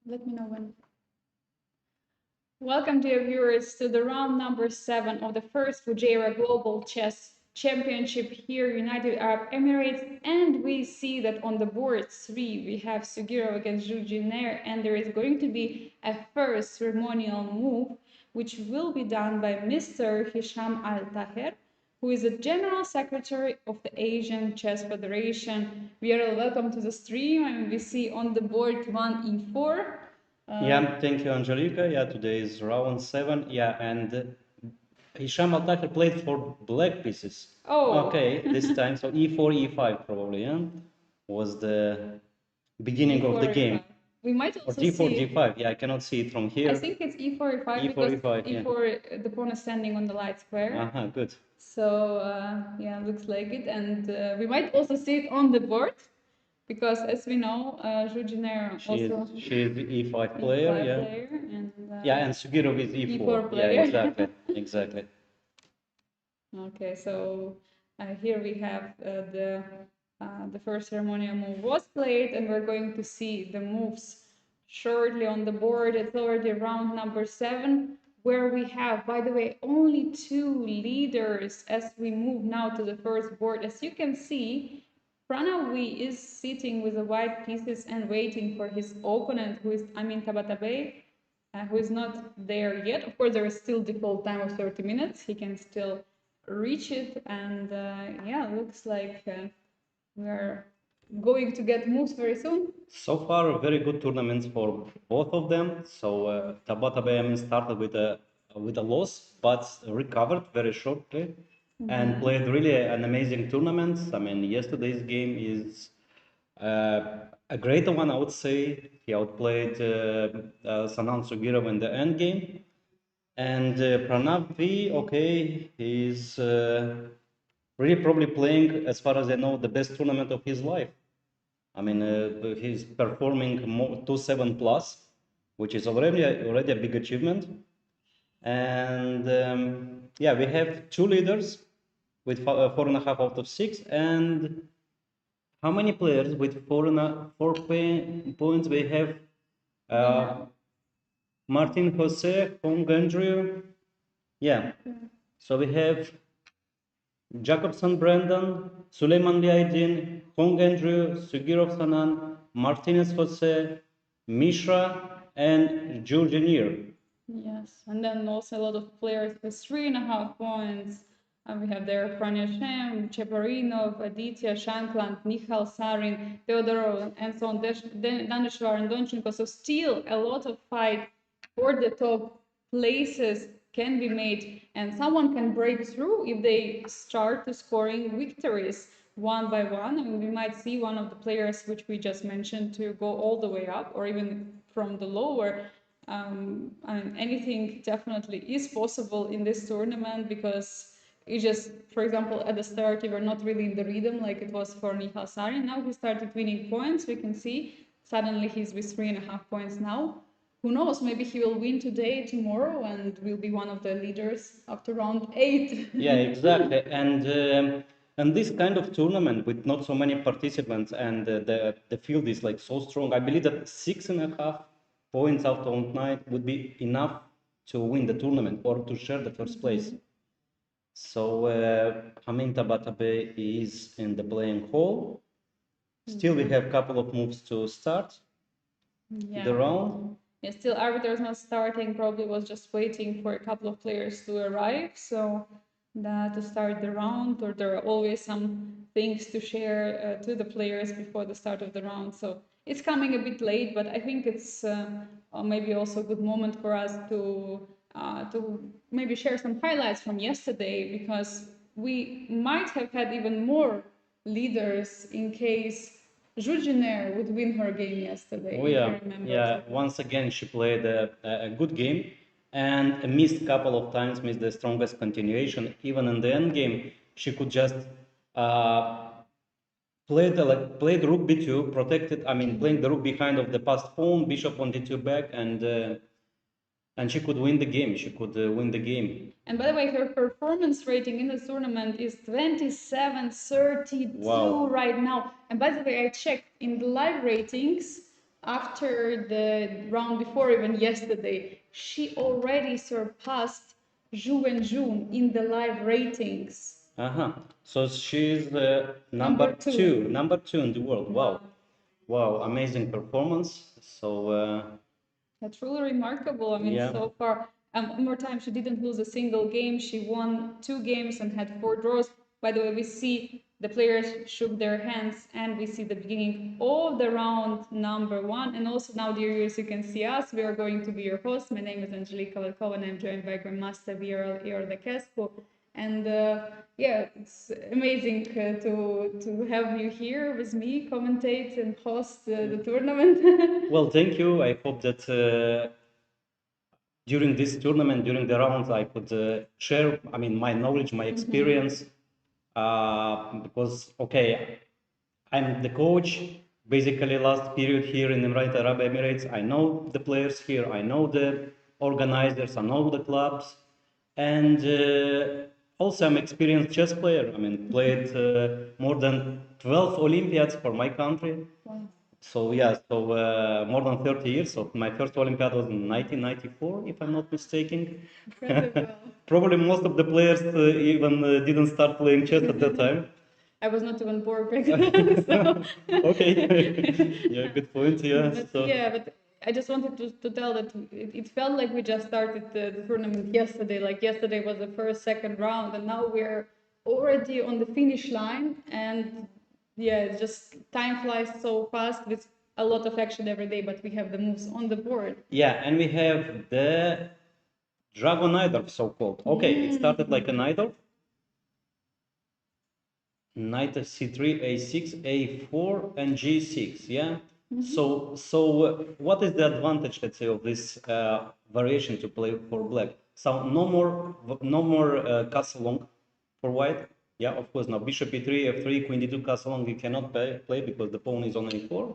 Let me know when. Welcome, dear viewers, to the round number 7 of the first Fujairah Global Chess Championship here, United Arab Emirates. And we see that on the board 3, we have Sugiarov against 𝐒𝐤𝐻, and there is going to be a first ceremonial move, which will be done by Mr. Hisham Al-Taher, who is the General Secretary of the Asian Chess Federation. We are all welcome to the stream, and we see on the board 1e4. Yeah, thank you, Angelica. Yeah, today is round 7. Yeah, and Hisham Al-Taher played for black pieces. Oh. Okay, this time. So e4, e5 probably, yeah, was the beginning of the E4, game. E5. We might Or also g4, see. g5. Yeah, I cannot see it from here. I think it's e4, e5 E4, because E5, yeah. e4 the pawn is standing on the light square. Good. So yeah, looks like it, and we might also see it on the board because, as we know, 𝐒𝐤𝐻 also She is the e5 player, E5 yeah. player, and Yeah, and Sugiarov is e4. E4 player. Yeah, exactly, exactly. Okay, so here we have the first ceremonial move was played, and we're going to see the moves shortly on the board. It's already round number 7, where we have, by the way, only 2 leaders as we move now to the first board. As you can see, Pranav is sitting with the white pieces and waiting for his opponent, who is 𝐒𝐡𝐴𝐺𝐻, who is not there yet. Of course, there is still default time of 30 minutes. He can still reach it, and yeah, looks like we're going to get moves very soon. So far, very good tournaments for both of them. So 𝐒𝐴𝐺𝐻 started with a loss, but recovered very shortly and played really an amazing tournament. I mean, yesterday's game is a great one, I would say. He outplayed Sanan Sugiarov in the end game. And Pranav V, okay, he's really probably playing, as far as I know, the best tournament of his life. I mean, he's performing more 2-7 plus, which is already a big achievement. And yeah, we have 2 leaders with 4.5 out of 6. And how many players with 4 points? We have Martin Jose, 𝐒𝐚𝐦𝐻. Yeah. So we have Jacobson Brandon, Suleiman Liaidin, 𝐒𝐚𝐻, Sugiarov Sanan, Martinez Jose, Mishra, and 𝐒𝐤𝐻. Yes, and then also a lot of players with 3.5 points. We have there Pranashem, Cheparinov, Aditya, Shankland, Michal, Sarin, Theodorov, and so on, Danishvar and Donchenko. So still a lot of fight for the top places can be made, and someone can break through if they start to scoring victories one by one. I mean, we might see one of the players which we just mentioned to go all the way up, or even from the lower. I mean, anything definitely is possible in this tournament because it just, for example, at the start, you were not really in the rhythm like it was for Michal Sarin. Now he started winning points. We can see suddenly he's with 3.5 points now. Who knows? Maybe he will win today, tomorrow, and will be one of the leaders after round 8. Yeah, exactly. And this kind of tournament with not so many participants and the field is like so strong. I believe that 6.5 points out of 9 would be enough to win the tournament or to share the first place. So Hamim Tabatabe is in the playing hall. Still, we have a couple of moves to start the round. Yeah, still arbiter is not starting, probably was just waiting for a couple of players to arrive, so to start the round, or there are always some things to share to the players before the start of the round. So it's coming a bit late, but I think it's maybe also a good moment for us to maybe share some highlights from yesterday, because we might have had even more leaders in case 𝐒𝐤𝐻 would win her game yesterday. Oh yeah, yeah. Once again, she played a good game and missed a couple of times, missed the strongest continuation. Even in the end game, she could just played rook b2, protected. I mean, playing the rook behind of the passed pawn, bishop on d2 back, and she could win the game. She could win the game. And by the way, her performance rating in the tournament is 27.32 right now. And by the way, I checked in the live ratings, after the round before, even yesterday, she already surpassed Zhu and Jun in the live ratings. So she's Number two. number two in the world. Wow, wow, amazing performance. So That's truly remarkable. I mean, yeah. so far, one more time, she didn't lose a single game. She won 2 games and had 4 draws. By the way, we see the players shook their hands, and we see the beginning of the round number 1. And also now, dear viewers, you can see us. We are going to be your hosts. My name is 𝐒𝐤𝐤, and I'm joined by Grandmaster 𝐒𝐤𝐤 the Casco. And yeah, it's amazing to have you here with me, commentate and host the tournament. Well, thank you. I hope that during this tournament, during the rounds, I could share, I mean, my knowledge, my experience, because, okay, I'm the coach, basically last period here in the United Arab Emirates. I know the players here, I know the organizers, I know the clubs, and also I'm experienced chess player. I mean, played more than 12 Olympiads for my country. Wow. So yeah, more than 30 years. So my first Olympiad was in 1994, if I'm not mistaken. Incredible. Probably most of the players even didn't start playing chess at that time. I was not even born back then. So. Okay. Yeah, good point. Yeah. But I just wanted to tell that it felt like we just started the tournament yesterday. Like yesterday was the first, second round, and now we're already on the finish line. And yeah, it's just time flies so fast with a lot of action every day, but we have the moves on the board. Yeah, and we have the Dragon Idol, so-called. Okay, it started like an idol. Knight of c3, a6, a4, and g6. Yeah. So what is the advantage, let's say, of this variation to play for black? So no more castle long for white. Yeah, of course. Now bishop e3, f3, queen d2, castle long. You cannot play because the pawn is on a4.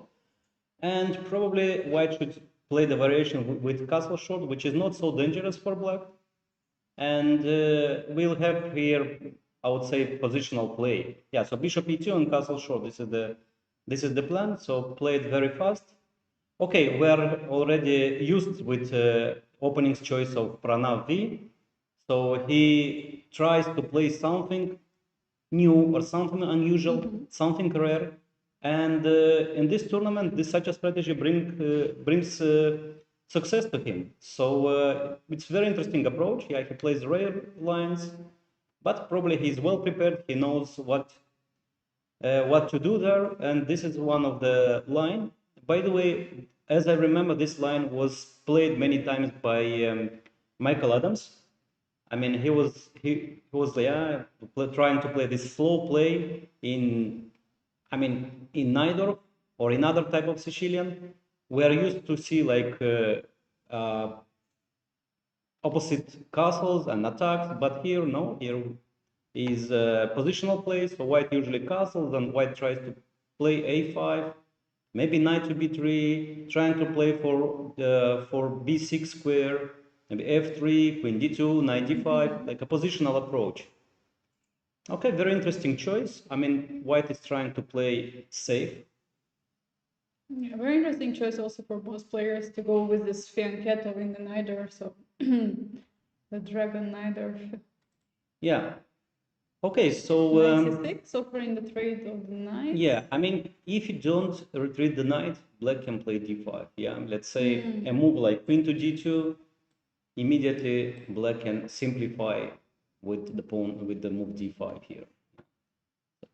And probably white should play the variation with castle short, which is not so dangerous for black. And we'll have here, I would say, positional play. Yeah, so bishop e2 and castle short. This is the plan. So play it very fast. Okay, we are already used with opening's choice of Pranav V. So he tries to play something new or something unusual, something rare. And in this tournament, such a strategy brings success to him. So it's a very interesting approach. Yeah, he plays rare lines, but probably he's well prepared. He knows what to do there, and this is one of the line. By the way, as I remember, this line was played many times by Michael Adams. I mean, he was trying to play this slow play in, I mean, in Najdorf or in other type of Sicilian. We are used to see like opposite castles and attacks, but here no. Here is positional play. So white usually castles, and white tries to play a5, maybe knight to b3, trying to play for b6 square. Maybe f3, queen d2, knight d5, like a positional approach. Okay, very interesting choice. I mean, white is trying to play safe. Yeah, very interesting choice also for both players to go with this fianchetto in the Nidor, so the dragon Nidor. Yeah. Okay, so knight c6, offering the trade of the knight. Yeah, I mean, if you don't retreat the knight, black can play d5. Yeah, let's say a move like queen to d2, immediately black can simplify with the pawn with the move d5 here.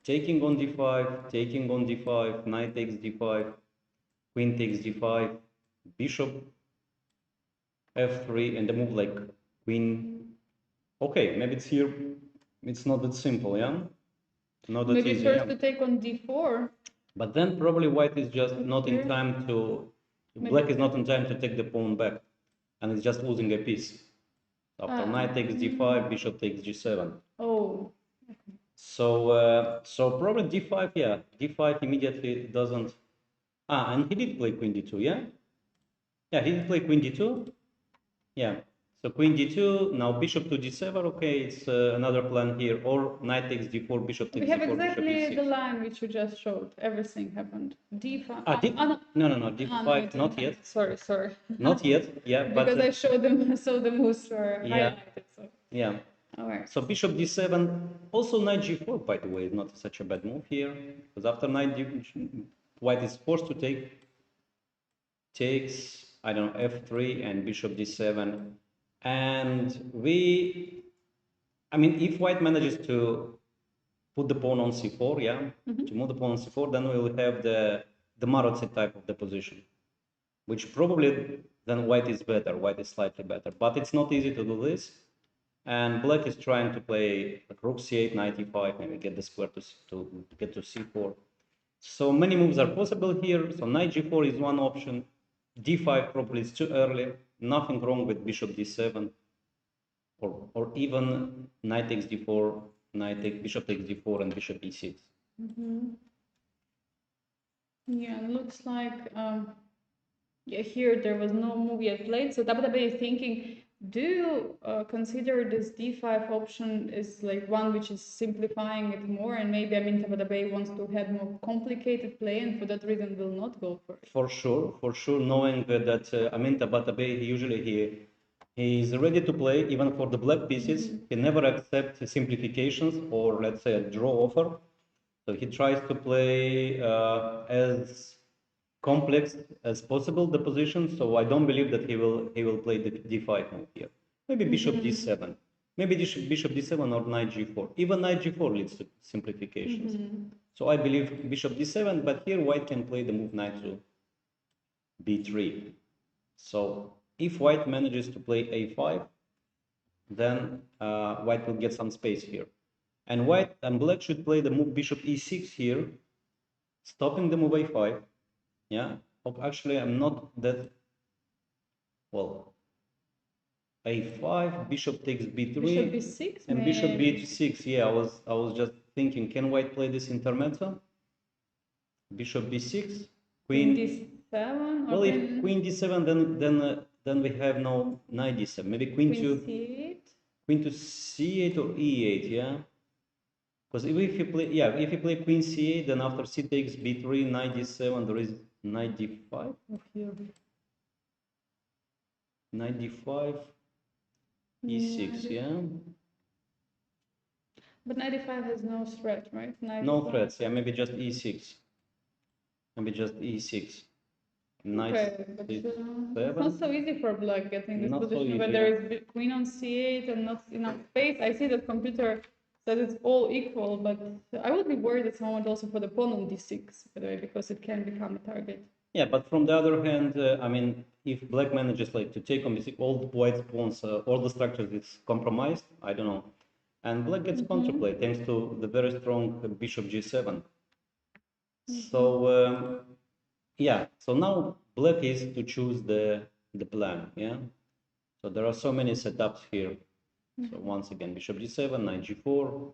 Taking on d5, taking on d5, knight takes d5, queen takes d5, bishop f3, and the move like queen. Okay, maybe it's here. It's not that simple, yeah. Not that maybe easy, first yeah. to take on d4. But then probably white is just not in time to. Black is not in time to take the pawn back, and it's just losing a piece. After knight takes d5, bishop takes g7. Oh. So probably d5, yeah. d5 immediately doesn't. And he did play queen d2, yeah? Yeah, he did play queen d2. Yeah. So queen d2, now bishop to d7, okay, it's another plan here, or knight takes d4, bishop takes We have d4, exactly bishop the e6. line which you just showed. Everything happened. D5. No, d5, not yet. Sorry. Not yet, yeah, but... Because I showed them, so the moves were yeah, highlighted. So. yeah. All right. So bishop d7, also knight g4, by the way, is not such a bad move here, because after knight, white is forced to takes, I don't know, f3 and bishop d7. And I mean, if white manages to put the pawn on c4, yeah, to move the pawn on c4, then we will have the Maroczy type of the position, which probably then white is better, white is slightly better. But it's not easy to do this. And black is trying to play rook c8, knight e5, maybe get the square to get to c4. So many moves are possible here. So knight g4 is one option. d5 probably is too early. Nothing wrong with bishop d7, or even knight takes d4, bishop takes d4, and bishop e6. Yeah, it looks like yeah, here there was no move yet played. So WW is thinking, do you consider this d5 option is like one which is simplifying it more, and maybe WW wants to have more complicated play, and for that reason will not go for it? For sure, knowing that WW usually he is ready to play even for the black pieces. He never accepts simplifications or, let's say, a draw offer. So he tries to play as complex as possible the position. So I don't believe that he will play the d5 move here. Maybe bishop d7. Maybe bishop d7 or knight g4. Even knight g4 leads to simplifications. So I believe bishop d7, but here white can play the move knight to b3. So if white manages to play a5, then white will get some space here. And white and black should play the move bishop e6 here, stopping the move a5. Yeah. Oh, actually, I'm not that well. a5, bishop takes b3, Bishop b6, and bishop b6. Yeah, I was just thinking, can white play this intermezzo? Bishop b6, queen d7. Well, if queen d7, then we have no knight d7. Maybe queen to c8. Queen to c8 or e8. Yeah. Because if you play, yeah, if you play queen c8, then after c takes b3, knight d7, there is knight d5. Knight d5, e6, yeah. But knight d5 has no threat, right? No threats, yeah. Maybe just e6. Maybe just e6. Knight it's not so easy for black getting this position when there is queen on c8 and not enough space. I see that computer says it's all equal, but I would be worried at some moment also for the pawn on d6, by the way, because it can become a target. Yeah, but from the other hand, I mean, if black manages like to take on this, all white pawns, all the structures is compromised, I don't know. And black gets counterplay thanks to the very strong bishop g7. So yeah, so now black is to choose the plan, yeah. So there are so many setups here. So once again, bishop g7, knight g4,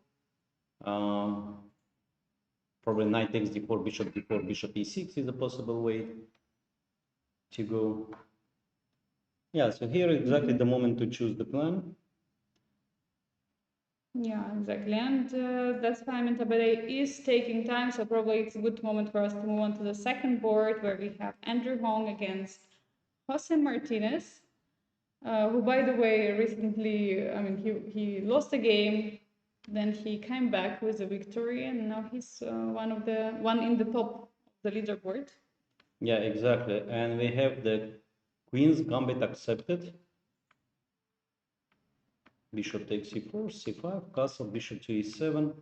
probably knight takes d4, bishop e6 is a possible way to go. Yeah, so here exactly the moment to choose the plan. Yeah, exactly, and that's why Tabele is taking time, so probably it's a good moment for us to move on to the second board, where we have Andrew Hong against Jose Martinez, who, by the way, recently, I mean, he lost a game, then he came back with a victory, and now he's one in the top of the leaderboard. Yeah, exactly, and we have the Queen's Gambit accepted. Bishop takes c4, c5, castle, bishop to e7,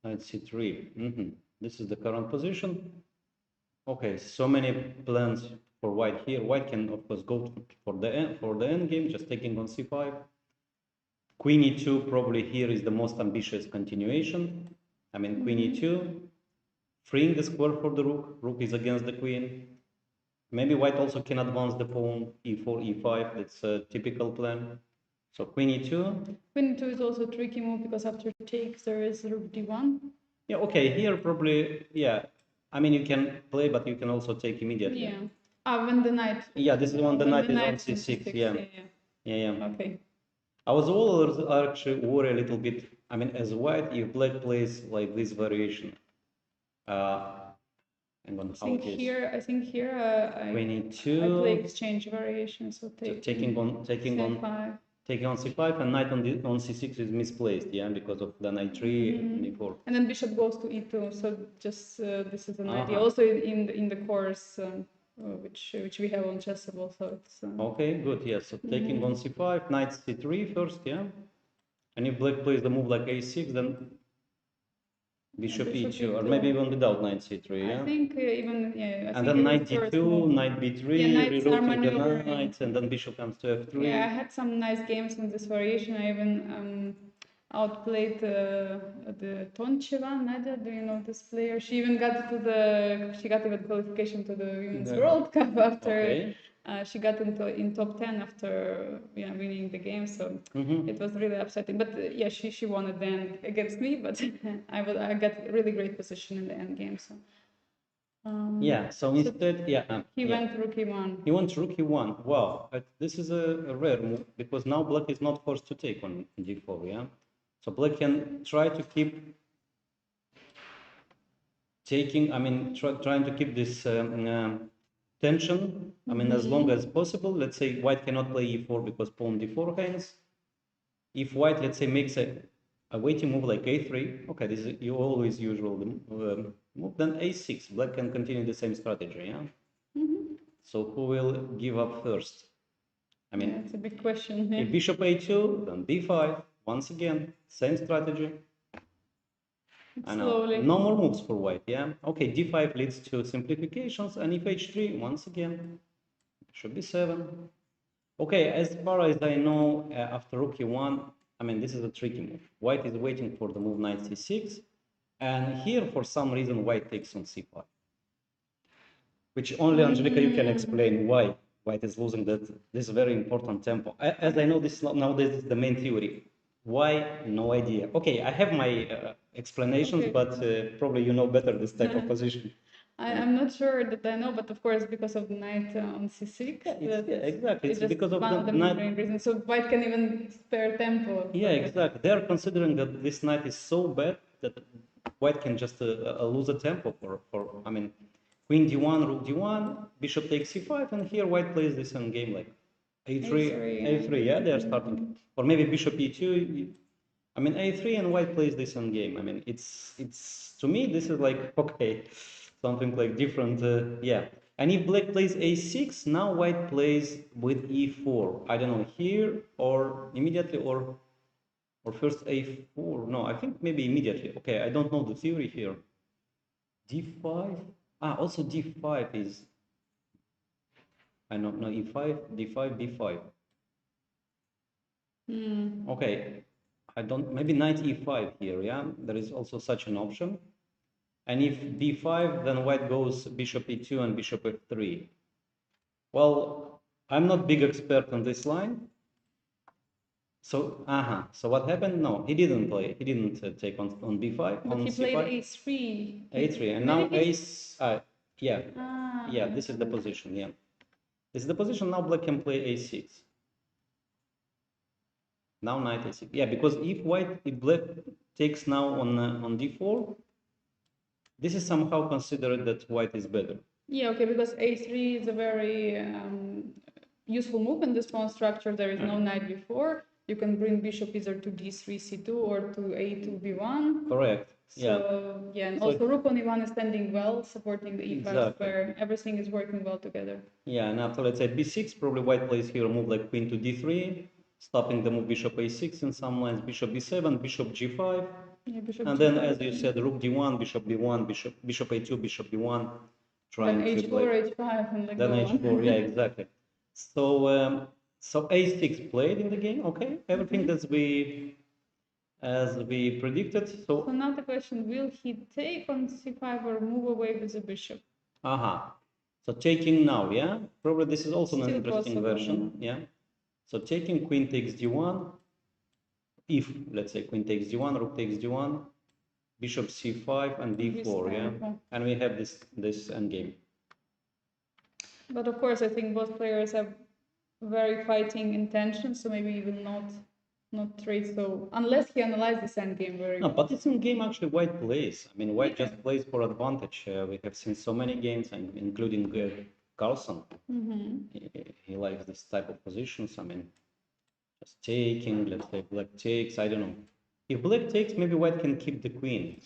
knight c3. This is the current position. Okay, so many plans for white here. White can, of course, go for the end game, just taking on c5. Queen e2 probably here is the most ambitious continuation. I mean, queen e2, freeing the square for the rook. Rook is against the queen. Maybe white also can advance the pawn, e4, e5. That's a typical plan. So queen e2. Queen e2 is also a tricky move because after takes there is rook d1. Yeah, okay, here probably, yeah. I mean, you can play, but you can also take immediately. Yeah. When the knight. Yeah, this is when the knight is on c6, yeah. Yeah. Okay. I was always actually worried a little bit. I mean, as white, if black plays like this variation, and on how it is. I think here I 22. play exchange variation, so taking on C5. taking on c5 and knight on c6 is misplaced, yeah, because of the knight 3 and e4. And then bishop goes to e2. So just this is an idea. Also in the course which we have on Chessable. So it's okay, good. Yeah. So taking on c5, knight c3 first, yeah. And if black plays the move like a6, then bishop e2, or maybe even without knight c3, yeah. I think even yeah. And then knight d2, knight b3, rerouting the knights, and then bishop comes to f3. Yeah, I had some nice games in this variation. I even outplayed the Toncheva Nadia. Do you know this player? She even got even qualification to the Women's World Cup after she got in top 10 after winning the game. So it was really upsetting. But yeah, she won at the end against me. But I got really great position in the end game. So. Yeah, so instead, he went rook e1. He went rook e1. Wow, this is a rare move because now black is not forced to take on d4, yeah? So black can try to keep taking, I mean, trying to keep this tension, I mean, as long as possible. Let's say white cannot play e4 because pawn d4 hangs. If white, let's say, makes a waiting move like a3, okay, this is always usual move, then a6, black can continue the same strategy, yeah? So who will give up first? I mean, it's a big question. If bishop a2, then b5, once again, same strategy. Slowly. No more moves for white, yeah? Okay, d5 leads to simplifications, and if h3, once again, bishop b7. Okay, as far as I know, after rook e1, I mean, this is a tricky move. White is waiting for the move knight c6, and here, for some reason, white takes on c5. Which only, Angelica, you can explain why white is losing this very important tempo. As I know, this nowadays is the main theory. Why? No idea. Okay, I have my explanations, but probably you know better this type of position. I'm not sure that I know, but of course, because of the knight on c6. Exactly. It's because of one of the main reasons. So white can even spare tempo. Yeah, exactly. They are considering that this knight is so bad that white can just lose a tempo for I mean, queen d1, rook d1, bishop takes c5, and here white plays this in game like a3, yeah, they are starting. Or maybe bishop e2, I mean, a3 and white plays this in game. I mean, it's to me, this is like, okay, something like different, yeah. And if black plays a6, now white plays with e4. I don't know, here or immediately or first a4. No, I think maybe immediately. Okay, I don't know the theory here. d5. Also d5 is, I don't know, e5, d5, b5. Okay, I don't, maybe knight e5 here, yeah? There is also such an option. And if b5, then white goes bishop e2 and bishop f3. Well, I'm not big expert on this line. So, so what happened? No, he didn't play. He didn't take on b5. But on he c5. played a3. a3, and now ace. Yeah, this is the position. Yeah, this is the position. Now black can play a6. Now knight a6. Yeah, because if black takes now on d4, this is somehow considered that white is better. Yeah, okay, because a3 is a very useful move in this pawn structure. There is no knight before. You can bring bishop either to d3, c2 or to a2, b1. Correct. So, yeah, and also rook on e1 is standing well, supporting the e5 square. Everything is working well together. Yeah, and after, let's say, b6, probably white plays here a move like queen to d3, stopping the move bishop a6 in some lines, bishop b7, bishop g5. Yeah, bishop and G5. Then, as you said, rook d1, bishop b1, bishop a2, bishop b1. Then h4, h5, and like then h4, yeah, exactly. So, so a6 played in the game, okay? Everything as we predicted. So now the question, will he take on c5 or move away with the bishop? So taking now, yeah? Probably this is also an interesting version, yeah? So taking queen takes d1. If, let's say, queen takes d1, rook takes d1, bishop c5 and d4, yeah? And we have this endgame. But of course, I think both players have very fighting intention, so maybe he will not trade. So unless he analyzes this endgame very No, well. but it's in game actually white plays. I mean, white Yeah. just plays for advantage. We have seen so many games, and including Carlson. He likes this type of positions. I mean, just taking, let's say black takes, I don't know. If black takes, maybe white can keep the queen,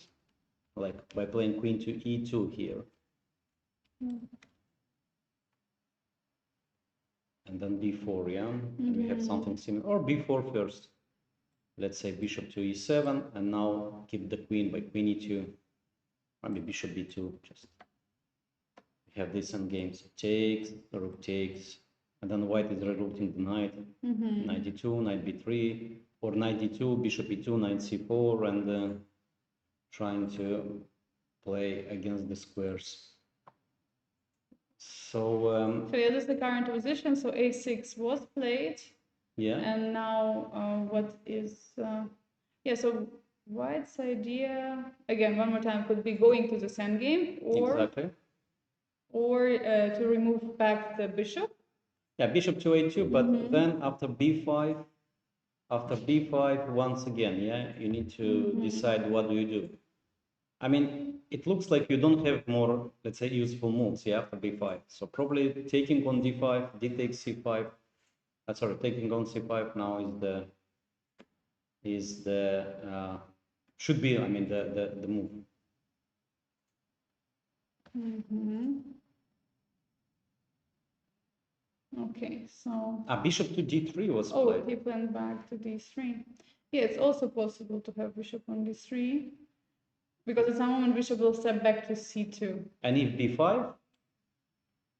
like by playing queen to e2 here. And then b4, yeah? And we have something similar, or b4 first. Let's say bishop to e7, and now keep the queen by queen e2. Maybe bishop b2, just. We have this endgame, so takes, rook takes, and then white is rerouting the knight. Knight d2, knight b3, or knight d2, bishop e2, knight c4, and trying to play against the squares. So So yeah, this is the current position. So a6 was played. yeah. And now what is yeah? So white's idea again, one more time, could be going to the endgame, or Exactly. or to remove back the bishop. Yeah, bishop to a2, but then after b5, once again, yeah, you need to decide what do you do. I mean, it looks like you don't have more, let's say, useful moves, yeah, after b5. So probably taking on d5, d takes c5. Sorry, taking on c5 now is the should be, I mean, the move. Okay, so Bishop to d3 was oh, played. he went back to d3. Yeah, it's also possible to have bishop on d3 because at some moment bishop will step back to c2. And if b5,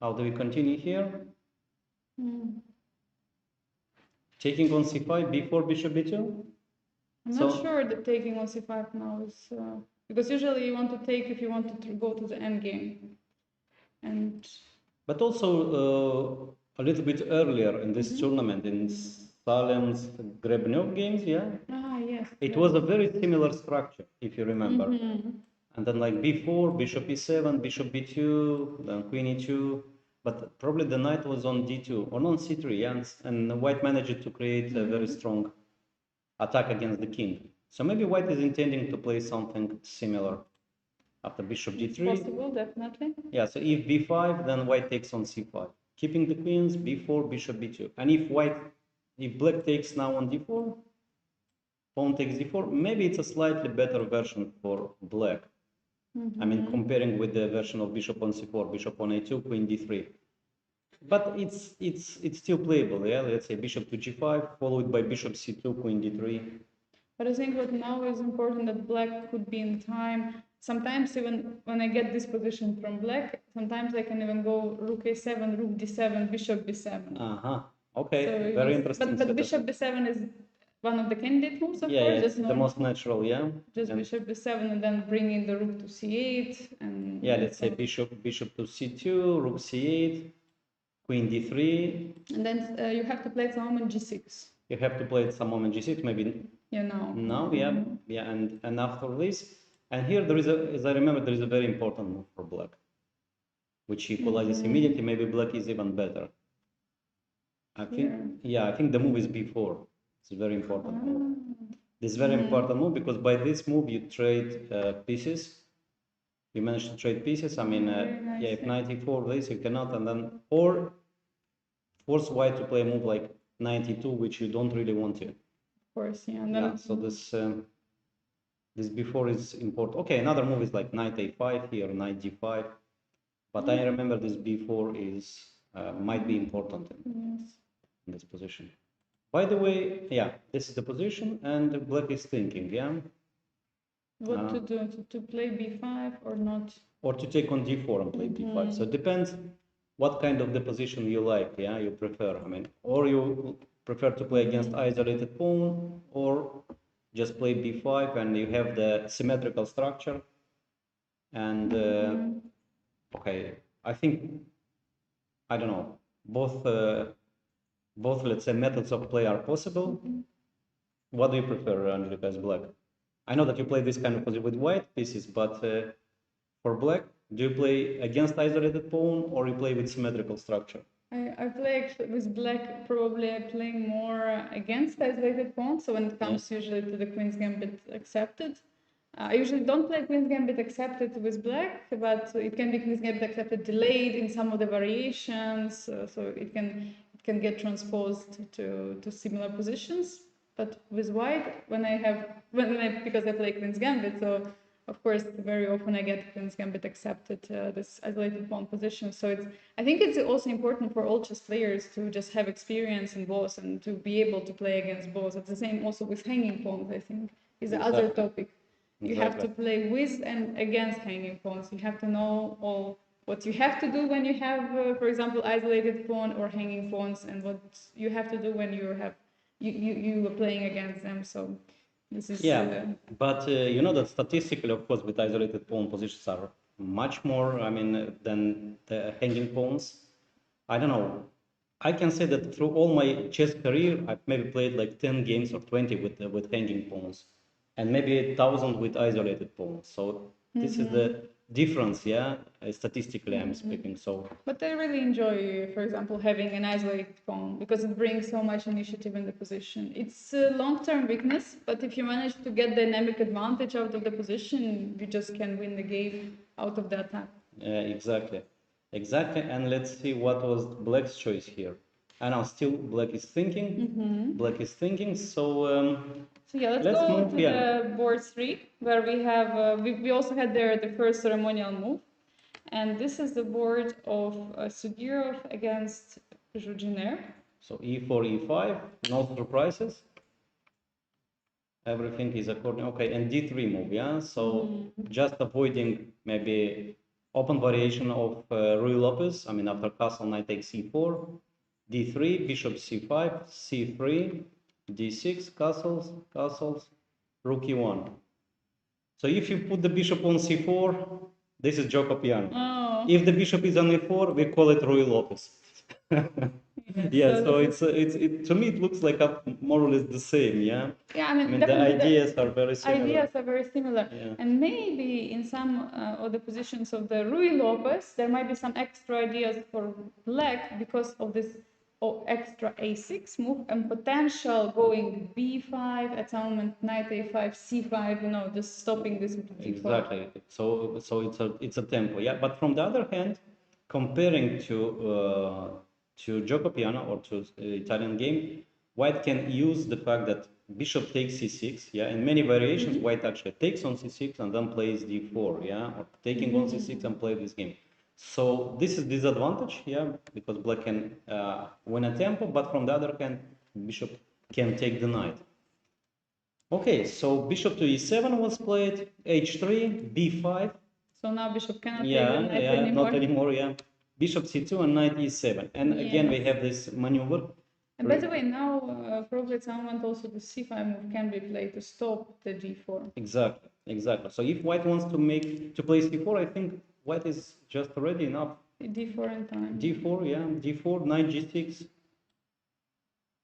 how do we continue here? Taking on c5, b4, bishop b2? I'm not sure that taking on c5 now is because usually you want to take if you want to go to the endgame. And but also a little bit earlier in this tournament, in Salem's Grebnev games, yeah? Yes. It was a very similar structure, if you remember. And then like b4, bishop e7, bishop b2, then queen e2. But probably the knight was on d2 or on c3, yeah? And white managed to create a very strong attack against the king. So maybe white is intending to play something similar after bishop d3. Possible, definitely. Yeah, so if b5, then white takes on c5. Keeping the queens, b4, bishop b2. And if black takes now on d4, pawn takes d4, maybe it's a slightly better version for black. I mean, comparing with the version of bishop on c4, bishop on a2, queen d3. But it's still playable, yeah? Let's say bishop to g5, followed by bishop c2, queen d3. But I think what now is important that black could be in time. Sometimes even when I get this position from black, sometimes I can even go rook a7, rook d7, bishop b7. Okay, So very interesting. But bishop b7 is one of the candidate moves, of course. Yeah, it's the most natural, yeah. Just bishop b7 and then bring in the rook to c8 and yeah, let's say bishop to c2, rook c8, queen d3. And then you have to play at some moment g6. You have to play at some moment g6, maybe. Yeah, now. Now, yeah, and after this, and here there is as I remember, there is a very important move for black, which equalizes immediately. Maybe black is even better. I think the move is b4. It's a very important move. This is very important move because by this move you trade pieces. You manage to trade pieces. I mean, nice, if knight e4 this you cannot, and then or force white to play a move like knight e2, which you don't really want to. Of course, yeah. And then so this before is important. Okay, another move is like knight a5 here, knight g5. But I remember this b4 is might be important in this position. By the way, yeah, this is the position, and black is thinking, yeah. What to do? To play b5 or not? Or to take on d4 and play b5. So it depends what kind of the position you like, yeah, you prefer. I mean, or you prefer to play against isolated pawn, or just play b5 and you have the symmetrical structure. And okay, I think, I don't know, both let's say methods of play are possible. What do you prefer, Angelica, as black? I know that you play this kind of position with white pieces, but for black, do you play against isolated pawn or you play with symmetrical structure? I play with black, probably playing more against isolated pawns. So when it comes usually to the Queen's Gambit accepted, I usually don't play Queen's Gambit accepted with black, but it can be Queen's Gambit accepted delayed in some of the variations, so it can get transposed to similar positions. But with white, because I play Queen's Gambit, so of course very often I get Queen's Gambit accepted this isolated pawn position. So I think it's also important for all chess players to just have experience in both and to be able to play against both. It's the same also with hanging pawns, I think, is the other topic. You have to play with and against hanging pawns. You have to know all what you have to do when you have, for example, isolated pawn or hanging pawns, and what you have to do when you are playing against them. So this is but you know that statistically, of course, with isolated pawn positions are much more, I mean, than the hanging pawns. I don't know. I can say that through all my chess career, I've maybe played like 10 games or 20 with hanging pawns, and maybe 1,000 with isolated pawns. So this is the difference, statistically I'm speaking. So, but I really enjoy, for example, having an isolated pawn because it brings so much initiative in the position. It's a long-term weakness, but if you manage to get dynamic advantage out of the position, you just can win the game out of the attack. Exactly. And let's see what was black's choice here. And now still black is thinking. Black is thinking. So let's go to the board 3, where we have we also had there the first ceremonial move, and this is the board of Sudirov against Joujiner. So e4, e5, no surprises. Everything is according. Okay, and d3 move, So just avoiding maybe open variation of Ruy Lopez. I mean, after castle, knight takes c4, d3, bishop c5, c3, d6, castles, rook e1. So if you put the bishop on c4, this is 𝐤𝐸𝐤𝐻. Oh. If the bishop is on e4, we call it Ruy Lopez. So it's to me it looks like more or less the same, I mean the ideas are very similar. And maybe in some of the positions of the Ruy Lopez, there might be some extra ideas for black because of this extra a6 move and potential going b5 at some moment, knight a5, c5, just stopping this with d4. Exactly. So it's a tempo, But from the other hand, comparing to 𝐤𝐸𝐤𝐻 or to Italian game, white can use the fact that bishop takes c6, in many variations, white actually takes on c6 and then plays d4, or taking on c6 and play this game. So this is disadvantage, because black can win a tempo, but from the other hand, bishop can take the knight. Okay, so bishop to e7 was played, h3, b5. So now bishop cannot take the knight anymore. Not anymore, Bishop c2 and knight e7. And again, we have this maneuver. And by the way, now probably at some moment also the c5 move can be played to stop the d4. Exactly. So if white wants to play c4, I think white is just ready enough. d4 in time. d4, d4, knight g6.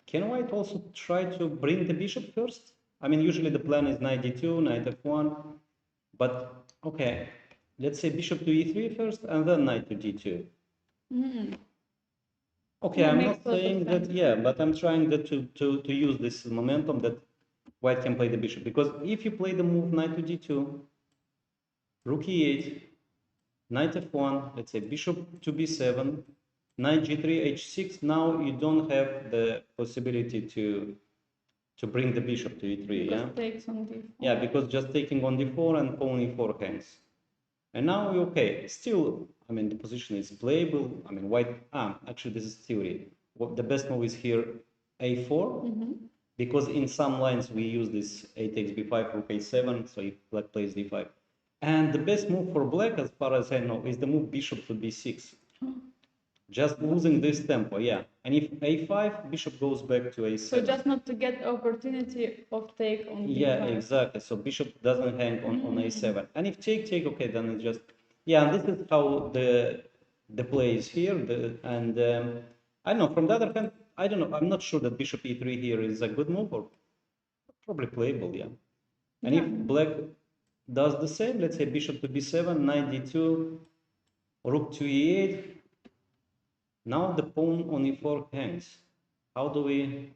Can white also try to bring the bishop first? I mean, usually the plan is knight d2, knight f1. But, okay, let's say bishop to e3 first and then knight to d2. Okay, I'm not saying that, but I'm trying to use this momentum that white can play the bishop. Because if you play the move knight to d2, rook e8, knight f1, let's say bishop to b7, knight g3, h6, now you don't have the possibility to bring the bishop to e3, because takes on d4. Because just taking on d4 and pawn e4 hangs. And now, okay, still, I mean, the position is playable. I mean, white, actually, this is theory. The best move is here, a4, because in some lines we use this a takes b5, rook a7, so if black plays d5. And the best move for black, as far as I know, is the move bishop to b6. Just losing this tempo, And if a5, bishop goes back to a7. So just not to get opportunity of take on b5. Exactly. So bishop doesn't hang on a7. And if take, okay, then it's just, and this is how the play is here. And I don't know, from the other hand, I don't know, I'm not sure that bishop e3 here is a good move or probably playable, And if black does the same, let's say bishop to b7, knight d2, rook to e8, Now the pawn on e4 hangs. How do we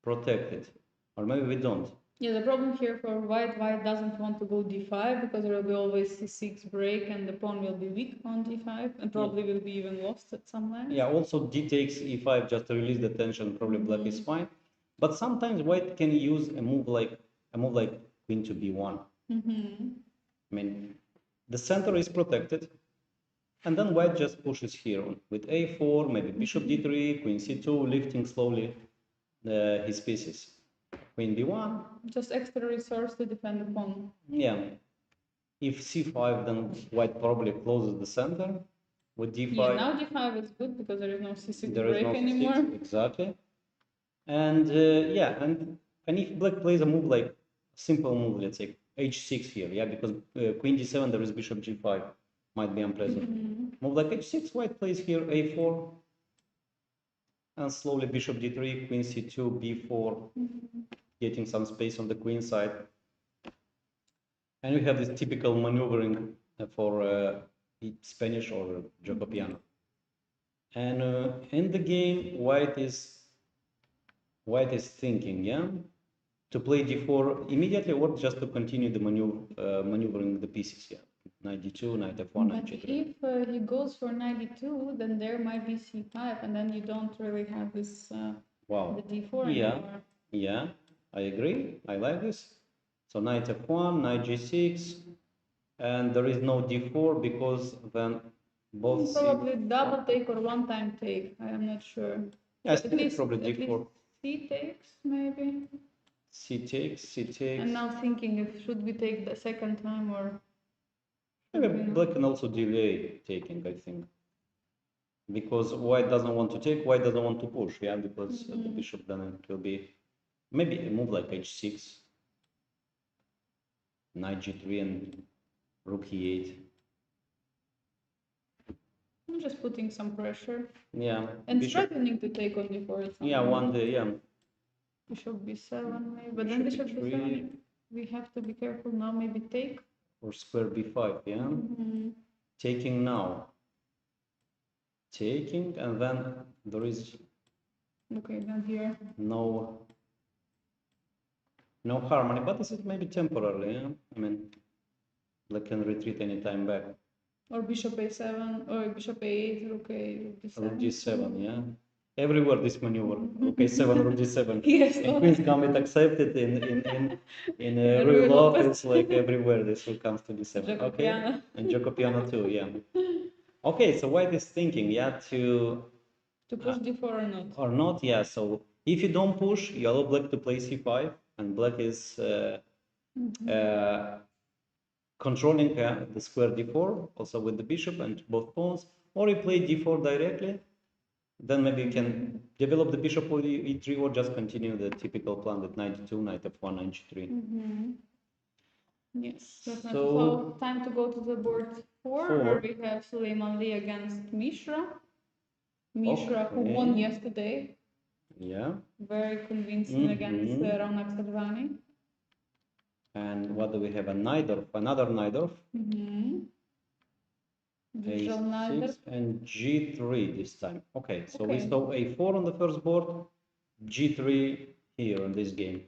protect it? Or maybe we don't. Yeah, the problem here for white doesn't want to go d5 because there will be always c6 break and the pawn will be weak on d5 and probably will be even lost at some length. Yeah, also d takes e5 just to release the tension. Probably black is fine, but sometimes white can use a move like queen to b1. I mean, the center is protected, and then white just pushes here on with a4, maybe bishop d3, queen c2, lifting slowly his pieces. Queen b1. Just extra resource to defend the pawn. Yeah. If c5, then white probably closes the center with d5. Yeah, now d5 is good because there is no c6 break anymore. Exactly. And yeah, and if black plays a move like simple move, let's say h6 here, yeah, because queen d7, there is bishop g5, might be unpleasant. Move like h6, white plays here a4, and slowly bishop d3, queen c2, b4, getting some space on the queen side. And we have this typical maneuvering for Spanish or Jacobiano. And in the game, white is thinking, yeah, to play d4 immediately or just to continue the maneuvering the pieces here. Knight d2, knight f1, knight g3. If he goes for knight d2, then there might be c5, and then you don't really have this the d4 anymore. Yeah, I agree. I like this. So knight f1, knight g6, and there is no d4 because then both probably double take or one-time take. I am not sure. Yeah, at least probably d4. C takes maybe. C takes. And now thinking if should we take the second time or. Maybe black can also delay taking, I think, because white doesn't want to take, white doesn't want to push, yeah, because the bishop then it will be maybe a move like h6, knight g3 and rook e8. I'm just putting some pressure. Yeah. And threatening to take on d4. Yeah, one day, yeah. Bishop b7 maybe, but then bishop b7, we have to be careful now, maybe take. Or square b5, yeah. Taking now. Taking, and then there is down here no harmony, but this is maybe temporarily, yeah. I mean, black can retreat anytime back. Or bishop a7 or bishop a8, rook a7. Rook g7, yeah. Everywhere this maneuver, rook a7, rook g7. Yes. And Queen's Gambit accepted in real love. It's like everywhere this will comes to d7. Okay, and Jacobiano too, yeah. Okay, so white is thinking, yeah, to push d4 or not. Or not, yeah. So if you don't push, you allow black to play c5, and black is controlling the square d4, also with the bishop and both pawns. Or you play d4 directly, then maybe you can develop the bishop with e3 or just continue the typical plan with knight d2, knight f1, knight g3. Yes, definitely. So time to go to the board 4 where we have Suleymanli against Mishra. Mishra, who won yesterday. Yeah. Very convincing against Raunak Sadvani. And what do we have? A Najdorf, another Najdorf. A6 and g3 this time. Okay, so we saw a4 on the first board, g3 here in this game.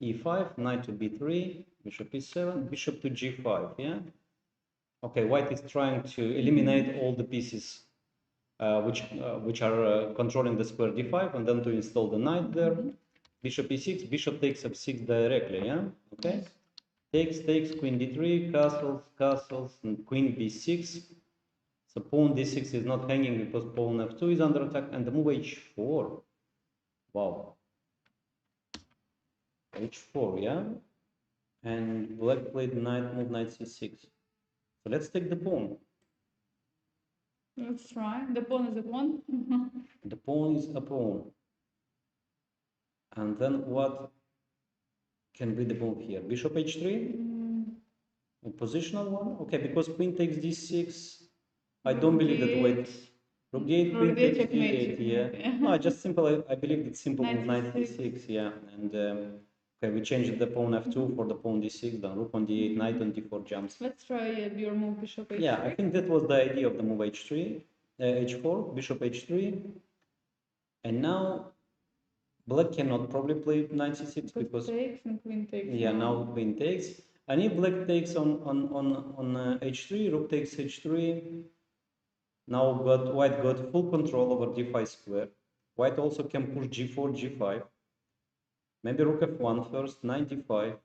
e5, knight to b3, bishop e7, bishop to g5, yeah? Okay, white is trying to eliminate all the pieces which are controlling the square d5 and then to install the knight there. Bishop e6, bishop takes f6 directly, yeah? Okay. Takes, queen d3, castles, and queen b6. So pawn d6 is not hanging because pawn f2 is under attack, and the move h4. Wow. h4, yeah? And black played move knight c6. So let's take the pawn. Let's try. The pawn is a pawn. The pawn is a pawn. And then what can be the move here? Bishop h3? A positional one? Okay, because queen takes d6. I don't believe that. Wait. Rook d8, queen takes d8, yeah. No, just simple. I believe it's simple move knight d6, yeah. And okay, we changed the pawn f2 for the pawn d6, then rook on d8, knight on d4 jumps. Let's try your move bishop h3. Yeah, I think that was the idea of the move h3. h4, bishop h3, and now black cannot probably play knight c6 because takes and queen takes. yeah, now queen takes, and if black takes on h3, rook takes h3. Now white got full control over d5 square. White also can push g4, g5. Maybe rook f1 first, knight d5.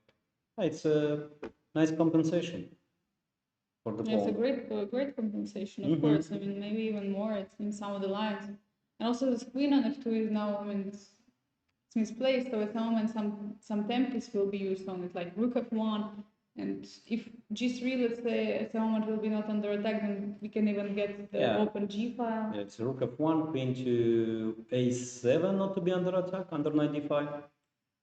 It's a nice compensation for the pawn. It's a great compensation, of course. I mean, maybe even more. It's in some of the lines, and also this queen on f2 is now, I mean, it's misplaced. So at the moment, some tempest will be used on it, like rook f1, and if g3, let's say, at the moment will be not under attack, then we can even get the open g file. Yeah, it's rook f1, queen to a7, not to be under attack, under knight d5.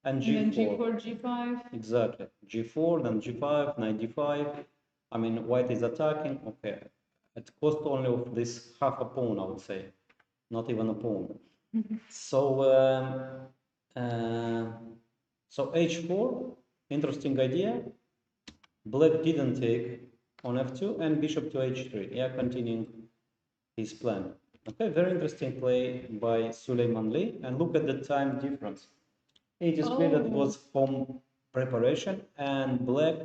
And g4. Then g4, g5. Exactly. G4, then g5, knight d5. I mean, white is attacking. Okay. At cost only of this half a pawn, I would say. Not even a pawn. So h4, interesting idea. Black didn't take on f2 and bishop to h3. Yeah, continuing his plan. Okay, very interesting play by Suleiman Lee. And look at the time difference. It is clear that was home preparation, and black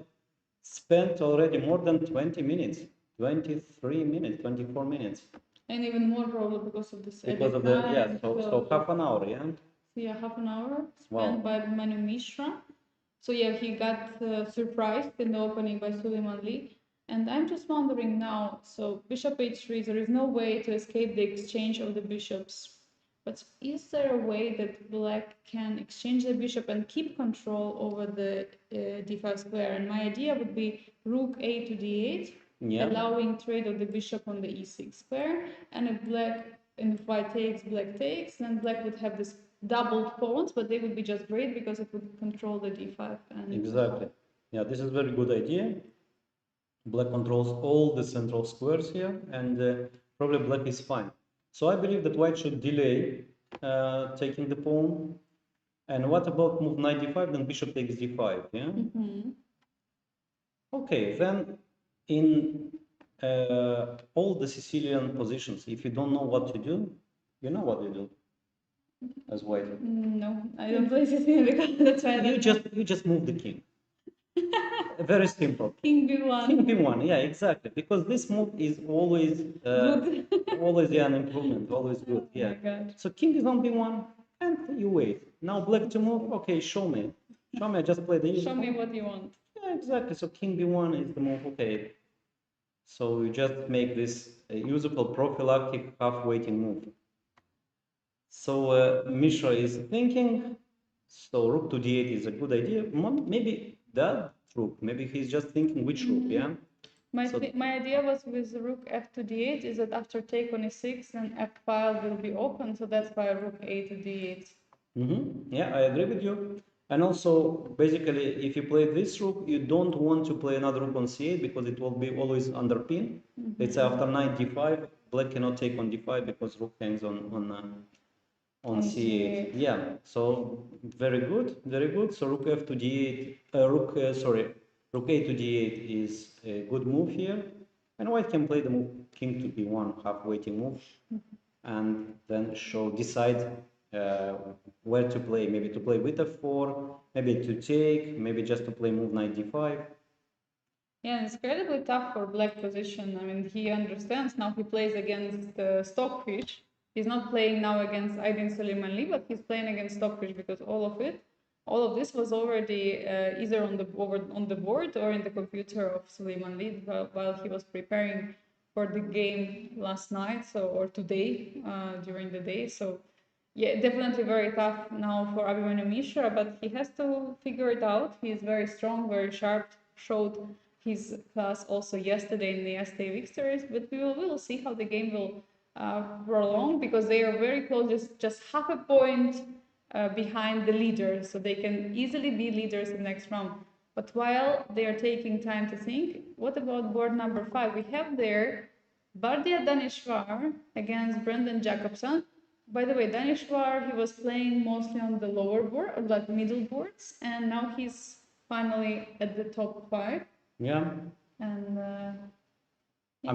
spent already more than 20 minutes, 23 minutes, 24 minutes. And even more probably because of this Because of the, yeah, so half an hour, yeah? Yeah, half an hour spent by Manu Mishra. So yeah, he got surprised in the opening by Suleiman Lee. And I'm just wondering now, so bishop h3, there is no way to escape the exchange of the bishops. But is there a way that black can exchange the bishop and keep control over the d5 square? And my idea would be rook a to d8, allowing trade of the bishop on the e6 square. And if white takes, black takes, then black would have this doubled pawns, but they would be just great because it would control the d5. And exactly. Yeah, this is a very good idea. Black controls all the central squares here, and probably black is fine. So I believe that white should delay taking the pawn. And what about move knight d5, then bishop takes d5, yeah? Okay, then in all the Sicilian positions, if you don't know what to do, you know what you do as white. No, I don't play Sicilian because that's why you just move the king. Very simple. King b1. King b1, yeah, exactly. Because this move is always good. always an improvement, always good. Yeah. Oh my God. So king is on b1, and you wait. Now black to move. Okay, show me. Show me. I just play the. Show me what you want. Yeah, exactly. So king b1 is the move. Okay. So you just make this usable prophylactic half-waiting move. So Mishra is thinking. So rook to d8 is a good idea. Maybe that rook. Maybe he's just thinking which rook. Yeah. My idea was with rook f to d8 is that after take on e6, then f file will be open. So that's why rook a to d8. Yeah, I agree with you. And also, basically, if you play this rook, you don't want to play another rook on c8 because it will be always under pin. It's after knight d5. Black cannot take on d5 because rook hangs on c8. Yeah, so very good, very good. So rook f to d8, rook a to d8 is a good move here. And white can play the move king to b1, half-waiting move, and then decide where to play. Maybe to play with f4, maybe to take, maybe just to play move knight d5. Yeah, it's incredibly tough for black position. I mean, he understands now he plays against Stockfish. He's not playing now against Aydin Suleiman Lee, but he's playing against Stockfish because all of this was already either on the board or in the computer of Suleiman Lee while he was preparing for the game last night, or today during the day. So yeah, definitely very tough now for Abhimanyu Mishra, but he has to figure it out. He's very strong, very sharp, showed his class also yesterday in the STA victories, but we will see how the game will prolong because they are very close, just half a point behind the leader, so they can easily be leaders in the next round. But while they are taking time to think, what about board number 5? We have there Bardia Daneshvar against Brendan Jacobson. By the way, Daneshvar, he was playing mostly on the lower board, or like middle boards, and now he's finally at the top 5. Yeah. And I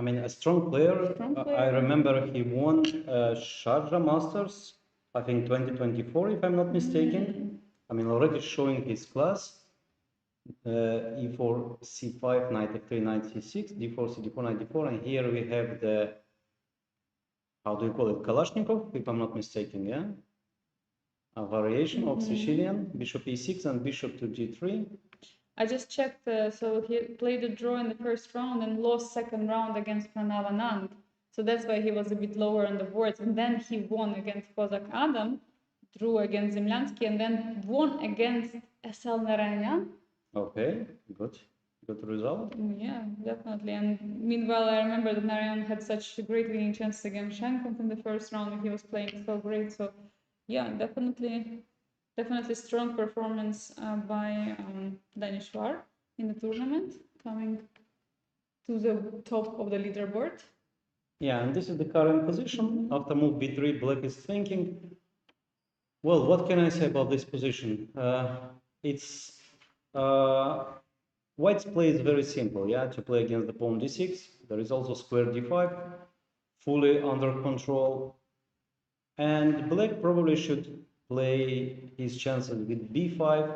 mean, a strong player. I remember he won Sharjah Masters, I think 2024, if I'm not mistaken. I mean, already showing his class. E4, C5, knight F3, knight C6, D4, CD4, knight D4, and here we have the, how do you call it, Kalashnikov, if I'm not mistaken, yeah? A variation of Sicilian, bishop E6 and bishop to G3. I just checked, so he played a draw in the first round and lost second round against Pranav Anand. So that's why he was a bit lower on the boards. And then he won against Kozak Adam, drew against Zemlyansky, and then won against SL Narayan. Okay, good. Good result. Yeah, definitely. And meanwhile, I remember that Narayan had such great winning chances against Shankov in the first round, and he was playing so great. So, yeah, definitely strong performance by Danishvar in the tournament, coming to the top of the leaderboard. Yeah, and this is the current position. After move b3, black is thinking, well, what can I say about this position? White's play is very simple, yeah, to play against the pawn d6. There is also square d5, fully under control. And black probably should play his chances with b5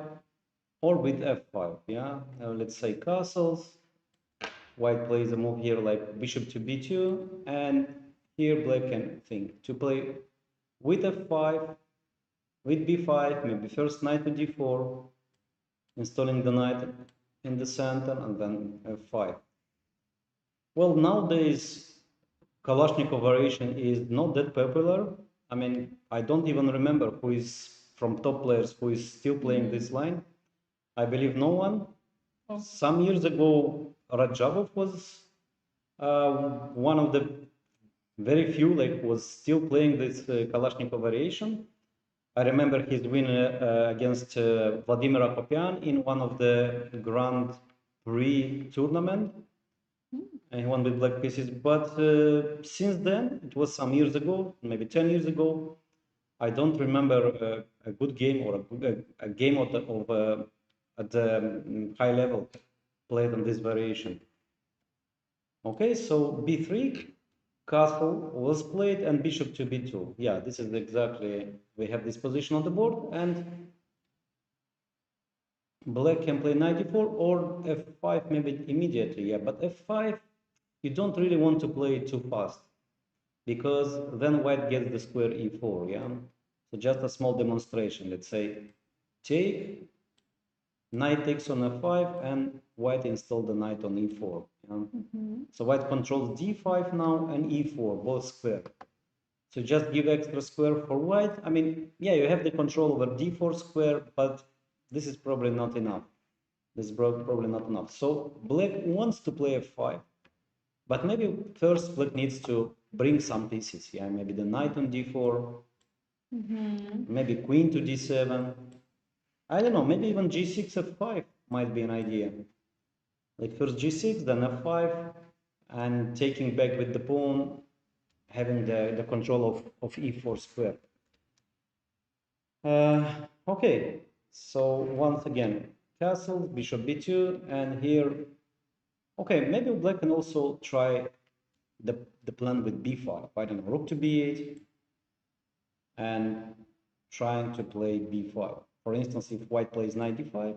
or with f5, yeah. Let's say castles. White plays a move here like bishop to b2, and here black can think to play with f5, with b5, maybe first knight to d4, installing the knight in the center, and then f5. Well, nowadays, Kalashnikov variation is not that popular. I mean, I don't even remember who is from top players who is still playing this line. I believe no one. Some years ago, Rajabov was one of the very few, like, was still playing this Kalashnikov variation. I remember his win against Vladimir Akopyan in one of the Grand Prix tournament, and he won with black pieces. But since then, it was some years ago, maybe 10 years ago, I don't remember a good game or a game at the high level played on this variation. Okay, so b3, castle was played, and bishop to b2. Yeah, this is exactly, we have this position on the board, and black can play knight e4 or f5 maybe immediately, yeah, but f5, you don't really want to play too fast, because then white gets the square e4, yeah? So just a small demonstration, let's say, take, knight takes on f5, and white install the knight on e4. Yeah? So white controls d5 now and e4, both square. So just give extra square for white. I mean, yeah, you have the control over d4 square, but this is probably not enough. This is probably not enough. So black wants to play f5, but maybe first black needs to bring some pieces. Yeah, maybe the knight on d4, maybe queen to d7. I don't know, maybe even g6, f5 might be an idea. Like first g6, then f5, and taking back with the pawn, having the control of e4 square. Okay, so once again, castle, bishop b2, and here, okay, maybe black can also try the plan with b5. I don't know, rook to b8, and trying to play b5. For instance, if white plays knight d5,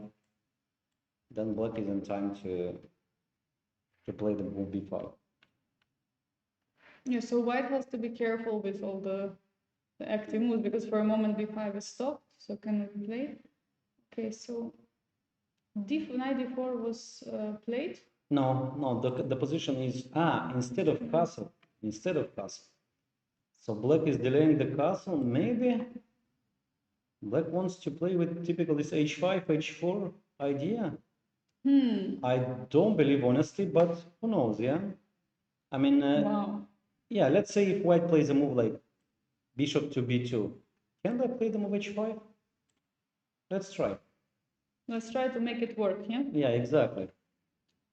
then black is in time to play the move b5. Yeah, so white has to be careful with all the active moves, because for a moment b5 is stopped, so cannot be played. Okay, so knight d4 was played? No, the position is, instead of castle. So black is delaying the castle, maybe black wants to play with typical this h5, h4 idea. I don't believe, honestly, but who knows, yeah? I mean, wow. Yeah, let's say if white plays a move like bishop to b2, can I play the move h5? Let's try. Let's try to make it work, yeah? Yeah, exactly.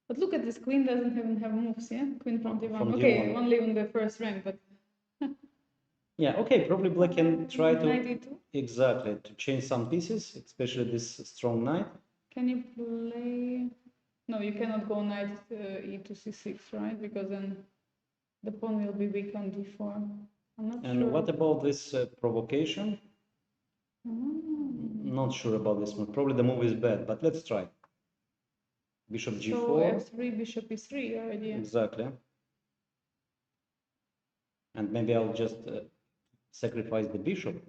But look at this, queen doesn't even have moves, yeah? Queen from d1. From Okay, d1. only on the first rank, but... Yeah, okay, probably black can try to... Knight e2? Exactly, to change some pieces, especially this strong knight. Can you play... No, you cannot go knight e to c6, right? Because then the pawn will be weak on d4. I'm not And sure. what about this provocation? Mm. Not sure about this one. Probably the move is bad, but let's try. Bishop g4. So f3, bishop e3 already. Exactly. And maybe I'll just sacrifice the bishop.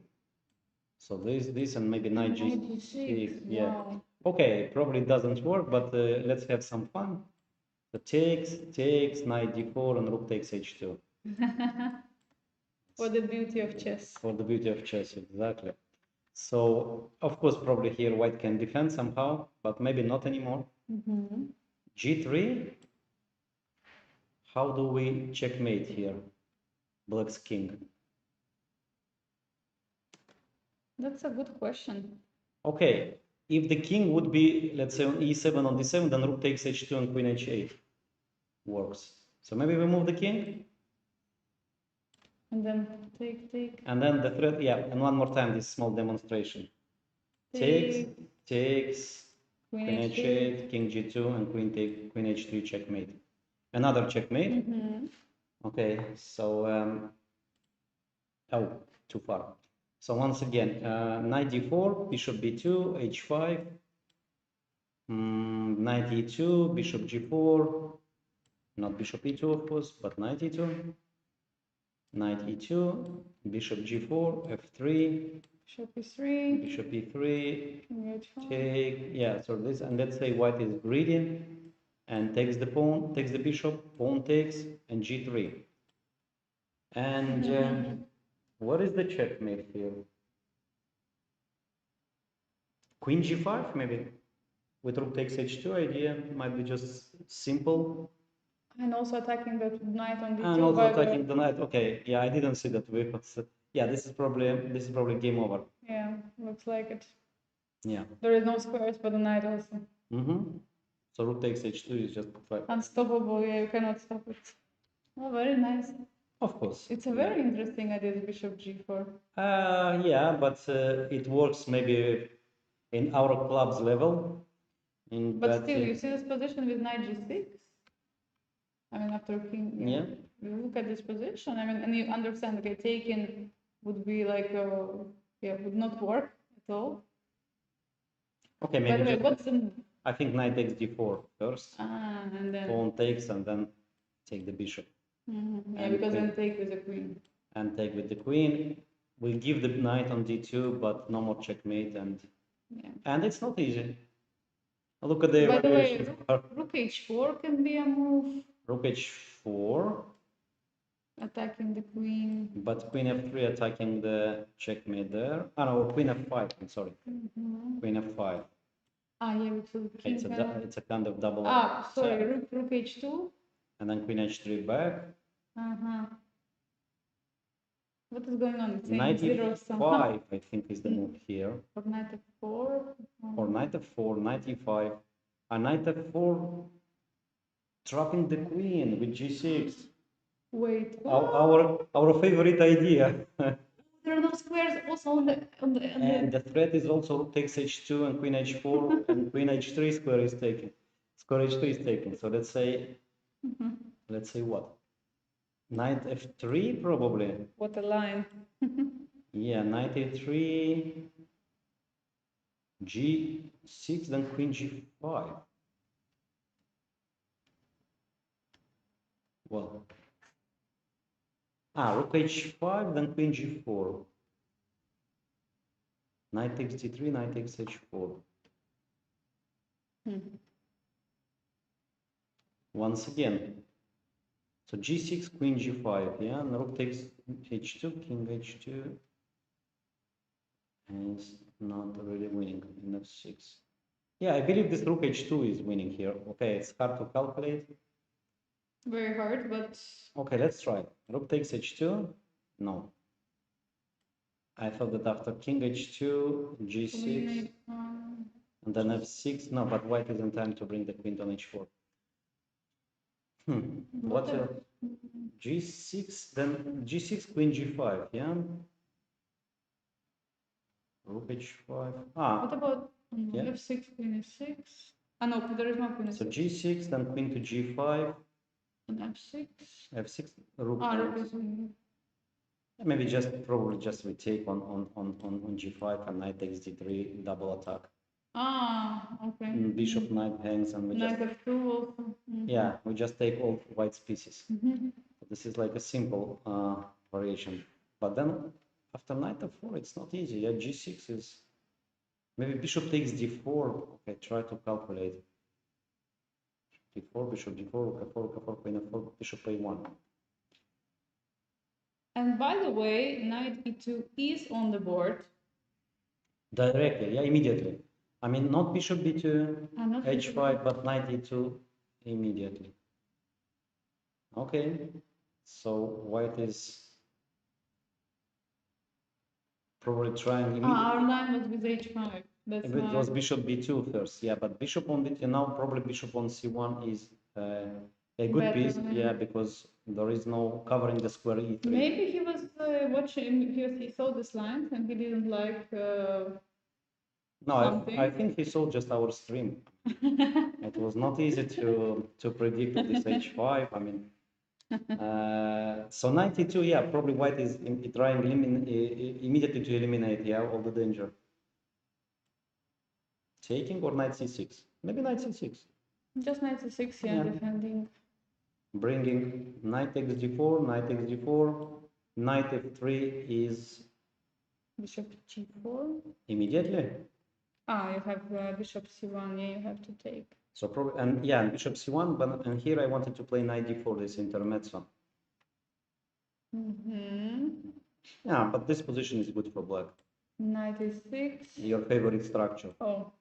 So this, and maybe knight g6. Yeah. Wow. Okay, probably doesn't work, but let's have some fun. So takes, knight d4, and rook takes h2. For the beauty of chess. For the beauty of chess, exactly. So, of course, probably here white can defend somehow, but maybe not anymore. g3. How do we checkmate here? Black's king. That's a good question. Okay, if the king would be, let's say, on e7 on d7, then rook takes h2 and queen h8 works. So maybe we move the king. And then take. And then the threat, yeah, and one more time, this small demonstration. Takes, queen h8, king g2, and queen h3 checkmate. Another checkmate. Okay, so, oh, too far. So once again, knight d4, bishop b2, h5, knight e2, bishop g4, not bishop e2 of course, but knight e2, knight e2, bishop g4, f3, bishop e3, bishop e3, take, yeah, so this, and let's say white is greedy and takes the pawn, takes the bishop, pawn takes, and g3. And what is the checkmate here? Queen g5 maybe? With rook takes h2 idea might be just simple. And also attacking the knight on d2. And also attacking the knight. Okay, yeah, I didn't see that way, but yeah, this is probably game over. Yeah, looks like it. Yeah. There is no squares for the knight also. So rook takes h2 is just unstoppable. Yeah, you cannot stop it. Oh, very nice. Of course. It's a very interesting idea, bishop g4. Yeah, but it works maybe in our club's level. But still, you see this position with knight g6? I mean, after king, yeah. You look at this position, I mean, and you understand, okay, taking would be like, would not work at all. Okay, maybe. By the way, what's the... I think knight takes d4 first. And then... Pawn takes, and then take the bishop. Yeah, because then take with the queen. And take with the queen. We'll give the knight on d2, but no more checkmate, and it's not easy. Look at the evaluation. By the way, rook h4 can be a move. Rook h4. Attacking the queen. But queen f3 attacking the checkmate there. Oh no, queen f5, I'm sorry. Queen f5. Yeah, because king it's a kind of double. Sorry, rook h2. And then queen h3 back. What is going on? Knight e5, I think, is the move here. Or knight f4. Or knight f4, knight e5. Knight f4, trapping the queen with g6. Wait, our favorite idea. There are no squares also on the and the threat is also rook takes h2 and queen h4 and queen h3 square is taken. Square h3 is taken. So let's say what? Knight f3 probably. What a line. Yeah, knight a3, g6, then queen g5. Well, rook h5, then queen g4. Knight takes d3, knight takes h4. Once again. So g6, queen g5, yeah, and rook takes h2, king h2. And it's not really winning in f6. Yeah, I believe this rook h2 is winning here. Okay, it's hard to calculate. Very hard, but... Okay, let's try. Rook takes h2. No. I thought that after king h2, g6, and then f6. No, but white is in time to bring the queen on h4. What g6, then g6, queen g5, yeah? Rook h5. What about f6, queen e6? Ah, no, there is no queen So f6. g6, then queen to g5, And f6. f6, rook. Ah, rook takes. is in. Maybe probably just retake on g5 and knight takes d3, double attack. Ah, okay. Bishop knight hangs and we Knight just f2 also. yeah, we just take all white's pieces. Mm-hmm. This is like a simple variation. But then after knight f4, it's not easy. Yeah, g6 is maybe bishop takes d4. Okay, try to calculate. d4, bishop d4, rook f4, rook f4, queen f4, bishop a1. And by the way, knight e2 is on the board. Directly, yeah, immediately. I mean, not bishop b2, Not h5, but knight e2 immediately. Okay, so white is probably trying immediately. Our line was with h5. That's It was bishop b2 first, yeah, but bishop on b2, now probably bishop on c1 is a good better, piece, yeah, because there is no covering the square e3. Maybe he was watching, he saw this line and he didn't like No, I think he saw just our stream. It was not easy to predict this h5. I mean, so 92, yeah, probably white is trying immediately to eliminate, yeah, all the danger. Taking or knight c6? Maybe knight c6. Just knight c6, yeah, defending. Bringing knight takes d4, knight takes d4, knight f3 is Bishop g4. immediately. Ah, you have bishop c1, yeah, you have to take. So probably, and yeah, and bishop c1, but and here I wanted to play knight d4, this intermezzo. Yeah, but this position is good for black. Knight e6. Your favorite structure. Oh.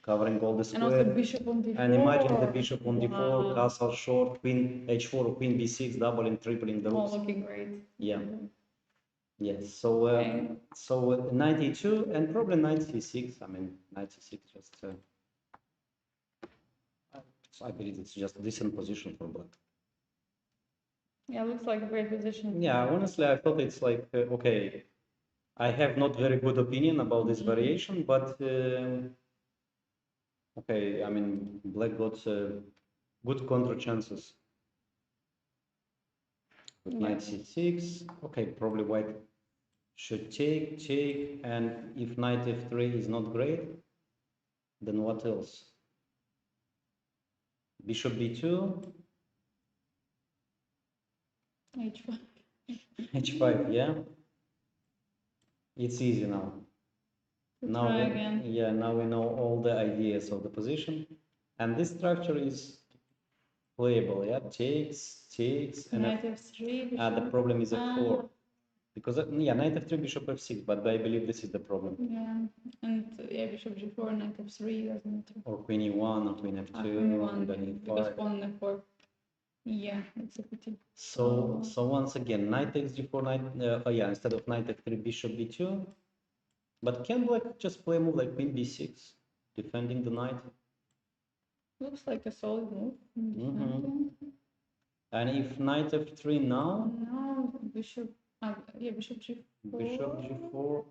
Covering all the square. And also bishop on d4. And imagine the bishop on d4, castle short, queen h4 or queen b6, doubling, tripling the rooks. Oh, looking great. Yeah. Yes. So so knight e2 and probably knight c6. I mean, knight c6 just. I believe it's just a decent position for black. Yeah, looks like a great position. Yeah, honestly, I thought it's like okay. I have not very good opinion about this variation, but okay. I mean, black got good counter chances. With knight c6. Okay, probably white should take, and if knight f3 is not great, then what else? Bishop b2. h5. h5, yeah. It's easy now. Now, yeah, now we know all the ideas of the position, and this structure is playable. Yeah, takes, and knight f3. the problem is f4. Because yeah, knight f3, bishop f6, but I believe this is the problem. Yeah, and yeah, bishop g4, knight f3 doesn't matter. Or queen e1 or queen f2, queen e1, then e5. because pawn f4. Yeah, it's a pity. So once again, knight takes g4, knight. Oh yeah, instead of knight f3, bishop b2. But can black just play a move like queen b6, defending the knight? Looks like a solid move. And if knight f3 now? No, bishop. Yeah, bishop g4. Bishop g4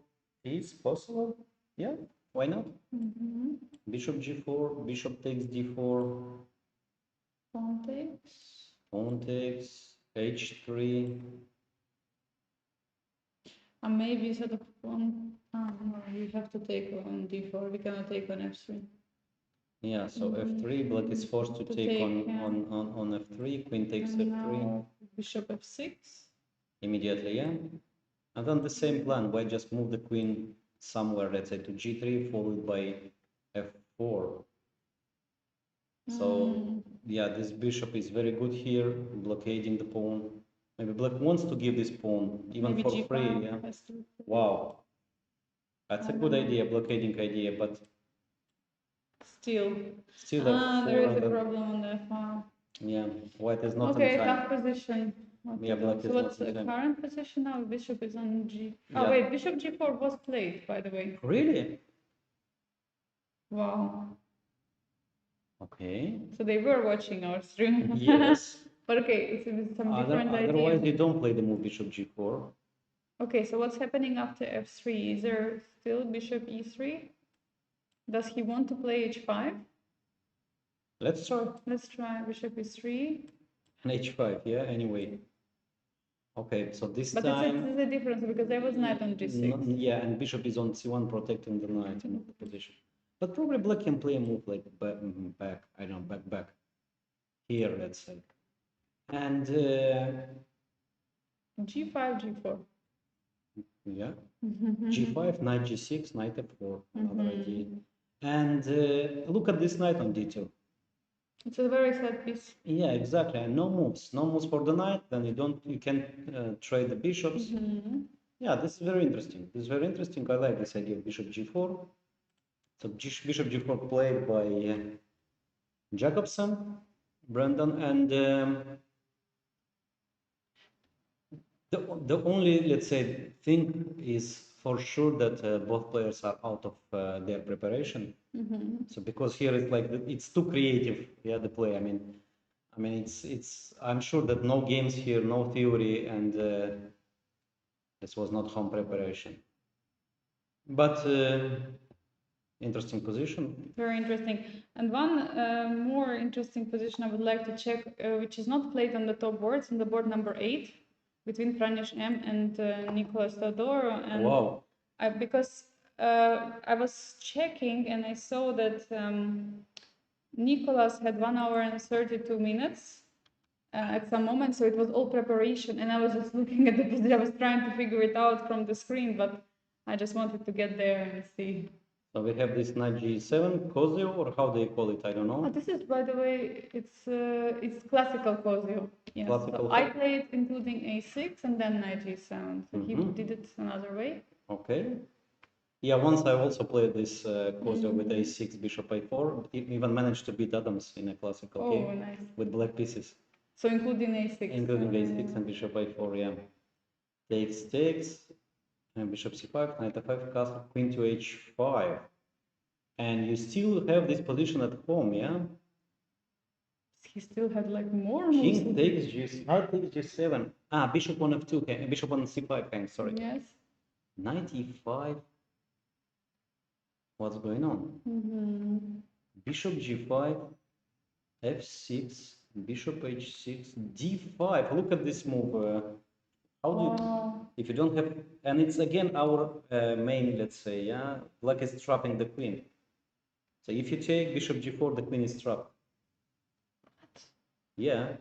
is possible. Yeah, why not? Bishop g4, bishop takes d4. Pawn takes. Pawn takes, h3. And maybe instead of pawn, no, we have to take on d4. We cannot take on f3. Yeah, so f3, black is forced to take on f3. Queen takes and f3. Now bishop f6. Immediately, yeah. And then the same plan, why just move the queen somewhere, let's say to g3, followed by f4. So yeah, this bishop is very good here, blockading the pawn. Maybe black wants to give this pawn even for free. Yeah. Wow, that's a good idea, blockading idea, but still f4. There is a problem on the f1. Yeah, white is not okay, in time. tough position. Yeah, black so is what's not in the time. current position now? Bishop is on g. Yeah. Oh wait, bishop g4 was played, by the way. Really? Wow. Okay. So they were watching our stream. Yes. But okay, it's some different idea. Otherwise, they don't play the move bishop g4. Okay, so what's happening after f3? Is there still bishop e3? Does he want to play h5? Let's try. Let's try bishop e3. And h5, yeah, anyway. Okay, so this But time... it's a difference because there was knight on g6. Yeah, and bishop is on c1 protecting the knight in the position. But probably black can play a move like back, I don't know, back. Here, let's say. And... g5, g4. Yeah. g5, knight g6, knight f4, another idea. And look at this knight on d2. It's a very sad piece. Yeah, exactly. And no moves for the knight. Then you can trade the bishops. Yeah, this is very interesting. This is very interesting. I like this idea of bishop g4. So bishop g4 played by Jacobson, Brandon, and the only, let's say, thing is for sure that both players are out of their preparation. So because here it's like it's too creative, yeah, the play. I mean, it's. I'm sure that no games here, no theory, and this was not home preparation. But interesting position. Very interesting. And one more interesting position I would like to check, which is not played on the top boards, on the board number 8, between Pranesh M and Niklesh Teodoro. And wow. Because I was checking and I saw that Nicholas had 1 hour and 32 minutes at some moment, so it was all preparation. And I was just looking at the position. I was trying to figure it out from the screen, but I just wanted to get there and see. So we have this knight g7 𝐤𝐤𝐤, or how they call it, I don't know. Oh, this is, by the way, it's classical 𝐤𝐤𝐤. Yes. Classical. So I played including a6 and then knight g7. So he did it another way. Okay. Yeah, once I also played this 𝐤𝐤𝐤 with a6, bishop a4, even managed to beat Adams in a classical game nice. with black pieces. So including a6. Including a6 and bishop a4, yeah. Takes, and bishop c5, knight f5, castle, queen to h5. And you still have this position at home, yeah? He still had like more King moves. takes g, knight takes g7. Ah, bishop on f2, bishop on c5, sorry. Yes. Knight e5. What's going on? Bishop g5, f6, bishop h6, d5. Look at this move. How do you, if you don't have, and it's again our main, let's say, yeah, black is trapping the queen. So if you take bishop g4, the queen is trapped. What? Yeah.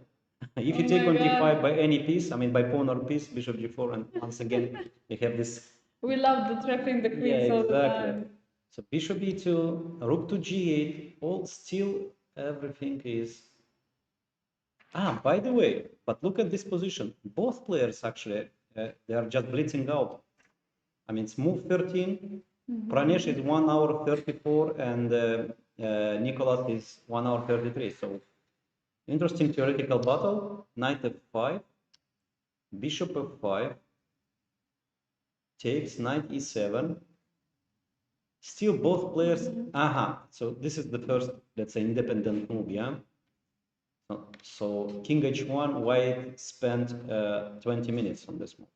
If you take on d5 by any piece, I mean by pawn or piece, bishop g4, and once again you have this. We love the trapping the queens all the time. So bishop e2, rook to g8, all still everything is. Ah, by the way, but look at this position. Both players actually, they are just blitzing out. I mean, it's move 13. Pranesh is 1 hour 34, and Nicholas is 1 hour 33. So interesting theoretical battle. Knight f5, bishop f5, takes knight e7. Still both players. So this is the first, let's say, independent move, yeah. So king h1, white spent 20 minutes on this move.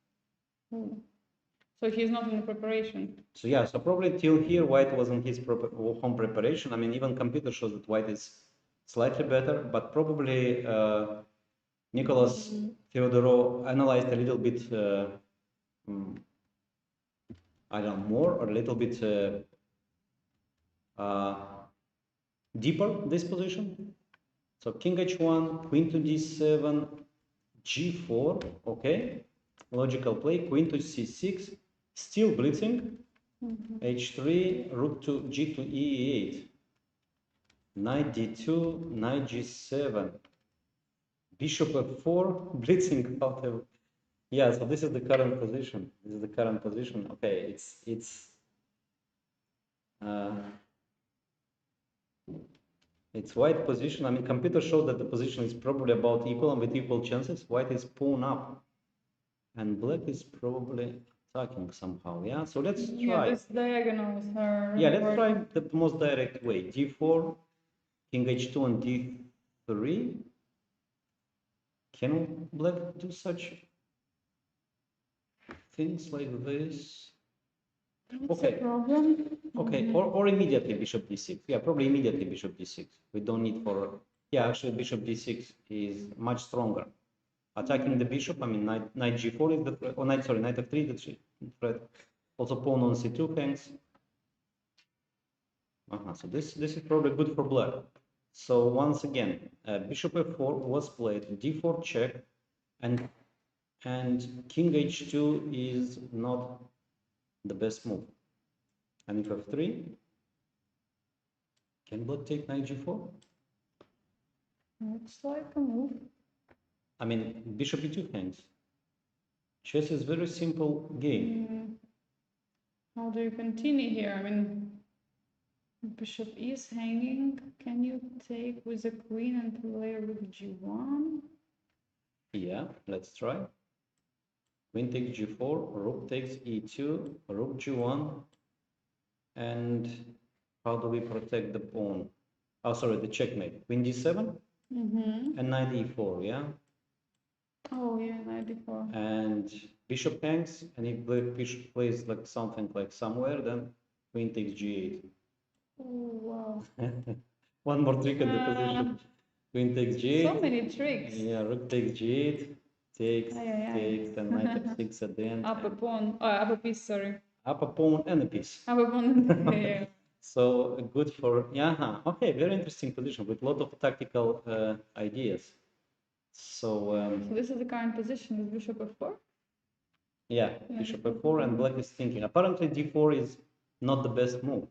So he's not in preparation. So yeah, so probably till here white was in his home preparation. I mean, even computer shows that white is slightly better, but probably Nicholas Teodoro analyzed a little bit, I don't know, more or a little bit deeper this position. So king h1, queen to d7, g4, okay, logical play, queen to c6, still blitzing, h3, rook to g to e8, knight d2, knight g7, bishop f4, blitzing out of, yeah, so this is the current position. This is the current position. Okay, it's white position. I mean, computer showed that the position is probably about equal and with equal chances. White is pawn up, and black is probably attacking somehow. Yeah, so let's try. Yeah, this diagonals are. Yeah, let's try the most direct way. d4, king h2, and d3. Can black do such things like this? What's the problem? Okay, or immediately bishop d6. Yeah, probably immediately bishop d6. We don't need for, yeah, actually bishop d6 is much stronger. Attacking the bishop, I mean, knight g4 is the threat, or knight f3 is the threat. Also pawn on c2 hangs. So this is probably good for black. So once again, bishop f4 was played, d4 check, and king h2 is not the best move. And if f3, can black take knight g4? Looks like a move. I mean, bishop e2 hangs. Chess is very simple game. How do you continue here? I mean, bishop is hanging. Can you take with the queen and play rook g1? Yeah, let's try. Queen takes g4, rook takes e2, rook g1, and how do we protect the pawn? Oh, sorry, the checkmate. Queen d7 and knight e4, yeah? Oh, yeah, knight d4. And bishop hangs, and if black bishop plays like something like somewhere, then queen takes g8. Oh, wow. One more trick at the position. Queen takes g8. So many tricks. Yeah, rook takes g8, takes, and knight f6 at the end. Up a pawn, up a piece, sorry. Up a pawn and a piece. Up a pawn, yeah. So good for, yeah, okay, very interesting position with a lot of tactical ideas. So this is the current position with bishop f4? Yeah, bishop f4, and black is thinking. Apparently d4 is not the best move.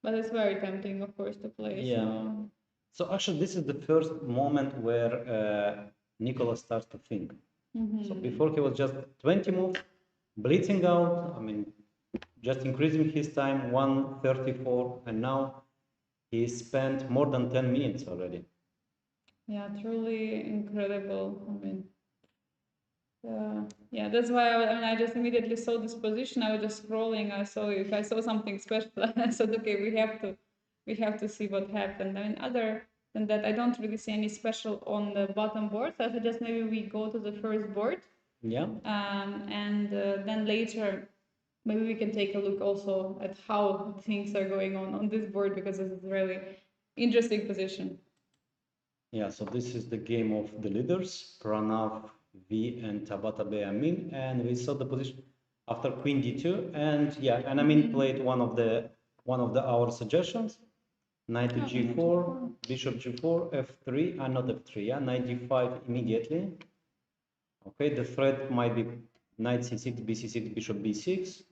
But it's very tempting, of course, to play. Yeah. So actually, this is the first moment where Nicolas starts to think. So before he was just 20 moves, blitzing out, I mean, just increasing his time, 1:34, and now he spent more than 10 minutes already. Yeah, truly incredible. I mean, yeah, that's why I just immediately saw this position. I was just scrolling. I saw something special. I said, okay, we have to see what happened. I mean, other than that, I don't really see any special on the bottom board. So I suggest maybe we go to the first board. Yeah. And then later, maybe we can take a look also at how things are going on this board, because this is a really interesting position. Yeah, so this is the game of the leaders, Pranav V and Tabata Amin, and we saw the position after Queen D2, and yeah, and Amin played one of our suggestions, Knight to G4, Bishop G4, F3, not F3, yeah, Knight D5 immediately. Okay, the threat might be Knight C6, BC6, Bishop B6,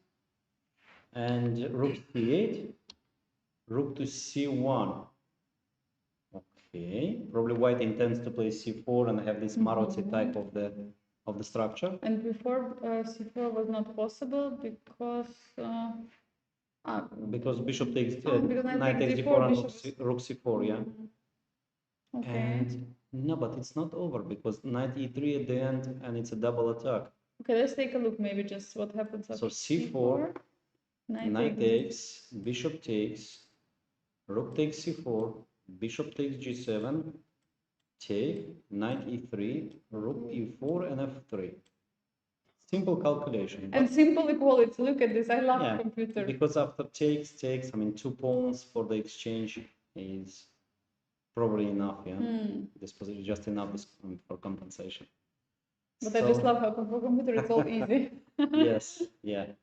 and Rook C8, Rook to C1. Okay, probably white intends to play c4 and have this Maroczy type of the structure. And before c4 was not possible because bishop takes knight takes d4 and rook c4, yeah. Okay. And no, but it's not over because knight e3 at the end, and it's a double attack. Okay, let's take a look. Maybe just what happens after so c4, knight takes, bishop takes, rook takes c4. Bishop takes g7, take, knight e3, rook e4, and f3. Simple calculation. And simple equality. Look at this. I love computer. Because after takes, I mean, 2 pawns for the exchange is probably enough, yeah? This position is just enough for compensation. But I just love how for computer it's all easy. Yes, yeah.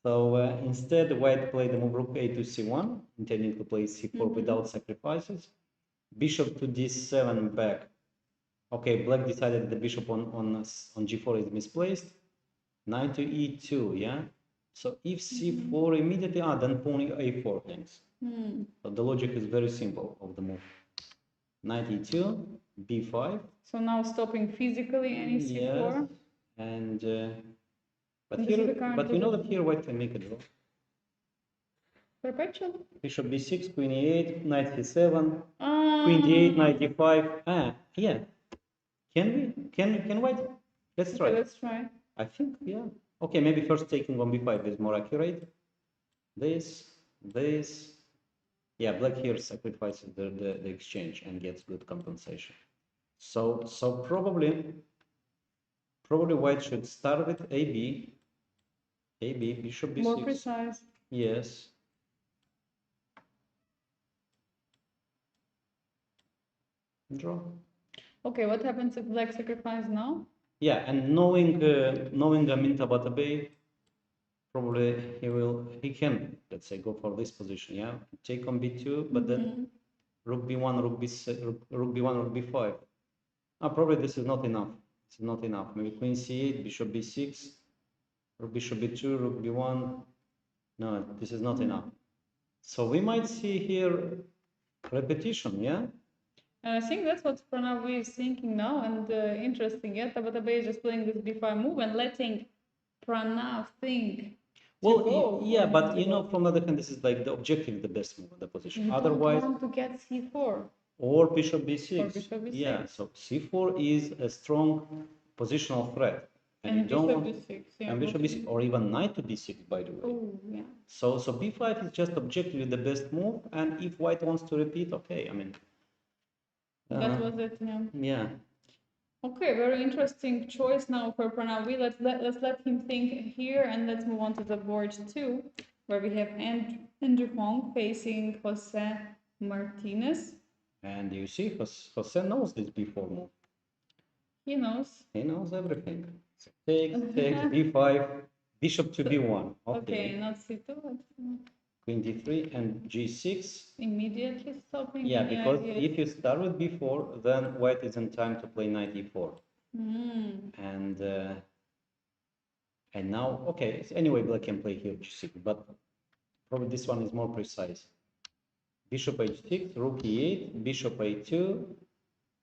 So instead, white played the move rook a to c1, intending to play c4 without sacrifices. Bishop to d7 back. Okay, black decided the bishop on g4 is misplaced. Knight to e2, yeah? So if c4 immediately, then pawn a4 hangs. So the logic is very simple of the move. Knight e2, b5. So now stopping physically any c4. Yes, and but we know that here white can make a draw. Perpetual. Bishop b6, queen e8, knight c7, queen d8, knight d5. Yeah. Can we? Can white? Let's try. Okay, let's try. I think, yeah. Okay, maybe first taking on b5 is more accurate. This. Yeah, black here sacrifices the exchange and gets good compensation. So probably white should start with AB, maybe bishop b6. More precise. Yes. Draw. Okay, what happens if black sacrifice now? Yeah, and knowing Tabatabai, probably he can, let's say, go for this position. Yeah, take on b2, but then rook b1, rook b1, rook b5. Probably this is not enough. It's not enough. Maybe queen c8, bishop b6, rook bishop b2, rook b1. No, this is not enough. So we might see here repetition. Yeah. And I think that's what Pranav is thinking now, and interesting. Yeah, Tabatabai is just playing this b5 move and letting Pranav think. Well, yeah, but you know, from the other hand, this is like the objective, the best move in the position. You Otherwise, don't want to get c4 or bishop b6. or bishop b6. Yeah, so c4 is a strong positional threat, and you don't want b6, yeah, and bishop b6 or even knight to b6, by the way. Oh, yeah. So b5 is just objectively the best move, and if white wants to repeat, okay, I mean, that was it. Yeah. Yeah. Okay, very interesting choice now for Pranav. Let's let him think here, and let's move on to the board 2, where we have Andrew Hong facing Jose Martinez. And you see, Jose knows this b4 move. He knows. He knows everything. So takes b5, bishop to b1. Okay, not c2. But... Queen d3 and g6. Immediately stopping. Yeah, because if you start with b4, then white is in time to play knight e4. And now, okay, so anyway, black can play here g6, but probably this one is more precise. Bishop h6, rook e8, bishop a2.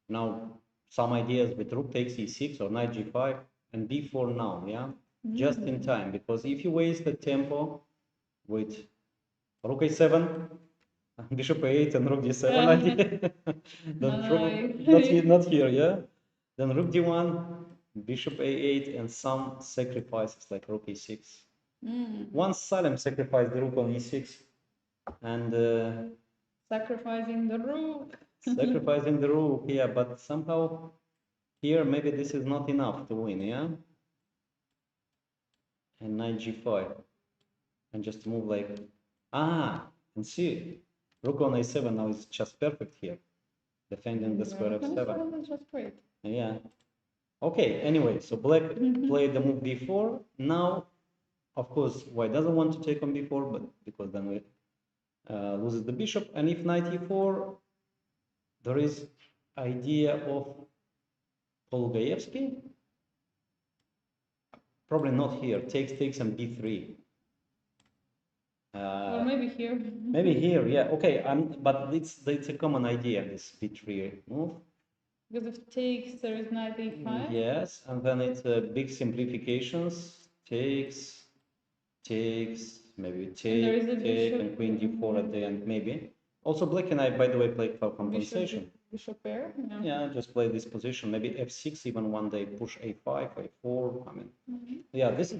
Now, some ideas with rook takes e6 or knight g5 and b4 now, yeah? Just in time, because if you waste the tempo with rook a7, bishop a8 and rook d7, then not here, yeah? Then rook d1, bishop a8, and some sacrifices like rook e6. Once Salem sacrificed the rook on e6, and sacrificing the rook. Sacrificing the rook, yeah, but somehow here maybe this is not enough to win, yeah? And knight g5. And just move like, and see, rook on a7 now is just perfect here. Defending the square f7. That's just great. Yeah. Okay, anyway, so black played the move b4. Now, of course, white doesn't want to take on b4, but because then we loses the bishop. And if knight e4, there is idea of 𝐒𝐤𝐤𝐡. Probably not here. Takes and b3. Or maybe here. Maybe here, yeah. Okay, but it's a common idea, this b3 move. Because if takes, there is knight a5. Yes, and then it's big simplifications. Takes, maybe take, and queen d4 at the end, maybe. Also, black and I, by the way, played for compensation. Bishop pair. Yeah, just play this position. Maybe f6 even one day. Push a5, a4. I mean, yeah, this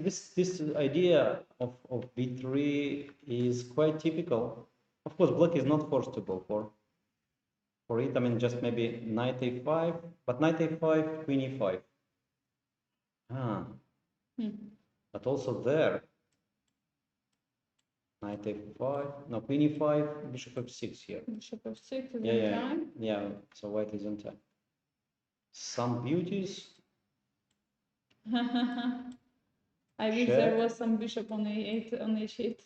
idea of b3 is quite typical. Of course, black is not forced to go for it. I mean, just maybe knight a5, but knight a5, queen e5. But also there. Knight a5, no, queen e5, bishop f6 here. Bishop f6 is in time. Yeah, so white is in time. Some beauties. I wish there was some bishop on a8, on h8.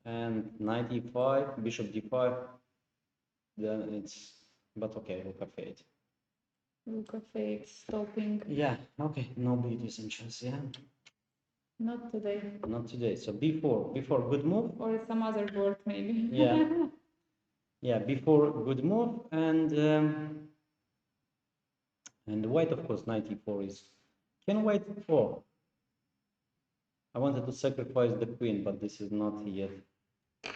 And knight e5, bishop d5, then it's, but okay, rook f8. Rook f8, stopping. Yeah, okay, no beauties in chess, yeah. Not today. Not today. So b4, good move. Or some other board, maybe. Yeah. Yeah, b4, good move, and white, of course, knight e4 is. Can white? Oh, I wanted to sacrifice the queen, but this is not yet.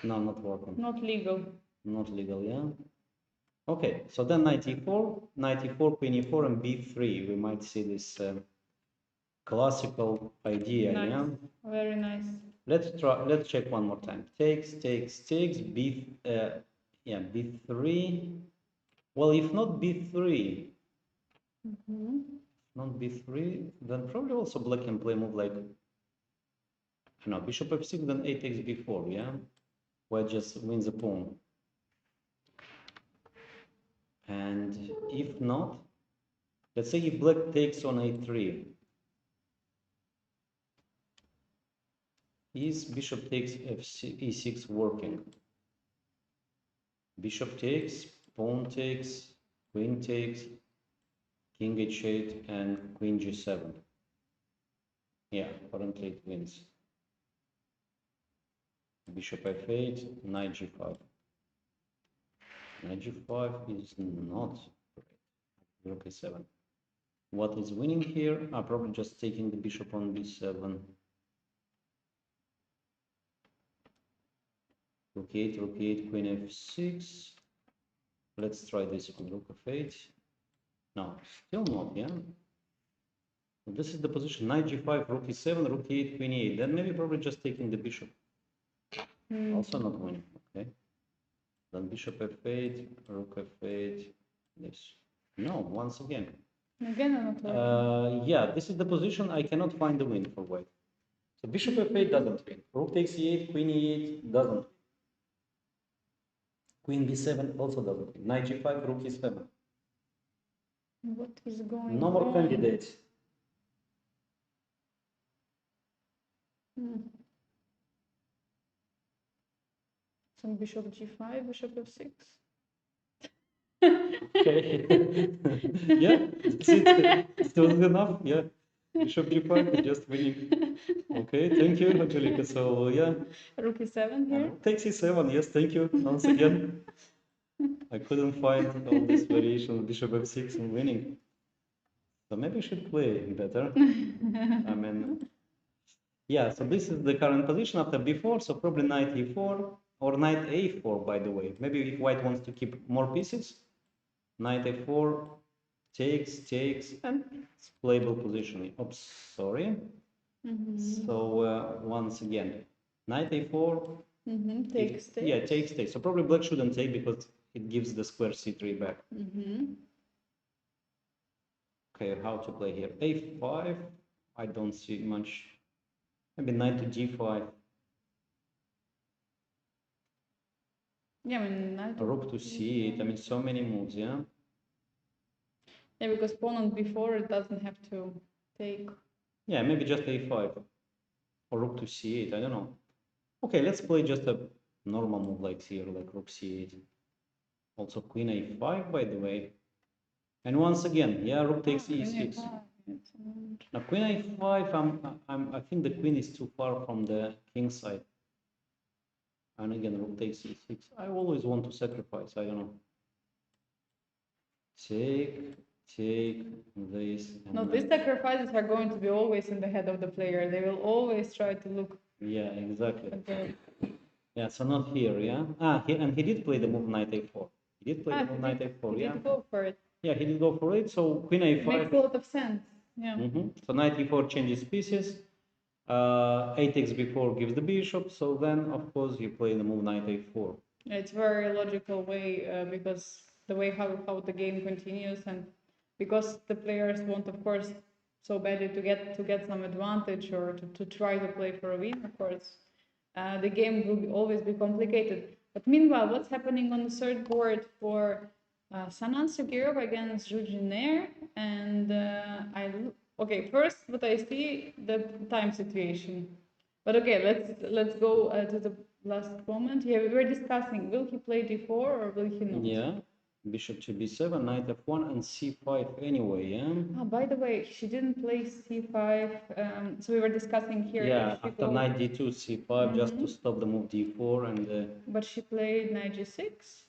No, not working. Not legal. Not legal, yeah. Okay, so then knight e4, queen e4, and b3. We might see this. Classical idea, nice. Yeah. Very nice. Let's check one more time. Takes. B3. Well, if not b3, not b3, then probably also black can play move like No, bishop f6, then a takes b4, yeah? White just wins the pawn. And if not, let's say if black takes on a3, is bishop takes e6 working? Bishop takes, pawn takes, queen takes, king h8, and queen g7. Yeah, currently it wins. Bishop f8, knight g5. Knight g5 is not great. Rook a7. What is winning here? Probably just taking the bishop on b7. Rook 8, queen f6. Let's try this on rook f8. No, still not, yeah? This is the position, knight g5, rook e7, rook e8, queen e8. Then maybe probably just taking the bishop. Also not winning, okay? Then bishop f8, rook f8, this. No, once again. Again, not working. Yeah, this is the position. I cannot find the win for white. So bishop f8 doesn't win. Rook takes e8, queen e8 doesn't win. Queen b7 also doesn't win. Knight g5, rook e7. What is going on? No more candidates. Some bishop g5, bishop f6. Okay. Yeah, that's it. It was enough. Yeah. Bishop g5, just winning. Okay, thank you, Angelica. So, yeah. Rook e7 here. Takes e7, yes, thank you. Once again, I couldn't find all this variation of bishop f6 and winning. So maybe I should play better. I mean, yeah, so this is the current position after b4, so probably knight e4 or knight a4, by the way. Maybe if white wants to keep more pieces, knight a4, takes, and it's playable position. Oops, sorry. So once again, knight a4. Takes. Yeah, takes. So probably black shouldn't take because it gives the square c3 back. Okay, how to play here? a5, I don't see much. Maybe knight to g5. Yeah, I mean, knight. Rook to c8. I mean, so many moves, yeah? Yeah, because pawn on b4, it doesn't have to take. Yeah, maybe just a5. Or rook to c8, I don't know. Okay, let's play just a normal move like here, like rook c8. Also queen a5, by the way. And once again, yeah, rook takes e6. Now queen a5, I think the queen is too far from the king side. And again, rook takes e6. I always want to sacrifice, I don't know. Take this. No, these sacrifices are going to be always in the head of the player. They will always try to look. Yeah, exactly. At the... Yeah, so not here, yeah? And he did play the move knight a4. He did play the move knight a4, he yeah? did go for it. Yeah, he did go for it, so queen a5. Makes a lot of sense, yeah. So knight e4 changes pieces. A takes b4 gives the bishop, so then, of course, you play the move knight a4. It's a very logical way, because the way how the game continues, and because the players want, of course, so badly to get some advantage or to try to play for a win, of course. The game will always be complicated. But meanwhile, what's happening on the third board for Sanan Sugirov against Zhu Jiner? And okay, first what I see, the time situation. But okay, let's go to the last moment. Yeah, we were discussing, will he play d4 or will he not? Yeah, bishop to b7, knight f1 and c5 anyway, yeah? Oh, by the way, she didn't play c5, so we were discussing here. Yeah, after knight d2, c5, just to stop the move d4 and... But she played knight g6.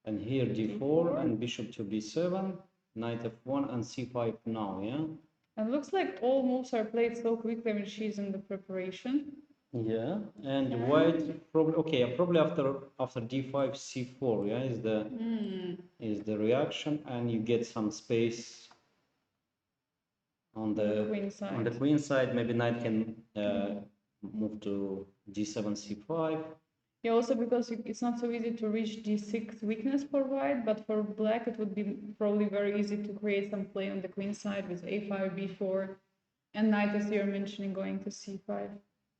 And here d4 and bishop to b7, knight f1 and c5 now, yeah? And looks like all moves are played so quickly when she's in the preparation. Yeah, and white probably probably after d5 c4, yeah, is the reaction, and you get some space on the queen side. Maybe knight can move to d7 c5. Yeah, also because it's not so easy to reach d6 weakness for white, but for black it would be probably very easy to create some play on the queen side with a5, b4, and knight, as you're mentioning, going to c5.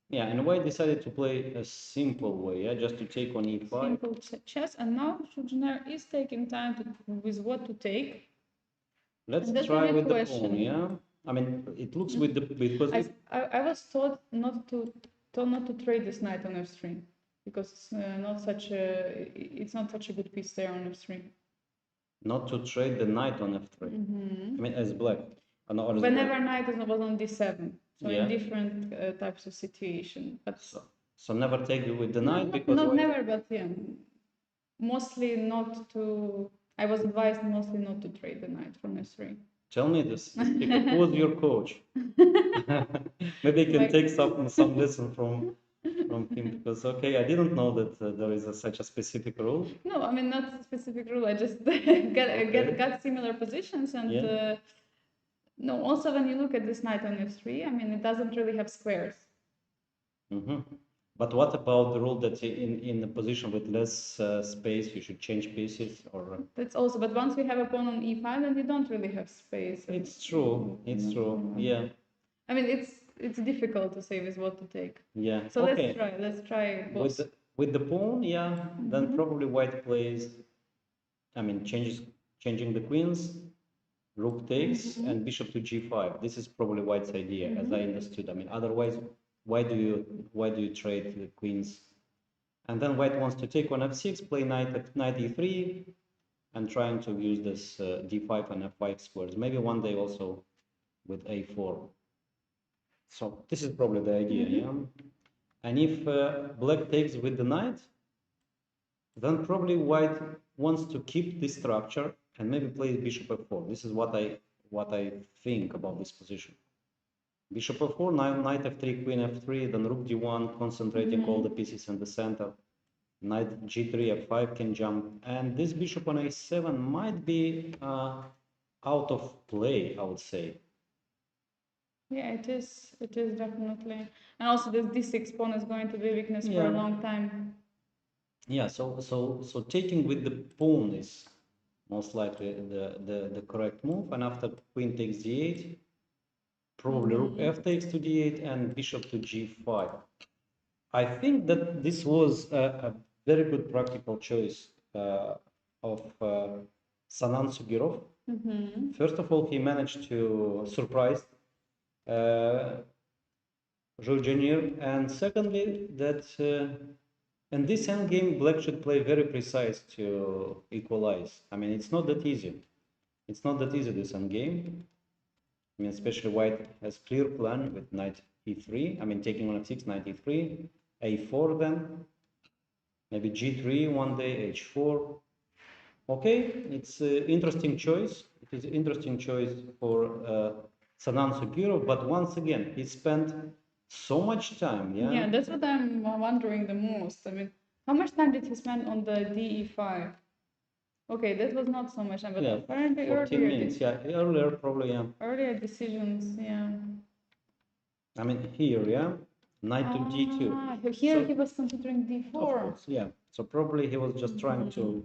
Yeah, and white decided to play a simple way, yeah, just to take on e5. Simple chess, and now Fujairah is taking time with what to take. Let's try with the pawn, yeah. I mean, it looks with the because I was taught not to trade this knight on f3 because it's not such a good piece there on f3. Not to trade the knight on f3. I mean, as black. No, as Whenever white. knight was on d7, so Yeah. in different types of situation. But so never take it with the knight because not never, but yeah, mostly not to. I was advised mostly not to trade the knight from f3. Tell me this. Who was your coach? Maybe you can take some lesson from him because okay, I didn't know that there is such a specific rule. No, I mean not a specific rule. I just got similar positions and. Yeah. No, also when you look at this knight on f3, I mean it doesn't really have squares. But what about the rule that in a position with less space you should change pieces or? That's also, but once you have a pawn on e5, then you don't really have space. It's true. It's true. Yeah. I mean, it's difficult to say with what to take. Yeah. So okay. Let's try both. With the pawn, yeah. Then probably white plays. I mean, changing the queens. Rook takes and bishop to g5. This is probably white's idea, as I understood. I mean, otherwise, why do you trade the queens? And then white wants to take on f6, play knight e3, and trying to use this d5 and f5 squares. Maybe one day also with a4. So this is probably the idea, yeah. And if black takes with the knight, then probably white wants to keep this structure and maybe play bishop f4. This is what I think about this position. Bishop f4, knight f3, queen f3, then rook d1, concentrating all the pieces in the center. Knight g3, f5 can jump, and this bishop on a7 might be out of play, I would say. Yeah, it is definitely, and also this d6 pawn is going to be a weakness for a long time. Yeah, so taking with the pawn is most likely the correct move, and after queen takes d8, probably rook f takes to d8 and bishop to g5. I think that this was a very good practical choice of Sanan Sugirov. First of all, he managed to surprise Fujairah, and secondly, that in this endgame, black should play very precise to equalize. I mean, it's not that easy. It's not that easy, this endgame. I mean, especially white has clear plan with knight e3. I mean, taking on f6, knight e3, a4 then, maybe g3 one day, h4. Okay, it's an interesting choice. It is an interesting choice for Sanan Sugirov, but once again, he spent so much time, yeah? Yeah, that's what I'm wondering the most. I mean, how much time did he spend on the DE5? Okay, that was not so much time, but apparently 14 earlier minutes, earlier probably, yeah. Earlier decisions, yeah. I mean, here, yeah, knight to d2. Here so, he was considering d4. Of course, yeah. So probably he was just trying to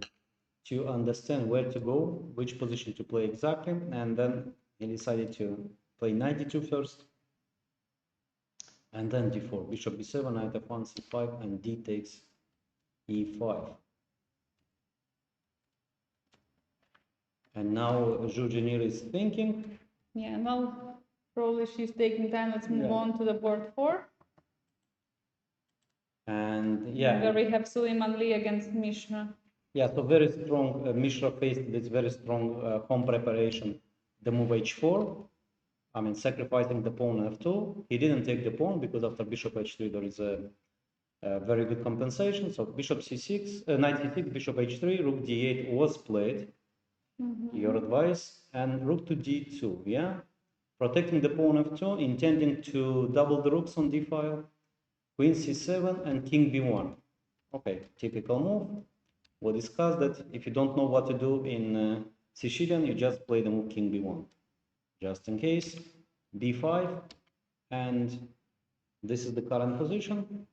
understand where to go, which position to play exactly, and then he decided to play knight d2 first, and then d4, bishop b7, knight f1, c5, and d takes e5. And now Fujairah is thinking. Yeah, well, probably she's taking time. Let's move on to the board 4. And where we have Suleiman Lee against Mishra. Yeah, so very strong. Mishra faced this very strong home preparation. The move h4. I mean, sacrificing the pawn f2. He didn't take the pawn because after bishop h3 there is a very good compensation. So bishop c6, knight c6, bishop h3, rook d8 was played. Your advice, and rook to d2. Yeah, protecting the pawn f2, intending to double the rooks on d file. Queen c7 and king b1. Okay, typical move. We'll discuss that. If you don't know what to do in Sicilian, you just play the move king b1, just in case. b5, and this is the current position.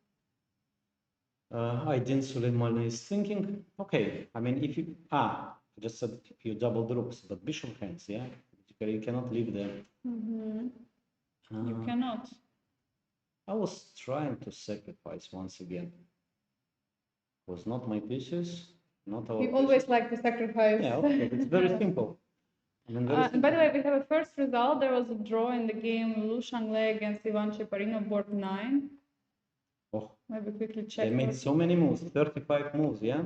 Aydin Suleiman is thinking, okay, I mean, if you, I just said if you double the rooks, but bishop hangs, yeah? You cannot leave there. You cannot. I was trying to sacrifice once again. It was not my pieces, not our You pieces. always like to sacrifice. Yeah, okay. It's very simple. I mean, very And by the simple. way, we have a first result. There was a draw in the game Lu Shanglei against Ivan Cheparino, board 9. Oh, Maybe quickly check. they made so many moves, 35 moves, yeah?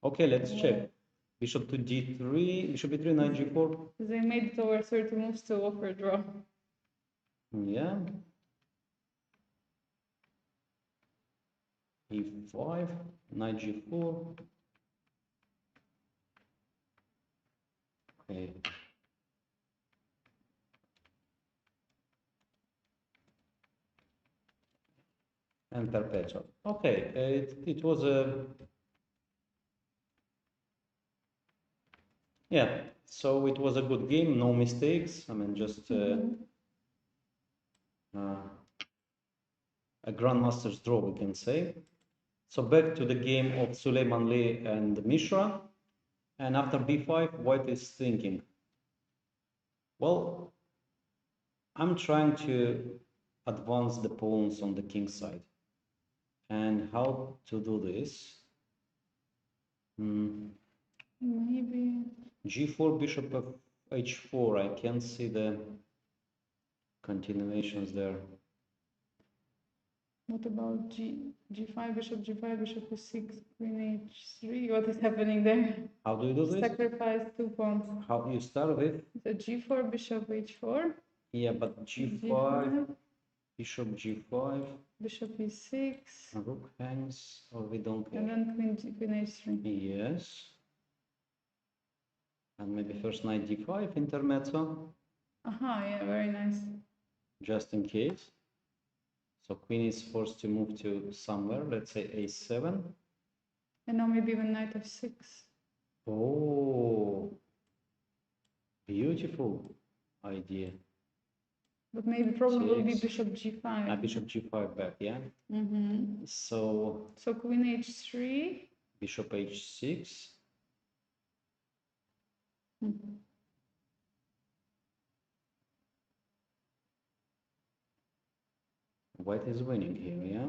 Okay, let's check. Yeah. Bishop to d3, bishop e3, knight g4. They made it over 30 moves to offer a draw. Yeah. e5, knight g4. Okay. And perpetual. Okay, it was a... Yeah, so it was a good game, no mistakes. I mean, just a grandmaster's draw, we can say. So back to the game of Suleiman Lee and Mishra. And after b5, white is thinking, well, I'm trying to advance the pawns on the king side. And how to do this? Maybe g4, bishop of h4. I can see the continuations there. what about g5, bishop g5, bishop e6, queen h3? What is happening there? How do you do this? Sacrifice 2 pawns. How you start with? So g4, bishop h4. Yeah, but g5, G5. bishop g5, Bishop e6. rook hangs, or we don't care. And then queen h3. Yes. And maybe first knight d5, intermezzo. Aha, yeah, very nice. Just in case. So queen is forced to move to somewhere, let's say a7. And now maybe even knight f6. Oh, beautiful idea. But maybe problem will be Six. bishop g5. Bishop g5 back, yeah? So queen h3. bishop h6. White is winning here, yeah?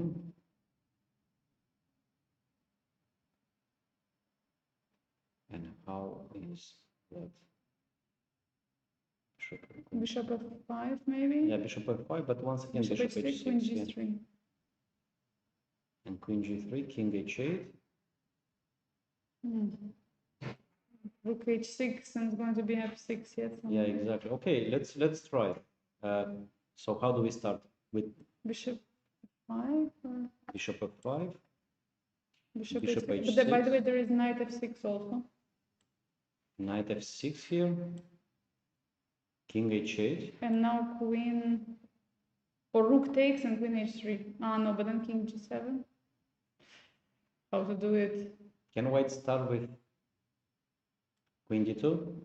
And how is that? Bishop f5 maybe? Yeah, bishop f5, but once again, Bishop bishop h6, h6. queen Yeah. g3. And queen g3, king h8. Rook h6 and it's going to be f6 yet. Yeah, exactly. Okay, let's try. So how do we start? With bishop f5 or bishop f5, bishop bishop h6. h6. But by the way, there is knight f6 also. Knight f6 here. King h8. And now queen or rook takes and queen h3. Ah, no, but then king g7. How to do it? Can white start with queen d2?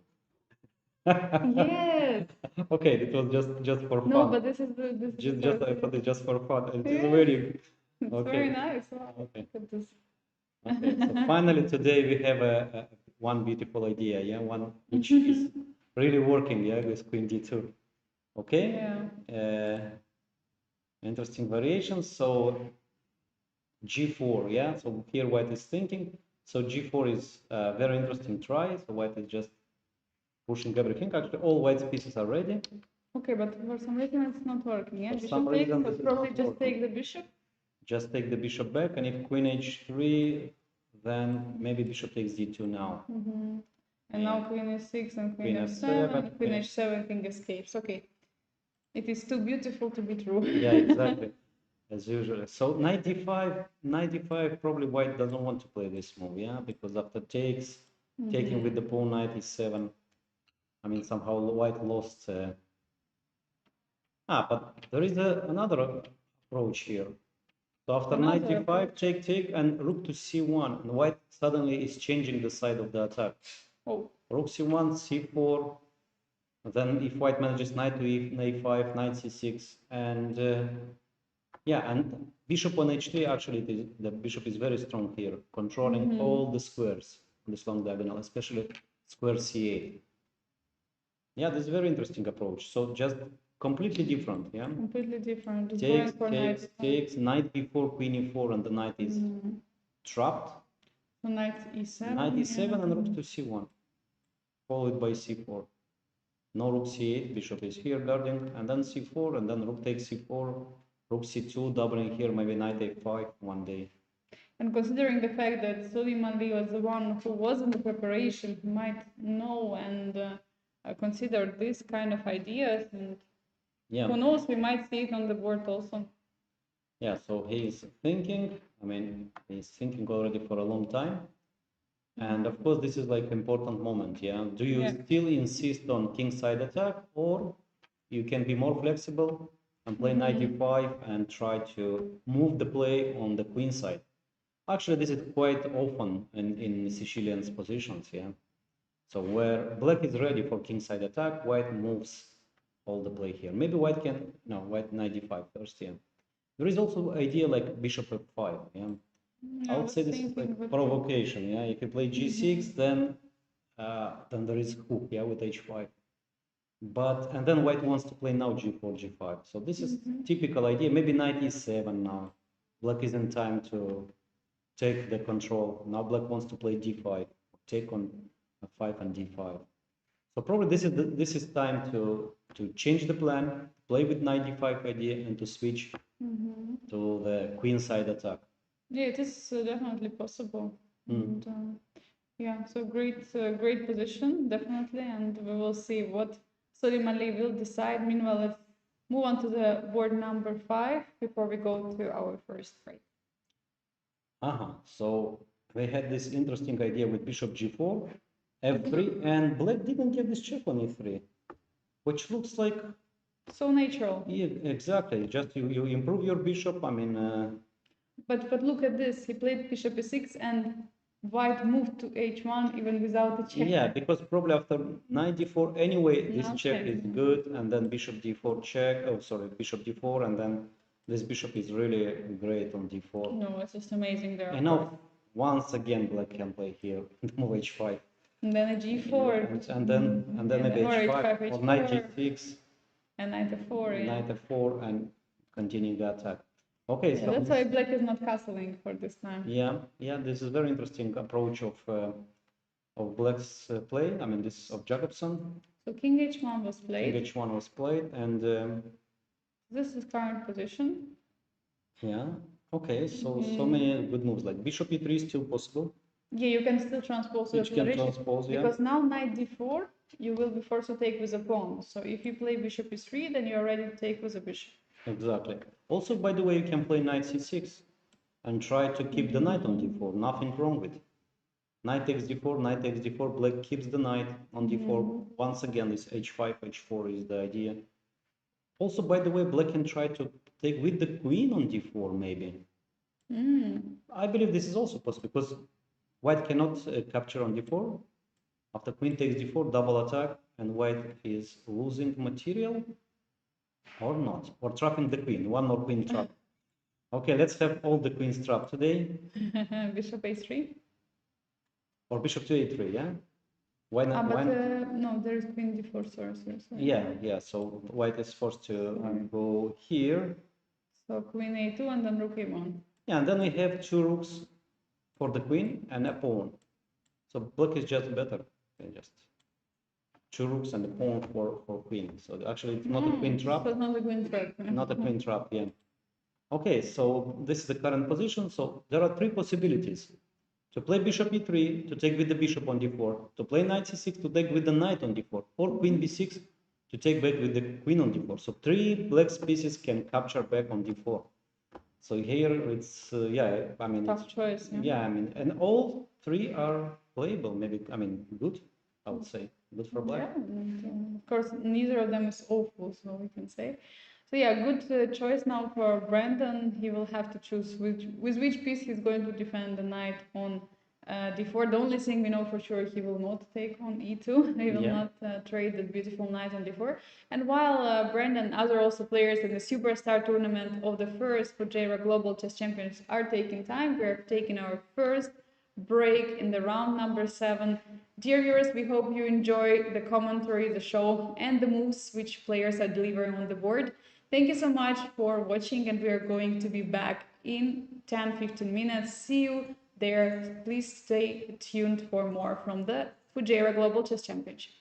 Yes. Okay, it was just for fun. No, but this is the Just I thought it's just for fun. It is Yeah. very It's okay. very nice. Wow. Okay. Look at this. Okay, so finally today we have a one beautiful idea, yeah, one which is really working, yeah, with queen d2. Okay. Yeah. Interesting variations. So g4, yeah. So here white is thinking. So g4 is a very interesting try. So white is just pushing everything. Actually, all white's pieces are ready. Okay, but for some reason it's not working. Yeah, For bishop some takes, reason so this is probably not just working. take the bishop. Just take the bishop back, and if queen h3, then maybe bishop takes d2 now. And now queen f6 and queen f7, f7, queen h7, king escapes. Okay, it is too beautiful to be true. Yeah, exactly, as usual. So knight d5, probably white doesn't want to play this move, yeah, because after takes, taking with the pawn knight e7, I mean somehow white lost. But there is another approach here. So after knight d5, take, and rook to c1, and white suddenly is changing the side of the attack. Oh. Rook c1, c4, then if white manages knight to e5, knight c6, and yeah, and bishop on h3, actually the bishop is very strong here, controlling all the squares on this long diagonal, especially square c8. Yeah, this is a very interesting approach. So just completely different, yeah. Completely different. Just Takes, going for takes, knight. takes, knight b4, queen e4, and the knight is trapped. So knight e7. Knight e7 yeah. and rook to c1, followed by c4. No rook c8, bishop is here guarding, and then c4, and then rook takes c4, rook c2, doubling here, maybe knight a5 one day. And considering the fact that Suleiman Lee was the one who was in the preparation, he might know and consider this kind of ideas, and Yeah. who knows, we might see it on the board also. Yeah, so he's thinking, I mean, he's thinking already for a long time. And of course, this is like important moment, yeah? Do you still insist on kingside attack, or you can be more flexible and play knight e5 and try to move the play on the queen side? Actually, this is quite often in Sicilian's positions, yeah? So where black is ready for kingside attack, white moves all the play here. Maybe white can, no, white knight d5 first, yeah. There is also idea like bishop f5, yeah? I would say this is like provocation, yeah? If you play g6, then there is hook, yeah, with h5. But, and then white wants to play now g4, g5. So this is typical idea. Maybe knight e7 now. Black is in time to take the control. Now black wants to play d5, take on f5 and d5. So probably this is time to change the plan, play with knight d5 idea, and to switch to the queen side attack. Yeah, it is definitely possible. And, yeah, so great position, definitely, and we will see what Suleiman Lee will decide. Meanwhile, let's move on to the board number 5 before we go to our first frame. So they had this interesting idea with bishop g4, f3, and black didn't get this check on e3, which looks like so natural. Yeah, exactly. Just you improve your bishop. I mean. But look at this. He played bishop e6 and white moved to h1 even without the check. Yeah, because probably after knight d4 anyway, this check is good, and then bishop d4 check. Oh, sorry, bishop d4, and then this bishop is really great on d4. No, it's just amazing there. And now once again black can play here, move h5. And then a g4. And then maybe h5 or knight g6. And knight f4. Yeah. Knight f4 and continue the attack. Okay, yeah, so that's why black is not castling for this time. Yeah, this is very interesting approach of black's play. I mean, this of Jacobson. So king h1 was played. King h1 was played, and this is current position. Yeah. Okay. So many good moves. Like bishop e3 is still possible. Yeah, you can still transpose the transpose, yeah. Because now knight d4, you will be forced to take with a pawn. So if you play bishop e3, then you're ready to take with a bishop. Exactly. Also, by the way, you can play knight c6 and try to keep the knight on d4. Nothing wrong with it. Knight takes d4, knight takes d4, black keeps the knight on d4. Once again, this h5, h4 is the idea. Also, by the way, black can try to take with the queen on d4, maybe. I believe this is also possible, because white cannot capture on d4. After queen takes d4, double attack, and white is losing material. Or not, or trapping the queen, one more queen trap. Okay, let's have all the queens trapped today. Bishop a3. Or bishop to a3, yeah? Why not? No, there is queen d4, sorry. Yeah, so white is forced to go here. So queen a2 and then rook a1. Yeah, and then we have two rooks for the queen and a pawn. So black is just better. Okay, just two rooks and a pawn for queen. So actually it's not a queen trap. So it's not a queen trap. Not a queen trap, yeah. Okay, so this is the current position. So there are three possibilities. To play bishop e3, to take with the bishop on d4. To play knight c6, to take with the knight on d4. Or queen b6, to take back with the queen on d4. So three black pieces can capture back on d4. So here it's, I mean... Tough choice, yeah. Yeah, I mean, and all three are playable, maybe, I mean, good, I would say. Good for black. Yeah, and, of course, neither of them is awful, so we can say. So yeah, good choice now for Brandon. He will have to choose with which piece he's going to defend the knight on d4. The only thing we know for sure, he will not take on e2. He will not trade the beautiful knight on d4. And while Brandon and other also players in the Superstar tournament of the first Fujairah Global Chess Championships are taking time, we are taking our first break in the round number 7. Dear viewers, we hope you enjoy the commentary, the show, and the moves which players are delivering on the board. Thank you so much for watching, and we are going to be back in 10-15 minutes. See you there. Please stay tuned for more from the Fujairah Global Chess Championship.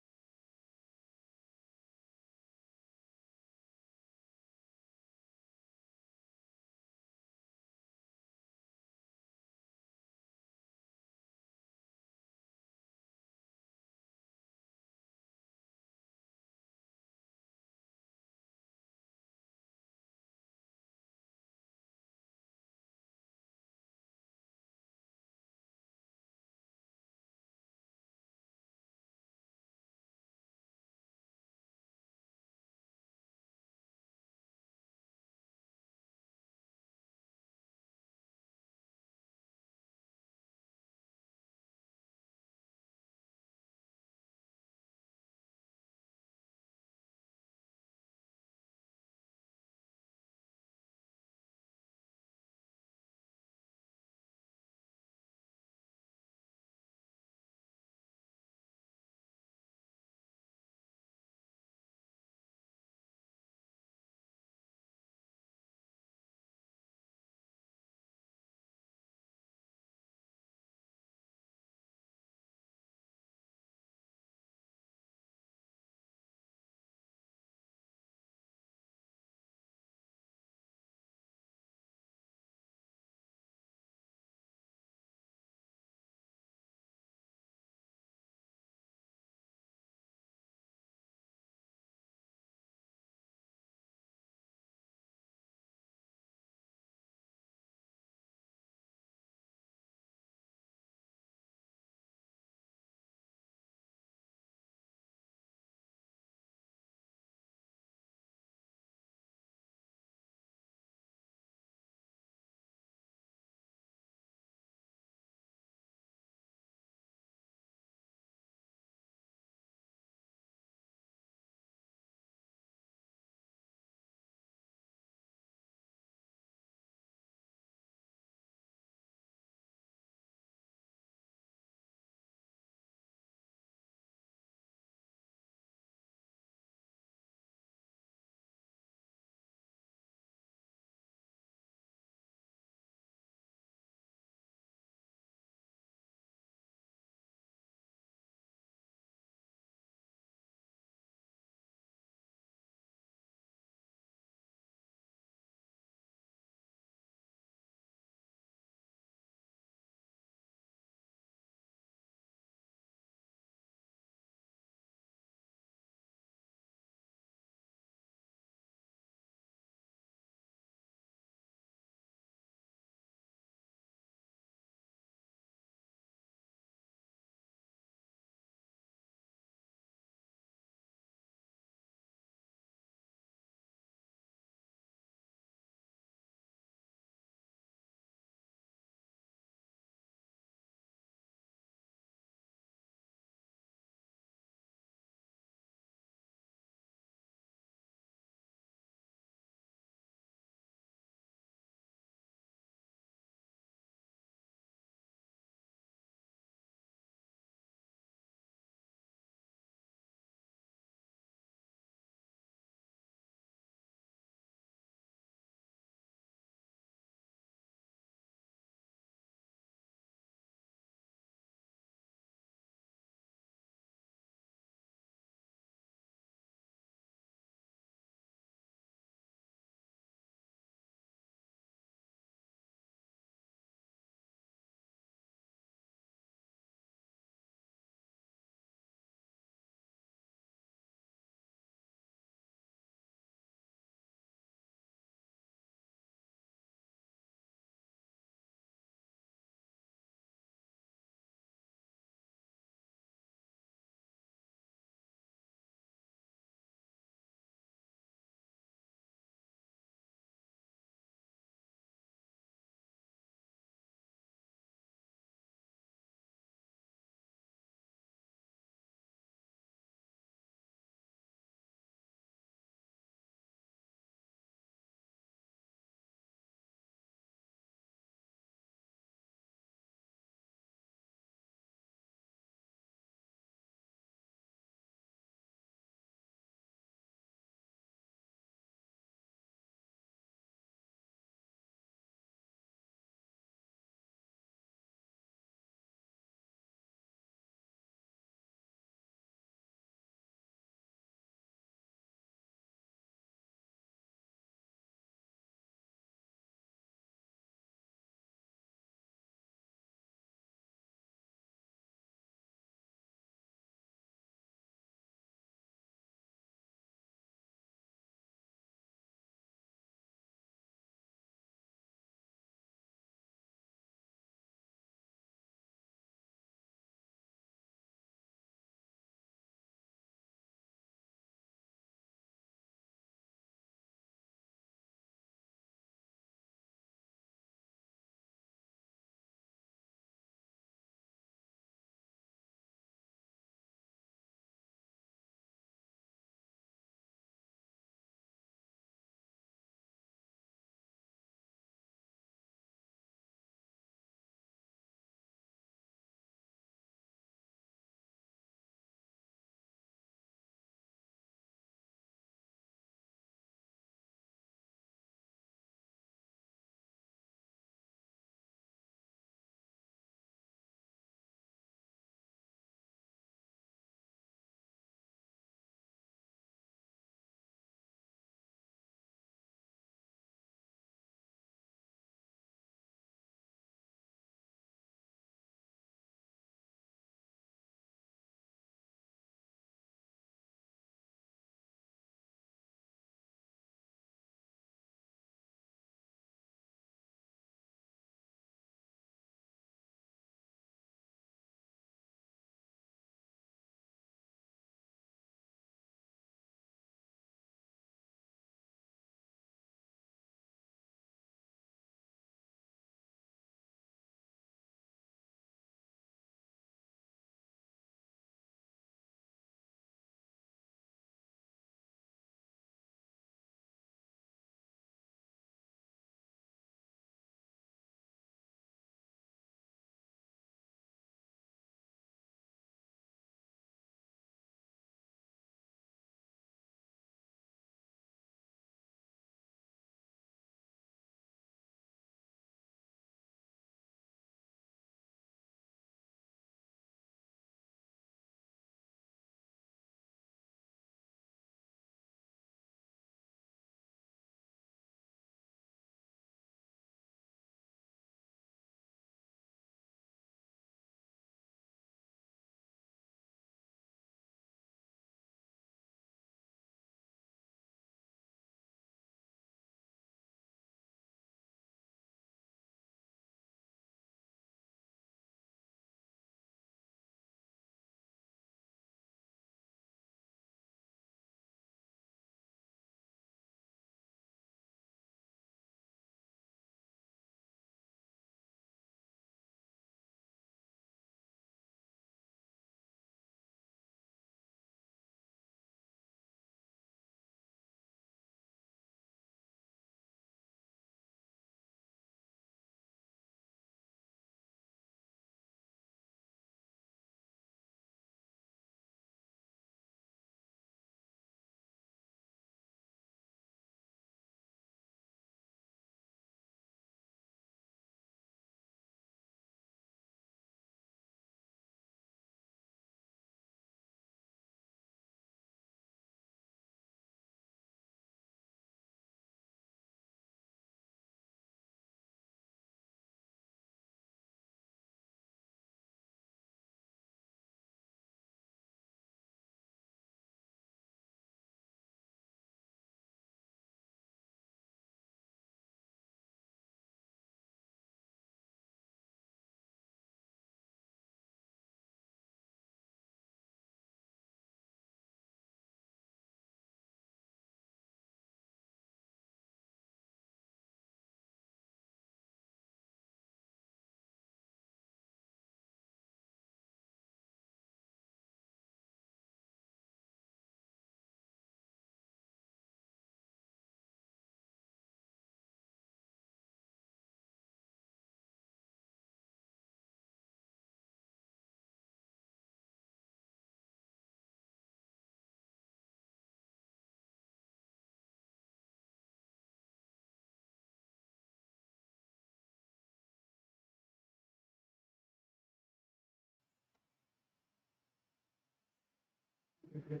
And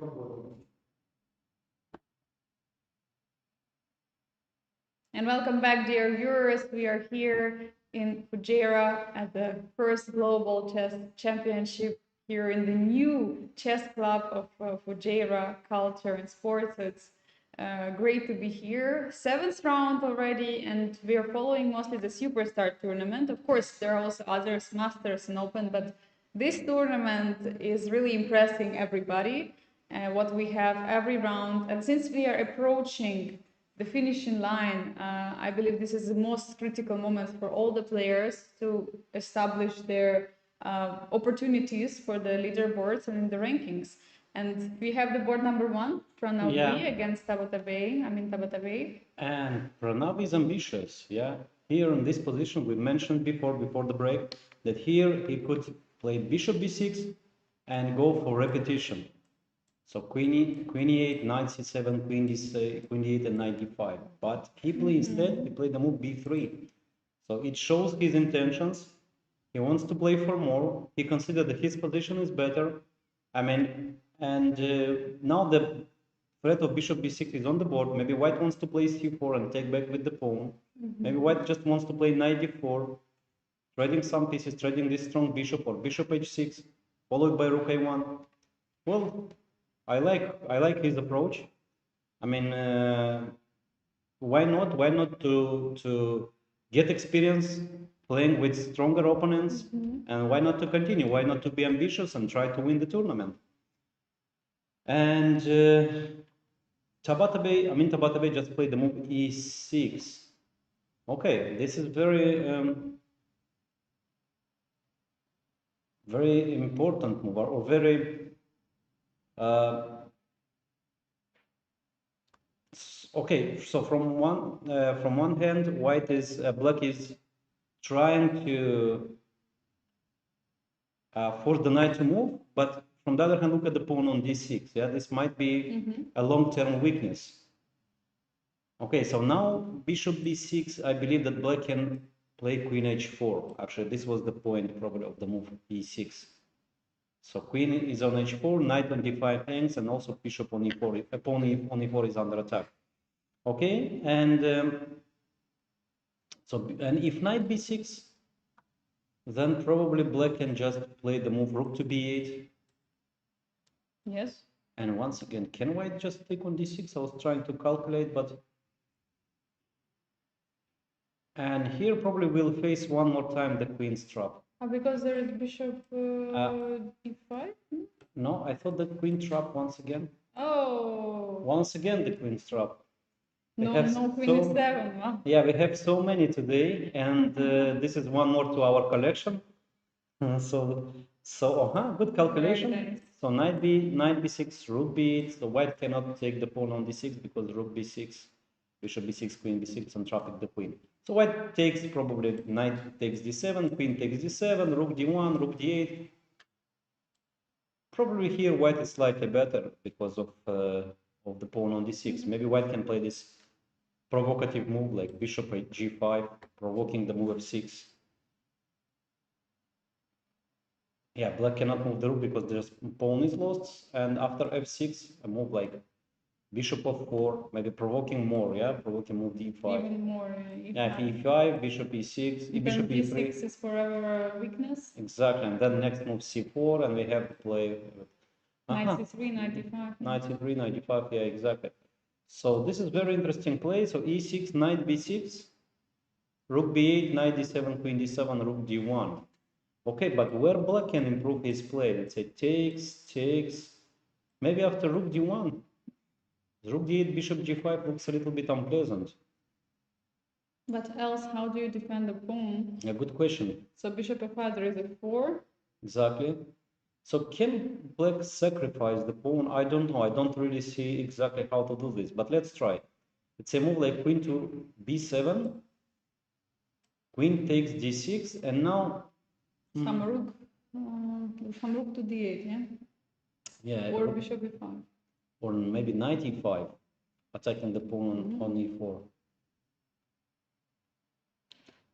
welcome back, dear viewers. We are here in Fujairah at the first Global Chess Championship here in the new chess club of Fujairah Culture and Sports. So it's great to be here. Seventh round already, and we are following mostly the Superstar tournament. Of course, there are also others, Masters and Open, but this tournament is really impressing everybody. What we have every round, and since we are approaching the finishing line, I believe this is the most critical moment for all the players to establish their opportunities for the leaderboards and in the rankings. And we have the board number one, Pranav B against 𝐇𝐚𝐦𝐻𝐿. And Pranav is ambitious, yeah. Here in this position, we mentioned before the break, that here he could play bishop b6 and go for repetition. So queen e8, knight c7, queen d8, and knight d5. But he played the move b3. So it shows his intentions. He wants to play for more. He considered that his position is better. I mean, and now the threat of bishop b6 is on the board. Maybe white wants to play c4 and take back with the pawn. Maybe white just wants to play knight d4, trading some pieces, trading this strong bishop, or bishop h6, followed by rook a1. Well, I like his approach. I mean, why not? Why not to get experience playing with stronger opponents, and why not to continue? Why not to be ambitious and try to win the tournament? And Tabatabai just played the move e6. Okay, this is very important move, or very okay. So from one hand, black is trying to force the knight to move, but from the other hand, look at the pawn on d6. Yeah, this might be a long-term weakness. Okay, so now bishop b6. I believe that black can play queen h4. Actually, this was the point probably of the move e6. So queen is on h4, knight on d5 hangs, and also bishop on e4. Pawn on e4 is under attack. Okay, and and if knight b6, then probably black can just play the move rook to b8. Yes. And once again, can white just take on d6? I was trying to calculate, but... And here probably we'll face one more time the queen's trap. Because there is bishop d5? No, I thought the queen trap once again. Oh. Once again the queen's trap. No queen e7. Wow. Yeah, we have so many today, and this is one more to our collection. Good calculation. Nice. So knight b6, rook b8. So white cannot take the pawn on d6 because rook b6, bishop b6, queen b6, and trapping the queen. So white takes probably knight takes d7, queen takes d7, rook d1, rook d8. Probably here white is slightly better because of the pawn on d6. Maybe white can play this provocative move like bishop g5, provoking the move f6. Yeah, black cannot move the rook because there's pawn is lost, and after f6, a move like bishop f4, maybe provoking more, yeah, provoking move d5. Even more, e5. Yeah, e5, bishop e6, bishop e3. d6 is forever a weakness. Exactly, and then next move c4, and we have to play... Knight c3, knight d5. Knight c3, knight d5, yeah, exactly. So this is very interesting play. So e6, knight b6, rook b8, knight d7, queen d7, rook d1. Okay, but where black can improve his play? Let's say takes, maybe after rook d1. Rook d8, bishop g5 looks a little bit unpleasant. But else, how do you defend the pawn? A good question. So bishop f5, there is a 4. Exactly. So can black sacrifice the pawn? I don't know. I don't really see exactly how to do this, but let's try. Let's say move like queen to b7. Queen takes d6, and now... Some rook to d8, yeah? Yeah. Or bishop e5. Or maybe knight e5, attacking the pawn on e4.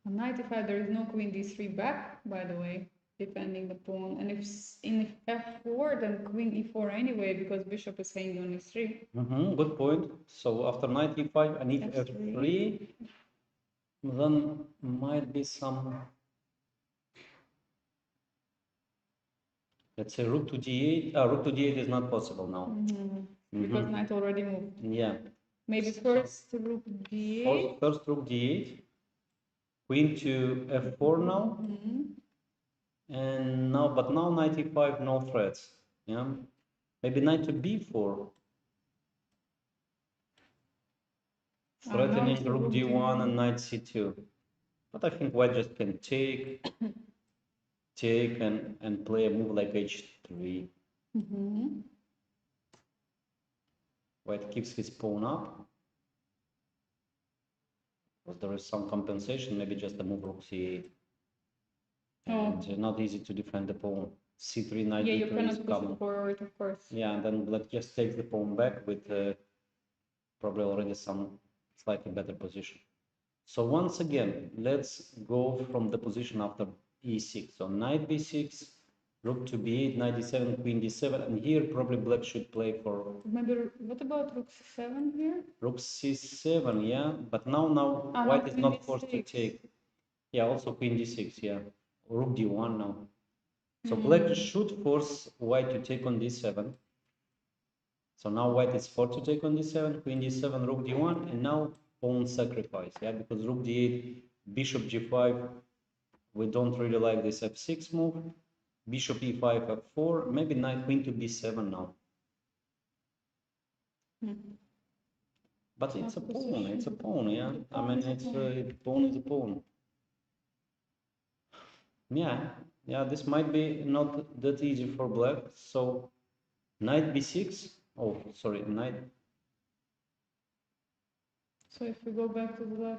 On knight e5, there is no queen d3 back, by the way, defending the pawn. And if in f4, board and queen e4 anyway, because bishop is hanging on e3. Good point. So after knight e5 and if f3, then might be some, let's say rook to d8. Rook to d8 is not possible now. Because knight already moved. Yeah. Maybe first rook d8. First rook d8. Queen to f4 now. And now, but now knight e5, no threats. Yeah. Maybe knight to b4. Threatening rook d1 and knight c2. But I think white just can take, and play a move like h3. White keeps his pawn up. Because there is some compensation, maybe just a move rook c8. And not easy to defend the pawn. c3, knight you d3 cannot is push common. it forward, of course. Yeah, and then black just takes the pawn back with probably already some slightly better position. So once again, let's go from the position after e6. So knight b6, rook to b8, knight d7, queen d7, and here probably black should play for... Maybe, what about rook c7 here? Rook c7, yeah, but now white is not forced to take. Yeah, also queen d6, yeah. Rook d1 now. So black should force white to take on d7. So now white is forced to take on d7, queen d7, rook d1, and now pawn sacrifice, yeah, because rook d8, bishop g5, we don't really like this f6 move. Bishop e5, f4, maybe knight queen to b7 now. But it's a pawn, yeah. I mean, it's a pawn is a pawn. Yeah, this might be not that easy for black. So knight b6, oh, sorry, knight. So if we go back to the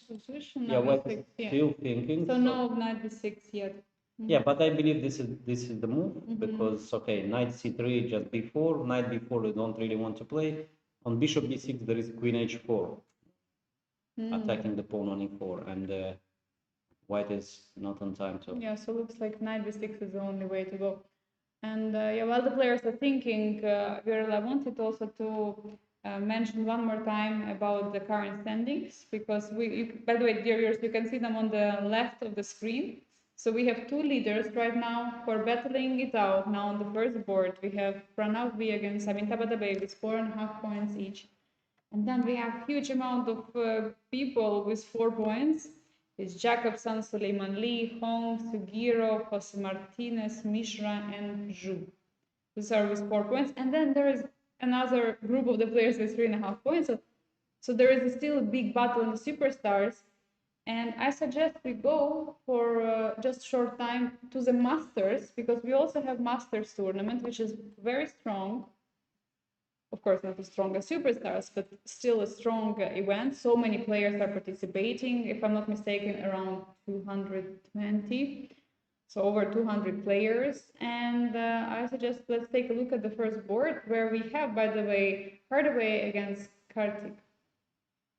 position, yeah, white is still thinking. So no knight b6 yet. Yeah, but I believe this is the move because okay, knight c3 just b4, knight b4 we don't really want to play. On bishop b6 there is queen h4 attacking the pawn on e4, and white is not on time to. Yeah, so looks like knight b6 is the only way to go. And yeah, while the players are thinking, I wanted also to mention one more time about the current standings, because by the way, dear viewers, you can see them on the left of the screen. So we have two leaders right now who are battling it out. Now on the first board, we have Pranav B against Tabatabai with 4.5 points each. And then we have huge amount of people with 4 points. It's Jacobson, Suleiman Lee, Hong, Sugiro, Jose Martinez, Mishra, and Zhu. These are with 4 points. And then there is another group of the players with 3.5 points. So there is still a big battle in the superstars. And I suggest we go for just short time to the Masters, because we also have Masters tournament, which is very strong. Of course, not as strong as superstars, but still a strong event. So many players are participating. If I'm not mistaken, around 220. So over 200 players. And I suggest let's take a look at the first board, where we have, by the way, Hardway against Kartik.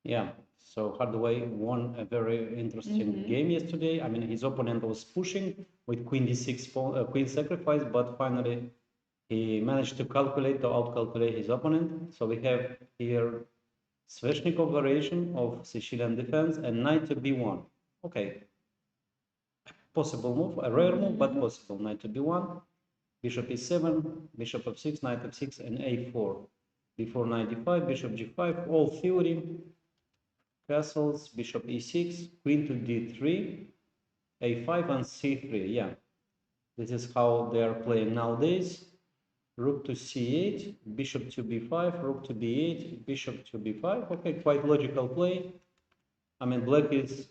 Yeah. So Hardway won a very interesting game yesterday. I mean, his opponent was pushing with queen d6, queen sacrifice, but finally he managed to outcalculate his opponent. So we have here Sveshnikov variation of Sicilian defense and knight to b1. Okay, possible move, a rare move, but possible. Knight to b1, bishop e7, bishop f6, knight f6, and a4. Before knight d5, bishop g5, all theory. Castles, bishop e6, queen to d3, a5 and c3. Yeah, this is how they are playing nowadays. Rook to c8, bishop to b5, rook to b8, bishop to b5. Okay, quite logical play. I mean, black is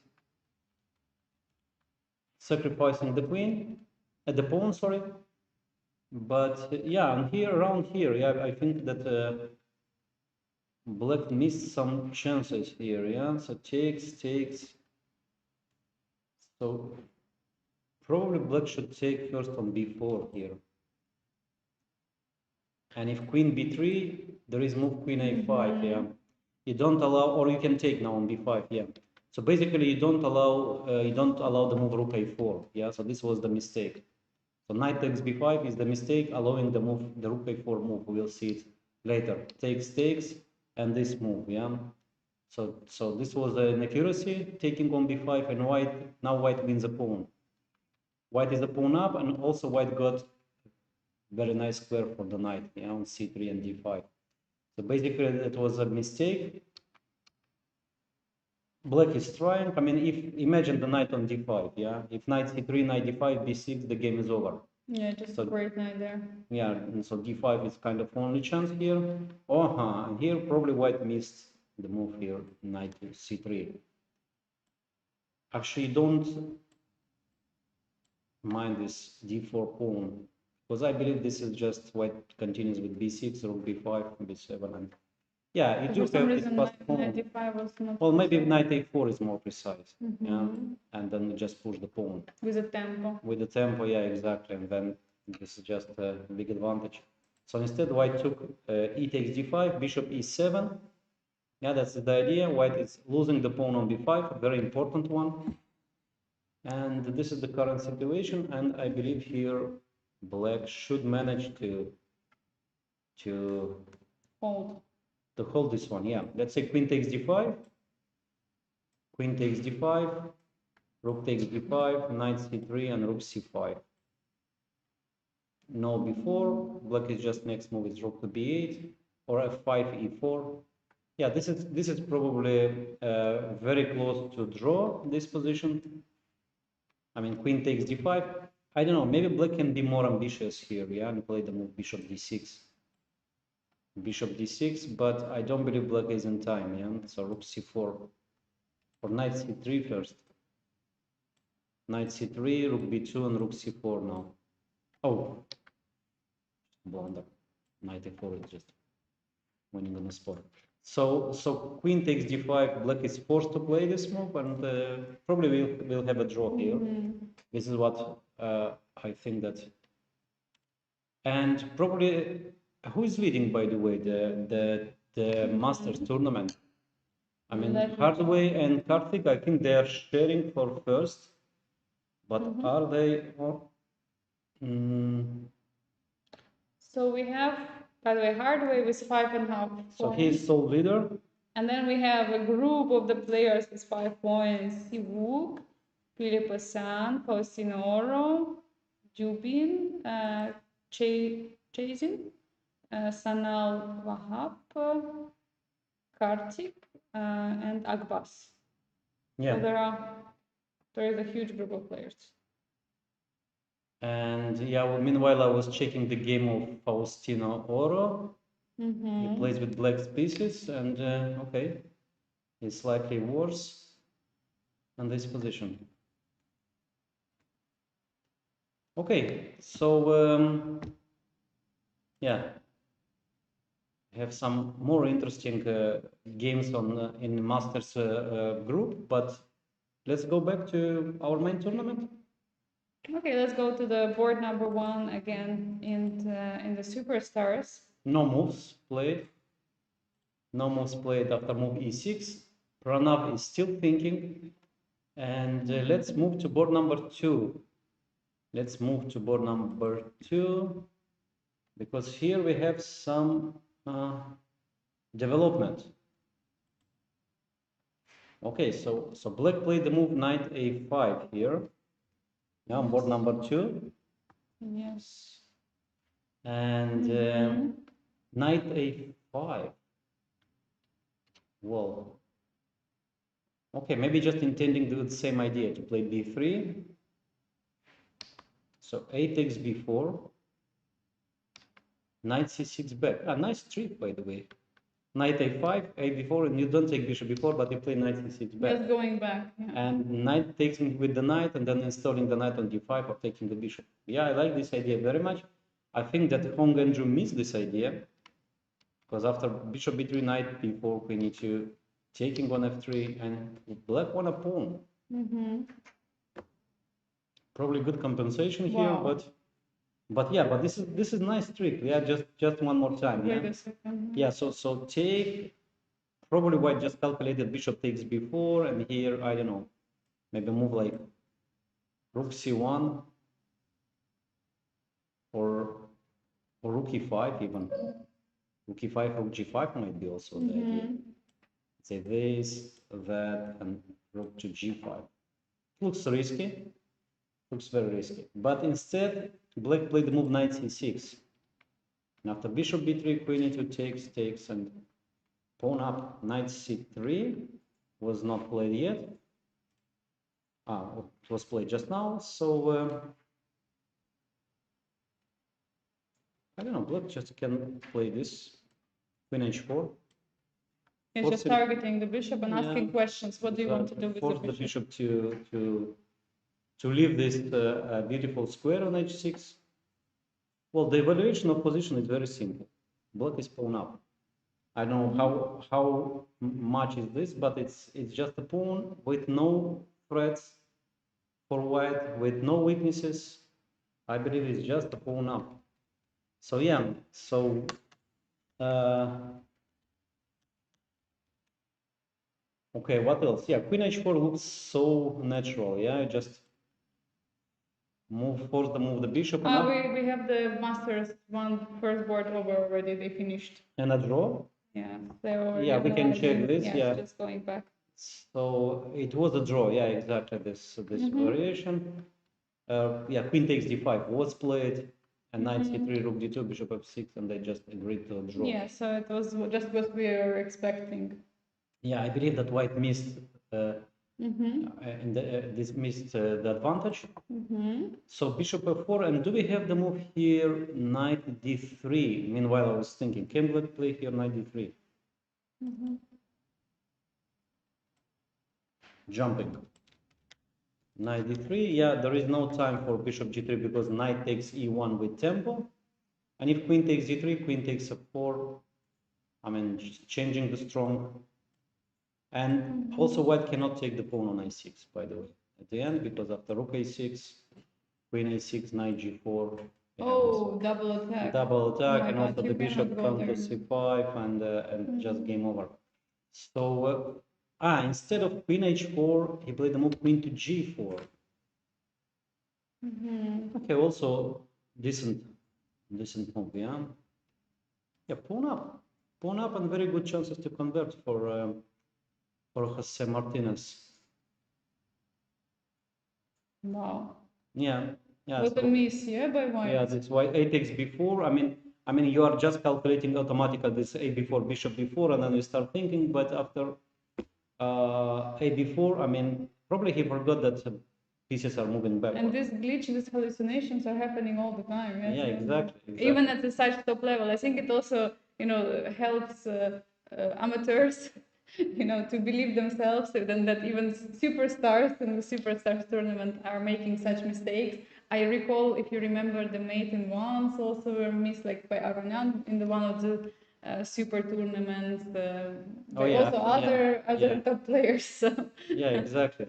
sacrificing the queen, the pawn, sorry. But yeah, and here, around here, yeah, I think that black missed some chances here, yeah. So takes. So probably black should take first on b4 here. And if queen b3, there is move queen a5, yeah. You don't allow, or you can take now on b5, yeah. So basically, you don't allow the move rook a4, yeah. So this was the mistake. So knight takes b5 is the mistake, allowing the move, the rook a4 move. We'll see it later. Takes, and this move, yeah. So this was an accuracy, taking on b5, and white wins a pawn. White is the pawn up, and also white got very nice square for the knight, yeah, on c3 and d5. So basically, it was a mistake. Black is trying. I mean, if imagine the knight on d5, yeah. If knight c3, knight d5, b6, the game is over. Yeah, just a great knight there. Yeah, and so d5 is kind of only chance here. And here probably white missed the move here, knight to c3. Actually, don't mind this d4 pawn, because I believe this is just white continues with b6, rook b5, b7, and yeah, you do have this fast pawn. Knight d5 was not Well, maybe knight a4 is more precise, yeah, Mhm. and then you just push the pawn. with the tempo. With the tempo, yeah, exactly, and then this is just a big advantage. So instead, white took e takes d5, bishop e7. Yeah, that's the idea. White is losing the pawn on b5, a very important one. And this is the current situation, and I believe here black should manage to Hold. hold this one. Yeah, let's say queen takes d5, queen takes d5, rook takes d5, knight c3, and rook c5. No before, black is just next move is rook to b8 or f5 e4. Yeah, this is probably very close to draw this position. I mean, queen takes d5. I don't know, maybe black can be more ambitious here, yeah, and play the move bishop d6. Bishop d6, but I don't believe black is in time, yeah, so rook c4. Or knight c3 first. Knight c3, rook b2, and rook c4 now. Oh, blunder. Knight a4 is just winning on the spot. So queen takes d5, black is forced to play this move, and probably we'll have a draw here. This is what I think that. And probably, who is leading, by the way, the Masters tournament? I mean, Hardway and Karthik, I think they are sharing for first, but are they? So we have, by the way, Hardway with 5.5 points. So he is sole leader. And then we have a group of the players with 5 points. 𝐸𝐤𝐡, Philip Hassan, Faustino Oro, Jubin, Jain, Sanal Wahab, Kartik, and Agbas. Yeah. So there is a huge group of players. And yeah, well, meanwhile, I was checking the game of Faustino Oro. He plays with black pieces, and okay, he's slightly worse in this position. Okay, so yeah, we have some more interesting games on in Masters group, but let's go back to our main tournament. Okay, let's go to the board number 1 again in the Superstars. No moves played. No moves played after move e6. Pranav is still thinking. And let's move to board number 2. Let's move to board number 2, because here we have some development. Okay, so black played the move knight a5 here. Now board number 2. Yes. And knight a5. Well, okay, maybe just intending to do the same idea, to play b3. So a takes b4. Knight c6 back. Nice trick, by the way. Knight a5, a b4, and you don't take bishop b4, but you play knight c6 back. Just going back. Yeah. And knight takes with the knight, and then installing the knight on d5 or taking the bishop. Yeah, I like this idea very much. I think that 𝐸𝐤𝐸 missed this idea, because after bishop b3, knight b4, queen e2, taking on f3, and black won a pawn. Probably good compensation here, but yeah, but this is nice trick. Yeah, just one more time. Yeah. Wait a second. Yeah. So take. Probably white just calculated bishop takes b4, and here I don't know, maybe move like rook c1. or rook e5 even. Rook e5, rook g5 might be also the idea. Say this, that, and rook to g5. Looks risky. Looks very risky. But instead, black played the move knight c6. And after bishop b3, queen e2 takes, and pawn up. Knight c3 was not played yet. It was played just now. So I don't know. Black just can play this. Queen h4. He's just targeting the bishop and asking questions. What do you want to do with force the bishop? To leave this beautiful square on h6. Well, the evaluation of position is very simple. Black is pawn up. I don't know how much is this, but it's just a pawn with no threats for white, with no weaknesses. I believe it's just a pawn up. So yeah, so okay, what else? Yeah, queen h4 looks so natural. Yeah, just force the bishop. We have the masters first board over already. They finished. And a draw. Yeah, so yeah, we can check this. Yeah, just going back. So it was a draw. Yeah, exactly. This variation. Yeah, queen takes d5 was played, and knight c3, rook d2, bishop f6, and they just agreed to a draw. Yeah, so it was just what we were expecting. Yeah, I believe that white missed this missed the advantage. So bishop f4, and do we have the move here, knight d3? Meanwhile, I was thinking, can we play here knight d3? Jumping. Knight d3, yeah, there is no time for bishop g3 because knight takes e1 with tempo. And if queen takes g3, queen takes f4, I mean, changing the strong. And also white cannot take the pawn on a6, by the way, at the end, because after rook a6, queen a6, knight g4. Oh, double attack. Double attack, and also the bishop comes to c5, and just game over. So, instead of queen h4, he played the move queen to g4. Okay, also decent move, yeah. Yeah, pawn up, and very good chances to convert for Jose Martinez. Wow. Yeah. What a miss, yeah, by white. Yeah, that's why a takes b4. I mean, you are just calculating automatically this a b4, bishop b4, and then you start thinking. But after a b4, I mean, probably he forgot that pieces are moving back. And this glitch, these hallucinations are happening all the time. Yes? Yeah, exactly. Even at the such top level, I think it also, helps amateurs, to believe themselves, so then that even superstars in the superstars tournament are making such mistakes. I recall, if you remember, the maiden ones also were missed, like by Aronian in one of the super tournaments. Also other top players. So. Yeah, exactly.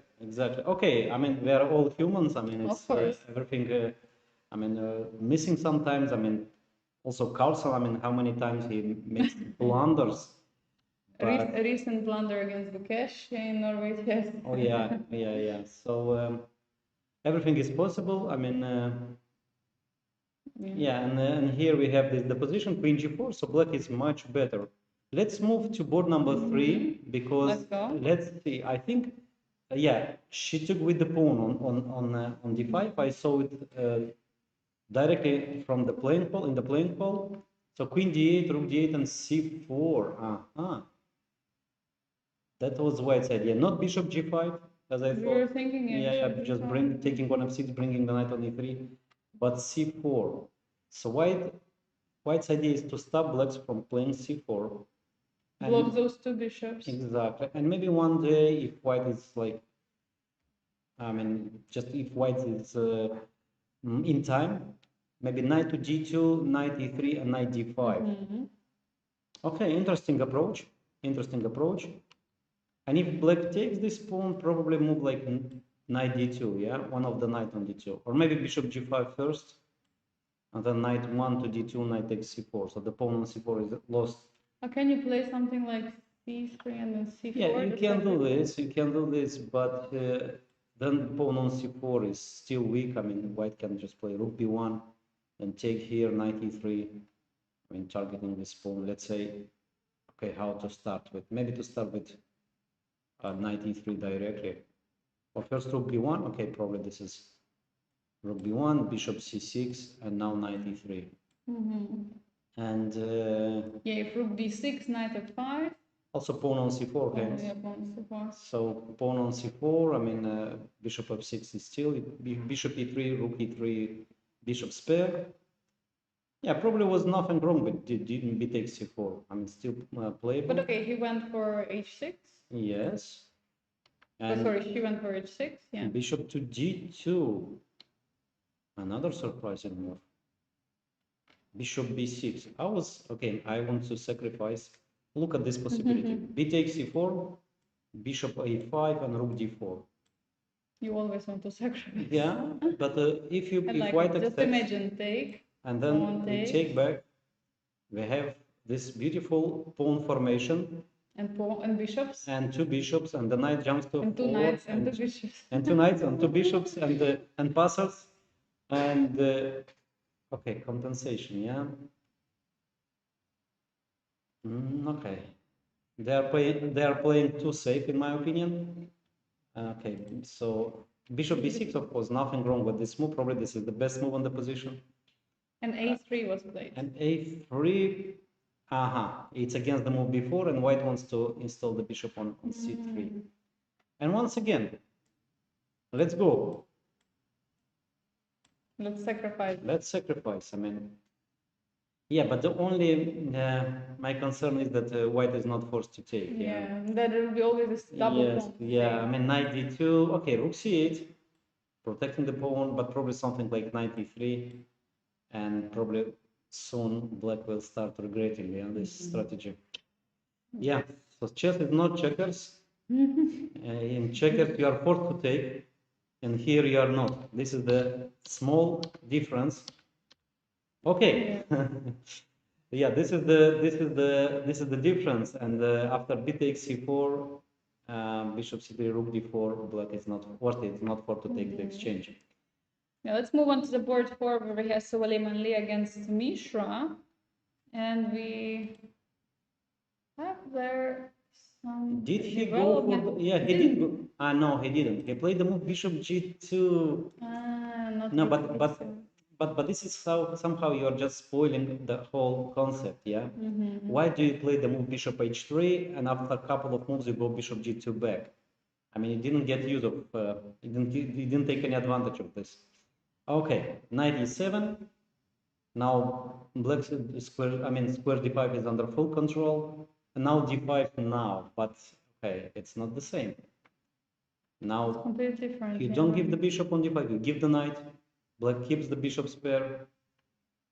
Okay, I mean, we are all humans. I mean, it's everything. Missing sometimes. I mean, also Carlsen. I mean, how many times he makes blunders. A recent blunder against Niklesh in Norway. Yes. Oh yeah. So everything is possible. I mean, and here we have the position queen g4. So black is much better. Let's move to board number 3 because let's see. I think, yeah, she took with the pawn on d5. I saw it directly from the playing pool in the playing pool. So queen d8, rook d8, and c4. That was white's idea, not bishop g5, as I thought. We were thinking, just taking one f6, bringing the knight on e3, but c4. So white's idea is to stop blacks from playing c4. Block those two bishops. Exactly, and maybe one day if white is like, I mean, just if white is in time, maybe knight to g2, knight e3, and knight d5. Okay, interesting approach. And if black takes this pawn, probably move like knight d2, yeah? One of the knight on d2. Or maybe bishop g5 first, and then knight 1 to d2, knight takes c4. So the pawn on c4 is lost. Can you play something like c3 and then c4? Yeah, you can do this, but then pawn on c4 is still weak. I mean, white can just play rook b1, Then take here knight e3. I mean, targeting this pawn. Let's say, okay, how to start with? Maybe to start with knight e3 directly. Or first rook b1. Okay, probably this is rook b1, bishop c6, and now knight e3. And yeah, if rook d6, knight f5. Also pawn on c4, okay? Yeah, pawn on c4. So pawn on c4, I mean, bishop f6 is still, bishop e3, rook e3, bishop spare. Yeah, probably was nothing wrong with didn't take c4. I mean, still playable. But okay, he went for h6. Yes. And sorry, she went for h6, yeah. Bishop to d2. Another surprising move. Bishop b6. I want to sacrifice. Look at this possibility. B takes c4, bishop a5, and rook d4. You always want to sacrifice. Yeah, but if like white just accepts, imagine take, and then we take back, we have this beautiful pawn formation. And bishops. And two bishops, and the knight jumps to and two knights and two bishops. And two knights and two bishops and passes. And okay, compensation, yeah. Okay, they are playing too safe in my opinion. Okay, so bishop b6, of course, nothing wrong with this move. Probably this is the best move on the position. And a3 was played. And a3, it's against the move before, and white wants to install the bishop on c3. And once again, let's go. Let's sacrifice. Let's sacrifice. I mean, yeah, but the only my concern is that white is not forced to take. Yeah, that will be always this double pawn. Yeah, I mean, knight d2. Okay, rook c8, protecting the pawn, but probably something like knight e3, and probably soon black will start regretting this strategy. Yeah, so chess is not checkers. In checkers, you are forced to take, and here you are not. This is the small difference. Okay. Yeah, this is the difference. And after b takes c4, bishop c3, rook d4, black is not forced. It's not forced to take the exchange. Yeah, let's move on to the board 4, where we have Suleiman Lee against Mishra, and we have there some. Did he go for? Yeah, he did. No, he didn't. He played the move bishop g2. No, but this is how somehow you are just spoiling the whole concept. Yeah. Why do you play the move bishop h3 and after a couple of moves you go bishop g2 back? I mean, you didn't get use of. You didn't take any advantage of this. Okay, knight e7. Now black square. I mean, square d5 is under full control. And now d5 now, but okay, it's not the same. Now it's completely different. You don't give the bishop on d5. You give the knight. Black keeps the bishop's pair.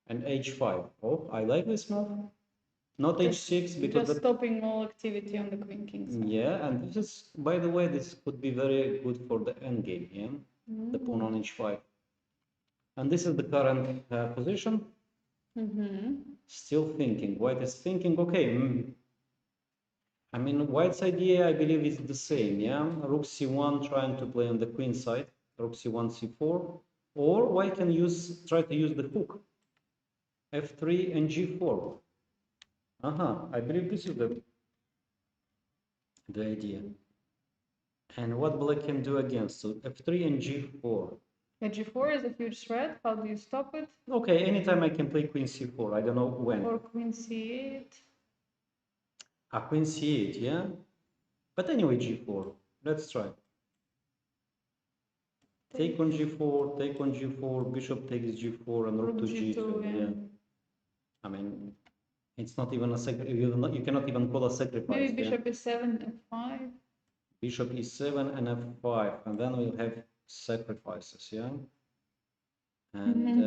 And h5. Oh, I like this move. Not h6 because just stopping all activity on the queen king side. Yeah, and this is, by the way, this could be very good for the endgame. Yeah, the pawn on h5. And this is the current position. Still thinking. White is thinking. Okay. I mean, white's idea, I believe, is the same. Yeah, rook c1, trying to play on the queen side. Rook c1, c4, or white can try to use the hook. f3 and g4. I believe this is the idea. And what black can do against? So f3 and g4. Yeah, g4 is a huge threat. How do you stop it? Okay, anytime I can play queen c4. I don't know when. Or queen c8. Queen c8, yeah. But anyway, g4. Let's try. Take on g4, take on g4, bishop takes g4, and rook to g2. Yeah. I mean, it's not even a you cannot even call a sacrifice. Maybe bishop e7, f5. Bishop e7 and f5, and then we'll have sacrifices, yeah. And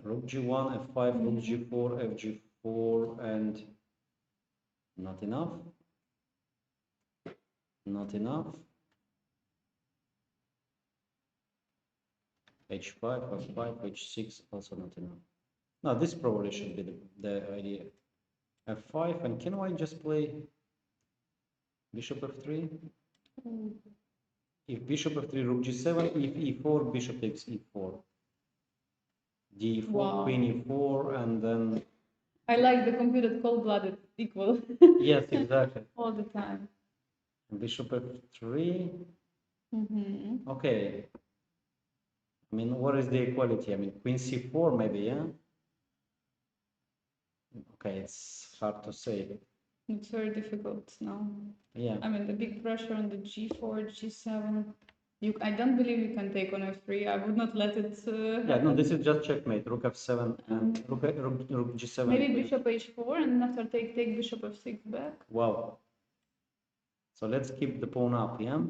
rook g1, f5, rook g4, fg4, and not enough. Not enough. h5, f5, h6, also not enough. Now this probably should be the idea. f5, and can I just play bishop f3? If bishop f3, rook g7, if e4, bishop takes e4. d4, Wow. queen e4, and then I like the computer cold-blooded equal. yes, exactly. All the time. Bishop f3. Mm-hmm. Okay. I mean, what is the equality? I mean, queen c4 maybe, yeah? Okay, it's hard to say. It's very difficult now. Yeah. I mean, the big pressure on the g4, g7. I don't believe you can take on f3. I would not let it Yeah, no, this is just checkmate. Rook f7 and rook g7. Maybe bishop h4 and after take bishop f6 back. Wow. So let's keep the pawn up, yeah?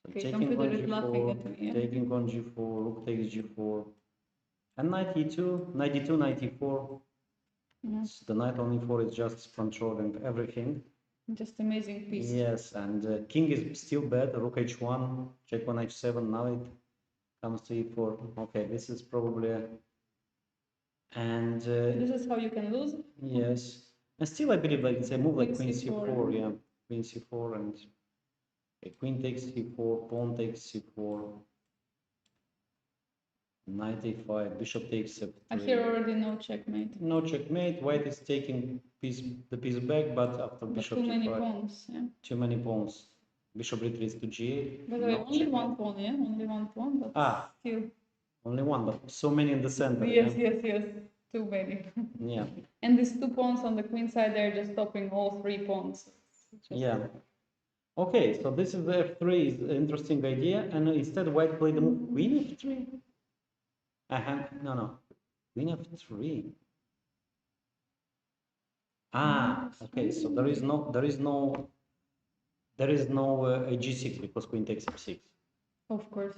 Okay, taking computer on is laughing g4, at me. Yeah? taking on g4, rook takes g4, and knight e2, knight e2, knight e4. Yes. The knight on e4 is just controlling everything. Just amazing piece. Yes, and king is still bad. Rook h1, check on h7. Now it comes to e4. Okay, this is probably and this is how you can lose. yes, and still I believe like it's a move like Queen queen c4. Yeah, queen c4 and okay, queen takes c4, pawn takes c4. Knight a5, bishop takes f3. I hear already no checkmate. No checkmate. White is taking the piece back, but after bishop too many d5, pawns. Yeah. too many pawns. Bishop retreats to g8. By the way, only one pawn, yeah, only one pawn, but still. Only one, but so many in the center. Yes, yeah? yes, too many. Yeah. And these two pawns on the queen side, they're just stopping all three pawns. Yeah. Okay, so this is the f3 is an interesting idea, and instead white played the move queen f3. No, queen f3. Okay, so there is no a g6 because queen takes f6. Of course.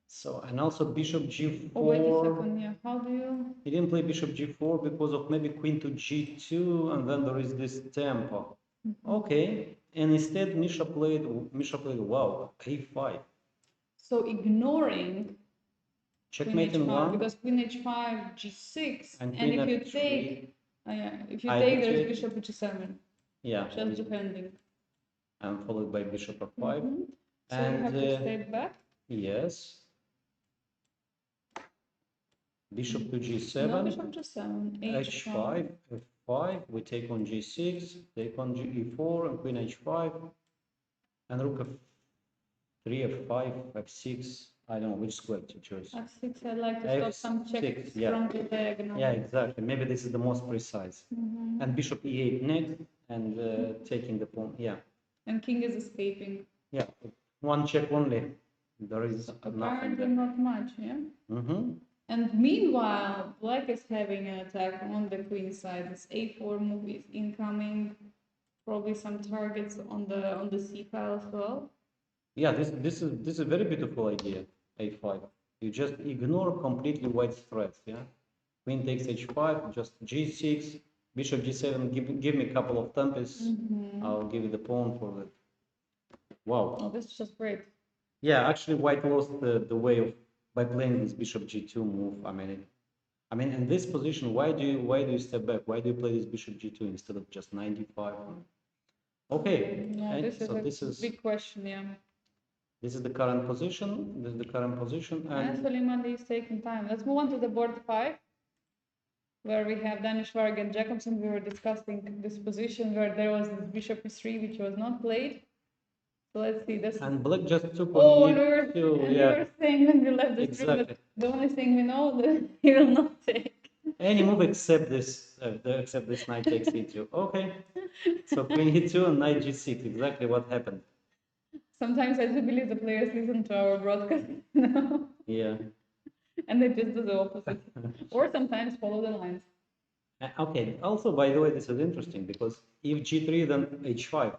So, and also bishop g4. Oh, wait a second, yeah. How do you? He didn't play bishop g4 because of maybe queen to g2, and then there is this tempo. Okay, and instead Misha played wow, a5. So ignoring checkmate in one, because queen h5, g6, and if you f3. take, if you take, there's bishop g7. Yeah, just defending. And followed by bishop f5. So and you have to step back. Yes. Bishop to g7. No, bishop g7. h5, f5. We take on g6, take on e4, and queen h5, and rook f3, f5, f6. I don't know which square to choose. f6. I like to stop some checks from the diagonal. Yeah, exactly. Maybe this is the most precise. And bishop e8 next, and taking the pawn. Yeah. And king is escaping. Yeah, one check only. There is apparently not much. Yeah. Mm-hmm. And meanwhile, black is having an attack on the queen side. This a4 move is incoming. Probably some targets on the c file as well. Yeah, this is a very beautiful idea. A5. You just ignore completely white's threats. Yeah, queen takes h5, just g6, bishop g7. Give me a couple of tempests. I'll give you the pawn for that. Wow. Oh, this is just great. Yeah, actually, white lost the way of by playing this bishop g2 move. I mean, in this position, why do you step back? Why do you play this bishop g2 instead of just 95? Okay. No, this is a big question. Yeah. This is the current position. This is the current position. And Soleimani is taking time. Let's move on to the board 5, where we have Danish Varg and Jacobson. We were discussing this position where there was this bishop e3, which was not played. So let's see this. And black just took on e2. We were saying when we left this room that the only thing we know that he will not take. Any move except this knight takes e2. Okay. So queen e2 and knight g6. Exactly what happened. Sometimes I do believe the players listen to our broadcast. No? Yeah. And they just do the opposite. Or sometimes follow the lines. Okay. Also, by the way, this is interesting because if g3, then h5.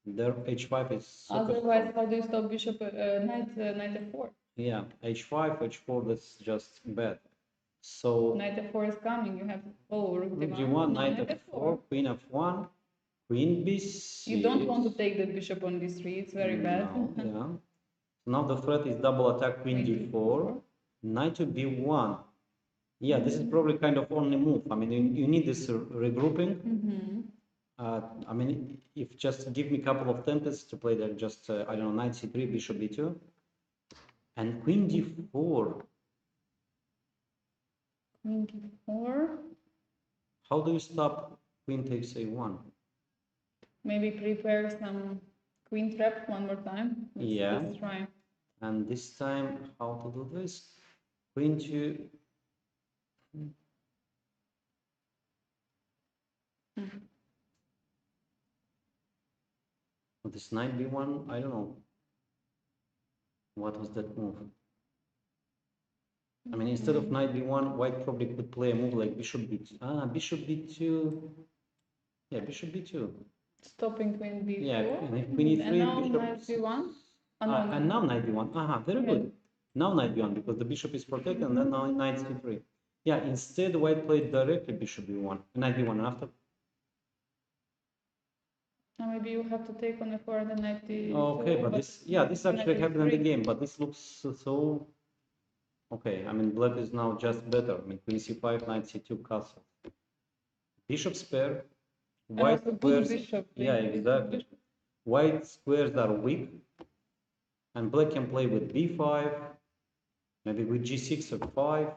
There h5 is. Otherwise, how do you stop bishop knight f4? Yeah, h5, h4. That's just bad. So knight f4 is coming. You have rook d1, knight f4, queen f1. Queen b6. You don't want to take the bishop on d3. It's very bad. Yeah. Now the threat is double attack queen d4, knight to b1. Yeah, this is probably kind of only move. I mean, you need this regrouping. I mean, if just give me a couple of templates to play there, just I don't know, knight c3, bishop b2, and queen d4. Queen d4. How do you stop queen takes a1? Maybe prepare some queen trap one more time. Let's try. And this time, how to do this? Queen to... This knight b1, I don't know. What was that move? I mean, instead of knight b1, white probably could play a move like bishop b2. Ah, bishop b2. Yeah, bishop b2. Stopping queen b4. Yeah, queen e3, and now bishop... knight b1. And now knight b1. Aha, very good. Now knight b1 because the bishop is protected, and then now knight c3. Yeah, instead white played directly bishop b1, knight b1 after. Now maybe you have to take on f4 and knight d2. Okay, but this actually happened in the game, but this looks so... Okay, I mean, black is now just better. I mean, queen c5, knight c2, castle. Bishop spare. White squares... Bishop, yeah, exactly. White squares are weak, and black can play with b5, maybe with g6 or 5.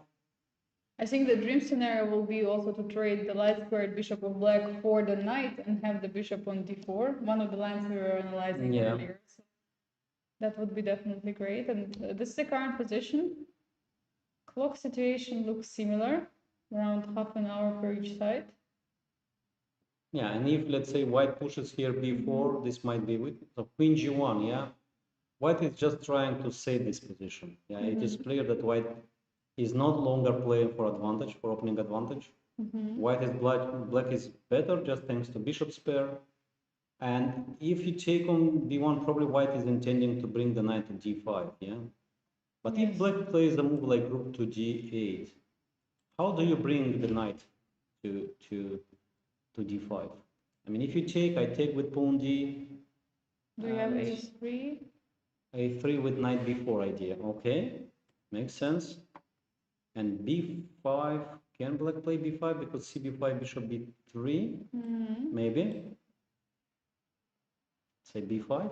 I think the dream scenario will be also to trade the light squared bishop of black for the knight and have the bishop on d4, one of the lines we were analyzing earlier. So that would be definitely great. And this is the current position. Clock situation looks similar, around half an hour per each side. Yeah, and if let's say white pushes here b4, this might be with so queen g1, yeah. White is just trying to save this position. Yeah, it is clear that white is not longer playing for advantage, for opening advantage. White is black is better just thanks to bishop spare. And if you take on b1, probably white is intending to bring the knight to d5, yeah. But if black plays a move like rook to d8, how do you bring the knight to d5? I mean, if you take, I take with pawn d. Do you have a3? a3 with knight b4 idea. Okay, makes sense. And b5, can black play b5 because cb5 bishop b3? Maybe. Say b5.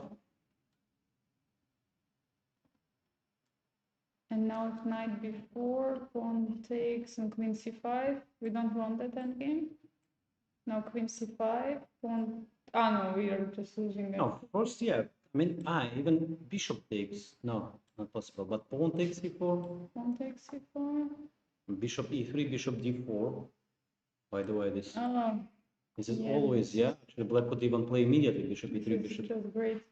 And now if knight b4, pawn takes, and queen c5. We don't want that endgame. Now queen c5, pawn... Ah, no, we are just losing it. No, of course, yeah. I mean, even bishop takes. No, not possible. But pawn takes c4. Pawn takes c4. Bishop e3, bishop d4. By the way, this is yeah, always, yeah. Actually, black could even play immediately bishop e3, bishop. Just great.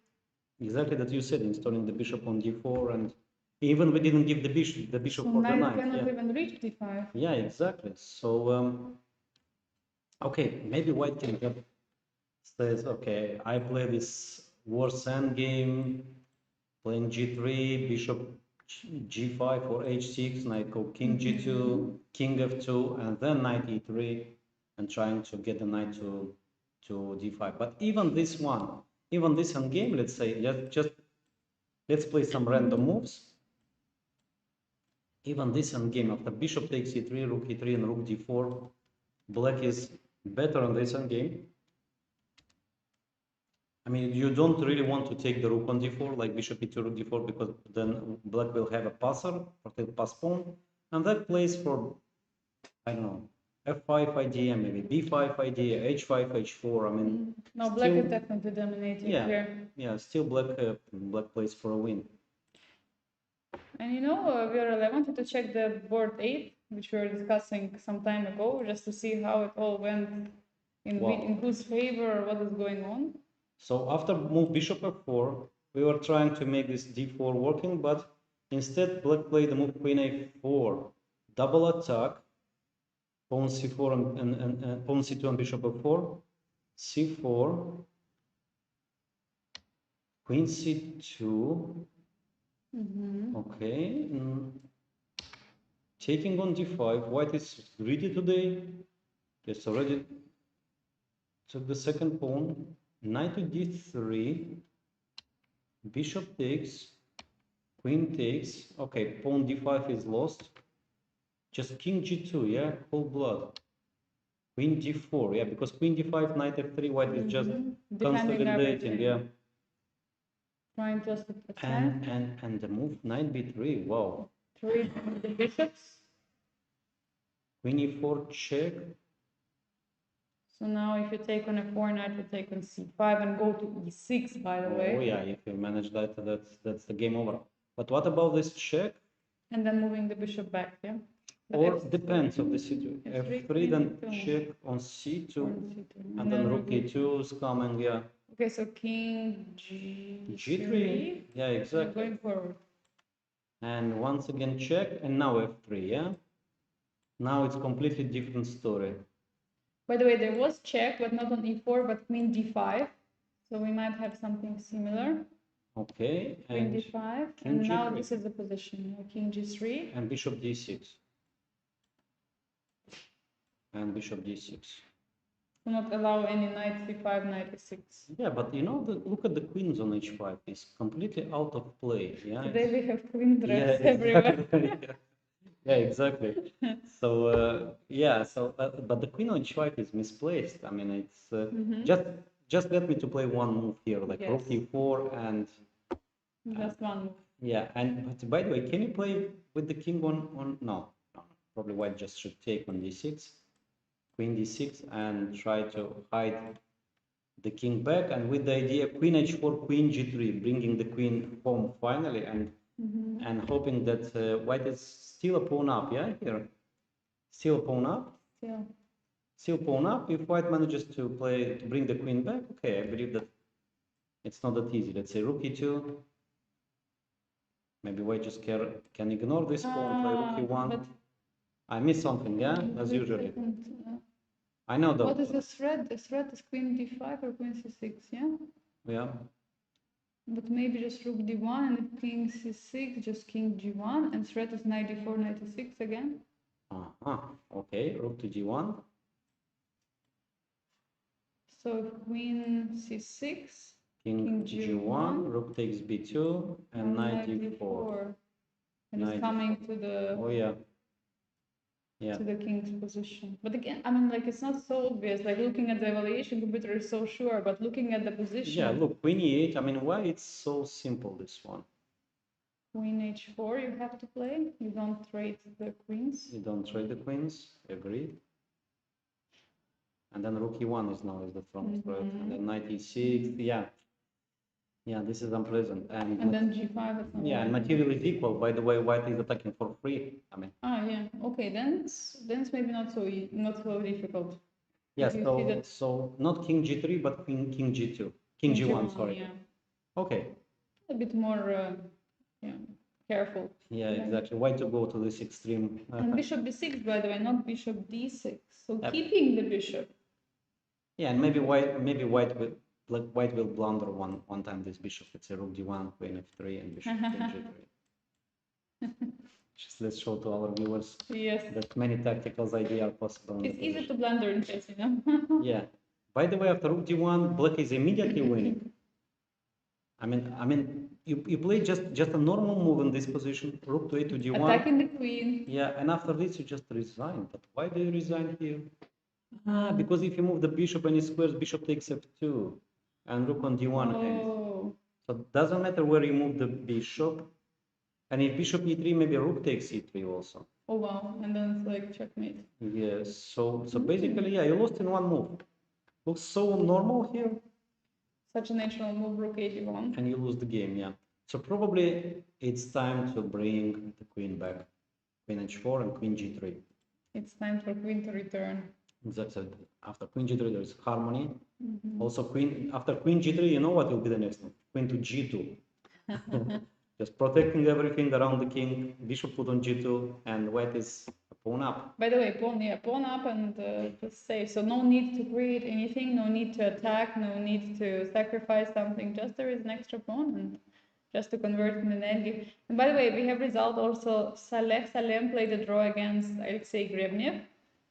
Exactly that you said, installing the bishop on d4, and even we didn't give the bishop for the knight. Cannot even reach d5. Yeah, exactly. So, okay, maybe white can just says, okay, I play this worse endgame, playing g3, bishop g5 or h6, knight go king g2, king f2, and then knight e3, and trying to get the knight to d5. But even this endgame, let's say, let's play some random moves. Even this endgame, after bishop takes e3, rook e3, and rook d4, black is better on this endgame. I mean, you don't really want to take the rook on d4, like bishop e2, rook d4, because then black will have a passer, or he'll pass pawn, and that plays for, I don't know, f5 idea, maybe b5 idea, h5, h4. I mean, no, black is definitely dominating here. Yeah, still black plays for a win. And you know, I wanted to check the board 8, which we were discussing some time ago, just to see how it all went, in whose favor, what is going on. So after move bishop f4, we were trying to make this d4 working, but instead black played the move queen a4, double attack, pawn c4 and pawn c2 and bishop f4, c4, queen c2, okay, taking on d5. White is greedy today. Yes, already took the second pawn. Knight to d3, bishop takes, queen takes. Okay, pawn d5 is lost. Just king g2, yeah, cold blood. Queen d4, yeah, because queen d5, knight f3, white is just consolidating, yeah. Trying to attack. And the move knight b3, wow. Trade the bishops. Queen e4 check. So now if you take on f4, knight will take on c5 and go to e6, by the way. Oh yeah, if you manage that, that's the game over. But what about this check? And then moving the bishop back, yeah? But Or F3, depends of the situation. F3, then check on C2, and then rook E2 is coming, yeah. Okay, so king G3. G3, yeah, exactly. Going forward. And once again check, and now F3, yeah? Now it's completely different story. By the way, there was check, but not on E4, but queen D5. So we might have something similar. Okay. Queen D5, and now this is the position. King G3. And bishop D6. And bishop D6. Do not allow any knight C5, knight E6. Yeah, but you know, look at the queens on H5. It's completely out of play. Yeah. Today we have queen threats yeah, everywhere. Exactly. Yeah, exactly. So but the queen on H5 is misplaced. I mean, it's just let me to play one move here, like rook E4 and just one move. Yeah, and but by the way, can you play with the king on no, probably white just should take on D6, queen D6, and try to hide the king back, and with the idea queen H4, queen G3, bringing the queen home finally, and hoping that white is still a pawn up, yeah, here, still a pawn up, still pawn up. If white manages to bring the queen back, okay, I believe that it's not that easy. Let's say rook E2. Maybe white just can ignore this pawn, play rook E1. I missed something, yeah, as usually. I know though. What is the threat? The threat is queen D5 or queen C6, yeah? Yeah. But maybe just rook D1 and if king C6, just king G1, and threat is knight D4, knight E6 again. Okay, rook to G1. So queen C6. King G1, rook takes B2, and knight D4. And it's coming to the to the king's position. But again, I mean, like, it's not so obvious. Like, looking at the evaluation computer is so sure, but looking at the position. Yeah, look, queen E8. I mean, why it's so simple, this one? Queen H4 you have to play. You don't trade the queens. You don't trade the queens, agreed. And then rook E1 is now the front threat, and then knight E6, yeah. Yeah, this is unpleasant. And then G5. Yeah, and material is equal. By the way, white is attacking for free. I mean. Yeah. Okay, then it's maybe not so difficult. Yes. So not king G3, but king G2, king G1. Sorry. Yeah. Okay. A bit more, careful. Yeah, exactly. Why to go to this extreme? And bishop B6, by the way, not bishop D6. So keeping the bishop. Yeah, and maybe white will blunder one time this bishop. It's a rook D1, queen F3, and bishop G3. Just let's show to our viewers that many tactical ideas are possible. It's easy to blunder in chess, you know. Yeah. By the way, after rook D1, black is immediately winning. I mean, you play just a normal move in this position, rook to A to D1. Attacking the queen. Yeah, and after this you just resign. But why do you resign here? Because if you move the bishop and it squares, bishop takes F2, and rook on D1 ends. So it doesn't matter where you move the bishop. And if bishop E3, maybe rook takes E3 also. Oh wow, and then it's like checkmate. Yes, so basically, yeah, you lost in one move. Looks so normal here. Such a natural move, rook A1. And you lose the game, yeah. So probably it's time to bring the queen back. Queen H4 and queen G3. It's time for queen to return. Exactly. After queen G3, there is harmony. Also, after queen G3, you know what will be the next one? Queen to G2. Just protecting everything around the king. Bishop put on G2, and white is a pawn up. By the way, pawn up and just safe. So no need to create anything, no need to attack, no need to sacrifice something. Just there is an extra pawn, and just to convert in an endgame. And by the way, we have result also. Saleh Salem played a draw against 𝐒𝐚𝐦𝐤𝐡.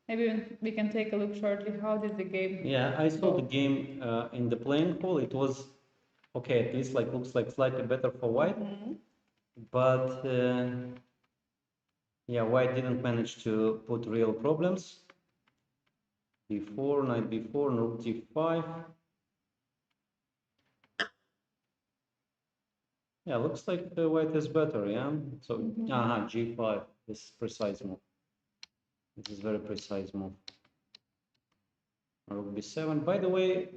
Maybe we can take a look shortly. How did the game? Yeah, I saw the game in the playing hall. It was okay. At least looks like slightly better for white, but yeah, white didn't manage to put real problems. B4, knight B4, rook G5. Yeah, looks like white is better. Yeah. So G5, this precise move. This is very precise move. Rook b7. By the way,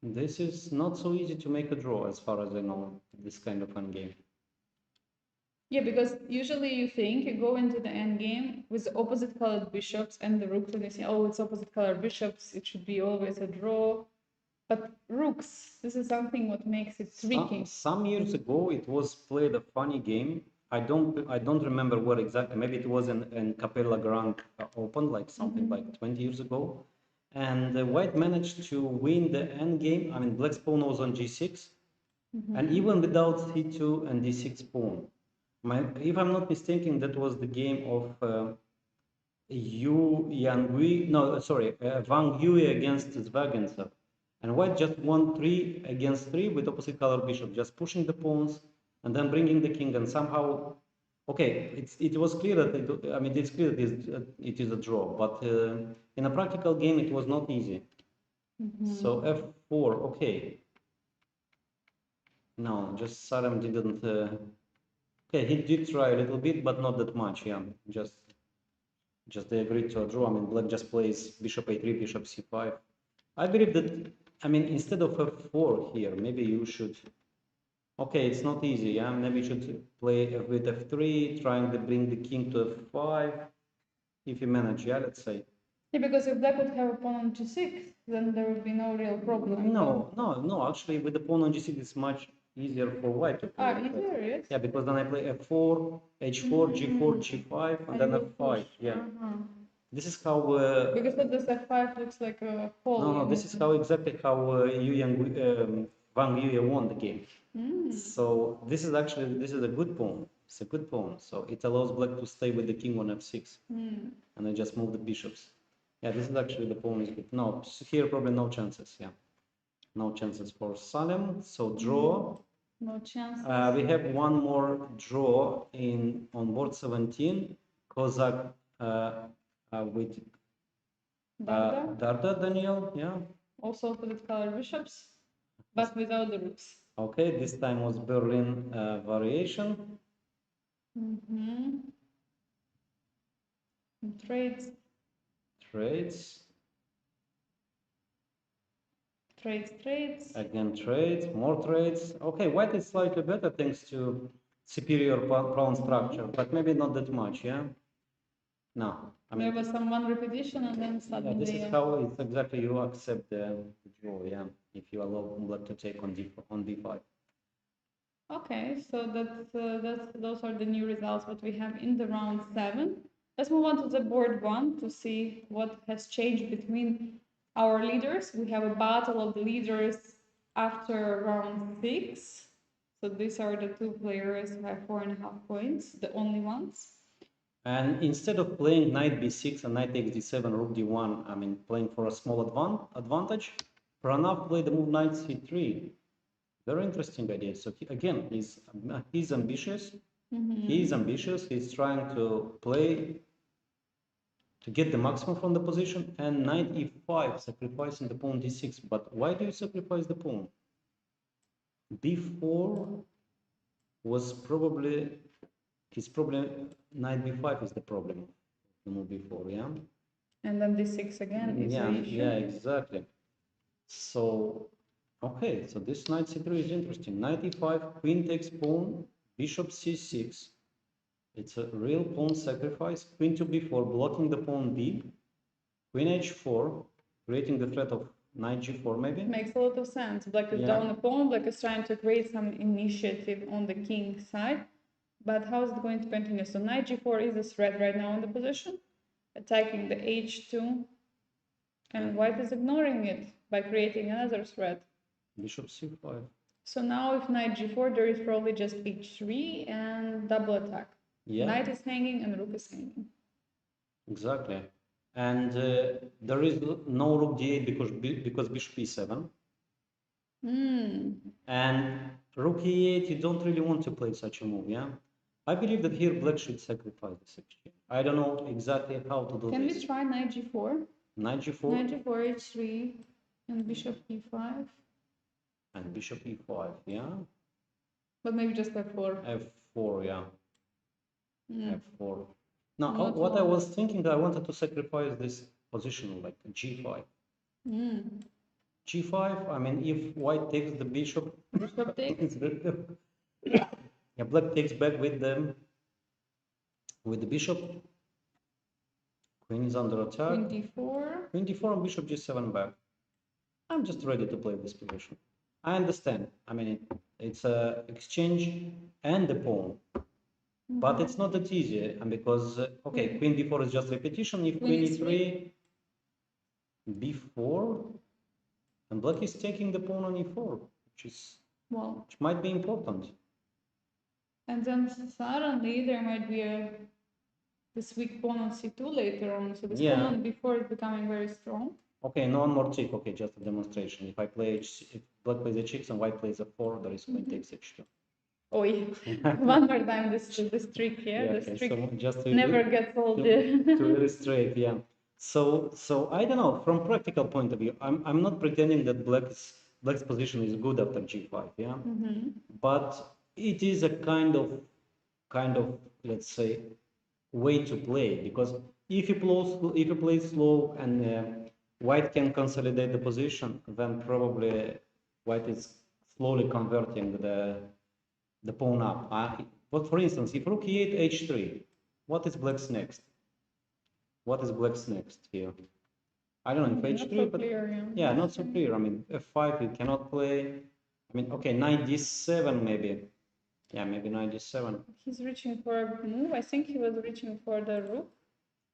this is not so easy to make a draw, as far as I know, this kind of endgame. Yeah, because usually you think you go into the endgame with opposite colored bishops and the rooks, and you say, oh, it's opposite colored bishops, it should be always a draw. But rooks, this is something what makes it tricky. Some years ago, it was played a funny game. I don't remember where exactly. Maybe it was in Capella Grand Open, like something like 20 years ago. And White managed to win the endgame. I mean, Black's pawn was on g6, and even without c2 and d6 pawn. If I'm not mistaken, that was the game of Wang Yue against Zvagensev. And White just won 3 against 3 with opposite color bishop, just pushing the pawns and then bringing the king, and somehow, okay, it was clear that it's clear that it is a draw, but in a practical game it was not easy. So f4, okay. No, just Saddam didn't. Okay, he did try a little bit, but not that much. Yeah, just they agreed to a draw. I mean, Black just plays bishop a3, bishop c5. I believe that, I mean, instead of f4 here, maybe you should. Okay, it's not easy. Yeah, maybe you should play with f3, trying to bring the king to f5. If you manage, yeah, let's say. Yeah, because if Black would have a pawn on g6, then there would be no real problem. No. Actually, with the pawn on g6, it's much easier for White to play. Easier, yes. Yeah, because then I play f4, h4, g4, g5, and then f5. Yeah. This is how. Because this f5 looks like a hole. No, this is how exactly how Wang Yue won the game. So this is a good pawn. It's a good pawn. So it allows Black to stay with the king on f6, and I just move the bishops. Yeah, this is actually the pawn is good. No, here probably no chances. Yeah, no chances for Salem. So draw. No chances. We have one more draw on board 17. Kozak with Darda Daniel. Yeah. Also opposite color bishops, but without the rooks. Okay, this time was Berlin variation. Trades. Again, trades, more trades. Okay, White is slightly better thanks to superior pawn structure, but maybe not that much, yeah? No. I mean, there was some one repetition and then suddenly. Yeah, this is how it's exactly you accept the draw, yeah, if you allow Black to take on d5. Okay, so those are the new results what we have in the round 7. Let's move on to the board 1 to see what has changed between our leaders. We have a battle of the leaders after round 6. So these are the 2 players who have 4.5 points, the only ones. And instead of playing knight b6 and knight takes d7, rook d1, I mean, playing for a small advantage, Pranav played the move knight c3. Very interesting idea. So again, he's ambitious. He's ambitious. He's trying to play to get the maximum from the position, and knight e5, sacrificing the pawn d6. But why do you sacrifice the pawn? b4 was probably his problem. Knight b5 is the problem. The move b4, yeah. And then d6 again is the issue. Yeah, exactly. So. Okay, so this knight c3 is interesting. Knight e5, queen takes pawn, bishop c6. It's a real pawn sacrifice. Queen to b4, blocking the pawn b. Queen h4, creating the threat of knight g4 maybe. Makes a lot of sense. Black is down the pawn. Black is trying to create some initiative on the king side. But how is it going to continue? So knight g4 is a threat right now in the position, attacking the h2. And White is ignoring it by creating another threat. Bishop c5. So now if knight g4, there is probably just h3 and double attack. Yeah. Knight is hanging and rook is hanging. Exactly. And there is no rook d8 because bishop e7. And rook e8, you don't really want to play such a move, yeah? I believe that here Black should sacrifice this exchange. I don't know exactly how to do this. Can we try knight g4? Knight g4? Knight g4, h3, and bishop e5. And bishop e5, yeah? But maybe just f4. f4, yeah. F4. Now, Not what I long. was thinking, I wanted to sacrifice this position like g5. Mm. g5, I mean, if white takes the bishop, Bishop takes. it's very good. Yeah, black takes back with the bishop. Queen is under attack. Queen d4. Queen d4 and bishop g7 back. I'm just ready to play this position. I understand. I mean, it's a exchange and the pawn, but it's not that easy. And because okay, queen d4 is just repetition. If queen e3, b4, and black is taking the pawn on e4, which might be important. And then suddenly there might be this weak pawn on c2 later on. So this pawn on b4 is becoming very strong. Okay, no one more trick. Okay, just a demonstration. If I play if black plays h6 and white plays f4, there is queen takes h2. Oh yeah. One more time this trick here. Yeah, this okay, trick so just never gets old. to illustrate, yeah. So I don't know, from practical point of view, I'm not pretending that black's position is good after g5, yeah. But it is a kind of let's say way to play, because if you play slow and white can consolidate the position, then probably white is slowly converting the pawn up. But for instance, if rook e8 h3, what is black's next? What is black's next here? I don't know, if h3, so but clear, yeah, not so clear. I mean, f5 you cannot play. I mean, okay, knight d7 maybe. Yeah, maybe knight d7. He's reaching for a move. I think he was reaching for the rook.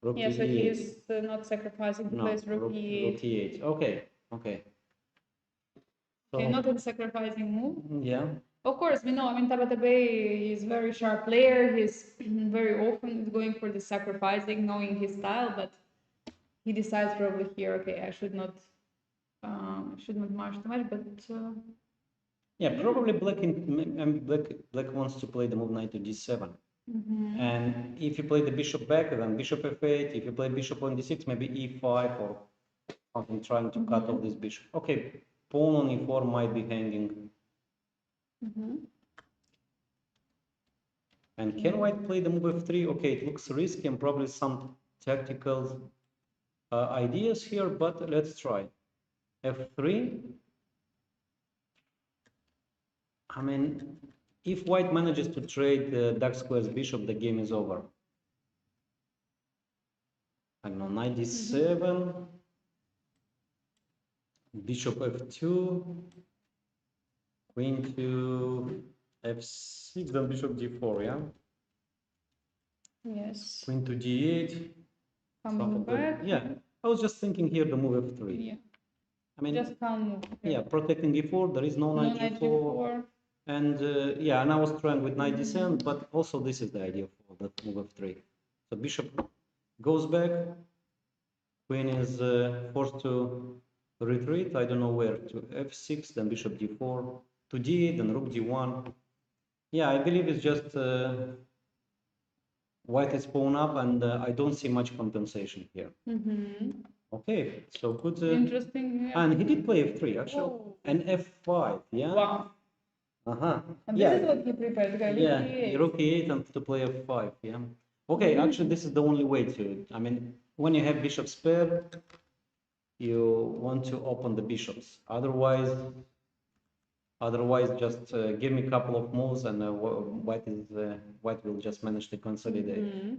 Rook Yeah, e8. so he is not sacrificing. He plays rook e8. Rook e8. Okay, okay. So, okay, not a sacrificing move. Yeah. Of course, we know. I mean, Tabatabai is very sharp player. He's very often going for the sacrificing, knowing his style, but he decides probably here. Okay, I should not march too much, but. Yeah, probably black wants to play the move knight to d7. And if you play the bishop back, then bishop f8. If you play bishop on d6, maybe e5 or something, trying to cut off this bishop. Okay, pawn on e4 might be hanging. And can white play the move f3? Okay, it looks risky and probably some tactical ideas here, but let's try. f3. I mean, if white manages to trade dark square's bishop, the game is over. I don't know, knight d7, bishop f2, queen to f6, then bishop d4, yeah? Yes. Queen to d8. Coming back. Yeah, I was just thinking here the move f3. Yeah. I mean, just calm move. Yeah, protecting e4, there is no knight g4. And yeah, and I was trying with knight d7, but also this is the idea for that move f3. So bishop goes back, queen is forced to retreat, I don't know where, to f6, then bishop d4, to d8, then rook d1. Yeah, I believe it's just white is pawn up, and I don't see much compensation here. Okay, so good. Interesting. Yeah. And he did play f3 actually, and f5. Yeah. Wow. And yeah. this is what he prepared. Yeah, rook e8 and to play f5. Yeah. Okay, actually, this is the only way to. I mean, when you have bishop pair, you want to open the bishops. Otherwise, just give me a couple of moves, and white will just manage to consolidate.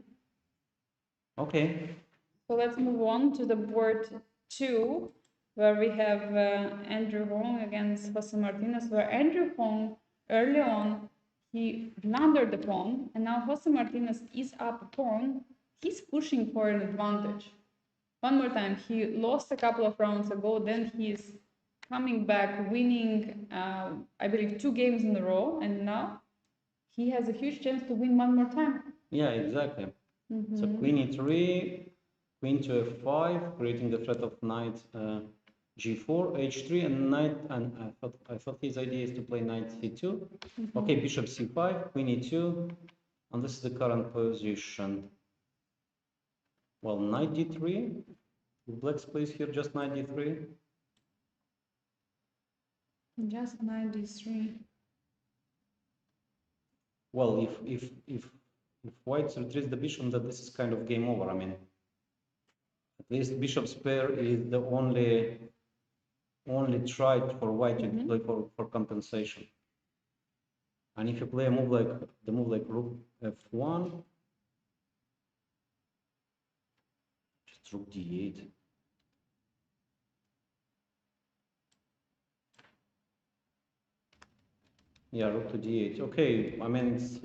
Okay. So let's move on to the board 2, where we have Andrew Hong against Jose Martinez, where Andrew Hong, early on, he blundered the pawn, and now Jose Martinez is up a pawn. He's pushing for an advantage. One more time, he lost a couple of rounds ago, then he's coming back, winning, I believe, 2 games in a row, and now he has a huge chance to win one more time. Yeah, exactly. So queen e3, queen to f5, creating the threat of knight g4, h3, and knight. And I thought his idea is to play knight c2. Okay, bishop c5, queen e2, and this is the current position. Well, knight d3. Black's plays here just knight d3. Just knight d3. Well, if if white retreats the bishop, that this is kind of game over. I mean, at least bishop's pair is the only try for white to play for compensation. And if you play a move like the move like rook f1, just rook d8. Yeah, rook to d8. Okay, I mean it's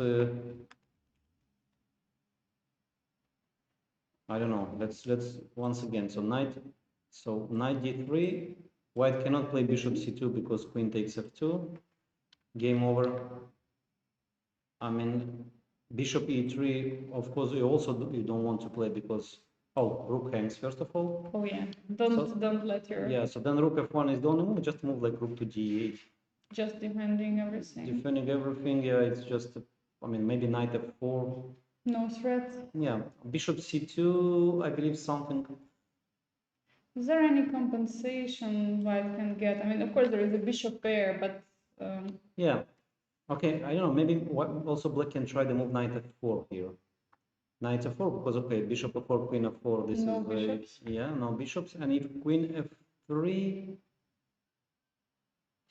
I don't know. Let's once again. So knight d3. White cannot play bishop c2 because queen takes f2. Game over. I mean, bishop e3. Of course, you don't want to play because rook hangs first of all. Oh yeah, don't let your So then rook f1 is the only move. Just move like rook to d8. Just defending everything. Defending everything. Yeah, it's just. I mean, maybe knight f4. No threat. Yeah, bishop c2. I believe something. Is there any compensation white can get? I mean, of course there is a bishop pair, but yeah. Okay, I don't know. Maybe also black can try the move knight f4 here. Knight f4 because okay, bishop f4, queen f4. This no is bishops. no bishops. And if queen f3,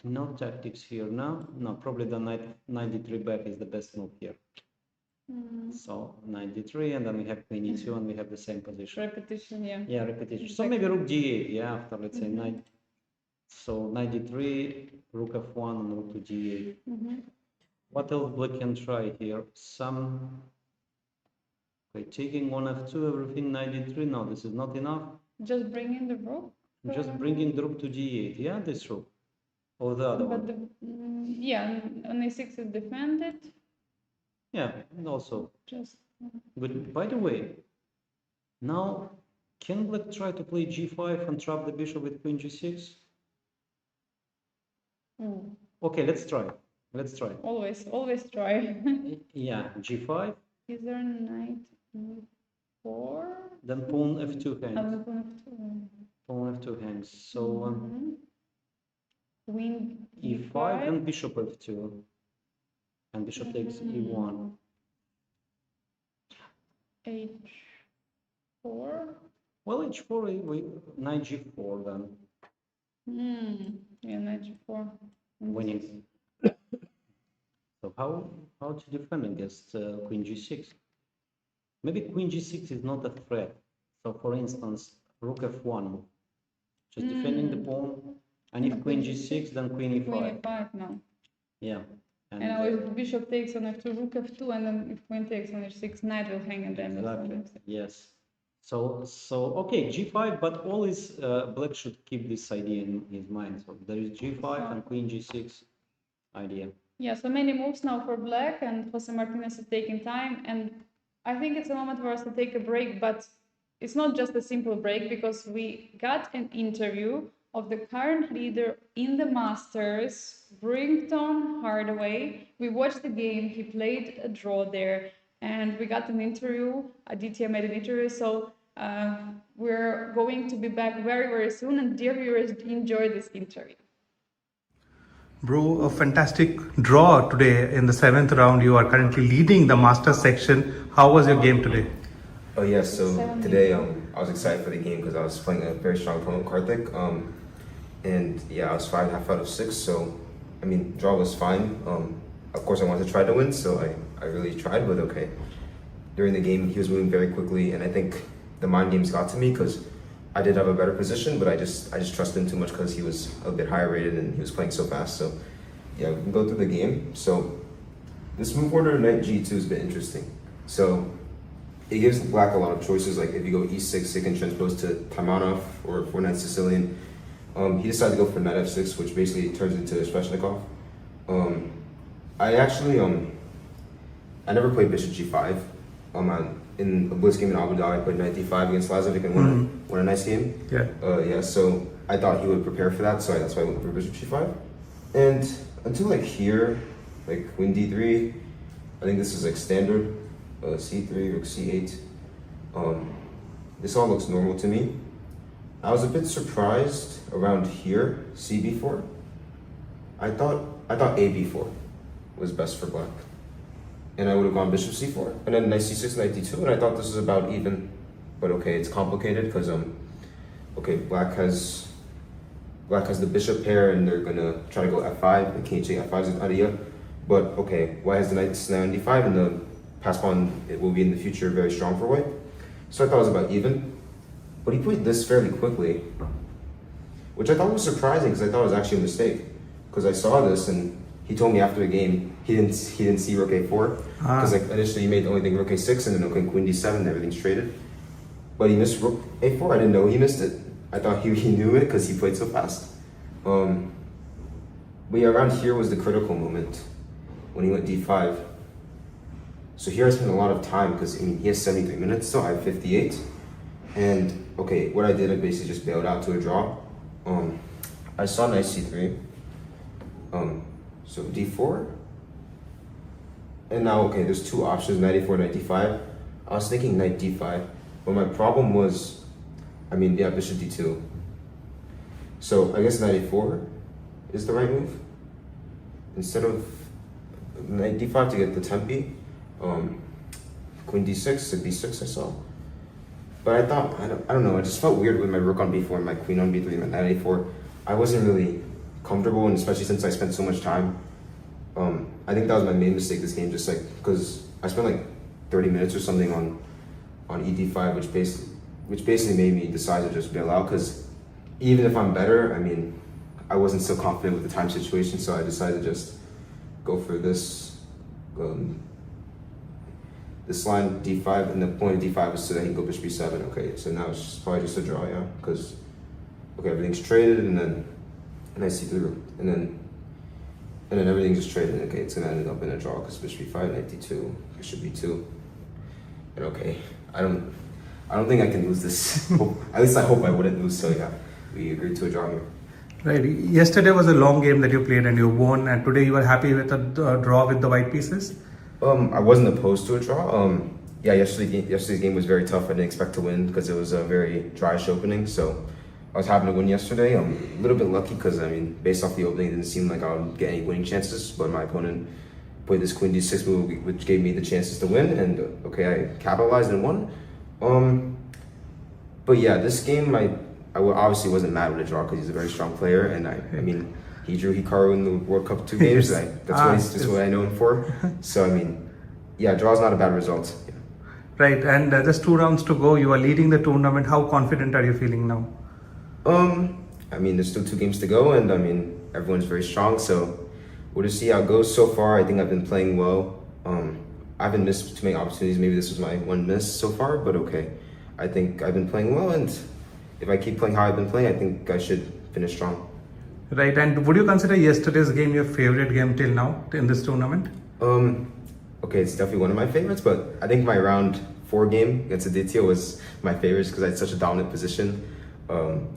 no tactics here. No, probably the knight d3 back is the best move here. So knight d3, and then we have queen e2, and we have the same position. Repetition, yeah. Yeah, repetition. So maybe rook d8. Yeah, after let's say knight. So knight d3, rook f1, and rook to g8. What else black can try here? Taking on f2, everything knight d3. No, this is not enough. Just bring in the rook. Just bringing the rook to g8. Yeah, this rook. Or the other one. On a6 is defended. Yeah, and also just good. By the way, now can black try to play g5 and trap the bishop with queen g6? Okay, let's try. Always try. Yeah, g5. Is there knight e4? Then pawn f2 hangs. Pawn f2 hangs. So queen e5 and bishop f2. And bishop takes e1. h4. Well, h4, knight g4 then. Yeah, knight g4. Winning. So how to defend against queen g6? Maybe queen g6 is not a threat. So for instance, rook f1, just defending the pawn. And if queen g6, then queen e5. Queen e5 now. Yeah. And now if bishop takes on f2, rook f2, and then if queen takes on h6, knight will hang and then exactly. Yes. So okay, g5, but always black should keep this idea in his mind. So there is g5 and queen g6 idea. Yeah, so many moves now for black, and Jose Martinez is taking time, and I think it's a moment for us to take a break, but it's not just a simple break because we got an interview of the current leader in the Masters, Brington Hardway. We watched the game, he played a draw there, and we got an interview. Aditya made an interview, so we're going to be back very, very soon, and dear viewers, enjoy this interview. Bro, a fantastic draw today in the 7th round. You are currently leading the Masters section. How was your game today? Oh yeah, so today I was excited for the game because I was playing a very strong opponent, Karthik. And yeah, I was 5.5 out of 6, so I mean, draw was fine. Of course I wanted to try to win, so I really tried, but okay. During the game, he was moving very quickly, and I think the mind games got to me because I did have a better position, but I just trusted him too much because he was a bit higher rated and he was playing so fast. So yeah, we can go through the game. So this move order, knight g2, is a bit interesting. So it gives black a lot of choices, like if you go e6, it can transpose to Taimanov, or for knight Sicilian. He decided to go for knight f6, which basically turns into Sveshnikov. I actually, I never played bishop g5. In a blitz game in Abu Dhabi, I played knight d5 against Lazovic and won a nice game. Yeah. So I thought he would prepare for that, so that's why I went for bishop g5. And until like here, like queen d3, I think this is like standard, c3, rook c8. This all looks normal to me. I was a bit surprised around here, cb4. I thought ab4 was best for black. and I would have gone bishop c4, and then knight c6, knight d2, and I thought this was about even, but okay, it's complicated because okay, black has the bishop pair, and they're gonna try to go f5. The king h8, f5 is an idea, but okay, white has the knight on d5, and the pass pawn, it will be in the future very strong for white. So I thought it was about even, but he played this fairly quickly, which I thought was surprising because I thought it was actually a mistake. Because I saw this and he told me after the game he didn't see rook a4 because like initially he made the only thing rook a6 and then okay, queen d7 and everything's traded. But he missed rook a4. I didn't know he missed it. I thought he knew it because he played so fast. But yeah, around here was the critical moment when he went d5. So here I spent a lot of time because I mean he has 73 minutes, so I have 58. And okay, what I did, I basically just bailed out to a draw. I saw knight c3. So d4. And now, okay, there's two options, knight a4, knight d5. I was thinking knight d5, but my problem was, I mean, yeah, bishop d2. So I guess knight a4 is the right move. Instead of knight d5 to get the tempi, queen d6 to b6 I saw. But I thought, I don't know, I just felt weird with my rook on b4 and my queen on b3 and my knight a4. I wasn't really comfortable, and especially since I spent so much time. I think that was my main mistake this game, just like, because I spent like 30 minutes or something on e5, which basically made me decide to just bail out, because even if I'm better, I mean, I wasn't so confident with the time situation, so I decided to just go for this this line d5, and the point of d5 is so that he can go bishop b7. Okay, so now it's probably just a draw, yeah, because okay, everything's traded, and then knight c3, and then everything's just traded. Okay, it's gonna end up in a draw because bishop b5, knight d2, bishop b2, and okay, I don't think I can lose this. At least I hope I wouldn't lose. So yeah, we agreed to a draw here. Right. Yesterday was a long game that you played and you won, and today you are happy with a draw with the white pieces. I wasn't opposed to a draw. Yeah, yesterday's game was very tough. I didn't expect to win because it was a very dryish opening. So I was happy to win yesterday. I'm a little bit lucky because I mean, based off the opening, it didn't seem like I would get any winning chances. But my opponent played this queen d6 move, which gave me the chances to win. And okay, I capitalized and won. But yeah, this game I obviously wasn't mad with a draw because he's a very strong player, and I mean, he drew 𝐸𝐸 in the World Cup 2 games. That's what I know him for. So I mean, yeah, draw's not a bad result. Yeah. Right, and just 2 rounds to go. You are leading the tournament. How confident are you feeling now? I mean, there's still 2 games to go, and I mean, everyone's very strong. So we'll just see how it goes. So far, I think I've been playing well. I haven't missed too many opportunities. Maybe this was my one miss so far, but okay. I think I've been playing well, and if I keep playing how I've been playing, I think I should finish strong. Right, and would you consider yesterday's game your favorite game till now in this tournament? Okay, it's definitely one of my favorites, but I think my round 4 game against 𝐒𝐚𝐦𝐤𝐡 was my favorite because I had such a dominant position.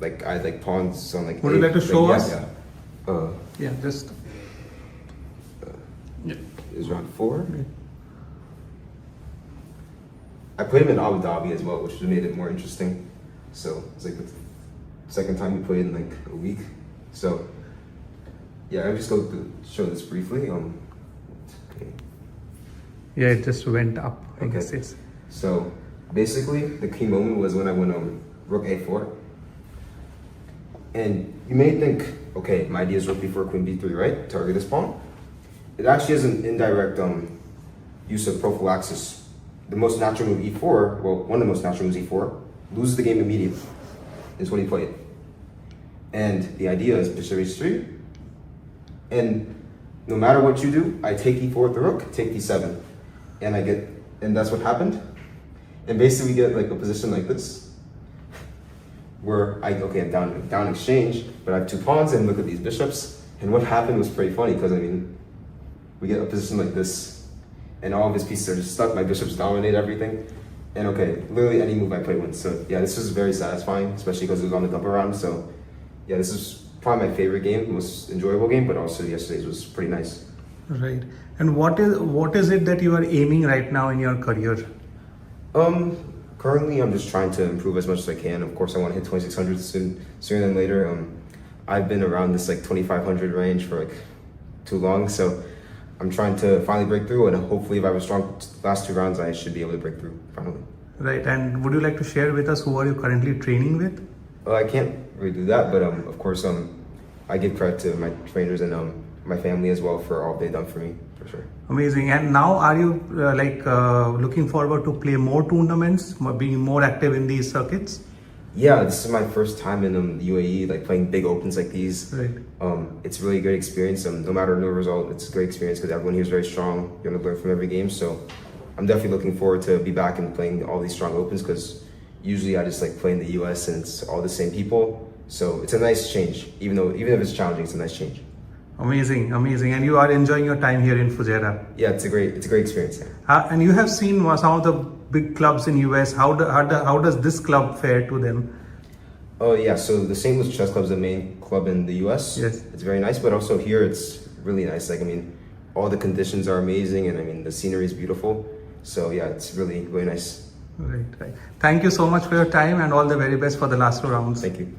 Like I had like pawns on like. Would you like to show us? Yeah. Yeah, just. It was round 4. I played him in Abu Dhabi as well, which made it more interesting. So it's like the second time we played in like a week. So yeah, I'll just go to show this briefly. Okay. Yeah, it just went up. I guess it's. So basically, the key moment was when I went rook a4. And you may think, okay, my idea is rook b4, queen b3, right? Target this pawn. It actually is an indirect use of prophylaxis. The most natural move e4, well, one of the most natural moves e4, loses the game immediately, is what he played. And the idea is bishop h3, and no matter what you do, I take e4 with the rook, take d7, and that's what happened. And basically we get like a position like this, where I'm down exchange, but I have 2 pawns, and look at these bishops. And what happened was pretty funny, because I mean, we get a position like this, and all of his pieces are just stuck. My bishops dominate everything. And okay, literally any move I play wins. So yeah, this was very satisfying, especially because it was on the double round. So yeah, this is probably my favorite game, most enjoyable game, but also yesterday's was pretty nice. Right. And what is it that you are aiming right now in your career? Currently I'm just trying to improve as much as I can. Of course I want to hit 2600 sooner than later. I've been around this like 2500 range for like too long. So I'm trying to finally break through, and hopefully, if I have a strong last 2 rounds, I should be able to break through finally. Right. And would you like to share with us who are you currently training with? Well, I can't really do that, but of course, I give credit to my trainers and my family as well for all they've done for me, for sure. Amazing. And now are you looking forward to play more tournaments, being more active in these circuits? Yeah, this is my first time in the UAE, like playing big opens like these. Right. It's really a great experience. No matter the result, it's a great experience because everyone here is very strong. You're gonna learn from every game. So I'm definitely looking forward to be back and playing all these strong opens because usually I just like play in the US and it's all the same people. So it's a nice change, even if it's challenging, it's a nice change. Amazing, amazing. And you are enjoying your time here in Fujairah. Yeah, it's a great experience. And you have seen some of the big clubs in US. How does this club fare to them? Oh yeah, so the St. Louis Chess Club is the main club in the US. Yes. It's very nice, but also here it's really nice. Like, I mean, all the conditions are amazing and I mean, the scenery is beautiful. So yeah, it's really, really nice. Right, right. Thank you so much for your time and all the very best for the last 2 rounds. Thank you.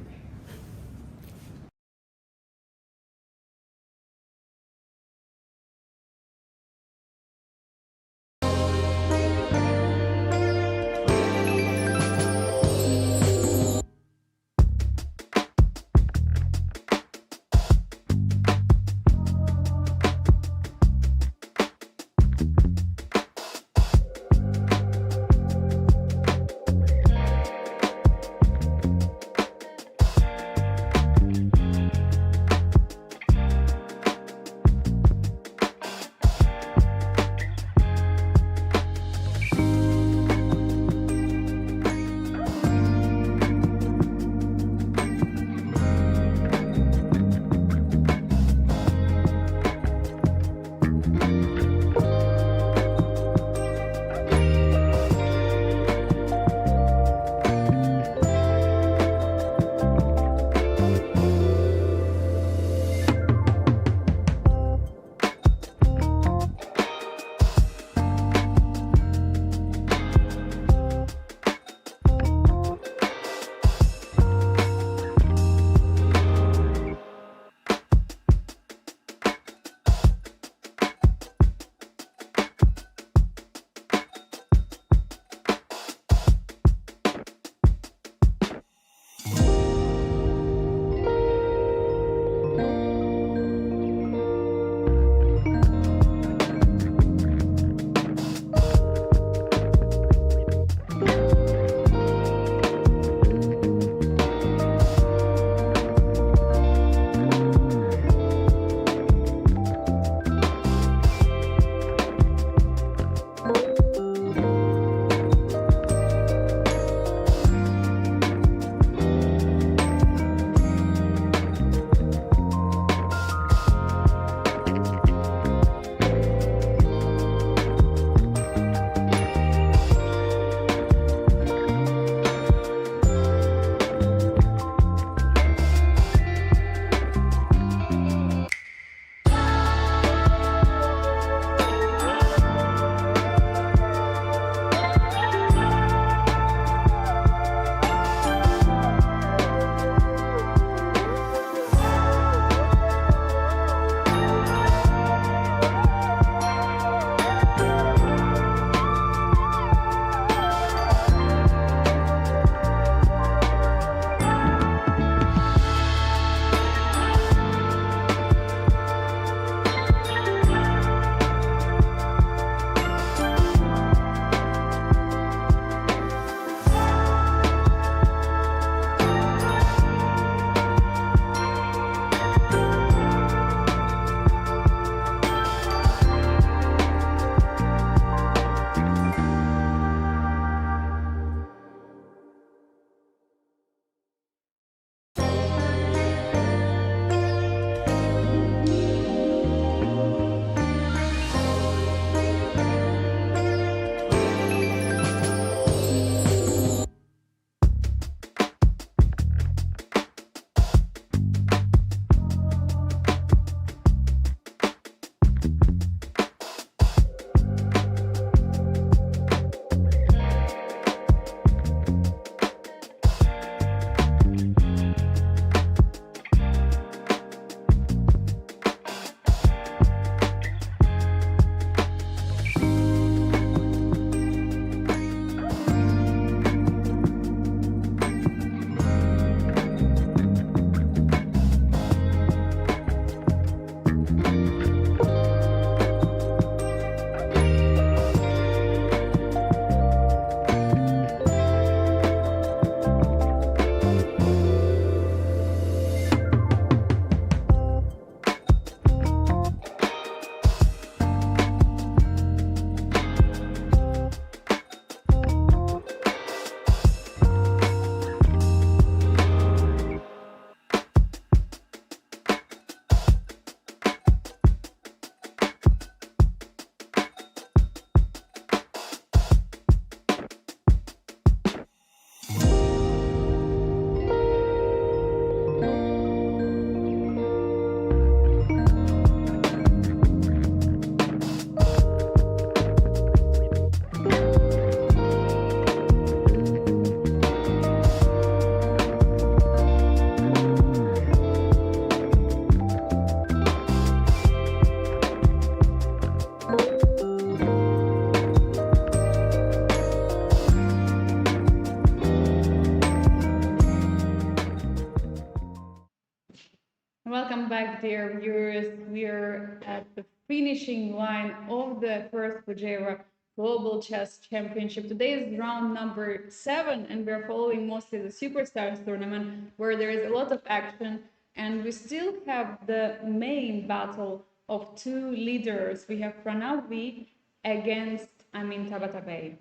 Welcome back, dear viewers. We're at the finishing line of the first Fujairah Global Chess Championship. Today is round number 7, and we're following mostly the Superstars tournament, where there is a lot of action, and we still have the main battle of two leaders. We have Pranav against Amin Tabatabai.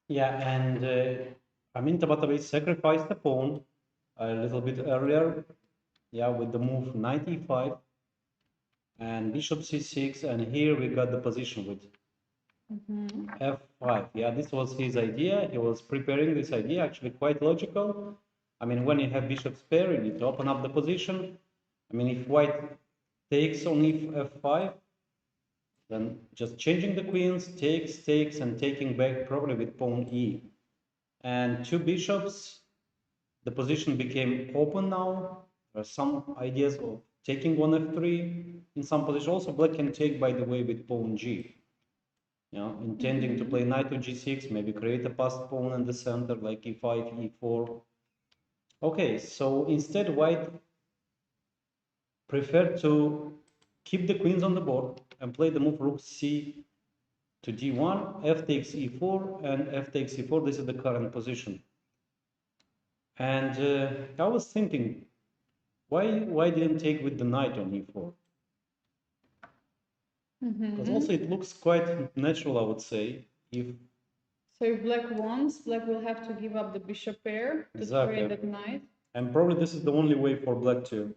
Yeah, and Amin Tabatabai sacrificed the pawn a little bit earlier, yeah, with the move knight e5 and bishop c6, and here we got the position with f5. Yeah, this was his idea. He was preparing this idea, actually quite logical. I mean, when you have bishop's pair, you need to open up the position. I mean, if white takes on f5, then just changing the queens, takes, and taking back probably with pawn e. And two bishops, the position became open now. There are some ideas of taking on f3 in some position. Also, black can take, by the way, with pawn g. You know, intending to play knight to g6, maybe create a passed pawn in the center, like e5, e4. Okay, so instead, white preferred to keep the queens on the board and play the move rook c to d1, f takes e4, and f takes e4. This is the current position. And I was thinking, why didn't take with the knight on e4? Because also it looks quite natural, I would say. So if black wants, black will have to give up the bishop pair to trade that knight. And probably this is the only way for black to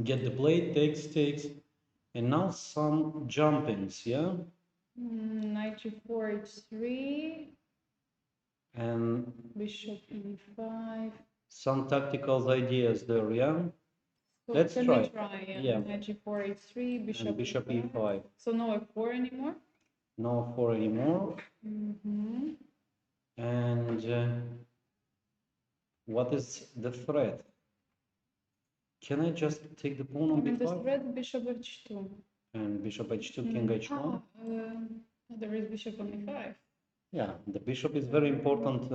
get the play, takes, and now some jumpings, yeah? Knight g4, h3. And bishop e5. Some tactical ideas there, yeah? So Let's try. Yeah. Knight g4, h3, And bishop e5. So no f4 anymore? No f4 anymore. And what is the threat? Can I just take the pawn on b5? The threat bishop h2. And bishop h2, king h1? There is bishop on e5. Yeah, the bishop is very important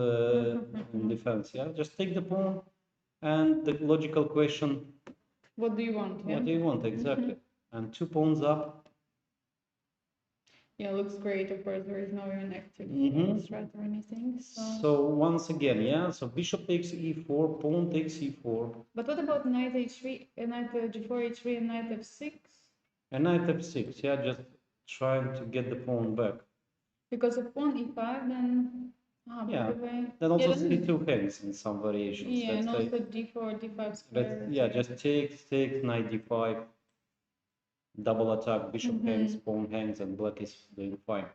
in defense, yeah? Just take the pawn, and the logical question... What do you want? Yeah? What do you want, exactly. And 2 pawns up. Yeah, looks great. Of course, there is no even active threat or anything. So once again, yeah, so bishop takes e4, pawn takes e4. But what about knight h3, knight g4, h3, and knight f6? And knight f6, yeah, just trying to get the pawn back. Because if pawn e5, then... yeah, by the way... then also c2 hangs in some variations. Yeah, and also d4, d5 square. Yeah, just take, knight d5, double attack, bishop hangs, pawn hangs, and black is doing fine.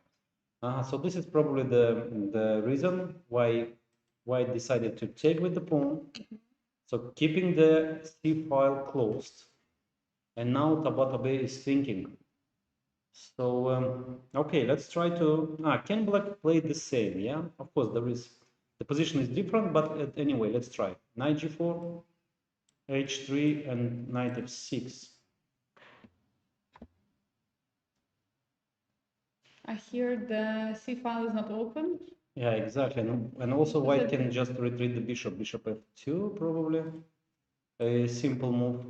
So this is probably the reason why white decided to take with the pawn. So keeping the c file closed, and now Tabatabai is thinking. So okay, let's try to. Can black play the same? Yeah, of course the position is different, but anyway, let's try. Knight g4, h3, and knight f6. I hear the c file is not open. Yeah, exactly. And also white can just retreat the bishop. Bishop f2, probably. A simple move.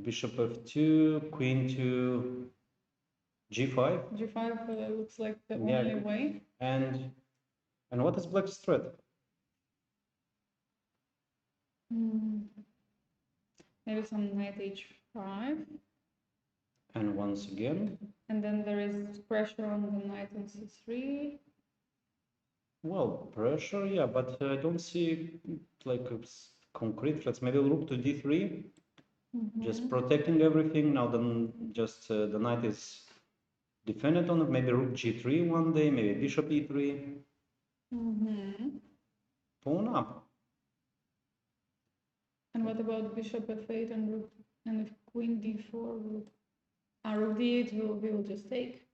Bishop f2, queen to g5. G5 looks like the only way. And what is black's threat? Maybe some knight h5. And once again. And then there is pressure on the knight on c3. Well, pressure, yeah, but I don't see like concrete threats. Maybe rook to d3, just protecting everything. Now then, just the knight is defended on it. Maybe rook g3 one day, maybe bishop e3. Pawn up. And what about bishop f8 and rook? And if queen d4, rook d8 we will just take.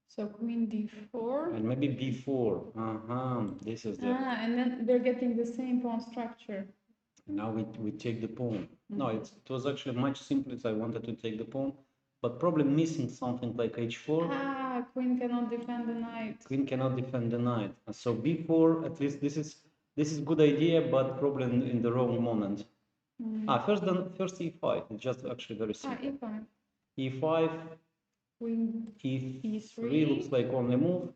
So queen d4. And maybe b4. This is the... and then they're getting the same pawn structure. Now we take the pawn. No, it was actually much simpler. I wanted to take the pawn, but probably missing something like h4. Queen cannot defend the knight. Queen cannot defend the knight. So b4, at least this is good idea, but probably in the wrong moment. First e5. It's just actually very simple. E5. E5, Queen e3 looks like only move.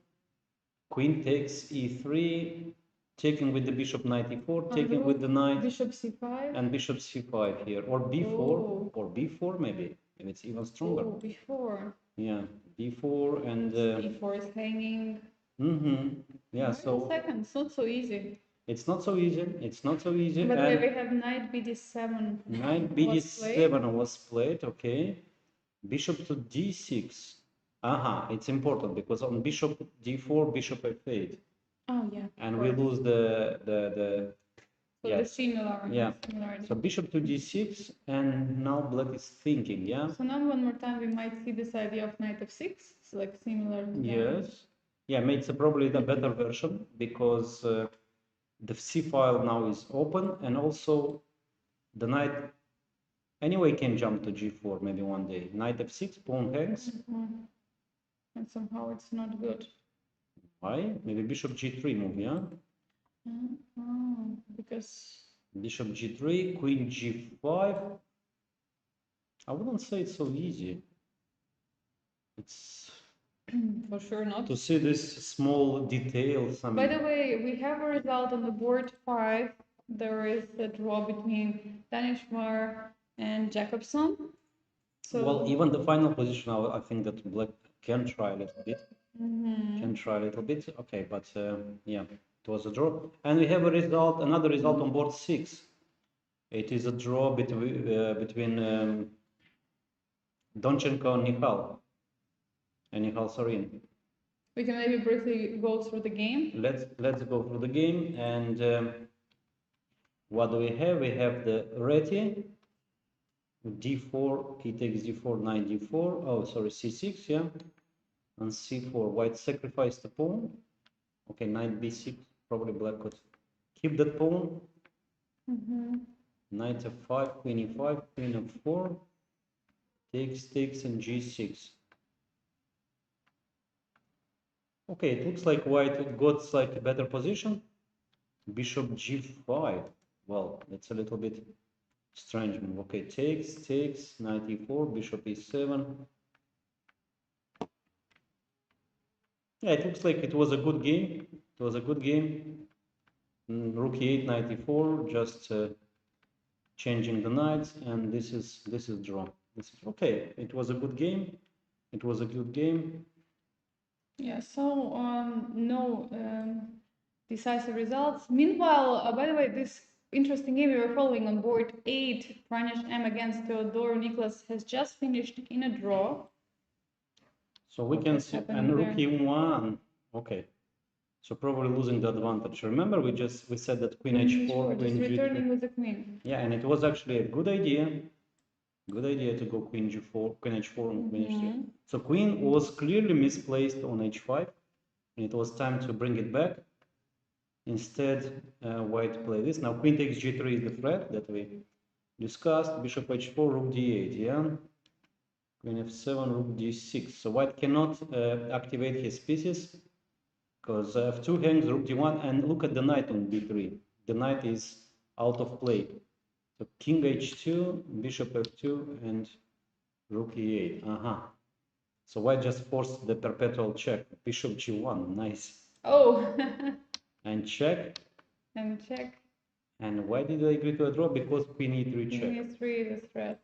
Queen takes e3, taking with the bishop knight e4, taking with the knight, bishop c5, and bishop c5 here, or b4, or b4 maybe. Maybe it's even stronger. Oh, b4. Yeah, b4 and e4 is hanging. Yeah, so second, it's not so easy. It's not so easy. It's not so easy. But we have knight bd7. Knight bd7 was played. Okay, bishop to d6. It's important because on bishop d4, bishop f8. Oh yeah. And we lose the so the similar. Yeah. So bishop to d6, and now black is thinking. Yeah. So now one more time we might see this idea of knight f6. It's like similar. To yes. Yeah, it's probably the better version because the c file now is open, and also the knight anyway can jump to g4 maybe one day. Knight f6, pawn hangs. And somehow it's not good. Why? Maybe bishop g3 move, yeah? Because bishop g3, queen g5. I wouldn't say it's so easy. It's for sure not. To see this small details. By the way, we have a result on the board 5. There is a draw between Danishvar and Jacobson. So well, even the final position, I think that black can try a little bit. Okay, but yeah, it was a draw. And we have a result, another result on board 6. It is a draw between Donchenko and Nihal Sarin. We can maybe briefly go through the game. Let's go through the game. And what do we have? We have the Reti, d4, he takes d4, knight d4. Oh, sorry, c6, yeah. And c4, white sacrificed the pawn. Okay, knight b6, probably black could keep that pawn. Knight f5, queen e5, queen f4, takes, and g6. Okay, it looks like white got like a better position. Bishop g5. Well, that's a little bit strange move. Okay, takes, knight e4, bishop e7. Yeah, it looks like it was a good game. Rook e8, knight e4, just changing the knights, and this is draw. This is okay. It was a good game. Yeah. So no decisive results. Meanwhile, by the way, this interesting game we were following on board 8, Pranesh M against Theodore Niklesh has just finished in a draw. So we can see, and rook e1. Okay. So probably losing the advantage. Remember, we said that queen h4, queen g3. Returning with the queen. Yeah, and it was actually a good idea. Good idea to go queen g4, queen h4, and queen h3. So queen was clearly misplaced on h5, and it was time to bring it back. Instead, white played this. Now queen takes g3 is the threat that we discussed. Bishop h4, rook d8. Yeah. Queen f7, rook d6. So white cannot activate his pieces because f2 hangs, rook d1, and look at the knight on b3. The knight is out of play. So king h2, bishop f2, and rook e8. So white just forced the perpetual check. Bishop g1, nice. Oh. And check. And check. And why did I agree to a draw? Because queen e3 check. Queen e3 is a threat.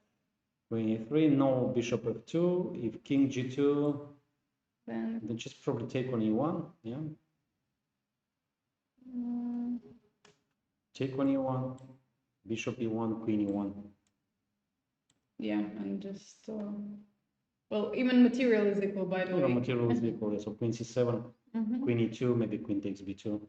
Queen e3, no bishop f2. If king g2, then just probably take on e1. Yeah. Take on e1. Bishop e1, queen e1. Yeah, and just well, even material is equal, by the way. Material is equal. So queen c7, queen e2, maybe queen takes b2.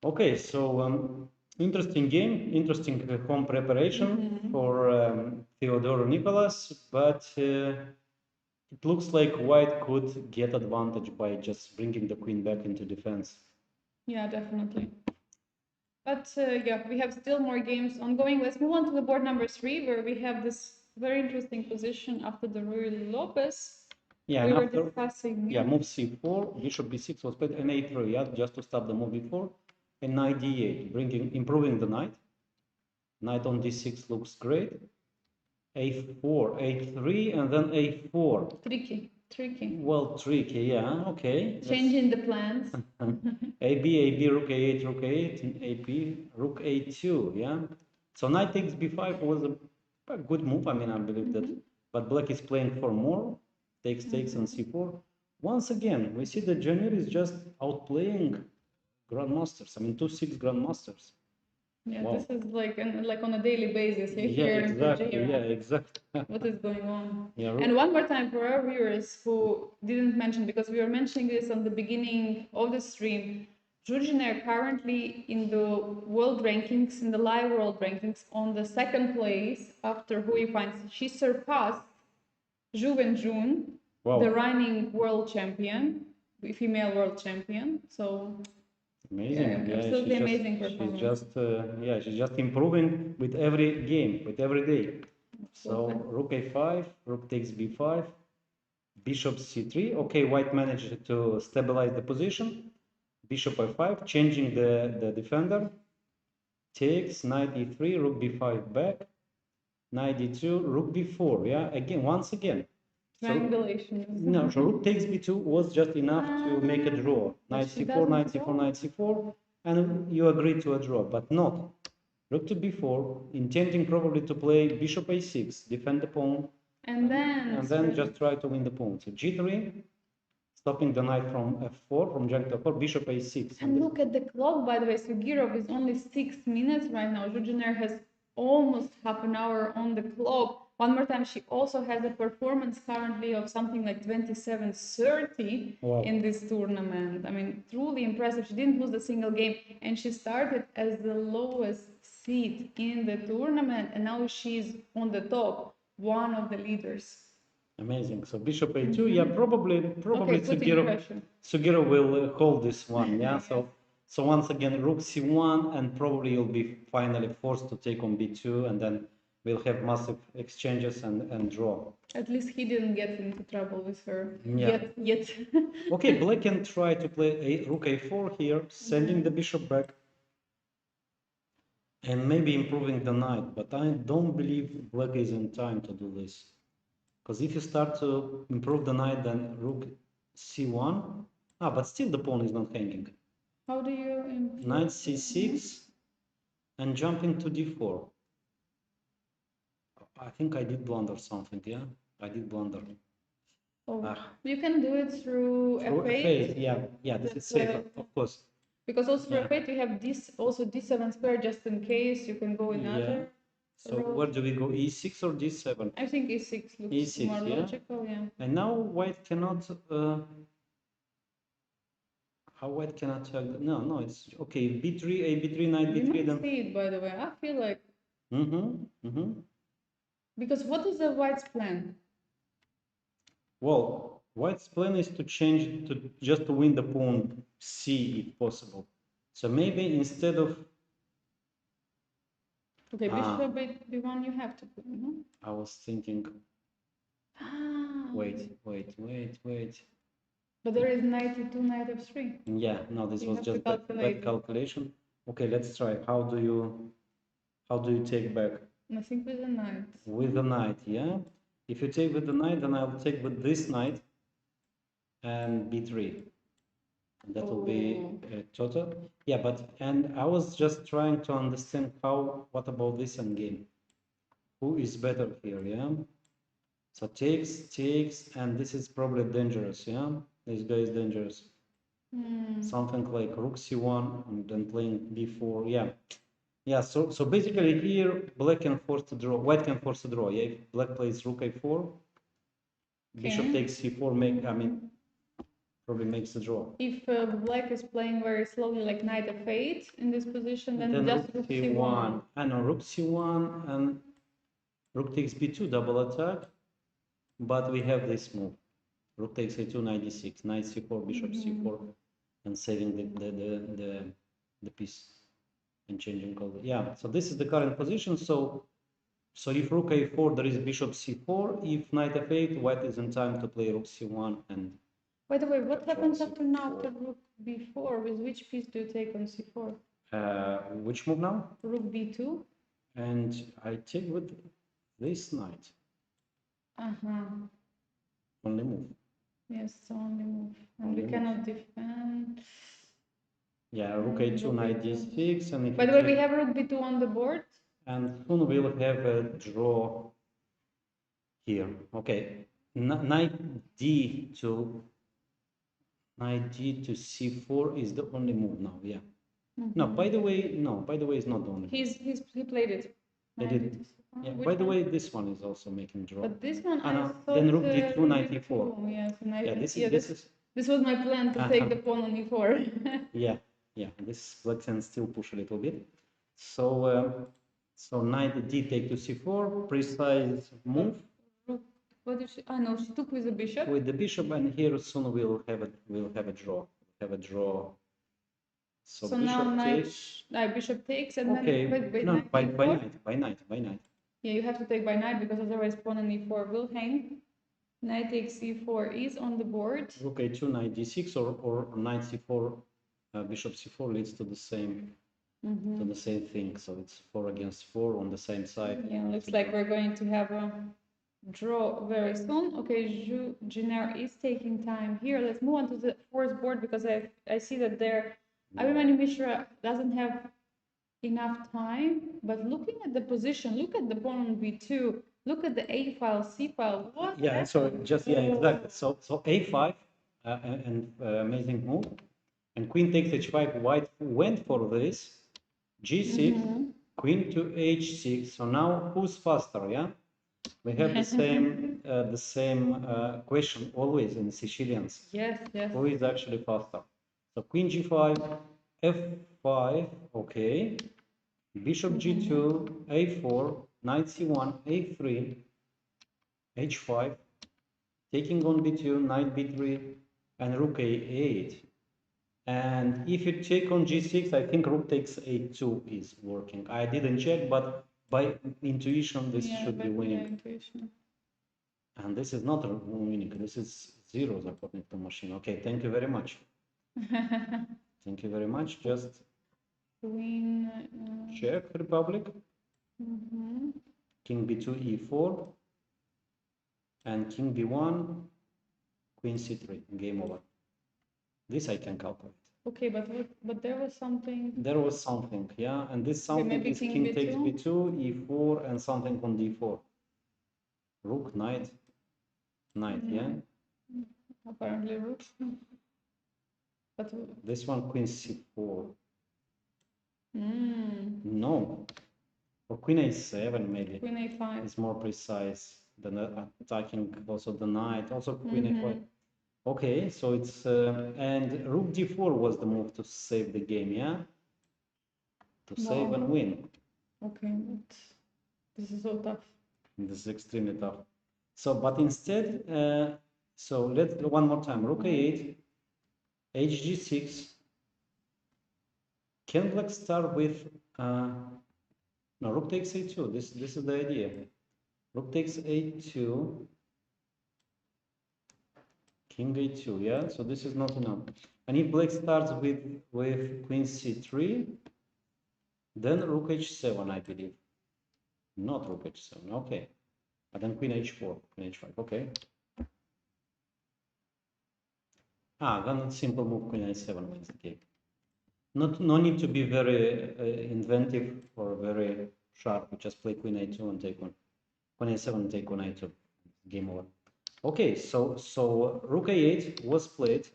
Okay, so interesting game, interesting home preparation for Theodore Nicholas, but it looks like white could get advantage by just bringing the queen back into defense. Yeah, definitely. But yeah, we have still more games ongoing. Let's move on to the board number 3, where we have this very interesting position after the Ruy Lopez. Yeah, we were after, discussing. Yeah, move c4, bishop b6 was played, and a3, yeah, just to stop the move before, and knight d8, improving the knight. Knight on d6 looks great. a4, a3, and then a4. Tricky. Well, tricky, yeah, okay. Changing the plans. AB, rook a8, rook a8, and AB, rook a2, yeah. So knight takes b5 was a good move, I mean, I believe that. But black is playing for more, takes, and c4. Once again, we see that Jain is just outplaying grandmasters. I mean, 2-6 grandmasters. Yeah, Wow. this is like on a daily basis. You're Yeah, hearing exactly. Fujairah. Yeah, exactly. What is going on? Yeah, And one more time for our viewers who didn't mention, because we were mentioning this on the beginning of the stream, Fujairah currently in the world rankings, in the live world rankings, on the second place after Hui finds she surpassed Zhu Wenjun, wow. the reigning world champion, female world champion. So Amazing. Yeah, absolutely she's amazing just, performance. she's just improving with every game, with every day. So rook a5, rook takes b5, bishop c3. Okay, white managed to stabilize the position. Bishop f5, changing the defender. Takes, knight e3, rook b5 back, knight d2, rook b4. Yeah, again, once again. Triangulation. No, so rook takes b2 was just enough to make a draw. Knight c4, knight c4, knight c4, and you agree to a draw, but not. Rook to b4, intending probably to play bishop a6, defend the pawn, and then just try to win the pawn. So g3, stopping the knight from f4, from jack to f4, bishop a6. And look at the clock, by the way. Sugirov is only 6 minutes right now. Fujairah has almost half an hour on the clock. One more time, she also has a performance currently of something like 27-30 in this tournament. I mean, truly impressive. She didn't lose a single game, and she started as the lowest seed in the tournament, and now she's on the top, one of the leaders. Amazing. So bishop a2, yeah, probably Okay, Sugirov will hold this one, yeah. So once again, rook c1, and probably you'll be finally forced to take on b2, and then we'll have massive exchanges and draw. At least he didn't get into trouble with her yet. Okay, black can try to play rook a4 here, sending the bishop back, and maybe improving the knight, but I don't believe black is in time to do this. Because if you start to improve the knight, then rook c1, but still the pawn is not hanging. How do you improve? Knight c6 and jumping to d4. I think I did blunder something, yeah? I did blunder. Oh, you can do it through f8. Yeah, this is safer, of course. Because also for f8 you have this, also d7 square just in case you can go another. So where do we go, e6 or d7? I think e6 looks e6, more logical, yeah. And now white cannot, how white cannot tell, no, it's, okay, b3, a b3, knight b3, You then... might see it, by the way, I feel like... Because what is the white's plan? Well, white's plan is to change, just to win the pawn c if possible. So maybe instead of... Okay, bishop b1 you have to put. I was thinking... Wait. But there is knight e2, knight f3. Yeah, no, this was just bad calculation. Okay, let's try. How do you take back? I think with the knight. With the knight, yeah. If you take with the knight, then I'll take with this knight and b3. That will be total. Yeah, and I was just trying to understand what about this endgame? Who is better here, yeah? So takes, and this is probably dangerous, yeah? This guy is dangerous. Something like rook c1 and then playing b4, yeah. Yeah, so basically here black can force to draw, white can force to draw. Yeah, if black plays rook a4, bishop takes c4, probably makes the draw. If black is playing very slowly, like knight f8 in this position, then just rook c1. I know, rook c1 and rook takes b2, double attack, but we have this move. Rook takes a2, knight d6, knight c4, bishop c4, and saving the piece. And changing color. Yeah, so this is the current position. So if rook a4, there is bishop c4. If knight f8, white is in time to play rook c1 and... By the way, what happens after rook b4? With which piece do you take on c4? Which move now? Rook b2. and I take with this knight. Only move. Yes, only move. And Only we cannot defend. Yeah, rook a2, knight d6, and if By you the way, we take- have rook b2 on the board. and soon we'll have a draw here. Okay, knight d to c4 is the only move now. Yeah. No, by the way, it's not the only move. He played it. They Knight did. d2. Yeah. Which By the one? way, this one is also making draw. But this one I no, thought then rook d2, knight rook e4. b2. Yes, knight. Yeah, this is. This was my plan to take the pawn on e4. Yeah, this black can still push a little bit. So, so knight d take to c4, precise move. What did she? No, she took with the bishop. With the bishop, and here soon we'll have a draw. Have a draw. So now bishop takes, and okay. then No, by knight. Yeah, you have to take by knight because otherwise pawn on e4 will hang. Knight takes c4 is on the board. Rook a2, knight d6, or knight c4, bishop c4 leads to the same thing. So it's 4 against 4 on the same side. Yeah, looks like we're going to have a draw very soon. Okay, Jain is taking time here. Let's move on to the fourth board because I see that there Abhimanyu Mishra doesn't have enough time. But looking at the position, look at the pawn on b2. Look at the a file, c file. What? Yeah. So just exactly. So a5, amazing move, and queen takes h5. White went for this. G6, queen to h6. So now who's faster? Yeah, we have the same question always in Sicilians. Yes. Who is actually faster? So queen g5, f5. Okay. Bishop g2, a4, knight c1, a3, h5, taking on b2, knight b3, and rook a8. And if you take on g6, I think rook takes a2 is working. I didn't check, but by intuition, this should be winning. And this is not winning, this is zeros according to machine. Okay, thank you very much. Thank you very much. Just Queen. Czech Republic. King b2, e4, and king b1, queen c3. Game over. This I can calculate. Okay, but there was something. There was something, yeah, and this something is king takes b2, e4, and something on d4. Rook, knight, yeah. Apparently rook. But this one queen c4. No. Or queen a7 maybe. Queen a5 is more precise than attacking also the knight. Also queen a5. Okay, so it's and rook d4 was the move to save the game, yeah, to save and win. Okay, but this is so tough. This is extremely tough. So, but instead, so let's one more time. Rook a8, hg6. Can black start with no, rook takes a2. This is the idea. Rook takes a2. King a2, yeah. So this is not enough. And if black starts with queen c3, then rook h7, I believe. Not rook h7. Okay. But then queen h4, queen h5. Okay. Then simple move queen h7 wins the game. No need to be very inventive or very sharp. You just play queen a2 and take on queen a7 and take on a2. Game over. Okay, so rook a8 was played,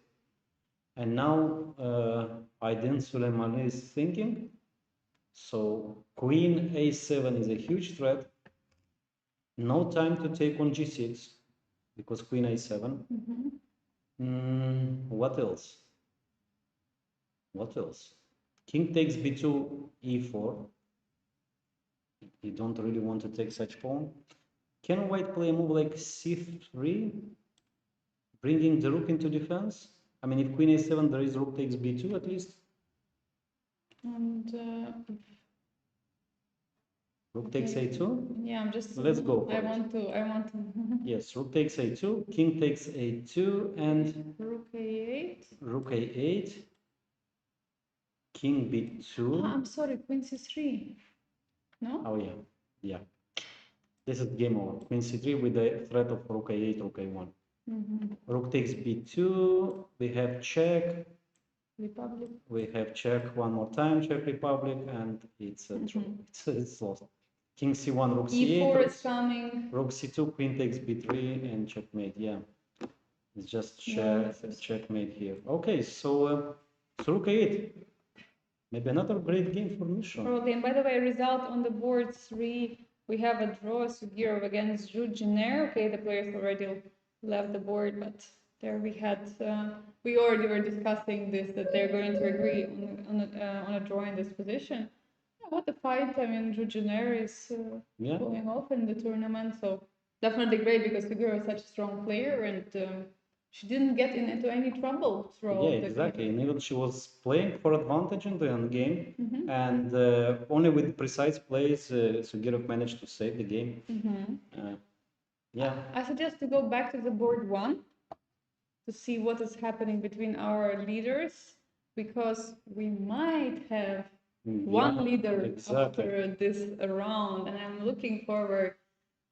and now Aydin Süleyman is thinking. So queen a7 is a huge threat. No time to take on g6 because queen a7. What else? What else? King takes b2, e4. You don't really want to take such pawn. Can white play a move like c3, bringing the rook into defense? I mean, if queen a7, there is rook takes b2 at least. And rook takes a2. Yeah, I'm just. Let's go. I want to. Yes, rook takes a2, king takes a2, and rook a8. Rook a8. King b2. I'm sorry, queen c3. No? Oh yeah, yeah. This is game over. Queen c3 with the threat of rook a8, rook a1. Rook takes b2. We have check. Republic. We have check one more time, Czech Republic, and it's it's lost. King c1, rook c8. E4 is coming. Rook c2, queen takes b3, and checkmate. Yeah, it's just checkmate here. Okay, so rook a8. Maybe another great game for Misha. Probably. And by the way, result on the board 3, we have a draw, Fujairah against GlobalChampionship. Okay, the players already left the board, but there we had, we already were discussing this, that they're going to agree on a draw in this position. Yeah, what a fight. I mean, GlobalChampionship is going off in the tournament, so definitely great because Fujairah is such a strong player and she didn't get into any trouble throughout the exactly. And even she was playing for advantage in the end game, and only with precise plays, Fujairah managed to save the game. Yeah. I suggest to go back to the board 1 to see what is happening between our leaders, because we might have one leader after this round, and I'm looking forward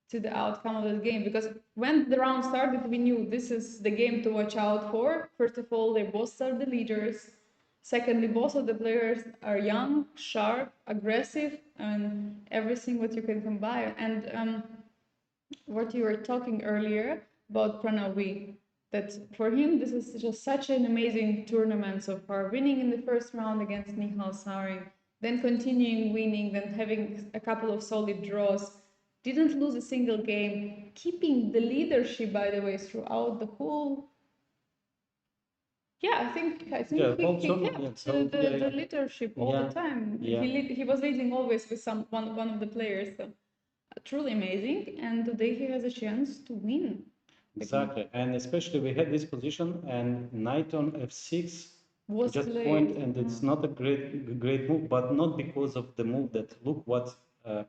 to the outcome of the game, because when the round started, we knew this is the game to watch out for. First of all, they both are the leaders. Secondly, both of the players are young, sharp, aggressive, and everything what you can combine. And what you were talking earlier about Pranav, that for him, this is just such an amazing tournament so far, winning in the first round against 𝐒𝐤𝐤, then continuing winning, then having a couple of solid draws, didn't lose a single game, keeping the leadership, by the way, throughout the whole. Yeah, I think he kept the leadership all the time. He was leading always with one of the players. So truly amazing, and today he has a chance to win. Exactly, and especially we had this position and knight on f6 was just played. Point, and it's not a great move, but not because of the move that look what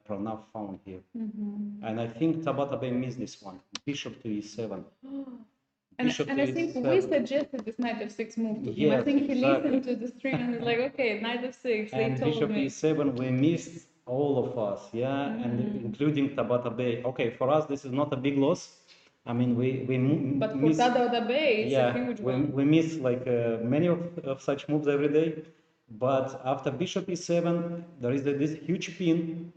Pranav found here. And I think Tabatabai missed this one. Bishop to e7. And I think we suggested this knight f6 move to him. I think he listened to the stream and was like, okay, knight f6. And bishop e7, we missed all of us, and including Tabatabai. Okay, for us this is not a big loss. I mean, but for Tabatabai, it's a huge one. We miss like many of such moves every day. But after bishop e7, there is this huge pin.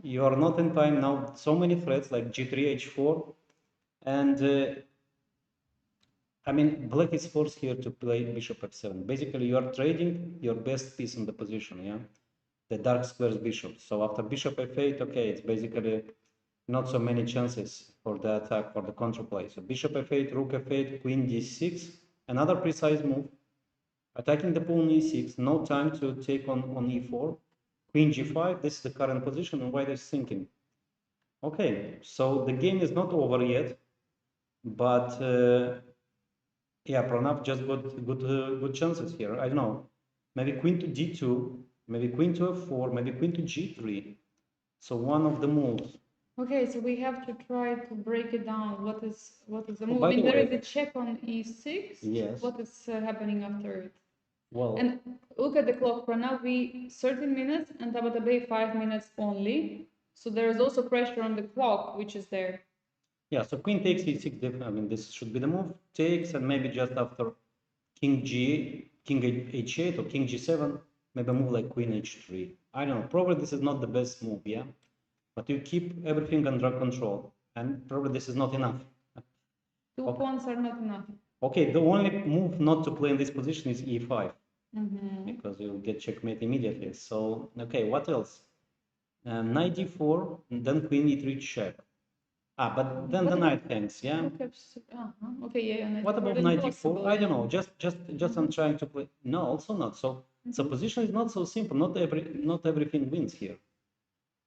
You are not in time now. So many threats like g3, h4, and I mean, black is forced here to play bishop f7. Basically, you are trading your best piece in the position, the dark square's bishop. So after bishop f8, okay, it's basically not so many chances for the attack, for the counterplay. So bishop f8, rook f8, queen d6, another precise move. Attacking the pawn e6, no time to take on e4. Queen g5, this is the current position, and white is thinking. Okay, so the game is not over yet, but Pranav just got good chances here. I don't know, maybe queen to d2, maybe queen to f4, maybe queen to g3. So one of the moves. Okay, so we have to try to break it down. What is the move? I mean, there is a check on e6. Yes. What is happening after it? Well, and look at the clock. Pranav, 13 minutes, and Tabatabai 5 minutes only. So there is also pressure on the clock, which is there. Yeah, so queen takes e6. I mean, this should be the move. Takes, and maybe just after king h8 or king g7, maybe a move like queen h3. I don't know. Probably this is not the best move, but you keep everything under control, and probably this is not enough. Two pawns are not enough. Okay, the only move not to play in this position is e5, because you'll get checkmate immediately. So, okay, what else? Knight d4, and then queen e3 check. But then the knight hangs, Okay, what about knight d4? I don't know. Just I'm trying to play. No, also not. So, the position is not so simple. Not everything wins here.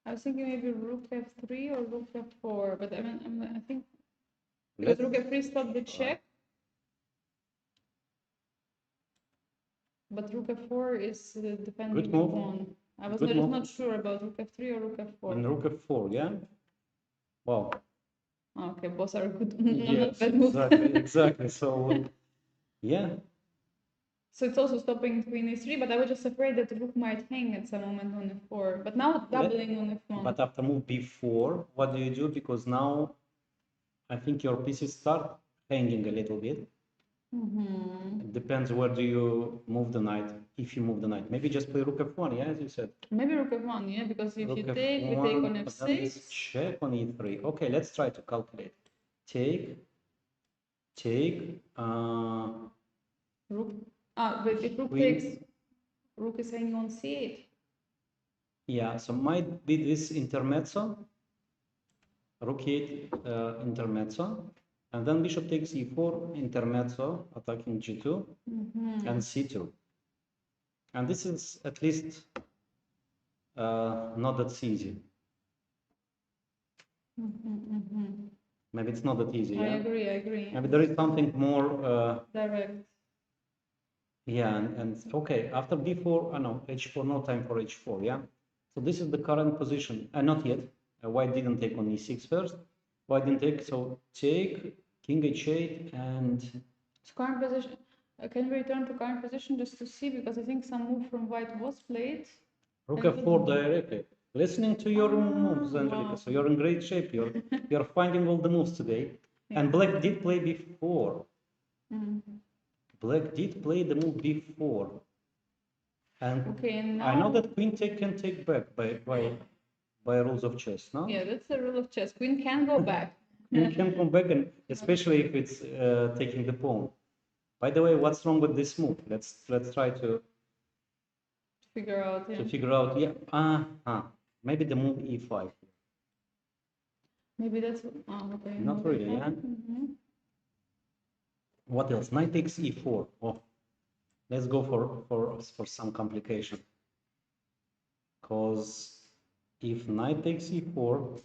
I was thinking maybe rook f3 or rook f4, but I think because rook f3 stopped the check. But rook f4 is depending on. I was not sure about rook f3 or rook f4. And rook f4, Wow. Okay, both are good. Yes, exactly. So, So it's also stopping queen e3, but I was just afraid that the rook might hang at some moment on f4. But now it's doubling on f1. But after move b4, what do you do? Because now I think your pieces start hanging a little bit. It depends where do you move the knight. If you move the knight, maybe just play rook f1, yeah, as you said. Maybe rook f1, yeah, because if Rook you take, we f1, take on but then this f6. check on e3. Okay, let's try to calculate. Take. Rook. But if rook Queen. takes, rook is hanging on c8. Yeah, so might be this intermezzo. Rook 8 intermezzo. And then bishop takes e4, intermezzo, attacking g2, and c2. And this is at least not that easy. Maybe it's not that easy. I Yeah? agree. Maybe there is something more direct. Yeah, and okay, after b4, no, h4, no time for h4, yeah? So this is the current position, not yet. White didn't take on e6 first. White didn't take, so take, king h8, and... So current position, can we return to current position just to see, because I think some move from white was played. Rook f4 directly. Listening to your moves, Angelica, wow. So you're in great shape. You're finding all the moves today. Yeah. And black did play before. Black did play the move b4. And okay, now... I know that queen take can take back by rules of chess, no? Yeah, that's the rule of chess. Queen can go back. Queen can come back, and especially if it's taking the pawn. By the way, what's wrong with this move? Let's try to figure out. Yeah. To figure out. Yeah. Maybe the move e5. Maybe that's okay. Not really. Yeah. What else? Knight takes e4. Oh, let's go for some complication. Because if knight takes e4,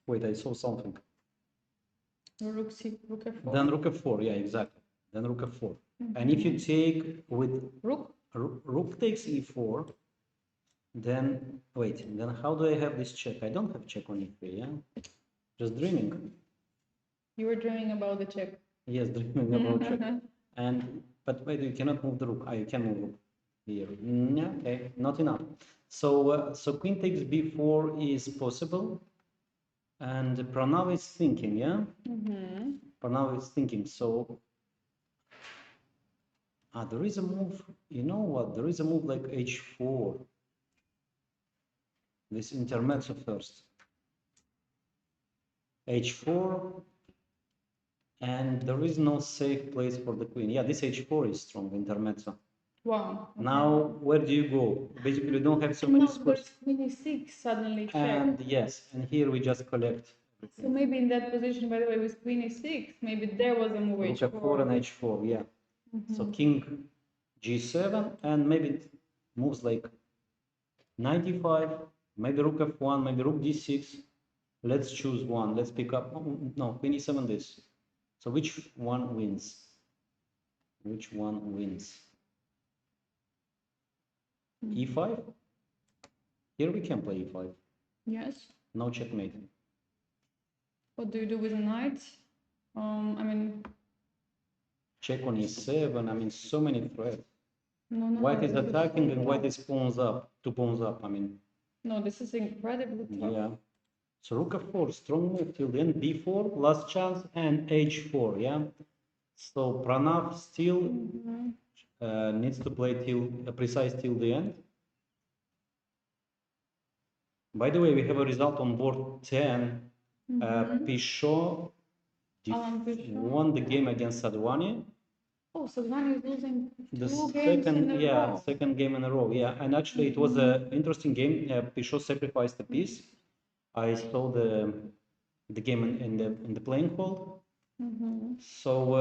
wait, I saw something. Rook f4. Then rook f4. Yeah, exactly. Then rook f4. And if you take with rook takes e4, then wait. Then how do I have this check? I don't have check on e3. Yeah, just dreaming. You were dreaming about the check. Yes, dreaming about check. But wait, you cannot move the rook. You can move rook here. Okay, not enough. So queen takes b4 is possible, and Pranav is thinking. Yeah. Pranav is thinking. So there is a move. You know what? There is a move like h4. This intermezzo first. h4. And there is no safe place for the queen. Yeah, this h4 is strong, intermezzo. Wow. Okay. Now, where do you go? Basically, you don't have so many squares. Queen e6 suddenly check. And yes, and here we just collect. So maybe in that position, by the way, with queen e6, maybe there was a move Rook h4. f4 and h4, yeah. So king g7, and maybe it moves like 95, maybe rook f1, maybe rook d6. Let's choose one. Let's pick up. No, queen e7 this. So which one wins? Which one wins? e5? Here we can play e5. Yes. No checkmate. What do you do with the knight? I mean... Check on e7. I mean, so many threats. No, white is attacking and white is pawns up. 2 pawns up, I mean. No, this is incredibly tough. Yeah. So rook f4, strong move till the end. b4, last chance, and h4, yeah? So Pranav still needs to play till precise till the end. By the way, we have a result on board 10. Pichot won the game against Sadhwani. Oh, Sadhwani is losing the two games in a row. Second game in a row. Yeah, and actually it was an interesting game. Pichot sacrificed a piece. I saw the game in the playing hall. So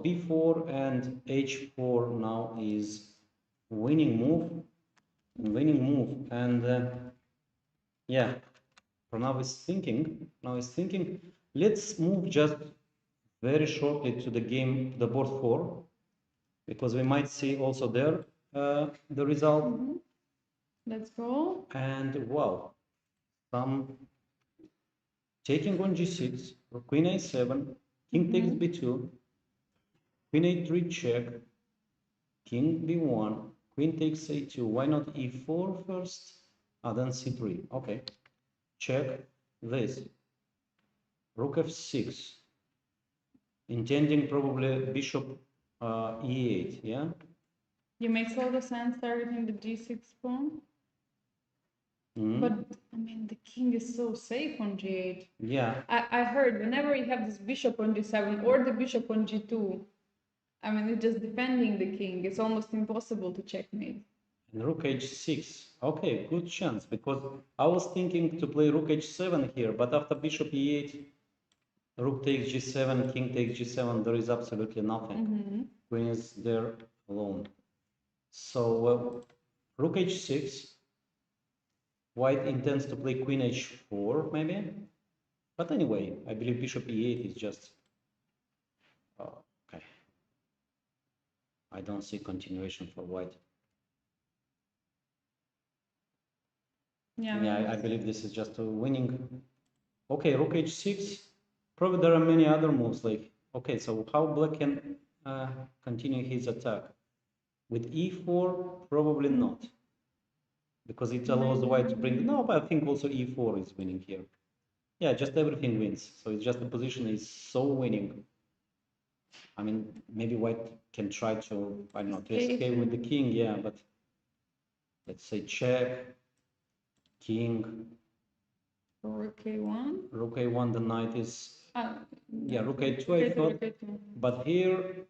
b4 and h4 now is winning move, and yeah, Pranav is thinking. Let's move just very shortly to the game, the board 4, because we might see also there the result. Let's go. And wow, some taking on g6, queen a7, king takes b2, queen a3 check, king b1, queen takes a2. Why not e4 first? Then c3. Okay. Check this. Rook f6. Intending probably bishop e8, yeah? You makes all the sense targeting the g6 pawn. Mhm. But I mean, the king is so safe on g8. Yeah. I heard whenever you have this bishop on g7 or the bishop on g2, I mean, it's just defending the king. It's almost impossible to checkmate. And rook h6. Okay, good chance, because I was thinking to play rook h7 here, but after bishop e8, rook takes g7, king takes g7, there is absolutely nothing. Queen is there alone. So rook h6. White intends to play queen h4, maybe. But anyway, I believe bishop e8 is just okay. I don't see continuation for white. Yeah, I believe this is just a winning. Okay, rook h6. Probably there are many other moves. Like, okay, so how black can continue his attack? With e4, probably not, because it allows white to bring. No, but I think also e4 is winning here. Yeah, just everything wins. So it's just the position is so winning. I mean, maybe white can try to, I don't know, to escape with the king, yeah, but let's say check, king, Rook a1. rook a1, the knight is, yeah, rook a2, I thought, a2. but here,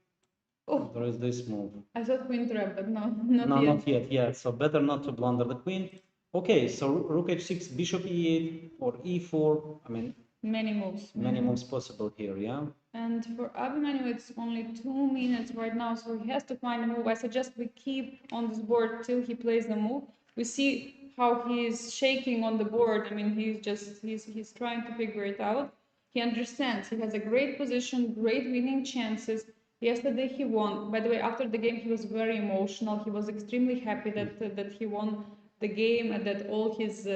there is this move. I thought queen trap, but no, No, yet. not yet, yeah, so better not to blunder the queen. Okay, so rook h6, bishop e8, or e4, I mean, many moves. Many moves possible here, yeah? And for Abhimanyu, it's only 2 minutes right now, so he has to find a move. I suggest we keep on this board till he plays the move. We see how he is shaking on the board. I mean, he's trying to figure it out. He understands. He has a great position, great winning chances. Yesterday he won. By the way, after the game, he was very emotional. He was extremely happy that he won the game and that all his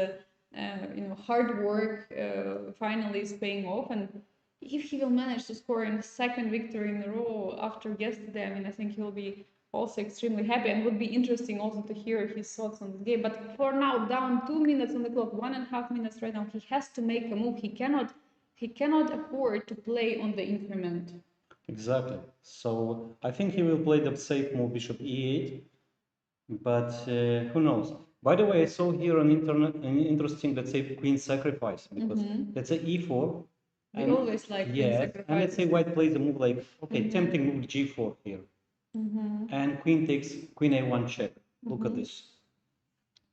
hard work finally is paying off. And if he will manage to score in the second victory in a row after yesterday, I mean, I think he'll be also extremely happy, and would be interesting also to hear his thoughts on the game. But for now, down 2 minutes on the clock, 1.5 minutes right now, he has to make a move. He cannot afford to play on the increment. Exactly. So I think he will play the safe move bishop e8, but who knows? By the way, I saw here on internet an interesting, let's say, queen sacrifice, because let's say e4. We always like queen sacrifice. And let's say white plays a move like, okay, tempting move g4 here. And queen takes queen a1 check. Look at this.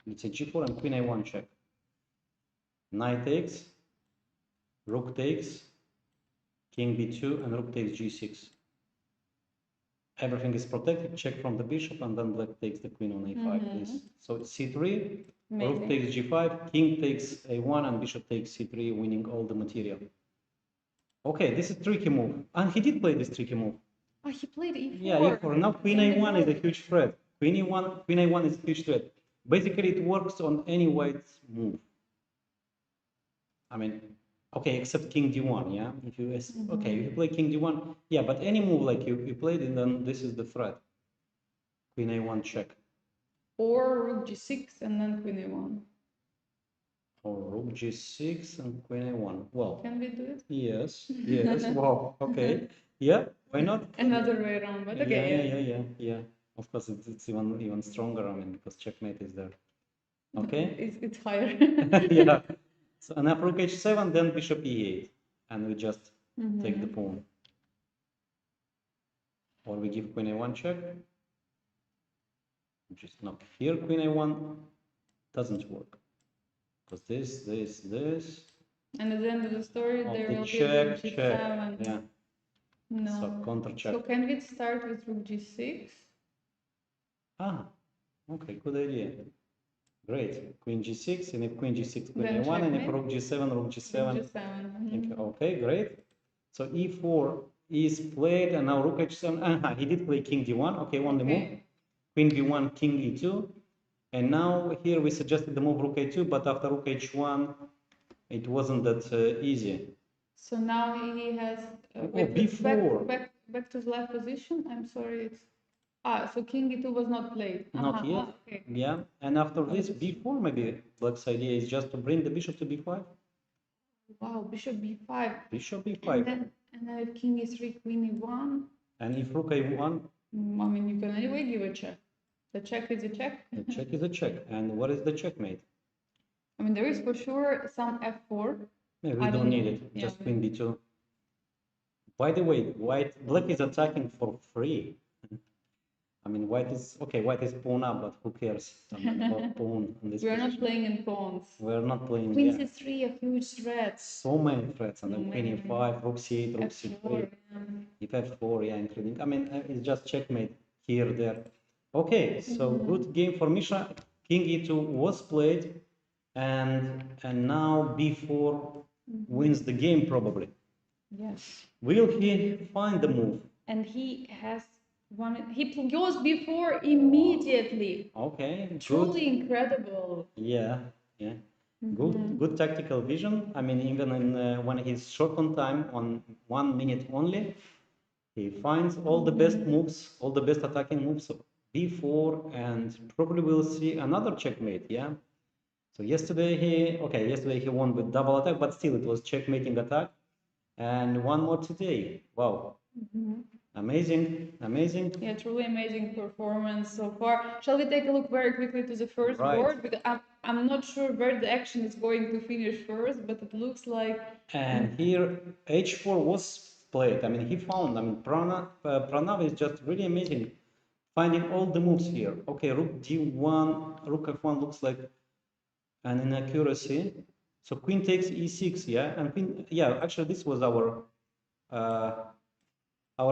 Let's say g4 and queen a1 check. Knight takes, rook takes, king b2, and rook takes g6. Everything is protected, check from the bishop, and then black takes the queen on a5. So it's c3, rook takes g5, king takes a1, and bishop takes c3, winning all the material. Okay, this is a tricky move. And he did play this tricky move. Oh, he played e4. Yeah, e4. Now queen a1 is a huge threat. Queen a1 is a huge threat. Basically, it works on any white's move. I mean, okay, except king d1, yeah? If you okay, if you play king d1, yeah, but any move like you played, and then this is the threat. Queen a1 check. Or rook g6 and then queen a1. Or rook g6 and queen a1. Well, can we do it? Yes, yes. Wow. Okay. Yeah. Why not? Another way around, but okay. Yeah. Of course, it's even stronger. I mean, because checkmate is there. Okay. It's higher. Yeah. So and after rook h7, then bishop e8, and we just take the pawn. Or we give queen a1 check. Just knock here. Queen a1 doesn't work. Because this. And at the end of the story, there will check, be rook check. g7. Yeah. No. So counter check. So can we start with rook g6? Ah, okay, good idea. Great. Queen g6, and if queen g6, queen Then a1, and if checkmate. rook g7, rook g7. Rook g7. Okay, great. So e4 is played, and now rook h7. He did play king d1. Okay, one the move. Queen b1, king e2. And now here we suggested the move rook a2, but after rook h1, it wasn't that easy. So now he has b4. back to the left position. I'm sorry. It's so king e2 was not played. Not yet. Okay. Yeah. And after this, b4, maybe black's idea is just to bring the bishop to b5. Wow, bishop b5. Bishop b5. And then if king e3, queen e1. And if rook a1, I mean, you can anyway give a check. The check is a check. the check is a check. And what is the checkmate? I mean, there is for sure some f4. Yeah, we don't need it. Yeah. Just queen b2. By the way, black is attacking for free. I mean, white is pawn up, but who cares about pawn in this We are position? not playing in pawns. We're not playing. Queen Yeah. c3, a huge threat. So many threats, and then queen e5, rook c8, rook F4, c3, yeah. if f4, yeah, including. I mean, it's just checkmate here, there. Okay, so good game for Misha. King e2 was played, and now b4 wins the game probably. Yes. Will he find the move? And he has he goes b4 immediately. Okay, Truly good. incredible. Yeah, yeah. Good tactical vision. I mean, even in, when he's short on time, on 1 minute only, he finds all the best moves, all the best attacking moves. So b4, and probably we'll see another checkmate. Yeah. So yesterday he won with double attack, but still it was checkmating attack. And one more today. Wow. Amazing, amazing. Yeah, truly amazing performance so far. Shall we take a look very quickly to the first board? Because I'm not sure where the action is going to finish first, but it looks like... And here h4 was played. I mean, Pranav is just really amazing, finding all the moves here. Okay, rook d1, rook f1 looks like an inaccuracy. So queen takes e6, yeah, and queen, yeah, actually this was our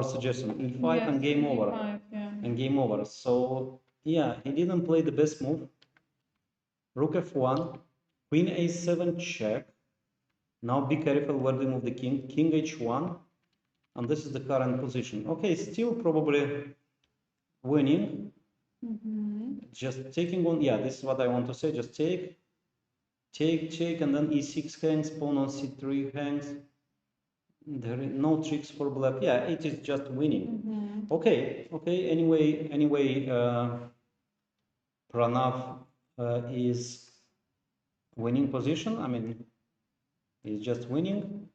suggestion, e5, yes, and game E5, over. yeah. And game over. So yeah, he didn't play the best move. Rook f1, queen a7 check. Now be careful where they move the king. King h1, and this is the current position. Okay, still probably winning. Just taking on, yeah, this is what I want to say. Just take, and then e6 hangs, pawn on c3 hangs. There is no tricks for black. Yeah, it is just winning. Okay. Anyway, Pranav is winning position. I mean, he's just winning.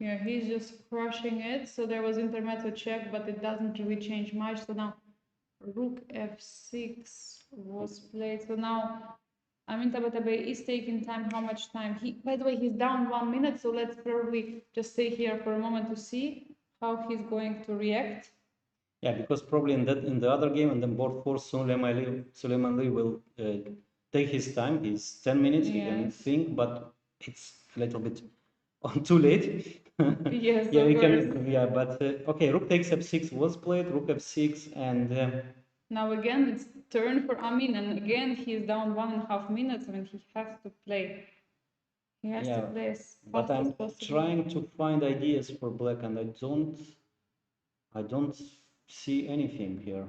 Yeah, he's just crushing it. So there was intermezzo check, but it doesn't really change much. So now rook f6 was played. So now Tabatabai is taking time. How much time? By the way, he's down 1 minute. So let's probably just stay here for a moment to see how he's going to react. Yeah, because probably in the other game, and then board 4, Suleiman Ali will take his time. He's 10 minutes. He can think, but it's a little bit too late. Yes, yeah, we course. can. Yeah, but okay. Rook takes f6 was played. Rook f6, and now again it's turn for Amin, and again he's down 1.5 minutes. I mean, he has to play. He has to play as fast as possible. Trying to find ideas for black, and I don't see anything here.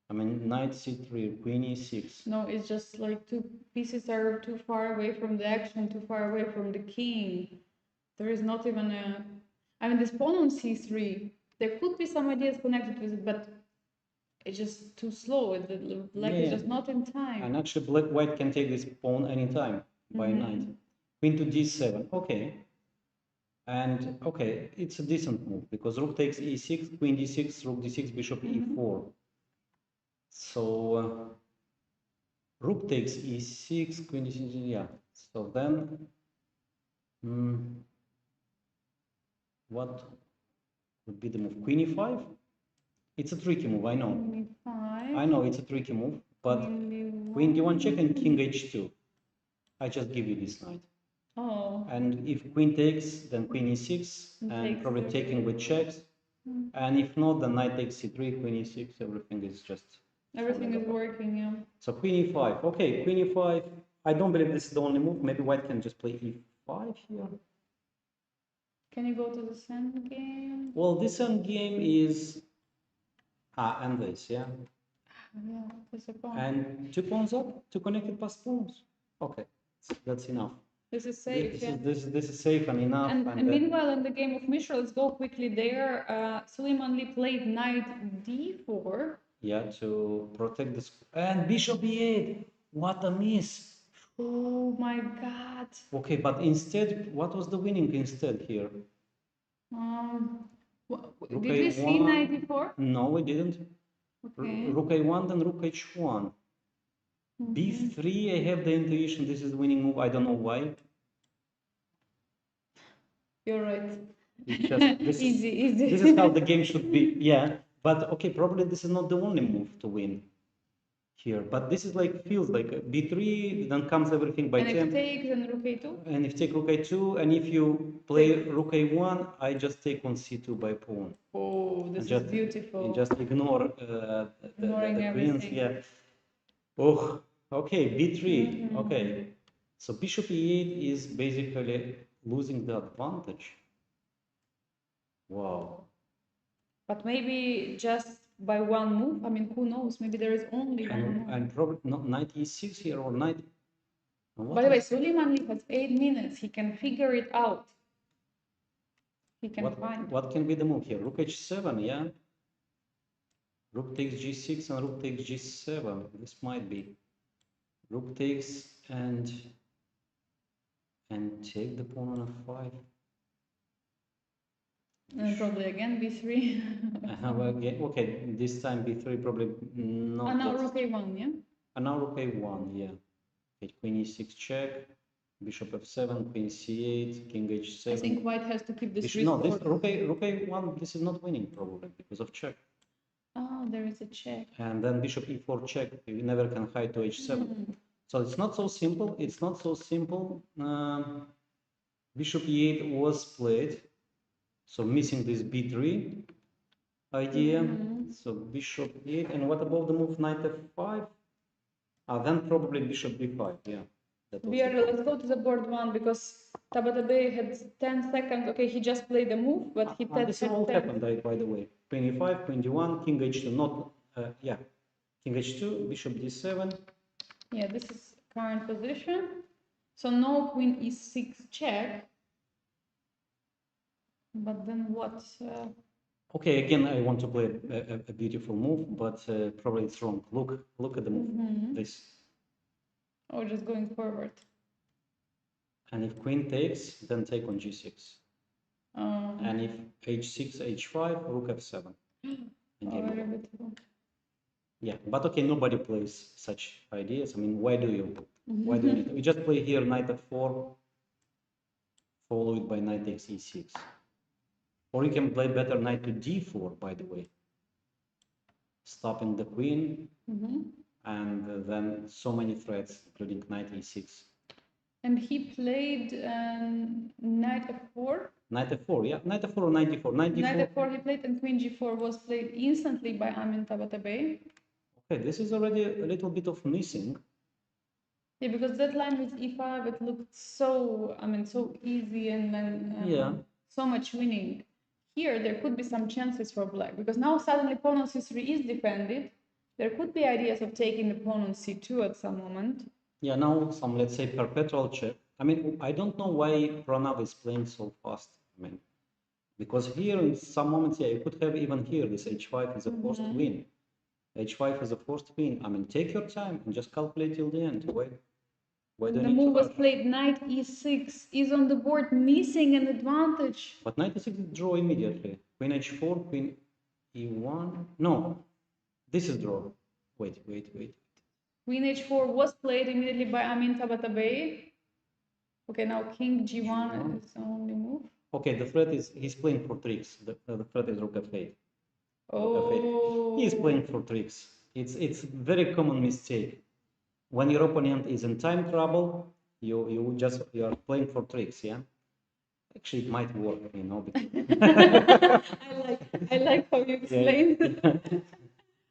I mean, knight c3, queen e6. No, it's just like two pieces are too far away from the action, too far away from the king. There is not even a... I mean, this pawn on c3, there could be some ideas connected with it, but it's just too slow. Black is just not in time. And actually, white can take this pawn anytime by knight. Queen to d7, okay. And okay, it's a decent move because rook takes e6, queen d6, rook d6, bishop e4. So rook takes e6, queen d6, yeah. So then, what would be the move? Queen e5? It's a tricky move, I know. Queen e5. I know it's a tricky move, but queen d1 check and king h2. I just give you this knight. Oh. And if queen takes, then queen e6, and probably taking with checks. And if not, then knight takes c3, queen e6, everything is just... Everything is working, yeah. So queen e5. Okay, queen e5. I don't believe this is the only move. Maybe white can just play e5 here. Can you go to the send game? Well, this end game is... and this, yeah? Yeah, that's a pawn. And 2 pawns up, 2 connected past pawns. Okay, that's enough. This is safe, yeah. This is safe and enough. And meanwhile, in the game of Mishra, let's go quickly there. Suleiman Lee played knight d4. Yeah, to protect this. And bishop e8. What a miss. Oh my God. Okay, but instead, what was the winning instead here? Did we see knight d4? No, we didn't. Okay. Rook a1, then rook h1. b3, I have the intuition this is winning move. I don't know why. You're right. Easy. This is how the game should be. Yeah, but okay, probably this is not the only move to win here. But this is like feels like b3, then comes everything by tempo. And if take, then rook a2. And if take rook a2, and if you play rook a1, I just take on c2 by pawn. Oh, this is beautiful. And just ignore the queens. Yeah. Oh, okay, b3. Okay, so bishop e8 is basically losing the advantage. Wow. But maybe just by one move. I mean, who knows? Maybe there is only one move. And probably not knight e6 here or knight. By the way, Suleiman Lee has 8 minutes. He can figure it out. He can find. What can be the move here? Rook h7, yeah. Rook takes g6 and rook takes g7. This might be. Rook takes and take the pawn on f5. And probably again b3. Okay, this time b3 probably not. And now rook a1, yeah? And now rook a1, yeah. Okay, queen e6 check, bishop f7, queen c8, king h7. I think white has to keep this No, this rook a1, this is not winning probably because of check. Oh, there is a check. And then bishop e4 check, you never can hide to h7. So it's not so simple. It's not so simple. Bishop e8 was played. So missing this b3 idea. So bishop e8. And what about the move knight f5? Then probably bishop b5. Yeah. Let's go to the board one because Tabatabai had 10 seconds. Okay, he just played the move, but he this all happened, by the way. Queen e5, queen d1, king h2. Not king h2, bishop d7. Yeah, this is current position. So no queen e6 check. But then what? Okay, again, I want to play a beautiful move, but probably it's wrong. Look at the move. This. Oh, just going forward. And if queen takes, then take on g6. And if h6, h5, rook f7. Yeah, but okay, nobody plays such ideas. I mean, why do you need? We just play here knight f4, followed by knight takes e6. Or you can play better knight to d4, by the way, stopping the queen, and then so many threats, including knight e6. And he played knight f4? Knight f4, yeah, knight f4 or knight d4. Knight f4 he played, and queen g4 was played instantly by Amin Tabatabai. Okay, this is already a little bit of missing. Yeah, because that line with e5, it looked so, so easy, and then so much winning. Here, there could be some chances for black, because now suddenly pawn on c3 is defended. There could be ideas of taking the pawn on c2 at some moment. Yeah, now some, let's say, perpetual check. I mean, I don't know why Pranav is playing so fast. I mean, because here in some moments, yeah, you could have even here, this h5 is a forced win. h5 is a forced win. I mean, take your time and just calculate till the end. Why do you the move was played knight e6 is on the board, missing an advantage. But knight e6 is draw immediately. Queen h4, queen e1. No, this is draw. Wait. Queen h4 was played immediately by Amin Tabatabai. Okay, now king g1 is the only move. Okay, the threat is he's playing for tricks. The threat is rook f8. Oh. He is playing for tricks. It's very common mistake. When your opponent is in time trouble, you are playing for tricks, yeah. Actually, it might work, you know. I like how you explained.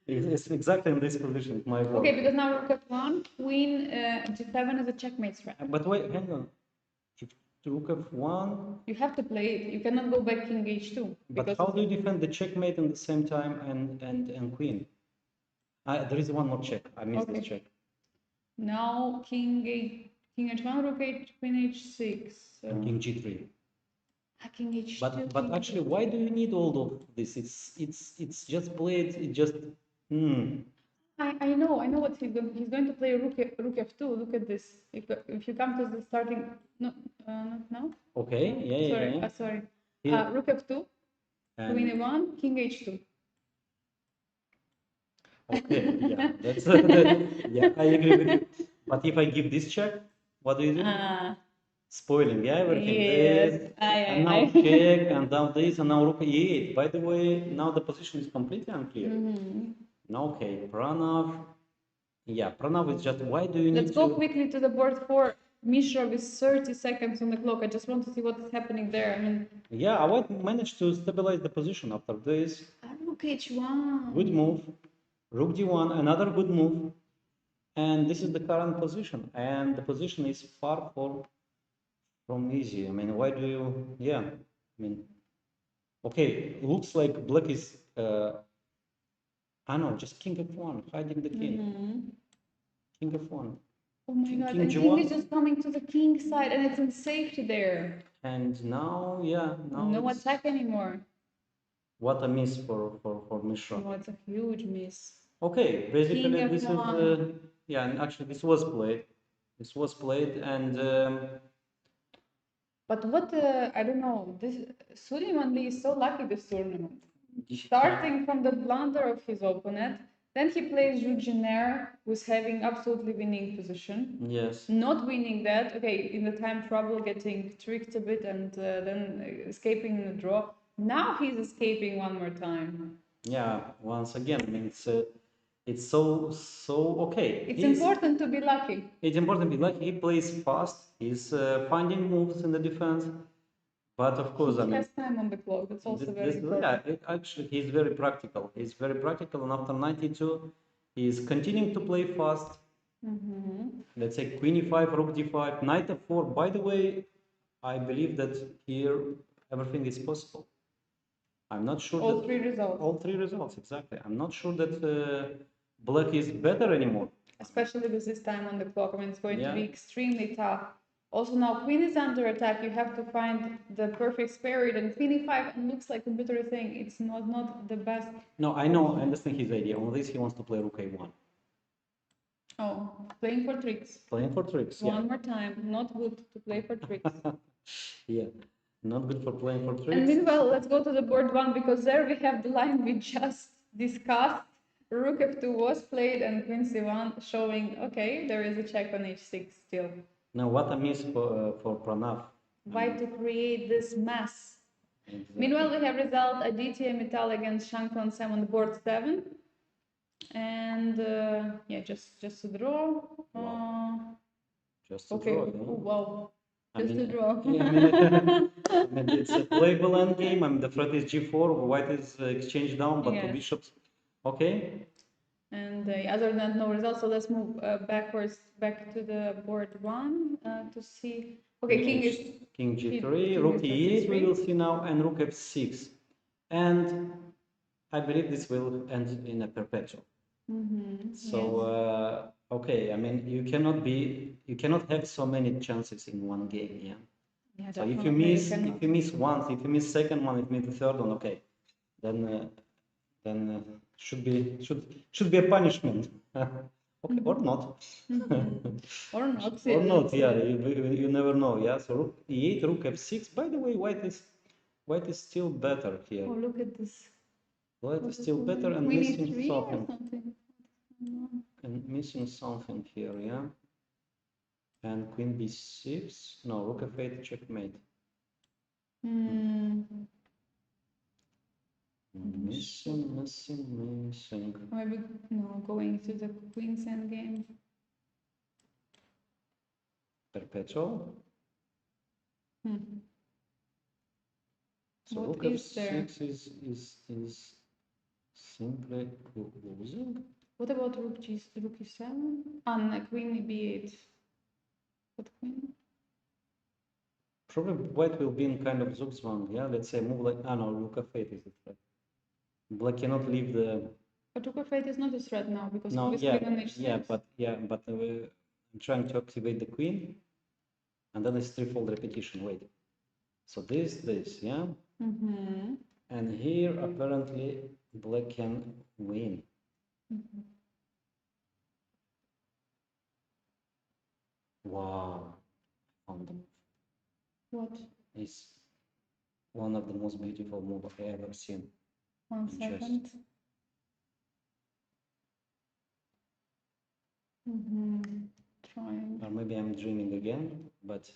It's exactly in this position. It might work. Okay, because now rook f1, queen g7 is a checkmate threat. But wait, hang on. If rook f1, you have to play it. You cannot go back king h2. But how do you defend the checkmate at the same time and queen? There is one more check. I missed this check. Now king King h1, rook h, queen h6. and king g3. King h2. But king actually, why do you need all of this? It's just played. It just I know what he's going to play rook f2. Look at this. If you come to the starting, no, not now. Okay, yeah. Sorry. Here. Rook f2, And queen a1, king h2. okay, yeah, that's yeah, I agree with you. But if I give this check, what do you do? Spoiling, yeah, everything. Yes, This, and now check, and now this, and now rook e8. By the way, now the position is completely unclear. Now, okay, Pranav. Yeah, Pranav is just. Why do you need Let's go quickly to the board for Mishra with 30 seconds on the clock. I just want to see what's happening there. I mean, yeah, I managed to stabilize the position after this. rook h1. Good move. Rook d1, another good move. And this is the current position. And the position is far from easy. I mean, why do you? Yeah, I mean, okay, looks like black is. I know, just king f1, hiding the king. King f1. Oh my King- god, king and G1. king is just coming to the king side and it's in safety there. And now, yeah, now No it's, attack anymore. what a miss for Mishra. No, it's a huge miss. Okay, basically King this is f1. yeah, and actually this was played. This was played, and But what, I don't know, this Suleiman Lee is so lucky this tournament. Starting from the blunder of his opponent, then he plays Jude Jenner, who's having absolutely winning position. yes, Not winning that, okay, in the time trouble, getting tricked a bit and then escaping in a draw. Now he's escaping one more time. yeah. Once again, I mean it's so okay. It's important to be lucky. It's important to be lucky. He plays fast. He's finding moves in the defense, but of course, I He mean. has time on the clock. That's also very important. Yeah, actually, he's very practical. He's very practical, and after 92, he's continuing to play fast. Let's say queen e5, rook d5, knight f4. By the way, I believe that here everything is possible. I'm not sure All that three results. all three results exactly. I'm not sure that black is better anymore. Especially with this time on the clock. I mean, it's going to be Yeah. extremely tough. Also now queen is under attack. You have to find the perfect square root, and queen e5 and looks like computer thing. It's not the best. No, I know. I understand his idea. On this, he wants to play rook a1. Oh, playing for tricks. Playing for tricks. Yeah. One more time. Not good to play for tricks. Yeah. Not good for playing for tricks. And meanwhile, let's go to the board one, because there we have the line we just discussed. Rook f2 was played and queen c1 showing, okay, there is a check on h6 still. Now, what a miss for Pranav. Why to create this mess? Exactly. Meanwhile, we have result 𝐒𝐤𝐤 against Shankland Sam on the board 7. And yeah, just a draw. Wow. Just a Okay. draw. Yeah. Oh, wow. I Just mean, a draw. yeah, I mean, it's a playable endgame. I mean, the threat is g4, white is exchanged down, but two Yes. bishops. Okay. And other than that, no result. So let's move backwards, back to the board 1 to see. Okay, king is king g3, king rook is e8 we f3. will see now, and rook f6. And I believe this will end in a perpetual. So okay, I mean you cannot have so many chances in one game, yeah. Yeah, So if definitely you cannot. miss once, if you miss second one, if you miss the third one, okay, then should be a punishment. Okay, or not. Or not. Or not, yeah, you never know, yeah. So rook e8, rook f6. By the way, white is still better here. Oh, look at this. White is still better and Queen missing e3 or something. something. And missing something here, yeah. And queen b6. No, rook f8, checkmate. Missing. Maybe no, going to the queen's endgame. Perpetual. So What rook is there? f6 is simply losing. What about rook e7? And queen b8. What queen? Probably white will be in kind of zugzwang, yeah. Let's say move like no, rook f8 is the threat. Black cannot leave the. But rook f8 is not a threat now because No, of yeah, queen on h6. yeah, but I'm trying to activate the queen. and then it's threefold repetition. Wait. So this, yeah. And here apparently black can win. Wow. Found the move. What? It's one of the most beautiful moves I've ever seen. 1 second. Trying. Or maybe I'm dreaming again, but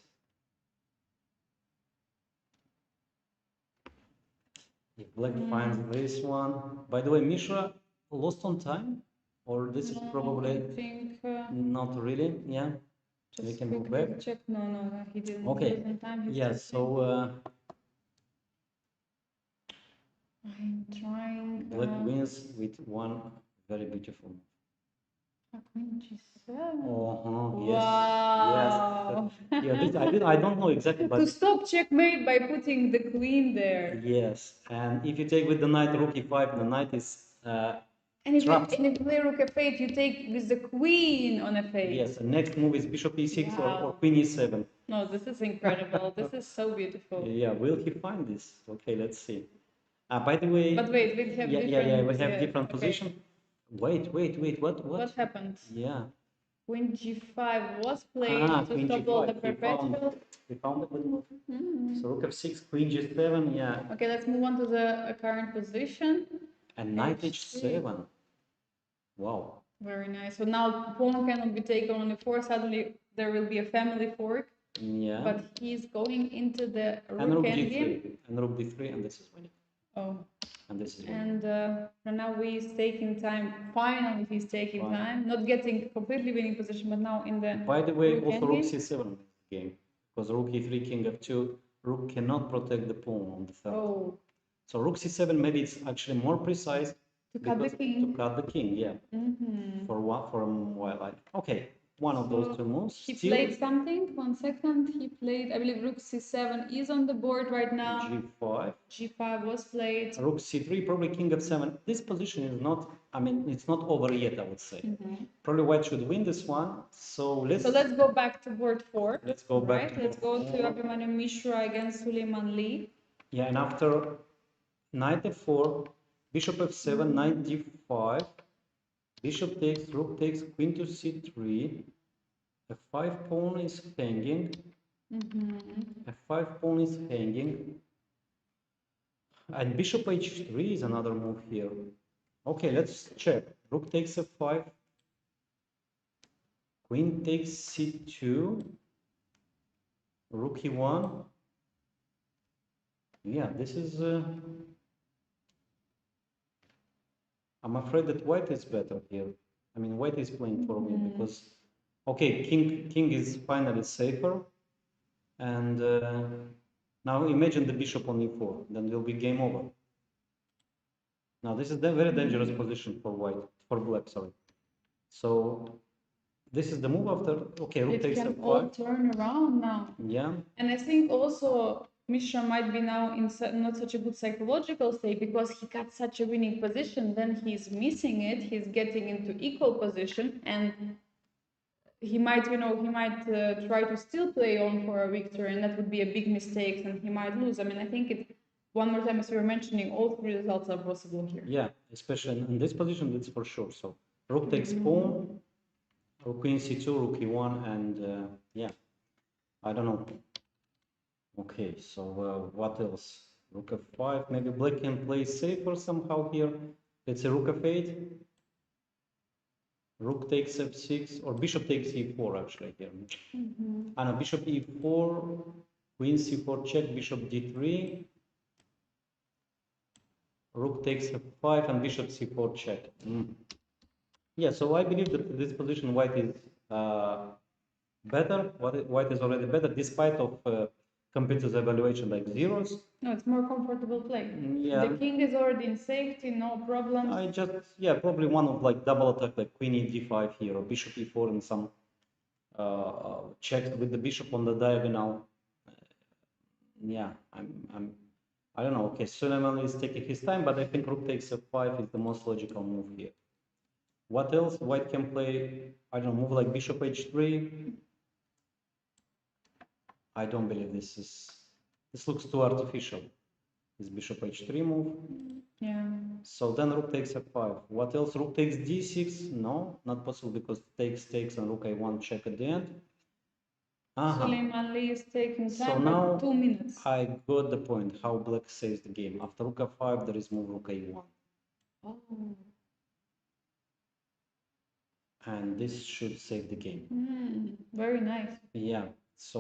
if black finds this one. By the way, Mishra lost on time, or this is probably I think not really. Yeah, we just can go quickly back. check. No, he didn't Okay. lose in time. He's Yeah, just so I'm trying. black wins with one very beautiful. Queen G7. Yes. Wow. Yes. Yeah, I don't know exactly, To but stop checkmate by putting the queen there. yes. And if you take with the knight rook e5, the knight is And if trapped. you play rook f8, you take with the queen on f8. Yes. And next move is bishop e6 or Wow. queen e7. No, this is incredible. This is so beautiful. Yeah. Will he find this? Okay, let's see. By the way. But wait, we have different. We have different position. Wait. What? What happened? Yeah. Queen g5 was played to Queen stop g5. all the perpetual. We found a good move. So rook f6, queen g7, yeah. Okay, let's move on to the current position. And knight h7. Wow. Very nice. So now pawn cannot be taken on e4. Suddenly there will be a family fork. Yeah. But he's going into the and rook endgame. d3. And rook d3, and this is winning. Oh. And this is winning. And Pranav is taking time. Finally, he's taking time. Not getting completely winning position, but now in the. By the way, rook also rook endgame. c7 wins the game. Because rook e3, king f2, rook cannot protect the pawn on the third. Oh. So rook c7, maybe it's actually more precise. To cut the king. To cut the king, yeah. For a while. Okay, one of those two moves. He played something. 1 second. He played, I believe, rook c7 is on the board right now. g5. G5 was played. Rook c3, probably king f7. This position is not, it's not over yet, I would say. Probably white should win this one. So let's go back to board 4. Let's go back. Let's go to Abhimanyu Mishra against Suleiman Lee. Yeah, and after knight f4, bishop f7, knight d5, bishop takes, rook takes, queen to c3, f5 pawn is hanging, f5 pawn is hanging, and bishop h3 is another move here. Okay, let's check. Rook takes f5, queen takes c2, rook e1. Yeah, this is I'm afraid that white is better here. White is playing for me because, okay, king is finally safer, and now imagine the bishop on e4, then will be game over. Now this is a very dangerous position for black, sorry. So this is the move after, okay, rook takes f5. It can all turn around now. Yeah. And I think also Mishra might be now in not such a good psychological state because he got such a winning position, then he's missing it, he's getting into equal position, and he might, try to still play on for a victory, and that would be a big mistake, and he might lose. I think one more time, as we were mentioning, all three results are possible here. Yeah, especially in this position, that's for sure. So rook takes pawn, rook queen c2, rook e1, and yeah, I don't know. Okay, so what else? Rook f5, maybe black can play safer somehow here. Let's say rook f8, rook takes f6, or bishop takes e4 actually here. I know, bishop e4, queen c4 check, bishop d3, rook takes f5, and bishop c4 check. Yeah, so I believe that this position white is better. White is already better, despite of competitors' evaluation like zeros. No, it's more comfortable play. Yeah. The king is already in safety, no problems. Probably one of like double attack, like queen e5 here, or bishop e4, and some checks with the bishop on the diagonal. Yeah, I don't know. Okay, Suleiman is taking his time, but I think rook takes f5 is the most logical move here. What else? White can play, I don't know, move like bishop h3. I don't believe this looks too artificial. This bishop h3 move. Yeah. So then rook takes f5. What else? Rook takes d6. No, not possible because takes and rook a1 check at the end. Suleiman Lee is taking time, So now 2 minutes. I got the point how black saves the game. After rook f5, there is move rook a1. Oh. And this should save the game. Very nice. Yeah. So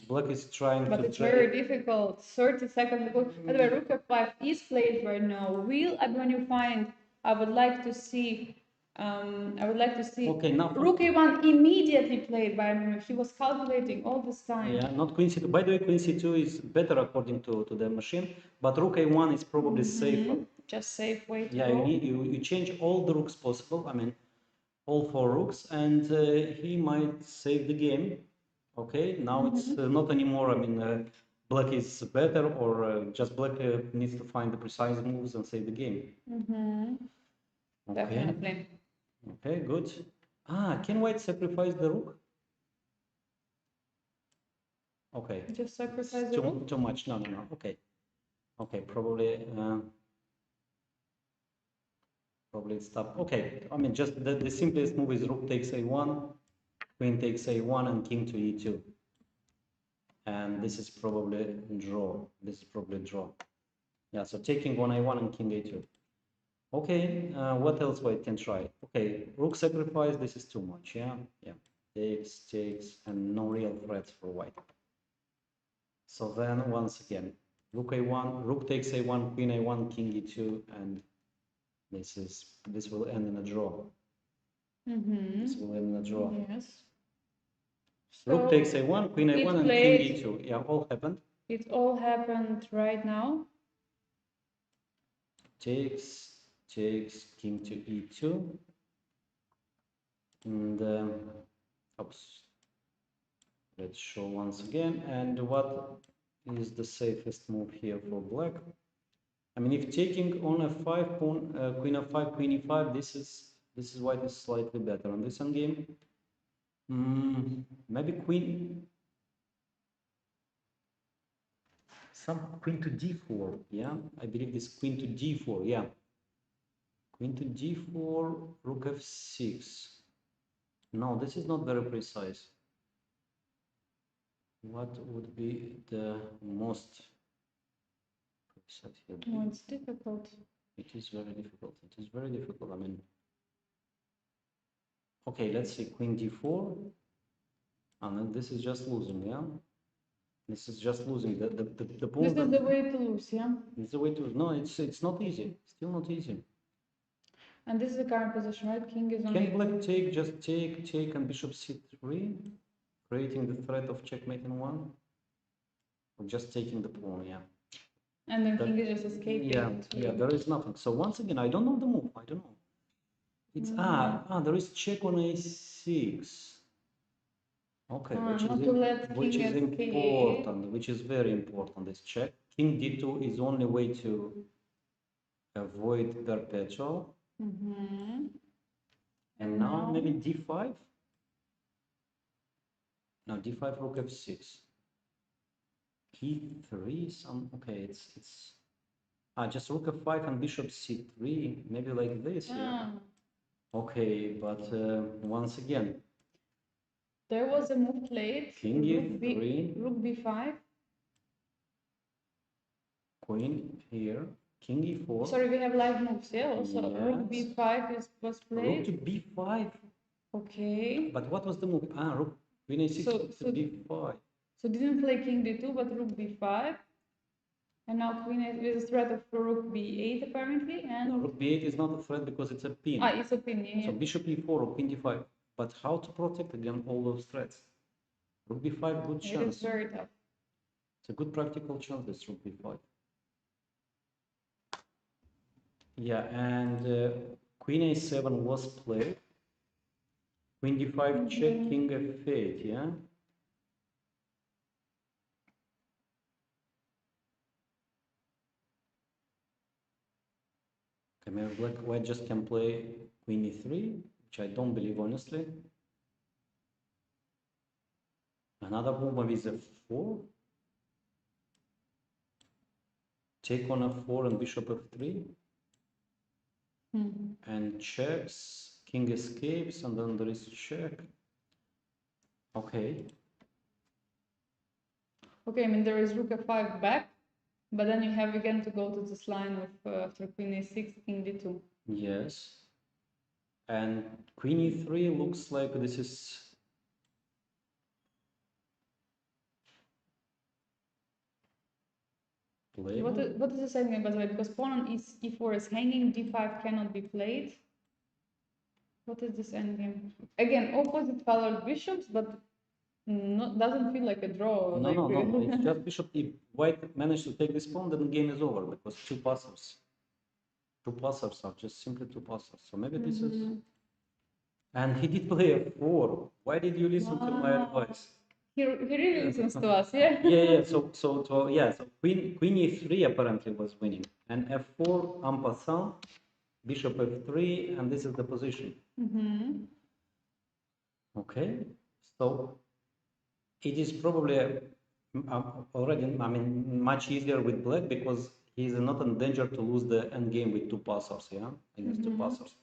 black is trying to. But it's very difficult. 30 seconds ago. By the way, rook f5 is played right now. When you find, I would like to see. Okay, now rook a1 immediately played by him. He was calculating all this time. Yeah, not queen c2. By the way, queen c2 is better according to the machine, but rook a1 is probably safer. Just safe way to Yeah, go. you change all the rooks possible. I mean, all 4 rooks, and he might save the game. Okay, now it's not anymore. I mean, black is better, or just black needs to find the precise moves and save the game. Okay. Definitely. Okay, good. Can white sacrifice the rook? Okay. Just sacrifice the rook? Too much. No. Okay. Okay, probably it's tough. Okay, I mean, just the simplest move is rook takes a1, queen takes a1, and king to e2. And this is probably draw. Yeah, so taking on a1 and king a2. Okay, what else white can try? Okay, rook sacrifice, this is too much, yeah? Yeah, takes, and no real threats for white. So then, once again, rook a1, rook takes a1, queen a1, king e2, and this will end in a draw. This will end in a draw. Yes. Rook So takes a1, queen a1, and king e2. Yeah, all happened. It all happened right now. Takes, king to e2. And oops. Let's show once again. And what is the safest move here for black? I mean, if taking on f5, queen f5, queen e5, this is white is slightly better on this endgame. Maybe queen to d4. Yeah, I believe this queen to d4. Yeah, queen to d4, rook f6. No, this is not very precise. What would be the most precise here? No, it's difficult. It is very difficult. It is very difficult. I mean, okay, let's see, queen d4, and then this is just losing. Yeah, this is just losing. The pawn. This is the way to lose. Yeah. It's the way to lose. No, it's not easy. Still not easy. And this is the current position, right? King is on. Can black take? Just take, and bishop c3, creating the threat of checkmate in one. Or just taking the pawn. Yeah. And then king is just escaping. Yeah, there is nothing. So once again, I don't know the move. I don't know. It's there is check on a6. Okay, which is important, which is very important. This check. King d2 is only way to avoid perpetual. And now maybe d5. No, d5 rook f6. e3 some. Okay, it's just rook f5 and bishop c3, maybe like this. Yeah. Okay, but once again, there was a move played. King e3, rook b5, queen here, king e4. Sorry, we have live moves. Yeah, also yes. Rook b5 was played. Rook to b5. Okay. But what was the move? Rook queen a6 to b5. So didn't play king d2, but rook b5. And now queen with a threat of rook b8 apparently. And no, rook b8 is not a threat because it's a pin. It's a pin. Yeah. So bishop e4 or queen d5. But how to protect against all those threats? Rook b5, good chance. It is very tough. It's a good practical chance, this rook b5. Yeah, and queen a7 was played. Queen d5 check, king f8, yeah? Okay, maybe white just can play queen e3, which I don't believe, honestly. Another move maybe is f4. Take on f4 and bishop f3. And checks, king escapes, and then there is check. Okay. Okay, I mean there is rook f5 back, but then you have again to go to this line of after queen a6, king d2. Yes. And queen e3 looks like this is playable. What is this endgame, by the way? Because pawn on e4 is hanging, d5 cannot be played. What is this endgame? Again, opposite colored bishops, but doesn't feel like a draw. No. It's just bishop. If white managed to take this pawn, then the game is over because two passers. Two passers are just simply two passers. So maybe this is. And he did play f4. Why did you listen to my advice? He really listens to us, yeah. Yeah. So queen e3 apparently was winning, and f4 en passant, bishop f3, and this is the position. Okay, so it is probably already, I mean, much easier with black because he is not in danger to lose the endgame with two passers, yeah, against two passers.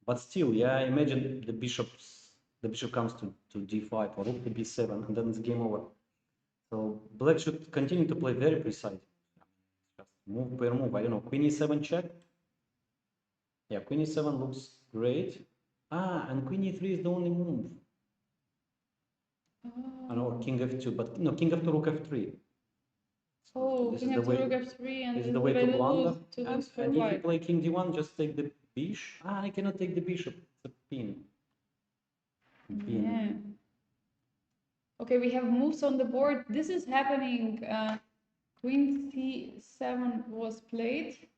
But still, yeah, imagine the bishop comes to d5 or rook to b7, and then it's game over. So black should continue to play very precise. Just move per move. I don't know, queen e7 check. Yeah, queen e7 looks great. And queen e3 is the only move. Or king f2, but no, king f2, rook f3. So king f2, rook f3, and this is the way to blunder. lose for And if you white. play king d1, just take the bishop. I cannot take the bishop. It's a pin. Yeah. Okay, we have moves on the board. This is happening. Queen c7 was played.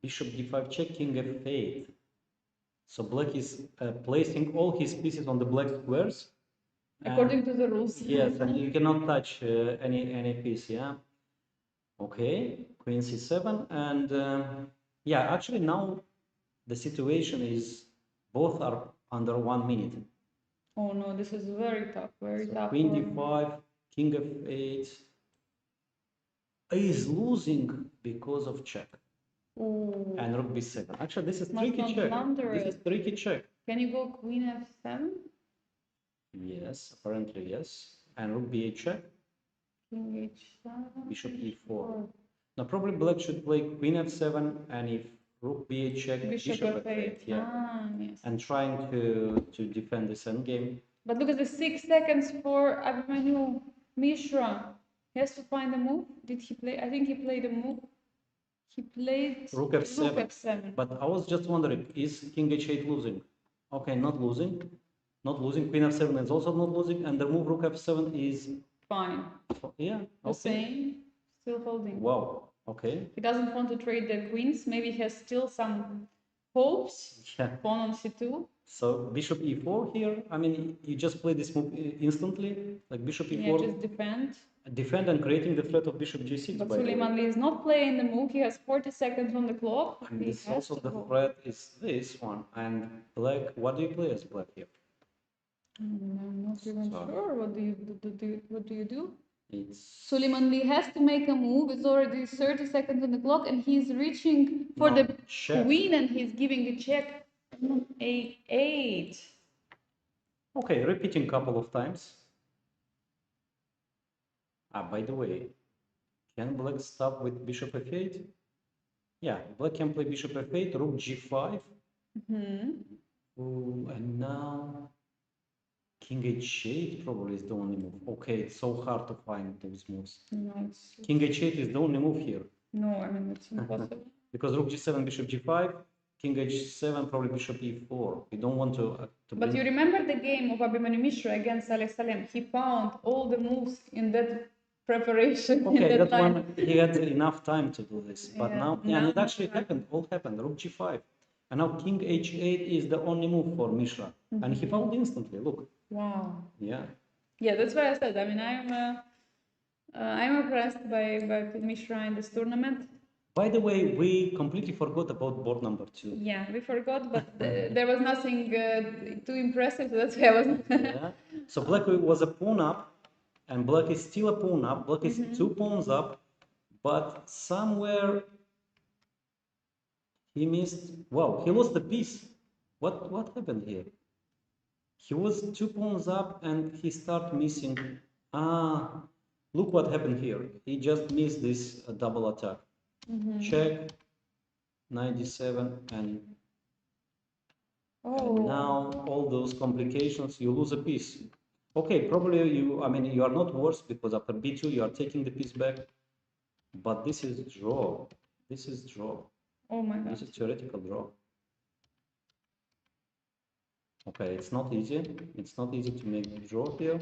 Bishop d5 check, king f8. So black is placing all his pieces on the black squares. According to the rules. Yes, and you cannot touch any piece, yeah. Okay, queen c7, and yeah, actually now the situation is both are under 1 minute. Oh no, this is very tough, very tough. Queen d5, king f8 is losing because of check. Ooh. And rook b7. Actually, this is Must tricky not check. blunder This it. is tricky check. Can you go queen f7? Yes, apparently yes. And rook b8 check. King h7. Bishop e4. Now probably black should play queen f7, and if rook b8 check, bishop f8. Yeah. Yes. And trying to defend this endgame. But look at the 6 seconds for Abhimanyu Mishra. He has to find a move. Did he play? I think he played a move. He played Rook f7. But I was just wondering, is king h8 losing? Okay, not losing. Not losing. Queen f7 is also not losing. And the move rook f7 is fine. Yeah. The Okay. same. Still holding. Wow. Okay. He doesn't want to trade the queens. Maybe he has still some hopes. Yeah. Pawn on c2. So bishop e4 here. I mean, you just play this move instantly, like bishop e4. Yeah, just defend. Defend and creating the threat of bishop g6. But Suleiman is not playing the move. He has 40 seconds on the clock. And this also the threat is this one. And black, what do you play as black here? I'm not even sure. What do you do? It's Suleiman Lee has to make a move. It's already 30 seconds on the clock, and he's reaching for the queen, and he's giving the check. A8. Okay, repeating couple of times. By the way, can black stop with bishop f8? Yeah, black can play bishop f8, rook g5. Ooh, and now king h8 probably is the only move. Okay, it's so hard to find those moves. No, king h8 is the only move here. No, I mean, it's impossible. Because rook g7, bishop g5, king h7, probably bishop e4. We don't want to But you remember the game of Abhimanyu Mishra against Saleh Salem? He found all the moves in that preparation. Okay, that one, he had enough time to do this. But now, and it actually happened, all happened, rook g5. And now king h8 is the only move for Mishra. And he found instantly, look. Wow. Yeah. Yeah, that's why I said, I mean, I'm impressed by Mishra in this tournament. By the way, we completely forgot about board number 2. Yeah, we forgot, but there was nothing too impressive, so that's why I was... Yeah. So black was a pawn up, and black is still a pawn up. Black is 2 pawns up, but somewhere he missed. Wow, he lost the piece. What happened here? He was 2 pawns up and he started missing. Look what happened here. He just missed this double attack. Check, 97, and now all those complications, you lose a piece. Okay, probably you are not worse because after b2 you are taking the piece back, but this is draw. This is draw. Oh my god. This is theoretical draw. Okay, it's not easy. It's not easy to make a draw here.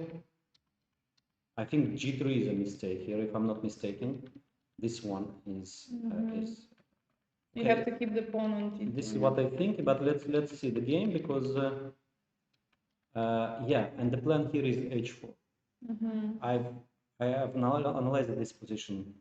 I think g3 is a mistake here, if I'm not mistaken. This one is You have to keep the pawn on g2. This is what I think, but let's see the game because yeah, and the plan here is h4. I have now analyzed this position,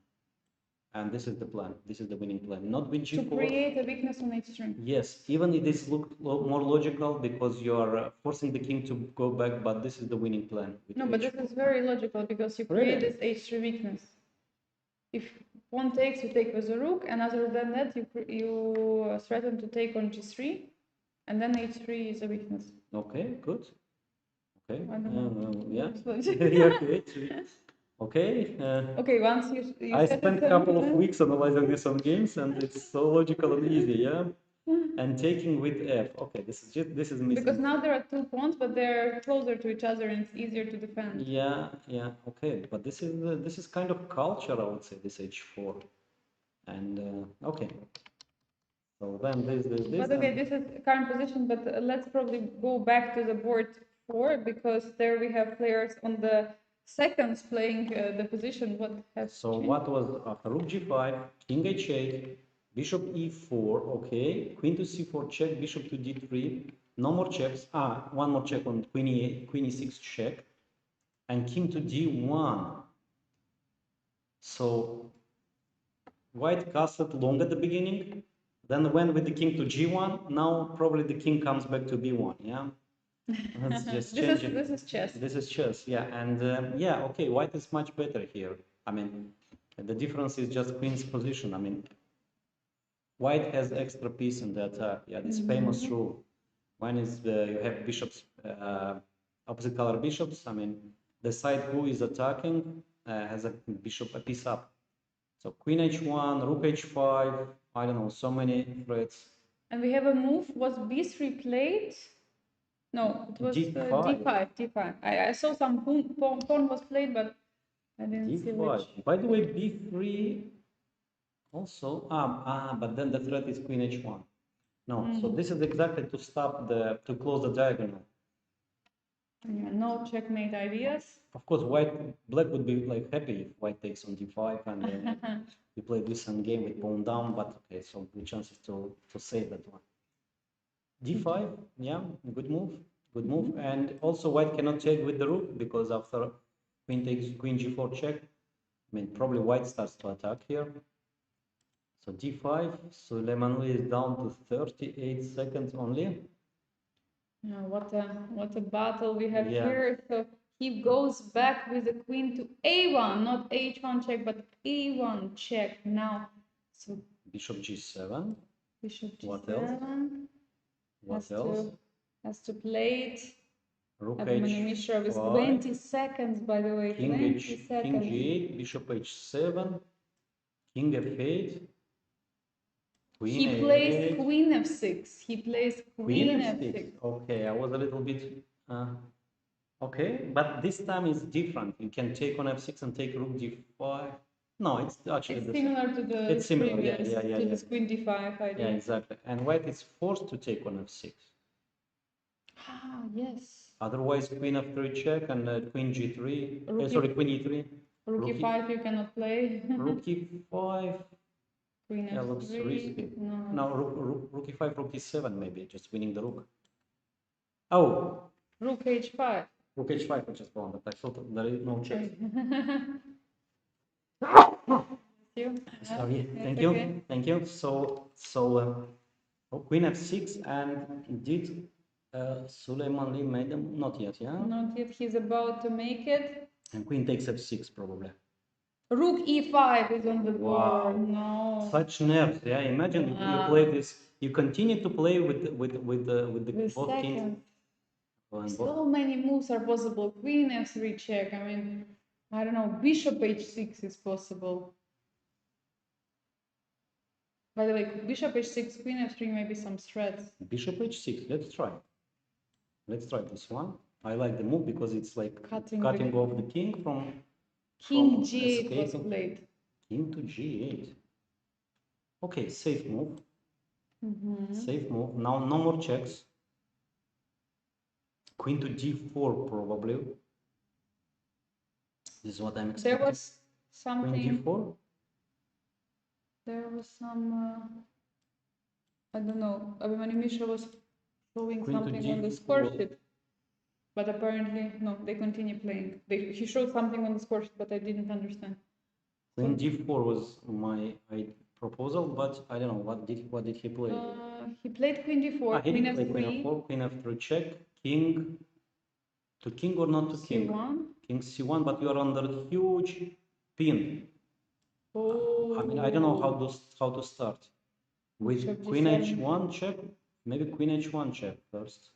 and this is the plan. This is the winning plan. Not with g4. To create a weakness on h3. Yes, even if this looks more logical because you are forcing the king to go back, but this is the winning plan. No, but this is very logical because you create this h3 weakness. If pawn takes, you take with the rook, and other than that, you threaten to take on g3, and then h3 is a weakness. Okay, good. Okay. I don't know. Yeah. Okay. Okay, once you I set spent a couple of weeks analyzing this on games, and it's so logical and easy, yeah. And taking with f. Okay, this is missing. Because now there are 2 pawns, but they're closer to each other, and it's easier to defend. Yeah, yeah. Okay, but this is kind of culture, I would say, this h4, and okay. So then this. But okay, this is current position. But let's probably go back to the board 4 because there we have players on the seconds playing the position. What has So changed? what was after rook g5, king h8, bishop e4, okay, queen to c4 check, bishop to d3, no more checks. One more check on queen e8, queen e6 check, and king to d1. So white castled long at the beginning, then went with the king to g1. Now probably the king comes back to b1. Yeah, let's just change it. This is chess. This is chess. Yeah, and yeah, okay, white is much better here. I mean, the difference is just queen's position. I mean, white has extra piece in the attack. Yeah, this famous rule. One is you have bishops, opposite color bishops. I mean, the side who is attacking has a bishop a piece up. So queen h1, rook h5. I don't know, so many threats. And we have a move. Was b3 played? No, it was d5. I saw some pawn was played, but I didn't see which. By the way, b3 also. But then the threat is queen h1. No, so this is exactly to stop to close the diagonal. Yeah, no checkmate ideas. Of course, black would be like happy if white takes on d5 and we play this game with pawn down. But okay, so good chances to save that one. d5, yeah, good move, and also white cannot take with the rook because after queen takes queen g4 check, I mean probably white starts to attack here. So d5, so Lemanui is down to 38 seconds only. Yeah, what a battle we have here. So he goes back with the queen to a1, not h1 check, but a1 check now. So bishop g7. Bishop g7. What else? What else? Has to play it. Rook h5 with 20 seconds, by the way. King g8, bishop h7, king f8. He plays queen f6. He plays queen f6. Okay, I was a little bit. Okay, but this time is different. You can take on f6 and take rook d5. No, it's actually similar to the it's similar. Previous, yeah. this queen d5 idea. Yeah, exactly. And white is forced to take on f6. Yes. Otherwise, queen f3 check and queen g3. Sorry, queen e3. Rook e5 you cannot play. Rook e5. Queen f3. Looks risky. No, rook e5, rook e7 maybe, just winning the rook. Oh. Rook h5. Rook h5 which is pawn, but I thought there is no check. Sorry, thank you. So queen f6, and indeed Suleiman Lee made them, not yet, yeah? Not yet, he's about to make it. And queen takes f6 probably. Rook e5 is on the Wow. board. No. Such nerves, yeah. Imagine you play this, you continue to play with the The both kings. second. And So many moves are possible. Queen f3 check. I mean, I don't know. Bishop h6 is possible. By the way, bishop h6, queen f3, maybe some threats. Bishop h6. Let's try. Let's try this one. I like the move because it's like cutting off the king from King g8 was escaping. played. King to g8. Okay, safe move. Safe move. Now no more checks. Queen to d4 probably. This is what I'm expecting. There was something. Queen d4. There was some. I don't know. Abhimanyu Mishra was showing Queen to something on the d4. score sheet. But apparently, no, they continue playing. He showed something on the score sheet, but I didn't understand. Queen d4 was my proposal, but I don't know what did he play. He played queen d4, He queen did play f3, queen f4, queen f3 check, king to king or not to king? c1. King c1, but you are under huge pin. Oh. I mean, I don't know how to start. With Bishop queen g7. h1 check, maybe queen h1 check first.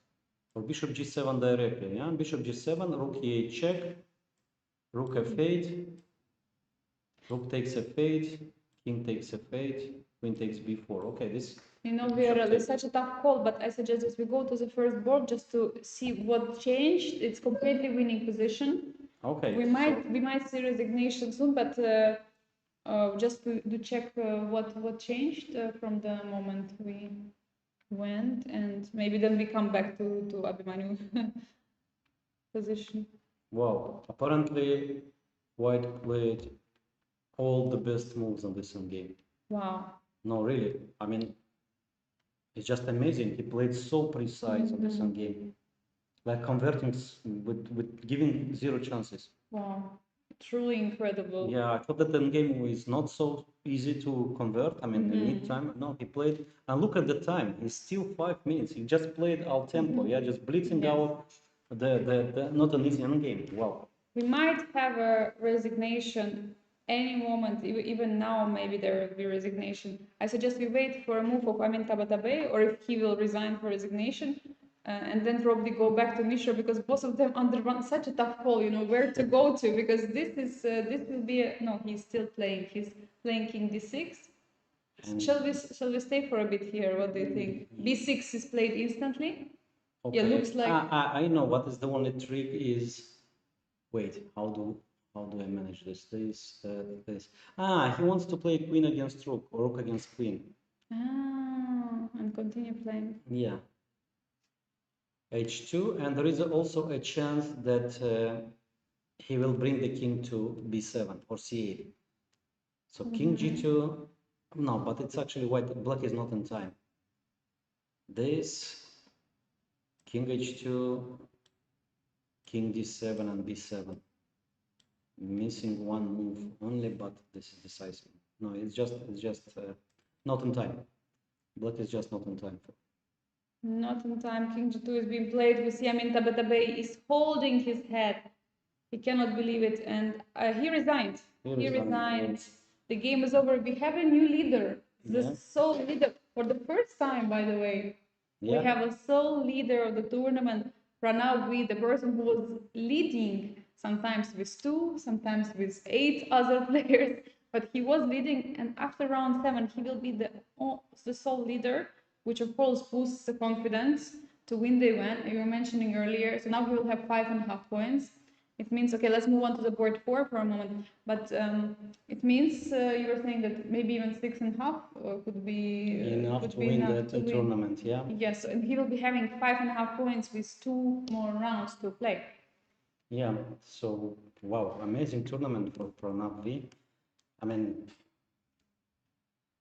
Or bishop g7 directly, yeah? Bishop g7, rook e8 check, rook f8, rook takes f8, king takes f8, queen takes b4. Okay, this... You know, it's such a tough call, but I suggest that we go to the first board just to see what changed. It's completely winning position. Okay. We might see resignation soon, but just to check what changed from the moment we went, and maybe then we come back to Abhimanyu position. Wow, apparently White played all the best moves on this game. Wow. No, really. I mean, it's just amazing. He played so precise on this game, like converting with giving zero chances. Wow, truly incredible. Yeah, I thought that the game is not so easy to convert. I mean, in mid time. No, he played, and look at the time. It's still 5 minutes. He just played al tempo. Yeah, just blitzing out the not an easy game. Wow. We might have a resignation any moment, even now. Maybe there will be resignation. I suggest we wait for a move of Amin Tabatabai, or if he will resign for resignation, and then probably go back to Mishra, because both of them underwent such a tough call. You know where to go to, because this will be no. He's still playing. He's playing King d6. Shall we stay for a bit here? What do you think? b6 is played instantly. Okay. Yeah, looks like. I know what is the only trick is. Wait, how do I manage this? This. He wants to play queen against rook or rook against queen. And continue playing. Yeah. h2, and there is also a chance that he will bring the king to b7 or c8. So king g2, no, but it's actually black is not in time. This, king h2, king d7 and b7. Missing one move only, but this is decisive. No, it's just not in time. Black is just not in time. Not in time. King g2 is being played. We see Amin Tabatabai is holding his head. He cannot believe it, and he resigned. He resigned. The game is over. We have a new leader. The sole leader for the first time, by the way. We have a sole leader of the tournament. Pranav, the person who was leading, sometimes with 2, sometimes with 8 other players, but he was leading, and after round 7 he will be the sole leader, which of course boosts the confidence to win the event. You were mentioning earlier, so now he will have 5.5 points. It means, okay, let's move on to the board 4 for a moment, but it means you were saying that maybe even 6.5 could be enough to win the tournament. Yeah. Yes, and he will be having 5.5 points with 2 more rounds to play. Yeah. So wow, amazing tournament for Pranav V. I mean,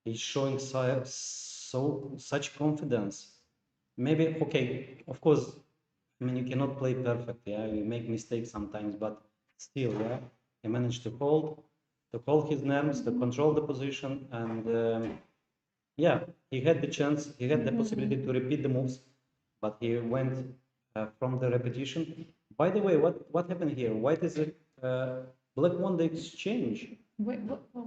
he's showing such confidence. Maybe okay, of course. I mean, you cannot play perfect. Yeah, you make mistakes sometimes, but still, yeah, he managed to hold his nerves, to control the position, and yeah, he had the chance, he had the possibility to repeat the moves, but he went from the repetition. By the way, what happened here? White is black won the exchange. Wait,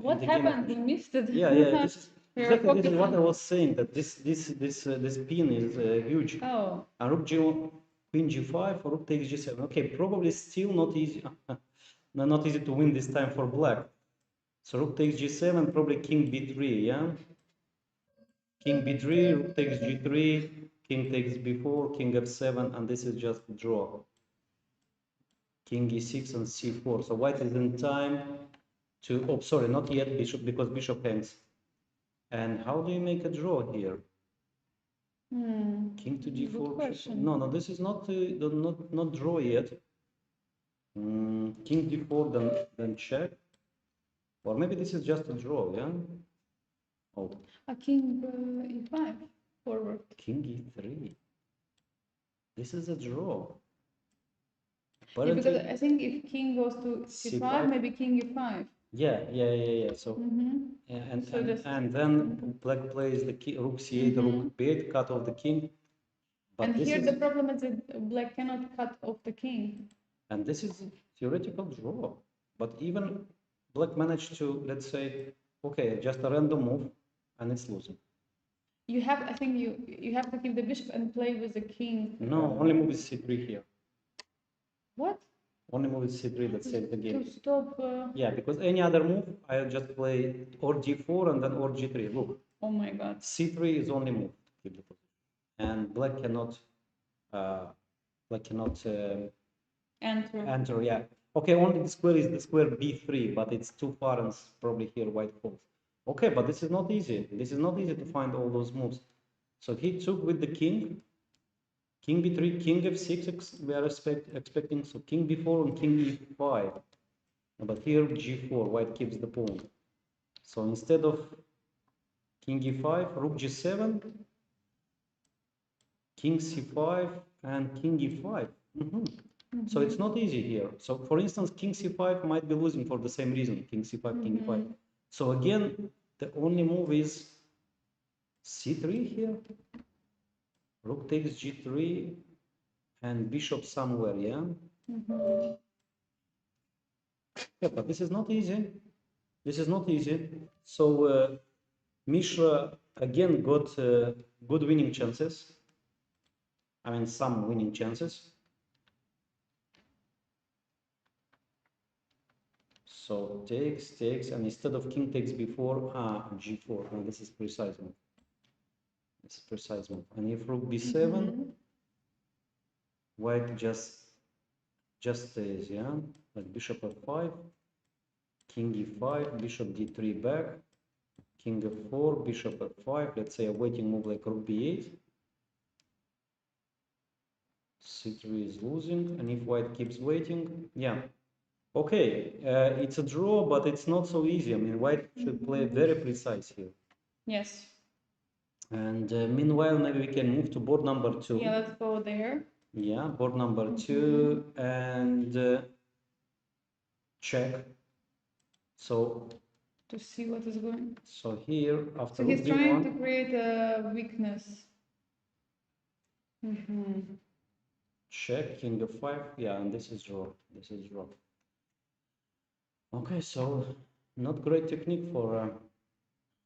what the game happened? We missed it. Yeah, this is We were exactly this is what I focusing. was saying, that this pin is huge. Oh, And rook queen g5 or rook takes g7. Okay, probably still not easy. Not easy to win this time for black. So rook takes g7, probably king b3, yeah? King b3, rook takes g3, king takes b4, king f7, and this is just a draw. King e6 and c4. So white is in time to, oh, sorry, not yet bishop, because bishop hangs. And how do you make a draw here? King to good d4. question. No, this is not draw yet. King d4, then check. Or maybe this is just a draw, yeah? Oh, A king e5 forward. king e3. This is a draw. Yeah, because I think if king goes to c5, C5? maybe king e5. Yeah. So and then black plays the rook c8, rook b8, cut off the king. But And this here is, the problem is that black cannot cut off the king. and this is theoretical draw. But even black managed to, let's say, okay, just a random move, and it's losing. You have, I think you have to keep the bishop and play with the king. No, only move is c3 here. What? Only move is c3 that saves the game. To stop. Yeah, because any other move, I just play or g4 and then or g3. Look, Oh my God. c3 is only move to keep the position, and black cannot enter. Yeah. Okay, only the square is the square b3, but it's too far and probably here white falls. Okay, but this is not easy. This is not easy to find all those moves. So he took with the king. King b3, king f6, we are expecting, so king b4 and king e5. But here g4, white keeps the pawn. So instead of king e5, rook g7, king c5, and king e5. So it's not easy here. So for instance, king c5 might be losing for the same reason, king c5, king e5. So again, the only move is c3 here. Rook takes g3 and bishop somewhere, yeah? Yeah, but this is not easy. This is not easy. So Mishra again got good winning chances. I mean, some winning chances. So takes, and instead of king takes b4, g4. And this is precise move. This is precise move. And if rook b7, white just stays, yeah? Like bishop f5, king e5, bishop d3 back, king f4, bishop f5, let's say a waiting move like rook b8. c3 is losing, and if white keeps waiting, yeah. Okay, it's a draw, but it's not so easy. I mean, white should play very precise here. Yes. And meanwhile, maybe we can move to board number 2. Yeah, let's go there. Yeah, board number 2, and check. So to see what is going. So here, after So he's trying to create a weakness. Check, king of 5, yeah, and this is draw. This is draw. Okay, so not great technique for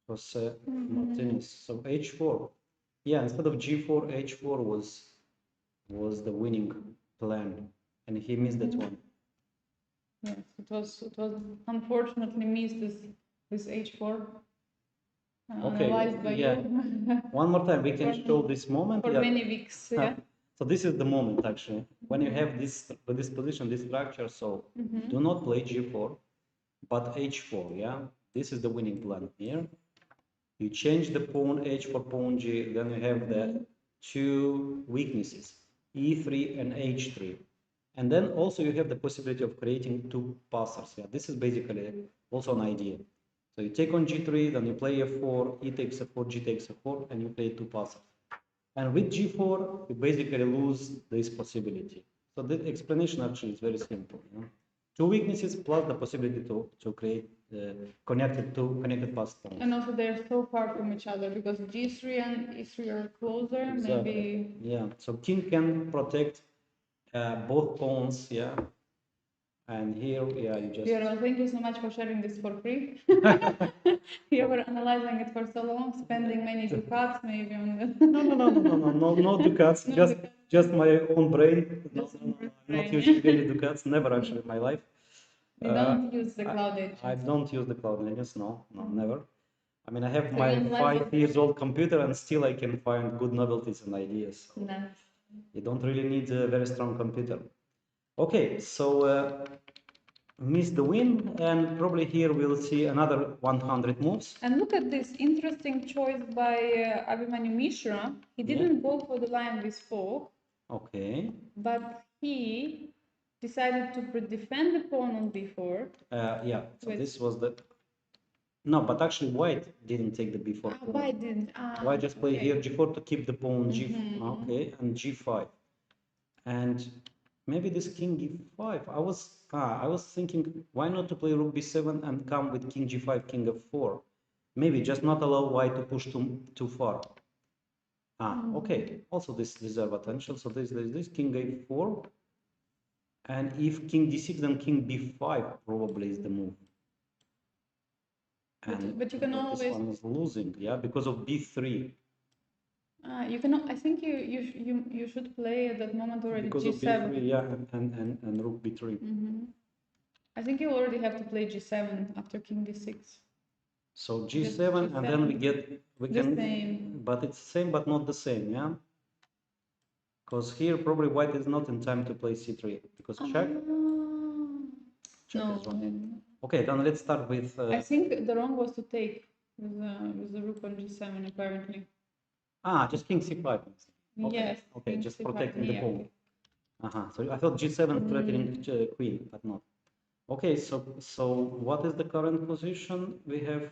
Jose Martinez. So h4, yeah, instead of g4, h4 was the winning plan, and he missed that one. Yes, it was unfortunately missed this h4. Okay, Analyzed by yeah. you. One more time, we can show this moment. For many weeks, yeah. So this is the moment actually when you have this position, this structure. So do not play g4, but h4. Yeah, this is the winning plan here. You change the pawn h for pawn g, then you have the two weaknesses, e3 and h3. And then also you have the possibility of creating two passers. Yeah, this is basically also an idea. So you take on g3, then you play f4, e takes f4, g takes f4, and you play two passers. And with g4, you basically lose this possibility. So the explanation actually is very simple. You know? Two weaknesses plus the possibility to create connected past pawns. And also they're so far from each other because G3 and E3 are closer. Exactly. Maybe. Yeah. So king can protect both pawns. Yeah. And here, yeah, you just. Well, thank you so much for sharing this for free. You were analyzing it for so long, spending many ducats maybe on the. No ducats. No just ducats. just my own brain. Just I'm not brain. using any ducats. Never actually in my life. You don't use the cloud edge. I don't use the cloud engines. No, never. I mean, I have So my you analyze 5 years old computer, and still I can find good novelties and ideas. So Nice. you don't really need a very strong computer. Okay, so missed the win, and probably here we'll see another 100 moves. And look at this interesting choice by Abhimanyu Mishra. He didn't go for the lion with fork, Okay. but he decided to defend the pawn on b4. Yeah, so Wait. this was the. No, but actually white didn't take the b4 pawn. White didn't. White just played okay. here g4 to keep the pawn g. Okay, and g5. And maybe this king e5. I was thinking, why not to play rook b7 and come with king g5, king f4? Maybe just not allow white to push too far. Okay. Also this deserve attention. So this king a4, and if king d6, then king b5 probably is the move. And but you can always. This one is losing, yeah, because of b3. You cannot. I think you should play at that moment already Because g7. of b3, yeah, and rook b3. I think you already have to play g7 after king d6. So g7, and then we can, same. but it's the same, but not the same, yeah. Because here probably white is not in time to play c3 because check. Check No. is wrong. Okay, then let's start with. I think the wrong was to take with the rook on g7 apparently. Just king c5. Okay. Yes. Okay, just C5, protecting the yeah. pawn. So I thought g7 threatening queen, but not. Okay, so what is the current position? We have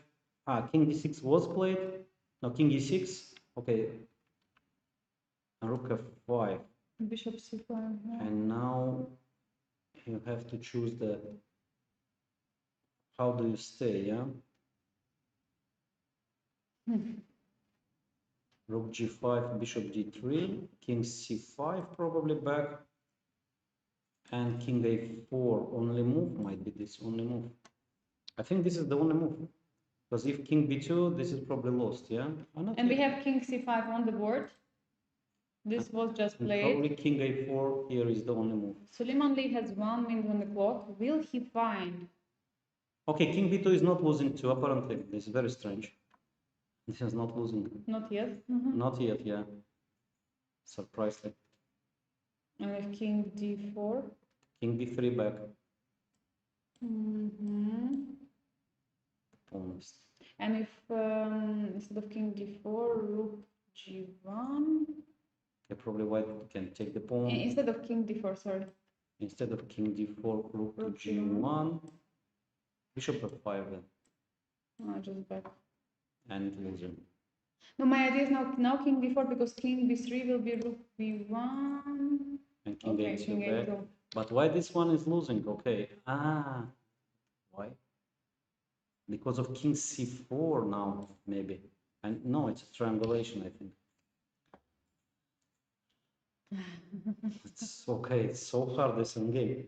king d6 was played. No, king e6. Okay. And rook f5. Bishop c5. Yeah. And now you have to choose the. How do you stay? Yeah. Rook g5, bishop d3, king c5 probably back, and king a4 only move might be this only move. I think this is the only move, because if king b2, this is probably lost, yeah? And we have king c5 on the board. This was just played. Probably king a4 here is the only move. Suleiman Lee has 1 minute on the clock. Will he find? Okay, king b2 is not losing too, apparently. This is very strange. This is not losing. Not yet. Not yet, yeah. Surprisingly. And we have king d4. King b3 back. Almost. And if instead of king d4, rook g1. Yeah, probably white can take the pawn. Instead of king d4, sorry. Instead of king d4, rook to g1. Bishop f5 then. Just back. And losing. No, my idea is now king b4 because king b3 will be rook b1. And king Okay, a2 king back. a2. But why this one is losing? Okay. Why? Because of king c4 now, maybe. And no, it's a triangulation, I think. It's okay, it's so hard this game.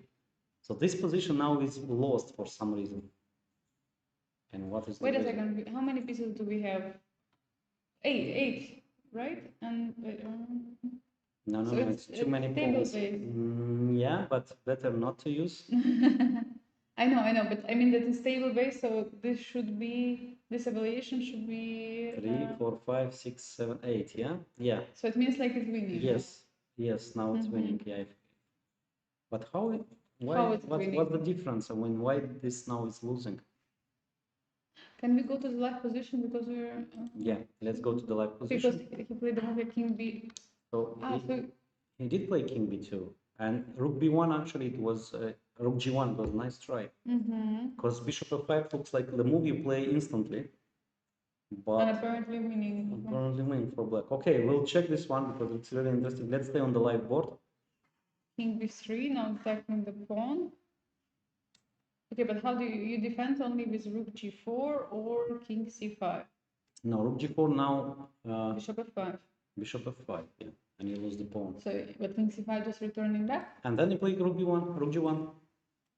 So this position now is lost for some reason. And what is the Wait a reason? second. How many pieces do we have? 8, right? And No, so it's too many pawns. Yeah, but better not to use. I know, but I mean that is stable base, so this evaluation should be 3, 4, 5, 6, 7, 8. Yeah, yeah. So it means like it's winning. Yes. Now it's winning. Yeah. But how? Why? How it's What's winning? the difference? I mean, why this now is losing? Can we go to the live position because we're? Yeah, let's go to the live position. Because he played the move king b. So so he did play king b2 and rook b1. Actually, it was rook g1. It was a nice try. Because bishop f5 looks like the move you play instantly. But and apparently winning. Apparently winning for black. Okay, we'll check this one because it's really interesting. Let's stay on the live board. King b3 now attacking the pawn. Okay, but how do you defend only with rook g4 or king c5? No, rook g4 now. Bishop f5. Bishop f5, yeah, and you lose the pawn. So, but king c5 just returning back? And then you play rook b1, rook g1.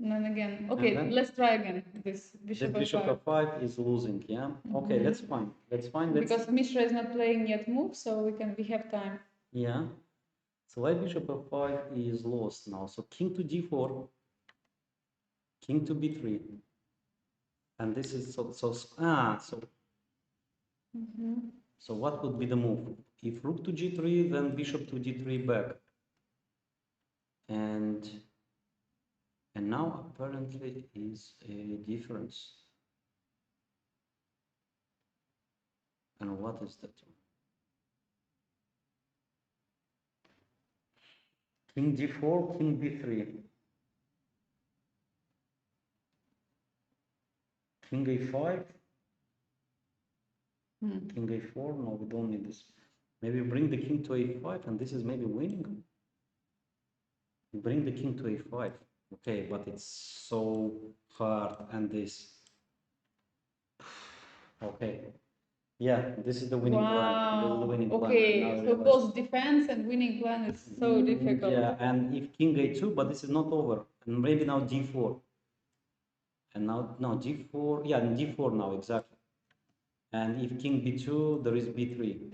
And then again. Okay, then let's try again. This bishop This bishop f5. f5 is losing, yeah? Okay, that's fine. That's fine. Because Mishra is not playing yet move, so we have time. Yeah. So white bishop f5 is lost now. So king to d4, king to b3. And this is so what would be the move? If rook to g3, then bishop to d3 back. And now apparently is a difference. And what is that? King d4, king b3. King a5. King a4. No, we don't need this. Maybe bring the king to a5, and this is maybe winning. Bring the king to a5. Okay, but it's so hard, and this. Okay. Yeah, this is the winning plan. This is the winning plan. Okay, so both defense and winning plan is so difficult. Yeah, and if king a2, but this is not over. And maybe now d4. And now, no, g4. Yeah, and d4 now, exactly. And if king b2, there is b3.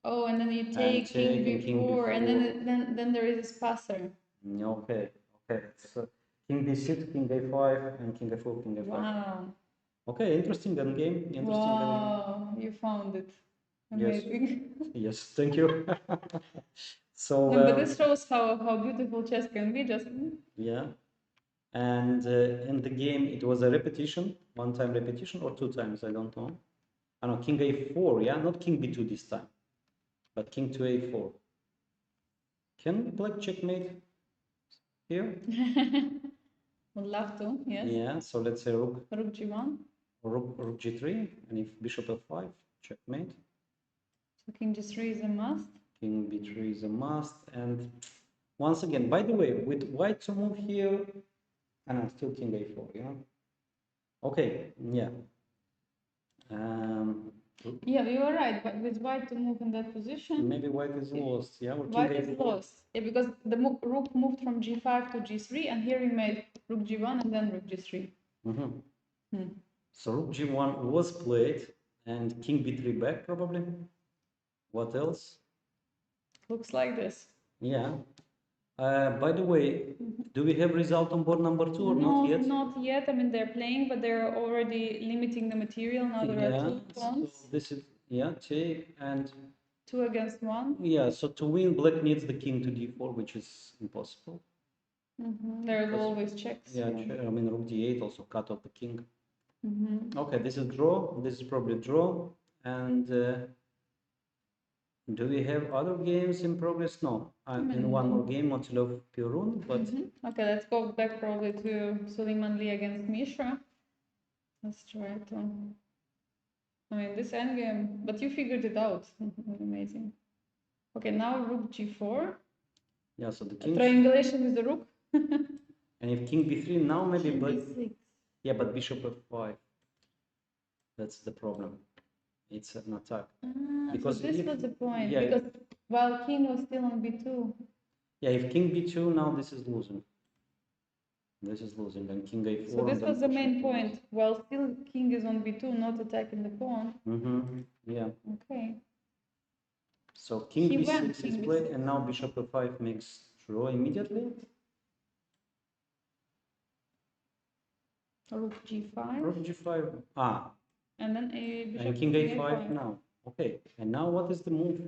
Oh, and then you take king b4, and then there is this passer. Okay, okay. So king b6, king a5, and king a4, king a5. Wow. Okay, interesting end game. Wow, you found it. Amazing. Yes, thank you. So, no, but this shows how beautiful chess can be. Just yeah. And in the game, it was a repetition, one-time repetition, or two times, I don't know. I know, king a4, yeah, not king b2 this time, but king to a4. Can black checkmate here? Would love to, yes. Yeah, so let's say rook g1. Rook g3, and if bishop f5, checkmate. So king g3 is a must. King b3 is a must, and once again, by the way, with white to move here, and I'm still king a4, yeah. Okay, yeah. Yeah, you are right, but with white to move in that position, maybe white is lost, yeah. Or white is lost, yeah, because the rook moved from g5 to g3, and here we made rook g1 and then rook g3. So rook g1 was played, and king b3 back probably. What else? Looks like this. Yeah. By the way, do we have result on board number 2 or not yet? Not yet. I mean, they're playing, but they're already limiting the material. Now there are 2 pawns. So this is, take, and 2 against 1. Yeah, so to win, black needs the king to d4, which is impossible. There's always checks. Yeah, I mean, rook d8 also cut off the king. Okay, this is draw. This is probably draw. And do we have other games in progress? No, I'm in one more game, Motilov Pirun, but okay, let's go back probably to Suleimanli against Mishra. Let's try to. I mean, this endgame, but you figured it out. Amazing. Okay, now rook g4. Yeah, so the king. Triangulation with the rook. And if king b3 now, maybe black. b6. Yeah, but bishop f5. That's the problem. It's an attack. Because so this was the point. Yeah, because while king was still on b2. Yeah, if king b2 now, this is losing. This is losing, and king a4. So this was the main point. While still king is on b2, not attacking the pawn. Yeah. Okay. So king b6 is played, and now bishop f5 makes draw immediately. Rook g5. Rook g5. And then a bishop and king a5 now. Okay. And now what is the move?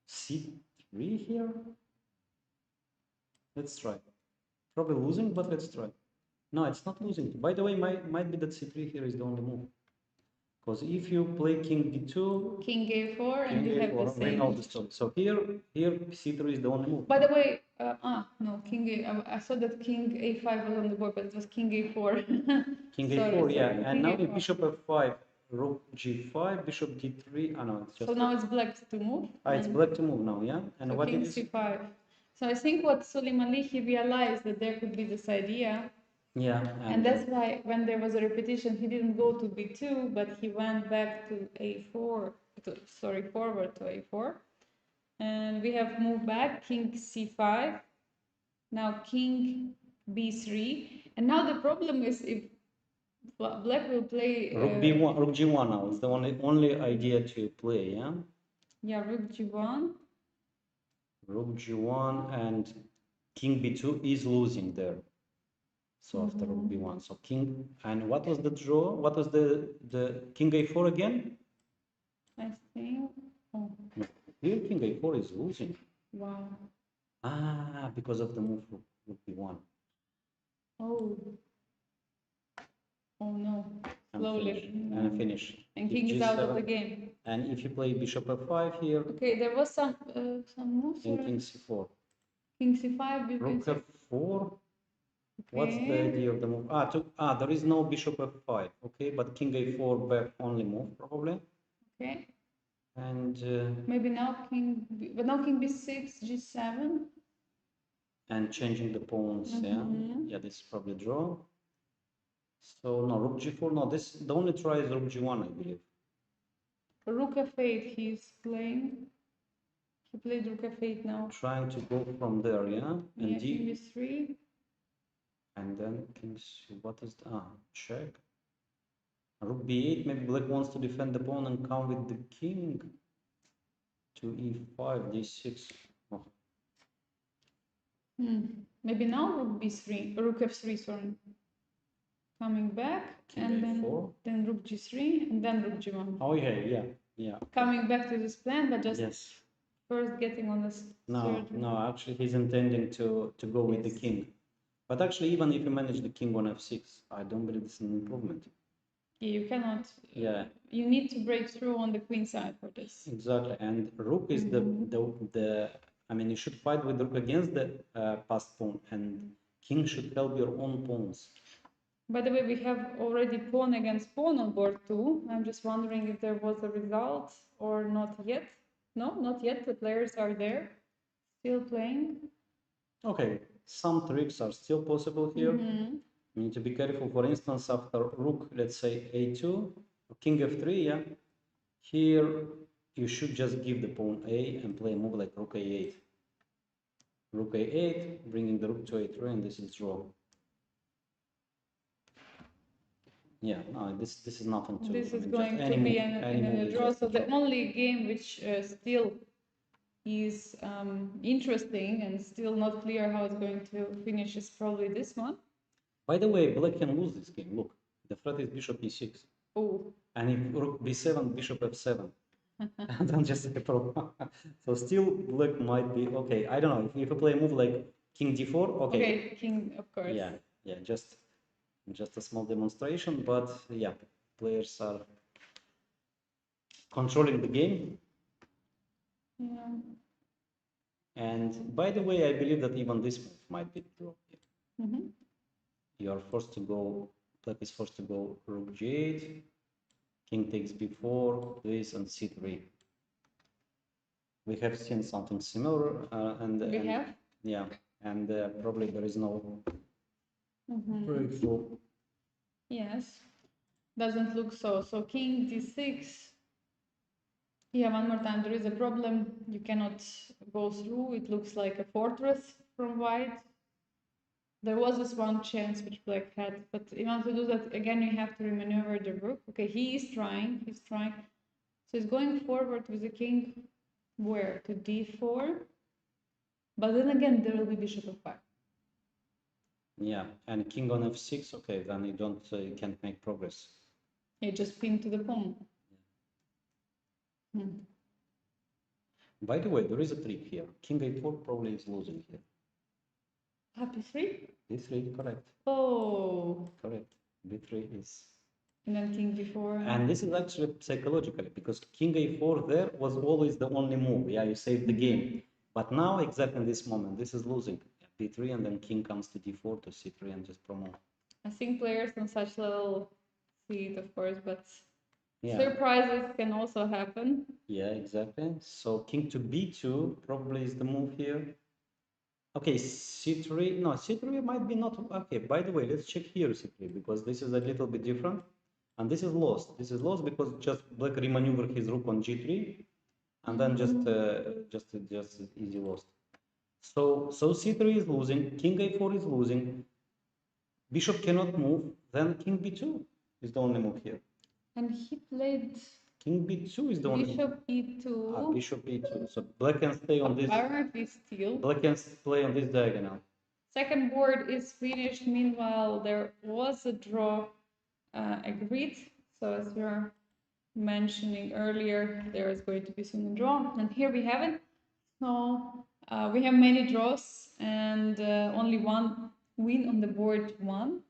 c3 here? Let's try. Probably losing, but let's try. No, it's not losing. By the way, might be that c3 here is the only move. Because if you play king d2, king a4, and you have the same. All the story. So here c3 is the only move. By the way, no, king a. I saw that king a5 was on the board, but it was king a4. King a4, yeah. And now if bishop f5, rook g5, bishop d3. No, it's just. So now it's black to move. It's black to move now, yeah. And so what king is c5. So I think what Suleimanli, he realized that there could be this idea Yeah, And that's why when there was a repetition, he didn't go to b2, but he went back to a4, forward to a4. And we have moved back, king c5, now king b3. And now the problem is if black will play... rook b1, rook g1 now is the only idea to play, yeah? Yeah, rook g1. Rook g1 and king b2 is losing there. So after rook b1, so king, and what was the draw? What was the king a4 again? I think. Oh, Here king a4 is losing. wow. Ah, because of the move rook b1. Oh. Oh no. And Slowly. finish. And finish. And If king is out of G7 the game. And if you play bishop f5 here, Okay, there was some moves. in king c4. King c5. Rook f4. What's the Okay. idea of the move? There is no bishop f5. Okay, but king a4 back only move probably. Okay. And maybe now but now king b6, g7. and changing the pawns. Yeah, this is probably draw. So no, rook g4. No, this the only try is rook g1, I believe. Rook f8 he's playing. He played rook f8 now. Trying to go from there, yeah. And yeah, king b3. And then king c. What is check. Rook b8. Maybe black wants to defend the pawn and come with the king to e5, d6. Oh. Maybe now rook b3, rook f3, sorry. Coming back, King and a4. then rook g3, and then rook g1. Oh yeah. Coming back to this plan, but just yes. first getting on this. No, actually he's intending to go with the king. But actually, even if you manage the king on f6, I don't believe it's an improvement. Yeah, you cannot. Yeah. You need to break through on the queen side for this. Exactly, and rook is the. I mean, you should fight with rook against the passed pawn, and king should help your own pawns. By the way, we have already pawn against pawn on board too. I'm just wondering if there was a result or not yet. No, not yet. The players are there, still playing. Okay, some tricks are still possible here. You need to be careful. For instance, after rook, let's say a2, king f3, yeah. Here, you should just give the pawn a and play a move like rook a8. Rook a8, bringing the rook to a3, and this is draw. Yeah, no, this is nothing to. This is going to be a draw. So the only game which still is interesting and still not clear how it's going to finish is probably this one. By the way, black can lose this game. Look, the threat is bishop e6. Oh. And if rook b7, bishop f7. Don't just say problem. So still black might be okay. I don't know. If you play a move like king d4, okay. Okay, king, of course. Yeah, just a small demonstration, but yeah, players are controlling the game. Yeah. And by the way, I believe that even this move might be draw. You are forced to go, black is forced to go rook g8, king takes b4, this, and c3. We have seen something similar, yeah, and probably there is no breakthrough. Yes, doesn't look so. So king d6. Yeah, one more time, there is a problem. You cannot go through. It looks like a fortress from white. There was this one chance which black had, but in order to do that, again, you have to remaneuver the rook. Okay, he's trying. So he's going forward with the king where? To d4. But then again, there will be bishop f5. Yeah, and king on f6, okay, then you can't make progress. Yeah, just pin to the pawn. By the way, there is a trick here. King a4 probably is losing here. b3? b3, correct. Oh. Correct. b3 is. And then king b4. And this is actually psychologically, because king a4 there was always the only move. Yeah, you saved the game. But now, exactly in this moment, this is losing. b3, and then king comes to d4 to c3 and just promote. I think players on such level see it, of course, but surprises can also happen. Yeah, exactly. So king to b2 probably is the move here. Okay, c3. No, c3 might be not. Okay, by the way, let's check here c3 because this is a little bit different. And this is lost. This is lost because just black remaneuvered his rook on g3, and then just easy lost. So c3 is losing, king a4 is losing, bishop cannot move, then king b2 is the only move here. And he played King b2 is the only bishop e2. bishop e2. So black can stay on this. Apparently still. Black can play on this diagonal. Second board is finished. Meanwhile, there was a draw agreed. So as we were mentioning earlier, there is going to be soon a draw. And here we have it. So we have many draws and only one win on the board 1.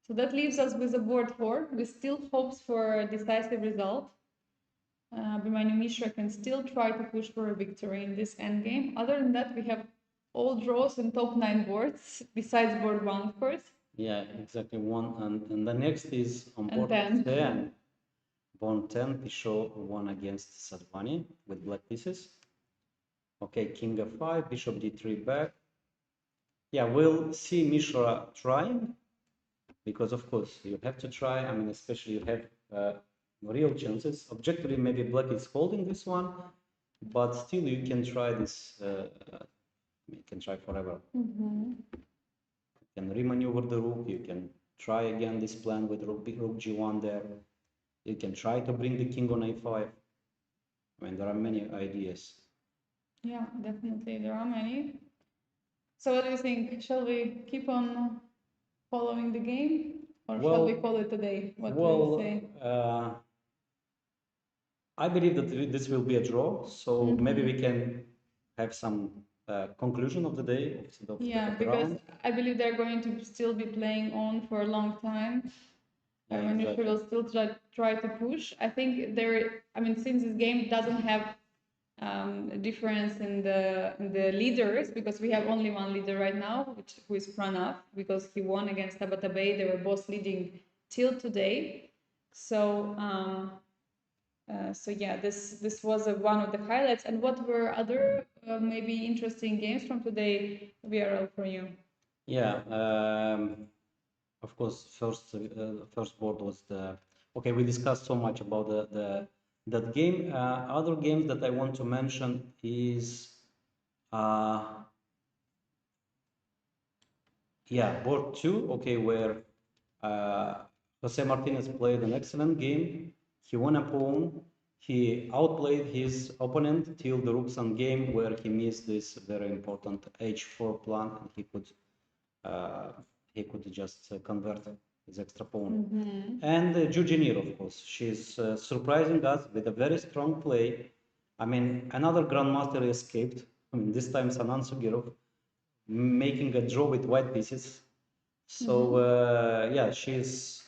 So that leaves us with a board 4 with still hopes for a decisive result. Abhimanyu Mishra can still try to push for a victory in this endgame. Other than that, we have all draws in top 9 boards, besides board 1, of course. Yeah, exactly. One, and the next is on board 10. 10. Pawn 10, Bishop 1 against Sadvani with black pieces. Okay, king f5, bishop d3 back. Yeah, we'll see Mishra trying, because of course you have to try. I mean, especially you have real chances. Objectively, maybe black is holding this one, but still you can try this. You can try forever. You can remaneuver the rook. You can try again this plan with rook g1 there. You can try to bring the king on a5. I mean, there are many ideas. Yeah, definitely, there are many. So what do you think? Shall we keep on following the game, or shall we call it a day? What do you say? I believe that this will be a draw, so maybe we can have some conclusion of the day. Because I believe they're going to still be playing on for a long time. Exactly. Will still try to push. I think since this game doesn't have a difference in the leaders, because we have only one leader right now, who is Pranav, because he won against Tabatabai. They were both leading till today. So yeah, this was one of the highlights. And what were other maybe interesting games from today, VRL, for you? Yeah, of course, first board was we discussed so much about that game. Other games that I want to mention is board 2, where Jose Martinez played an excellent game. He won a pawn. He outplayed his opponent till the rook's game, where he missed this very important h4 plan, and he could just convert his extra pawn. And Zhu Jinir, of course, she's surprising us with a very strong play. I mean, another grandmaster escaped. I mean, this time Sanan Sugirov, making a draw with white pieces. So yeah, she's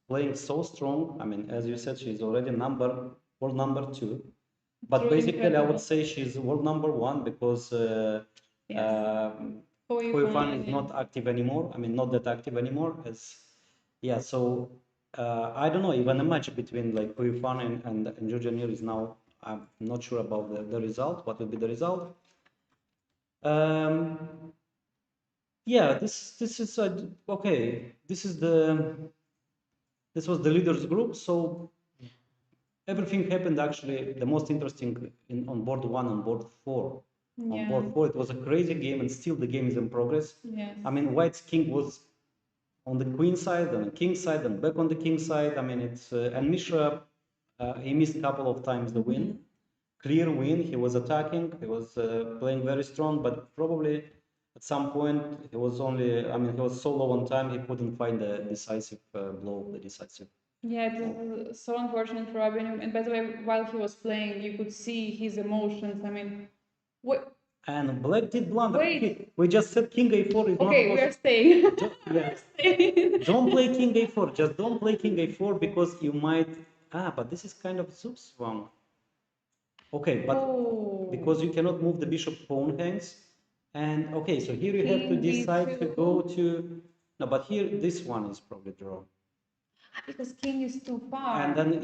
playing so strong. I mean, as you said, she's already world number 2. But basically, I would say she's world number 1 because Huifan is not active anymore. I mean, not that active anymore. So I don't know. Even a match between like Huifan and Zhu Jinir is now. I'm not sure about the result. What will be the result? Yeah, this is okay. This was the leaders group. So everything happened actually. The most interesting on board 1 and board 4. On board 4, it was a crazy game, and still the game is in progress. Yes. I mean, White's king was on the queen side and the king side and back on the king side. I mean, it's and Mishra, he missed a couple of times the win. Clear win. He was attacking. He was playing very strong, but probably at some point he was so low on time, he couldn't find the decisive blow, the decisive. Yeah, it was so unfortunate for Abhimanyu. And by the way, while he was playing, you could see his emotions. I mean, what? And black did blunder. Wait. We just said king a4 is not possible. Okay, we are staying. Don't play king a4. Just don't play king a4 because you might. But this is kind of Zup's wrong. Okay, but because you cannot move the bishop, pawn hangs. And okay, so here you king have to decide to go to. No, but here this one is probably draw. Because king is too far. And then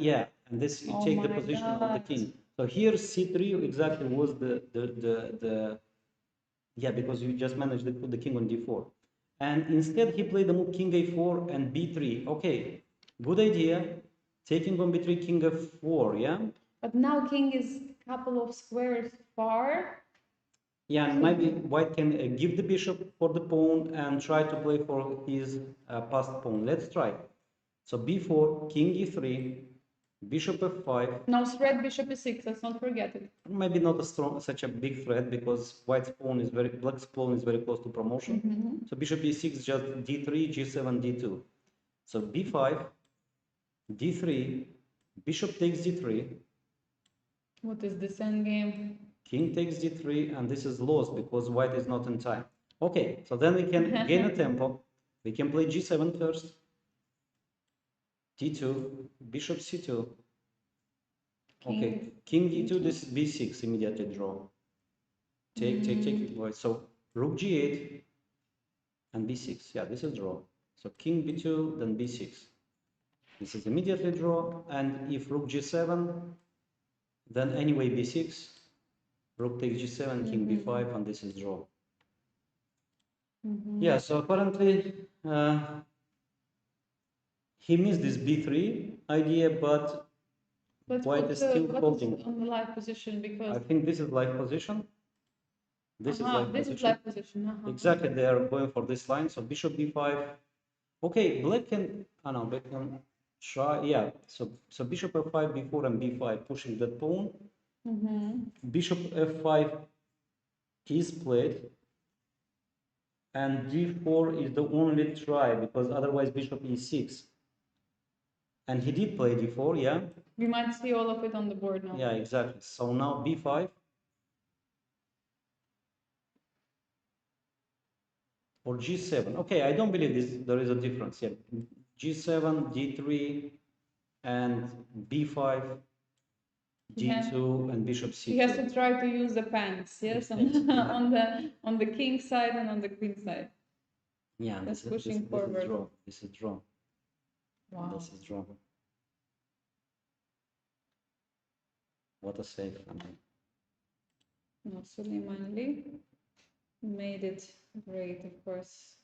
and this you take the position of the king. So here c3 exactly was the Yeah, because you just managed to put the king on d4. And instead he played the move king a4 and b3. Okay, good idea. Taking on b3, king f4, yeah? But now king is a couple of squares far. Yeah, and maybe white can give the bishop for the pawn and try to play for his passed pawn. Let's try. So b4, king e3, bishop f5. Now threat bishop e6, let's not forget it. Maybe not a strong, such a big threat because white's pawn is black's pawn is very close to promotion. So bishop e6 just d3, g7, d2. So b5, d3, bishop takes d3. What is this endgame? King takes d3, and this is lost because white is not in time. Okay, so then we can gain a tempo. We can play g7 first. d2, bishop c2. Okay, king d2, this is b6, immediately draw. Take, white. So rook g8 and b6. Yeah, this is draw. So king b2, then b6. This is immediately draw. And if rook g7, then anyway b6. Rook takes g7, king b5, and this is draw. Yeah, so apparently he missed this b3 idea, but white is still holding. On the live position, because I think this is live position. This is live this position. is live position. Exactly, they are going for this line. So bishop b5. Okay, black can, no, black can try, yeah. So bishop f5, b4, and b5, pushing that pawn. Bishop f5 is played, and d4 is the only try because otherwise bishop e6. And he did play d4, yeah. We might see all of it on the board now. Yeah, exactly. So now b5 or g7. Okay, I don't believe there is a difference here. g7, d3, and b5, d2, and bishop c2. He has to try to use the pants, yes, on the king side and on the queen side. Yeah, That's this pushing forward. is draw. This is draw. Wow. This is draw. What a save! I mean, No, Suleiman made it great, of course.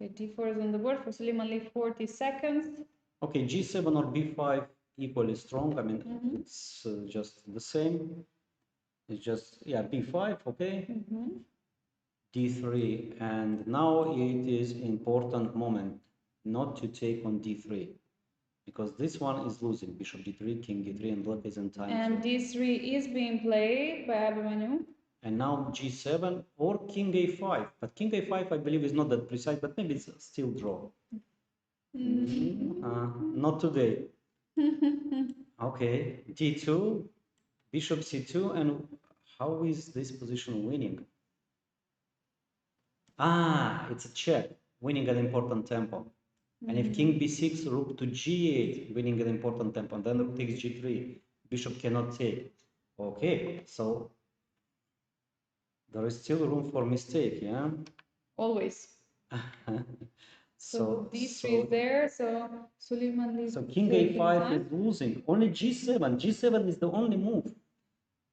Okay, d4 is on the board for Suleiman 40 seconds. okay, g7 or b5 equally strong. I mean, it's just the same. It's just, yeah, b5, okay. d3, and now it is important moment not to take on d3 because this one is losing. Bishop d3, king d3, and black is in time. And d3 is being played by Abhimanyu. And now g7 or king a5, but king a5 I believe is not that precise, but maybe it's still draw. Not today. Okay, d2, bishop c2, and how is this position winning? It's a check, winning an important tempo. And if king b6, rook to g8, winning an important tempo, and then rook takes g3, bishop cannot take. Okay, so there is still room for mistake, yeah? Always. So d3 is there, so Suleiman so king a5 is losing. Only g7. g7 is the only move.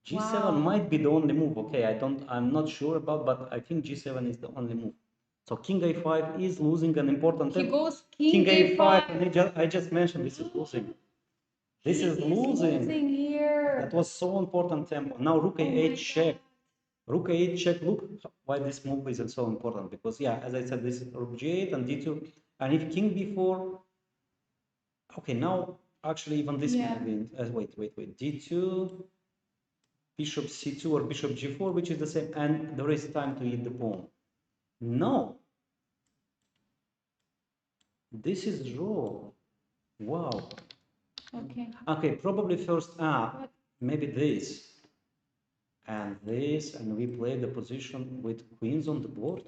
g7 might be the only move. Okay, I'm not sure about, but I think g7 is the only move. So king a5 is losing an important tempo. He goes king a5. And I just mentioned this is losing. This is losing here. That was so important tempo. Now rook a8 check. Rook a8 check. Look why this move is so important, because yeah, as I said, this is rook g8 and d2, and if king b4. Okay, now actually even this move in. Wait. d2, bishop c2 or bishop g4, which is the same, and there is time to eat the pawn. No. This is draw. Wow. Okay, probably first, maybe this. And this, and we play the position with queens on the board.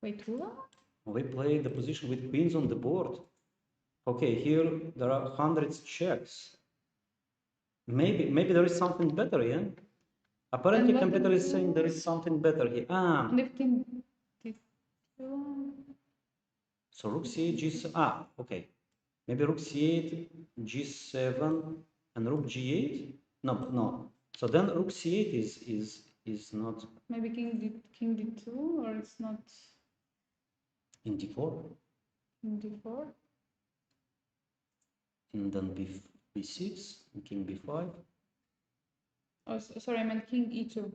Wait, what? We play the position with queens on the board. Okay, here there are hundreds checks. Maybe there is something better, yeah? Apparently, computer is saying there is something better here. So rook c8, g7. Okay. Maybe rook c8, g7, and rook g8. No. So then rook c8 is is not Maybe king d2, or it's not in d4, in d4. and then b6, and king b5, Oh, sorry, I meant king e2.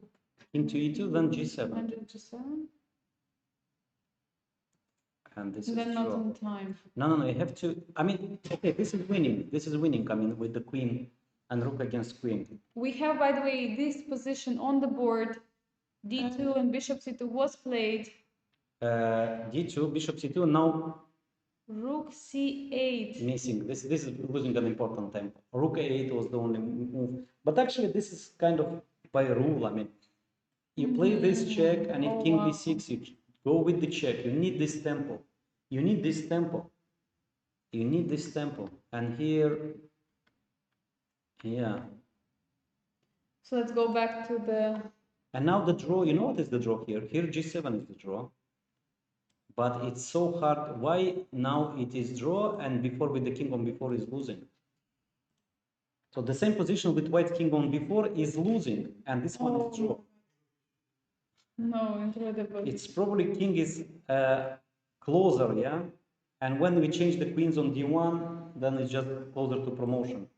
king to e2, then g7, And then g7. and this And is then not draw. in time. No, you have to. I mean, okay, this is winning. This is winning. I mean, with the queen and rook against queen. We have, by the way, this position on the board. d2 and bishop c2 was played. d2, bishop c2. Now Rook c8. missing. This is losing an important tempo. Rook a8 was the only move. But actually, this is kind of by rule. I mean, you play this check, and if king b6, you go with the check. You need this tempo. You need this tempo. You need this tempo. And here, yeah. So let's go back to the. And now the draw. You know what is the draw here? Here g7 is the draw. But it's so hard. Why now it is draw, and before with the king on b4 is losing? So the same position with white king on b4 is losing, and this one is draw. No, incredible. It's probably king is closer, yeah? And when we change the queens on d1, then it's just closer to promotion.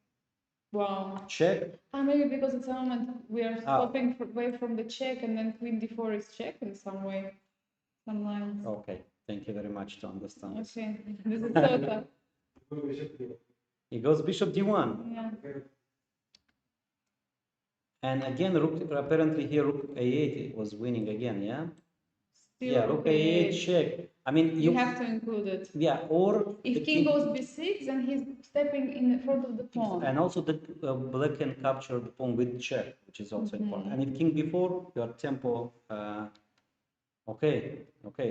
Wow. Check. And maybe because it's a moment we are stopping away from the check, and then queen d4 is check in some way. Some lines. Okay, thank you very much to understand this. Okay, this is so tough. It goes bishop d1. Yeah. And again, rook, apparently here rook a8 was winning again, yeah? Still Yeah, rook a8 check. I mean, you have to include it. Yeah, or if king goes b6, then he's stepping in front of the pawn. And also the black can capture the pawn with check, which is also important. And if king b4, your tempo, okay,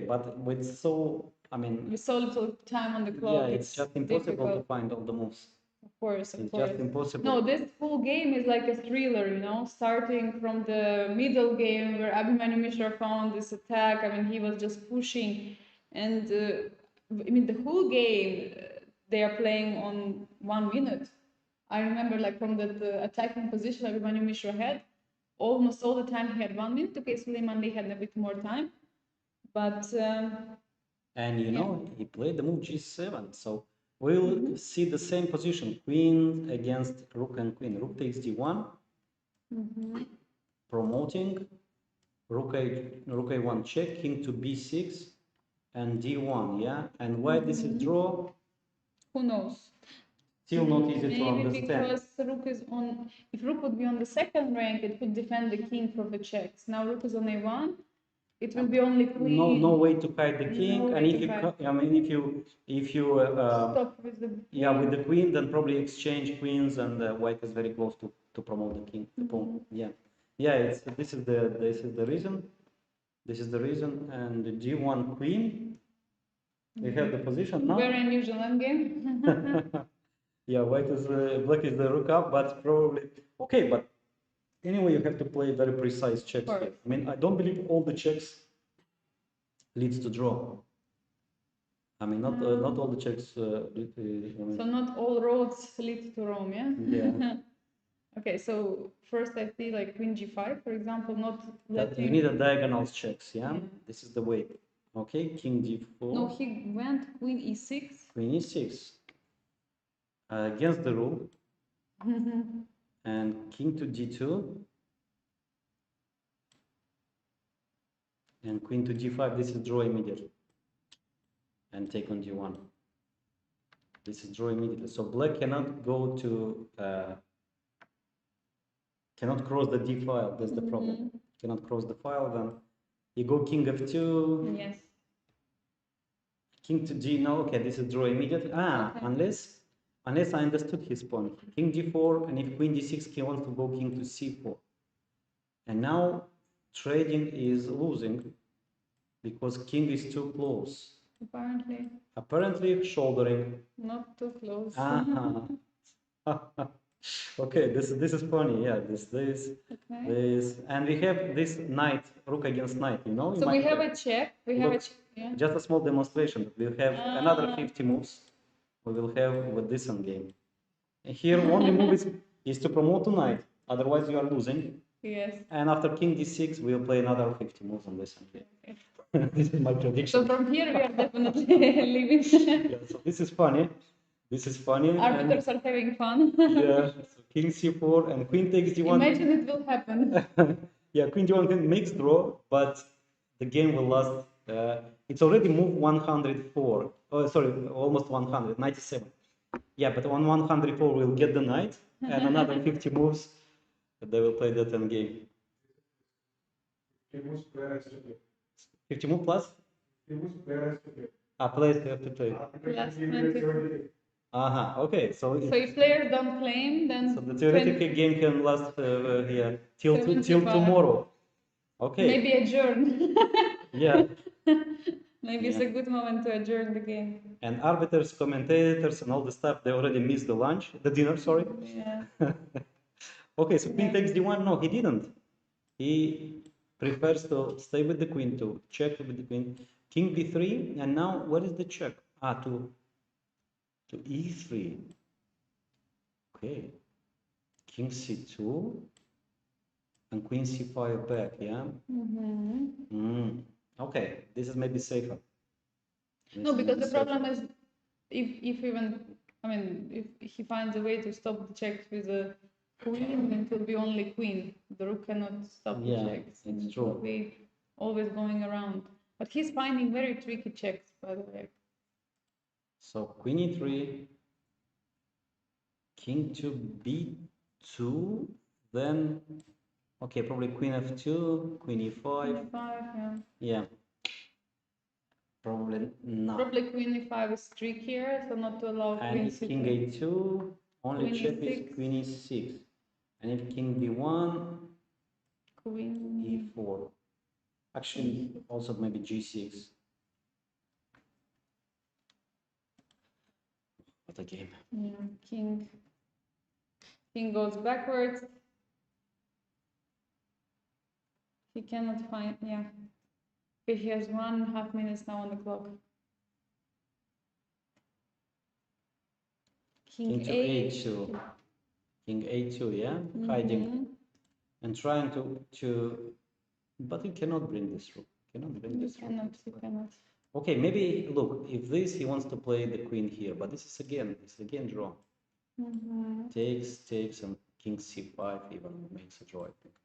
but with so, I mean, with so little time on the clock, yeah, it's just impossible difficult to find all the moves. Of course. It's just impossible. No, this full game is like a thriller, you know, starting from the middle game where Abhimanyu Mishra found this attack. I mean, he was just pushing, and I mean, the whole game they are playing on 1 minute. I remember, like, from the attacking position Abhimanyu Mishra had, almost all the time he had 1 minute. Okay, Suleiman Lee had a bit more time, but and you know, he played the move g7, so we'll see the same position, queen against rook and queen. Rook takes d1, promoting, rook a1 check, king to b6, and d1, yeah? And why this is draw? Who knows? Still not easy to understand. Maybe because rook is on, if rook would be on the second rank, it could defend the king from the checks. Now rook is on a1. It will be only queen. No way to hide the king, and if you, I mean, if you stop with the with the queen, then probably exchange queens, and white is very close to promote the king, the pawn. Yeah. It's this is the reason. This is the reason, and the g1 queen. We have the position now. Very unusual endgame. Yeah, white is black is the rook up, but probably okay, but. Anyway, you have to play very precise checks here. I mean, I don't believe all the checks leads to draw. I mean, not all the checks. Lead to, so not all roads lead to Rome, yeah? Yeah. Okay, so first I see like queen g5, for example, not letting... You need a diagonal checks, yeah? This is the way. Okay, king d4. No, he went queen e6. Queen e6. Against the rule. And king to d2, and queen to g5. This is draw immediately, and take on d1. This is draw immediately. So black cannot go to, cannot cross the d file. That's the problem. Cannot cross the file. Then you go king f2. Yes. King to d. No, okay. This is draw immediately. Okay. Unless I understood his point. King d4, and if queen d6, he wants to go king to c4. And now trading is losing because king is too close. Apparently shouldering. Not too close. Okay, this is funny. Yeah, this, and we have this knight, rook against knight. You know. So we have a check. Yeah. Just a small demonstration. We'll have another 50 moves. We will have with this end game. Here, only move is to promote to knight. Otherwise, you are losing. Yes. And after king d6, we'll play another 50 moves on this one. This is my prediction. So from here we are definitely leaving. Yeah, so this is funny. This is funny. Arbiters are having fun. Yeah, so king c4 and queen takes d1. Imagine it will happen. Yeah, queen d1 makes draw, but the game will last. It's already moved 104. Oh, sorry, almost 100, 97. Yeah, but on 104 we'll get the knight, and another 50 moves, they will play that end game. 50 move plus? Players have to play. Plus 20. Okay, So if players don't claim, then so the theoretical game can last till 75. tomorrow. Okay. Maybe adjourn. Yeah. Maybe it's a good moment to adjourn the game. And arbiters, commentators, and all the stuff, they already missed the dinner, sorry. Yeah. Okay, so queen takes d1. No, he didn't. He prefers to stay with the queen, to check with the queen. King b3, and now where is the check? To e3. Okay. King c2 and queen c5 back, yeah? Okay, this is maybe safer. No, because the problem is if even, I mean, if he finds a way to stop the checks with a queen, it will be only queen. The rook cannot stop the checks. It's It will true. be always going around. But he's finding very tricky checks, by the way. So queen e3, king to b2, then okay, probably queen f2, queen e5. Yeah. Yeah. Probably not. Probably queen e5 is trickier, so not to allow queen And if king c2. a2, only Queen check e6. is queen e6. And if king b1, Queen e4. Actually, also maybe g6. What a game. Yeah, king goes backwards. He cannot find, yeah. Okay, he has 1.5 minutes now on the clock. King to a2. King a2, yeah? Hiding. And trying to but you cannot bring this rook. Cannot bring this rook. You cannot. Okay, maybe look, if this he wants to play the queen here, but this is again draw. Takes and king c5 even makes a draw, I think.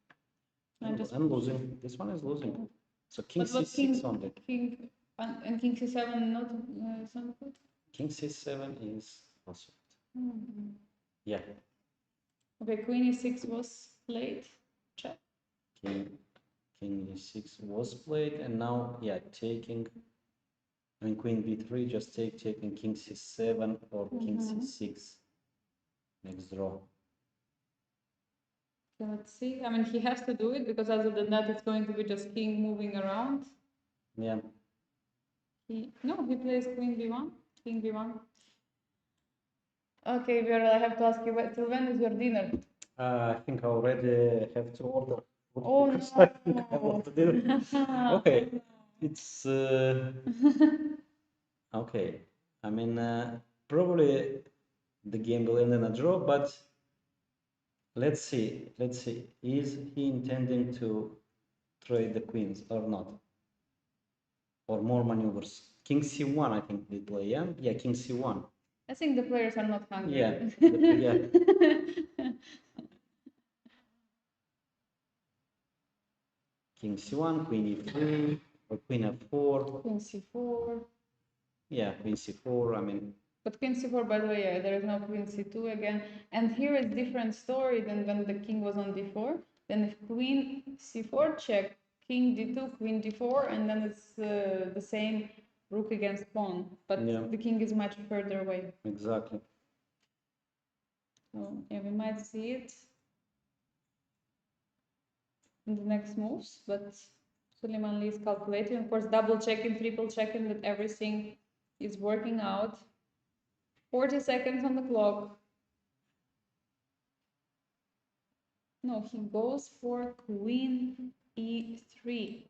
And losing. This one is losing. So king c6 only. King and king c7 not good? King c7 is also yeah. Okay, queen e6 was played. Check. King e6 was played, and now taking. I mean, queen b3, just taking king c7 or king c6. Next draw. Okay, let's see. I mean, he has to do it because other than that, it's going to be just king moving around. Yeah. He plays queen b1, king b1. Okay, Viral, I have to ask you, till when is your dinner? I think I already have to order. Oh, no. I think I want to dinner. Okay, it's okay. I mean, probably the game will end in a draw, but let's see. Is he intending to trade the queens or not? Or more maneuvers? King c1, I think they play, yeah? Yeah, king c1. I think the players are not hungry. Yeah, yeah. King c1, queen e3, or queen f4. Queen c4. Yeah, queen c4, I mean. But queen c4, by the way, yeah, there is no queen c2 again. And here is different story than when the king was on d4. Then if queen c4 check, king d2, queen d4, and then it's the same rook against pawn. But the king is much further away. Exactly. So yeah, we might see it in the next moves, but Suleiman Lee is calculating, of course, double checking, triple checking that everything is working out. 40 seconds on the clock. No, he goes for queen e3.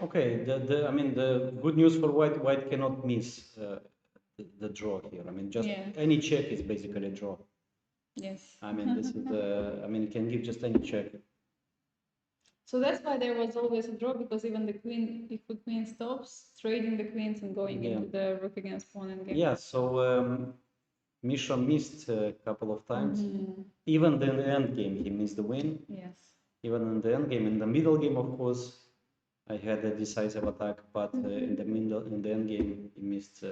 Okay, I mean, the good news for white cannot miss the draw here. I mean, just any check is basically a draw. Yes. I mean, this is I mean, you can give just any check. So that's why there was always a draw, because even the queen, if the queen stops, trading the queens and going Yeah. into the rook against pawn endgame. Yeah, so Misha missed a couple of times. Mhm. Even in the end game, he missed the win. Yes. Even in the end game, in the middle game, of course, I had a decisive attack, but in the end game, he missed.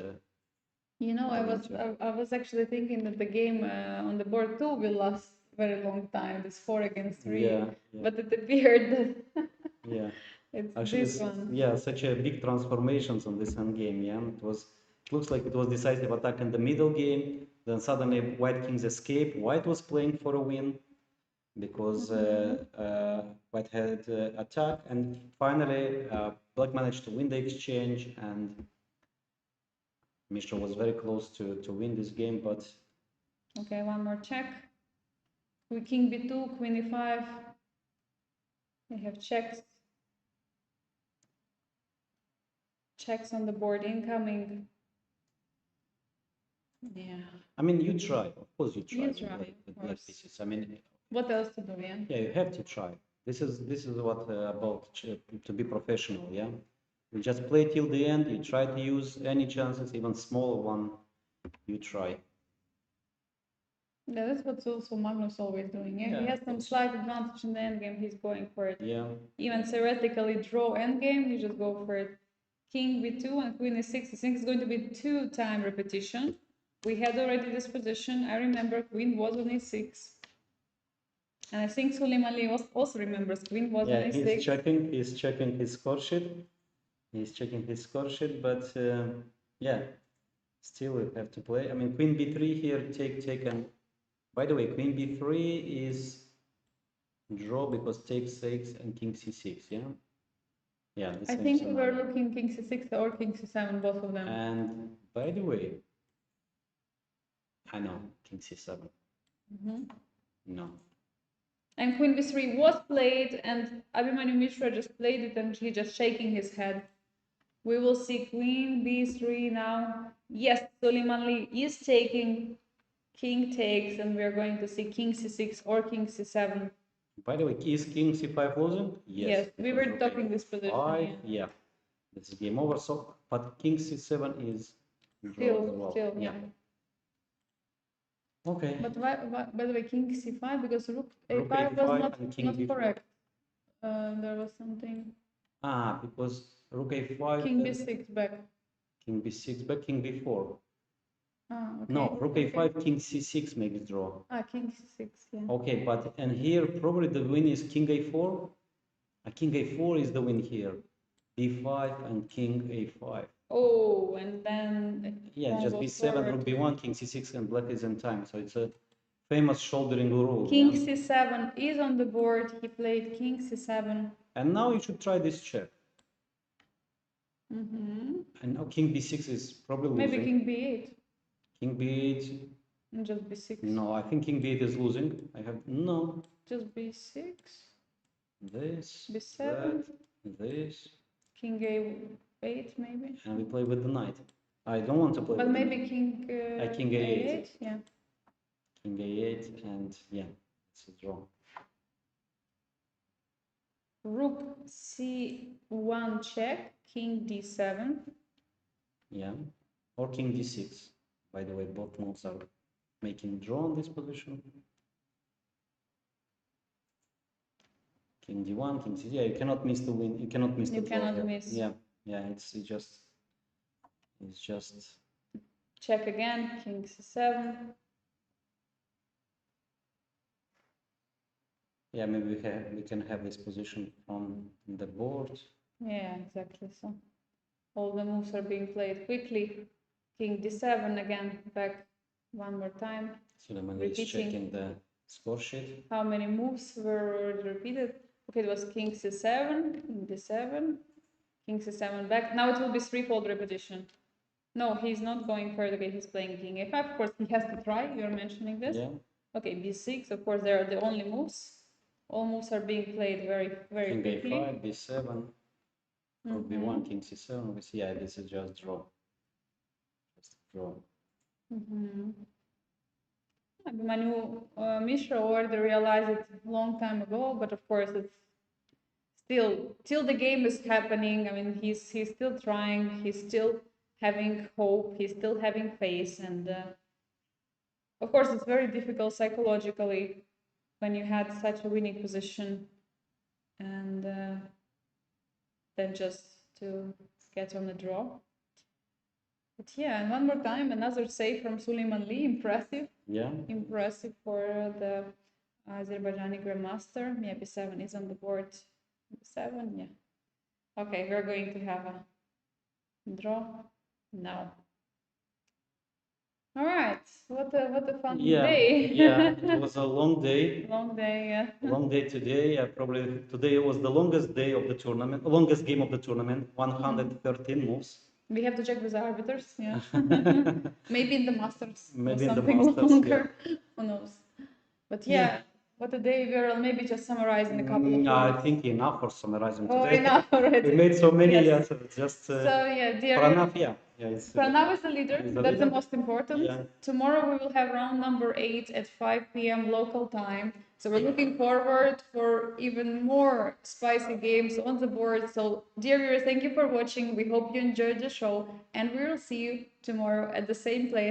You know, I was actually thinking that the game on the board too will last very long time. This 4 against 3. Yeah, yeah. But it appeared that Yeah. it's Actually, this one. yeah, such a big transformations on this end game. Yeah, it looks like it was decisive attack in the middle game. Then suddenly White Kings escape. White was playing for a win because White had attack, and finally Black managed to win the exchange, and Mishra was very close to win this game, but Okay, one more check. King b2, queen e5. We have checks. Checks on the board incoming. Yeah. I mean, you try. Of course, you try You with try, with of black course. pieces. I mean, What else to do, yeah? yeah, you have to try. This is what about to be professional. Yeah, you just play till the end. You try to use any chances, even small one. You try. Yeah, that's what's also Magnus always doing. Yeah, he Yeah, has some slight advantage in the endgame, he's going for it. Yeah. Even theoretically draw endgame, you just go for it. King b2 and queen e6. I think it's going to be 2-time repetition. We had already this position. I remember queen was on e6. And I think Suleiman also remembers queen was on Yeah, e6. he's checking his score sheet. He's checking his score sheet, but yeah, still we have to play. I mean, queen b3 here, take, and by the way, queen b3 is draw because takes and king c6, yeah? Yeah, this I is think we were another. looking king c6 or king c7, both of them. And by the way, I know, king c7. No. And queen b3 was played, and Abhimanyu Mishra just played it, and he just shaking his head. We will see queen b3 now. Yes, Suleiman is taking, king takes, and we're going to see king c6 or king c7. By the way, is king c5 losing? Yes, we were talking this position. Yeah. This is game over. So, but king c7 is draw as well. Still, yeah. Okay. But why, by the way, king c5, because rook Rook a5 was a5 not, and king not b4. correct. There was something. Because rook a5. King b6 back. King b6 back, king b4. Okay. No, rook a5, king c6 makes draw. King c6, yeah. Okay, but and here probably the win is king a4. King a4 is the win here. b5 and king a5. Oh, and then Yeah, just b7, rook b1, king c6, and black is in time. So it's a famous shouldering rule. King c7 is on the board. He played king c7. And now you should try this check. And now king b6 is probably losing. Maybe king b8. King b8. And just b6. No, I think king b8 is losing. No. Just b6. This. b7. This. King a8 maybe. And we play with the knight. I don't want to play. But with maybe the king king a8. Yeah. King a8 and yeah, it's a draw. Rook c1 check, king d7. Yeah, or king d6. By the way, both moves are making draw in this position. King d1, king c6. Yeah, you cannot miss the win. You cannot miss the draw. You cannot miss. Yeah, it's just. Check again, king c7. Yeah, maybe we can have this position on the board. Yeah, exactly. So all the moves are being played quickly. King d7 again, back one more time. Suleiman is checking the score sheet. How many moves were repeated? Okay, it was king c7, king d7, king c7 back. Now it will be threefold repetition. No, he's not going further. Okay, he's playing king a5. Of course, he has to try. You're mentioning this. Yeah. Okay, b6. Of course, they are the only moves. All moves are being played very quickly. King a5, b7, rook b1, king c7. We see, yeah, this is just draw. Just draw. Manu Mishra already realized it a long time ago, but of course it's still till the game is happening. I mean, he's still trying. He's still having hope. He's still having faith, and of course it's very difficult psychologically when you had such a winning position, and then just to get on the draw. But yeah, and one more time, another save from Suleiman Lee. Impressive. Yeah. Impressive for the Azerbaijani Grandmaster. Yeah, b7 is on the board. B7, yeah. Okay, we're going to have a draw now. All right, what a fun day. Yeah, it was a long day. Long day, yeah. Long day today. Probably today was the longest day of the tournament, longest game of the tournament. 113 moves. We have to check with the arbiters, yeah. Maybe in the Masters. Maybe or in the something Masters, longer. Who knows? But yeah, what a day, Viral. Maybe just summarizing a couple of I words. think enough for summarizing Oh, today. enough already. We made so many, Yes. just So yeah, dear. Pranav, it's Pranav is the leader. He's the That's the leader. most important. Yeah. Tomorrow we will have round number 8 at 5 p.m. local time. So we're looking forward for even more spicy games on the board. So dear viewers, thank you for watching. We hope you enjoyed the show, and we will see you tomorrow at the same place.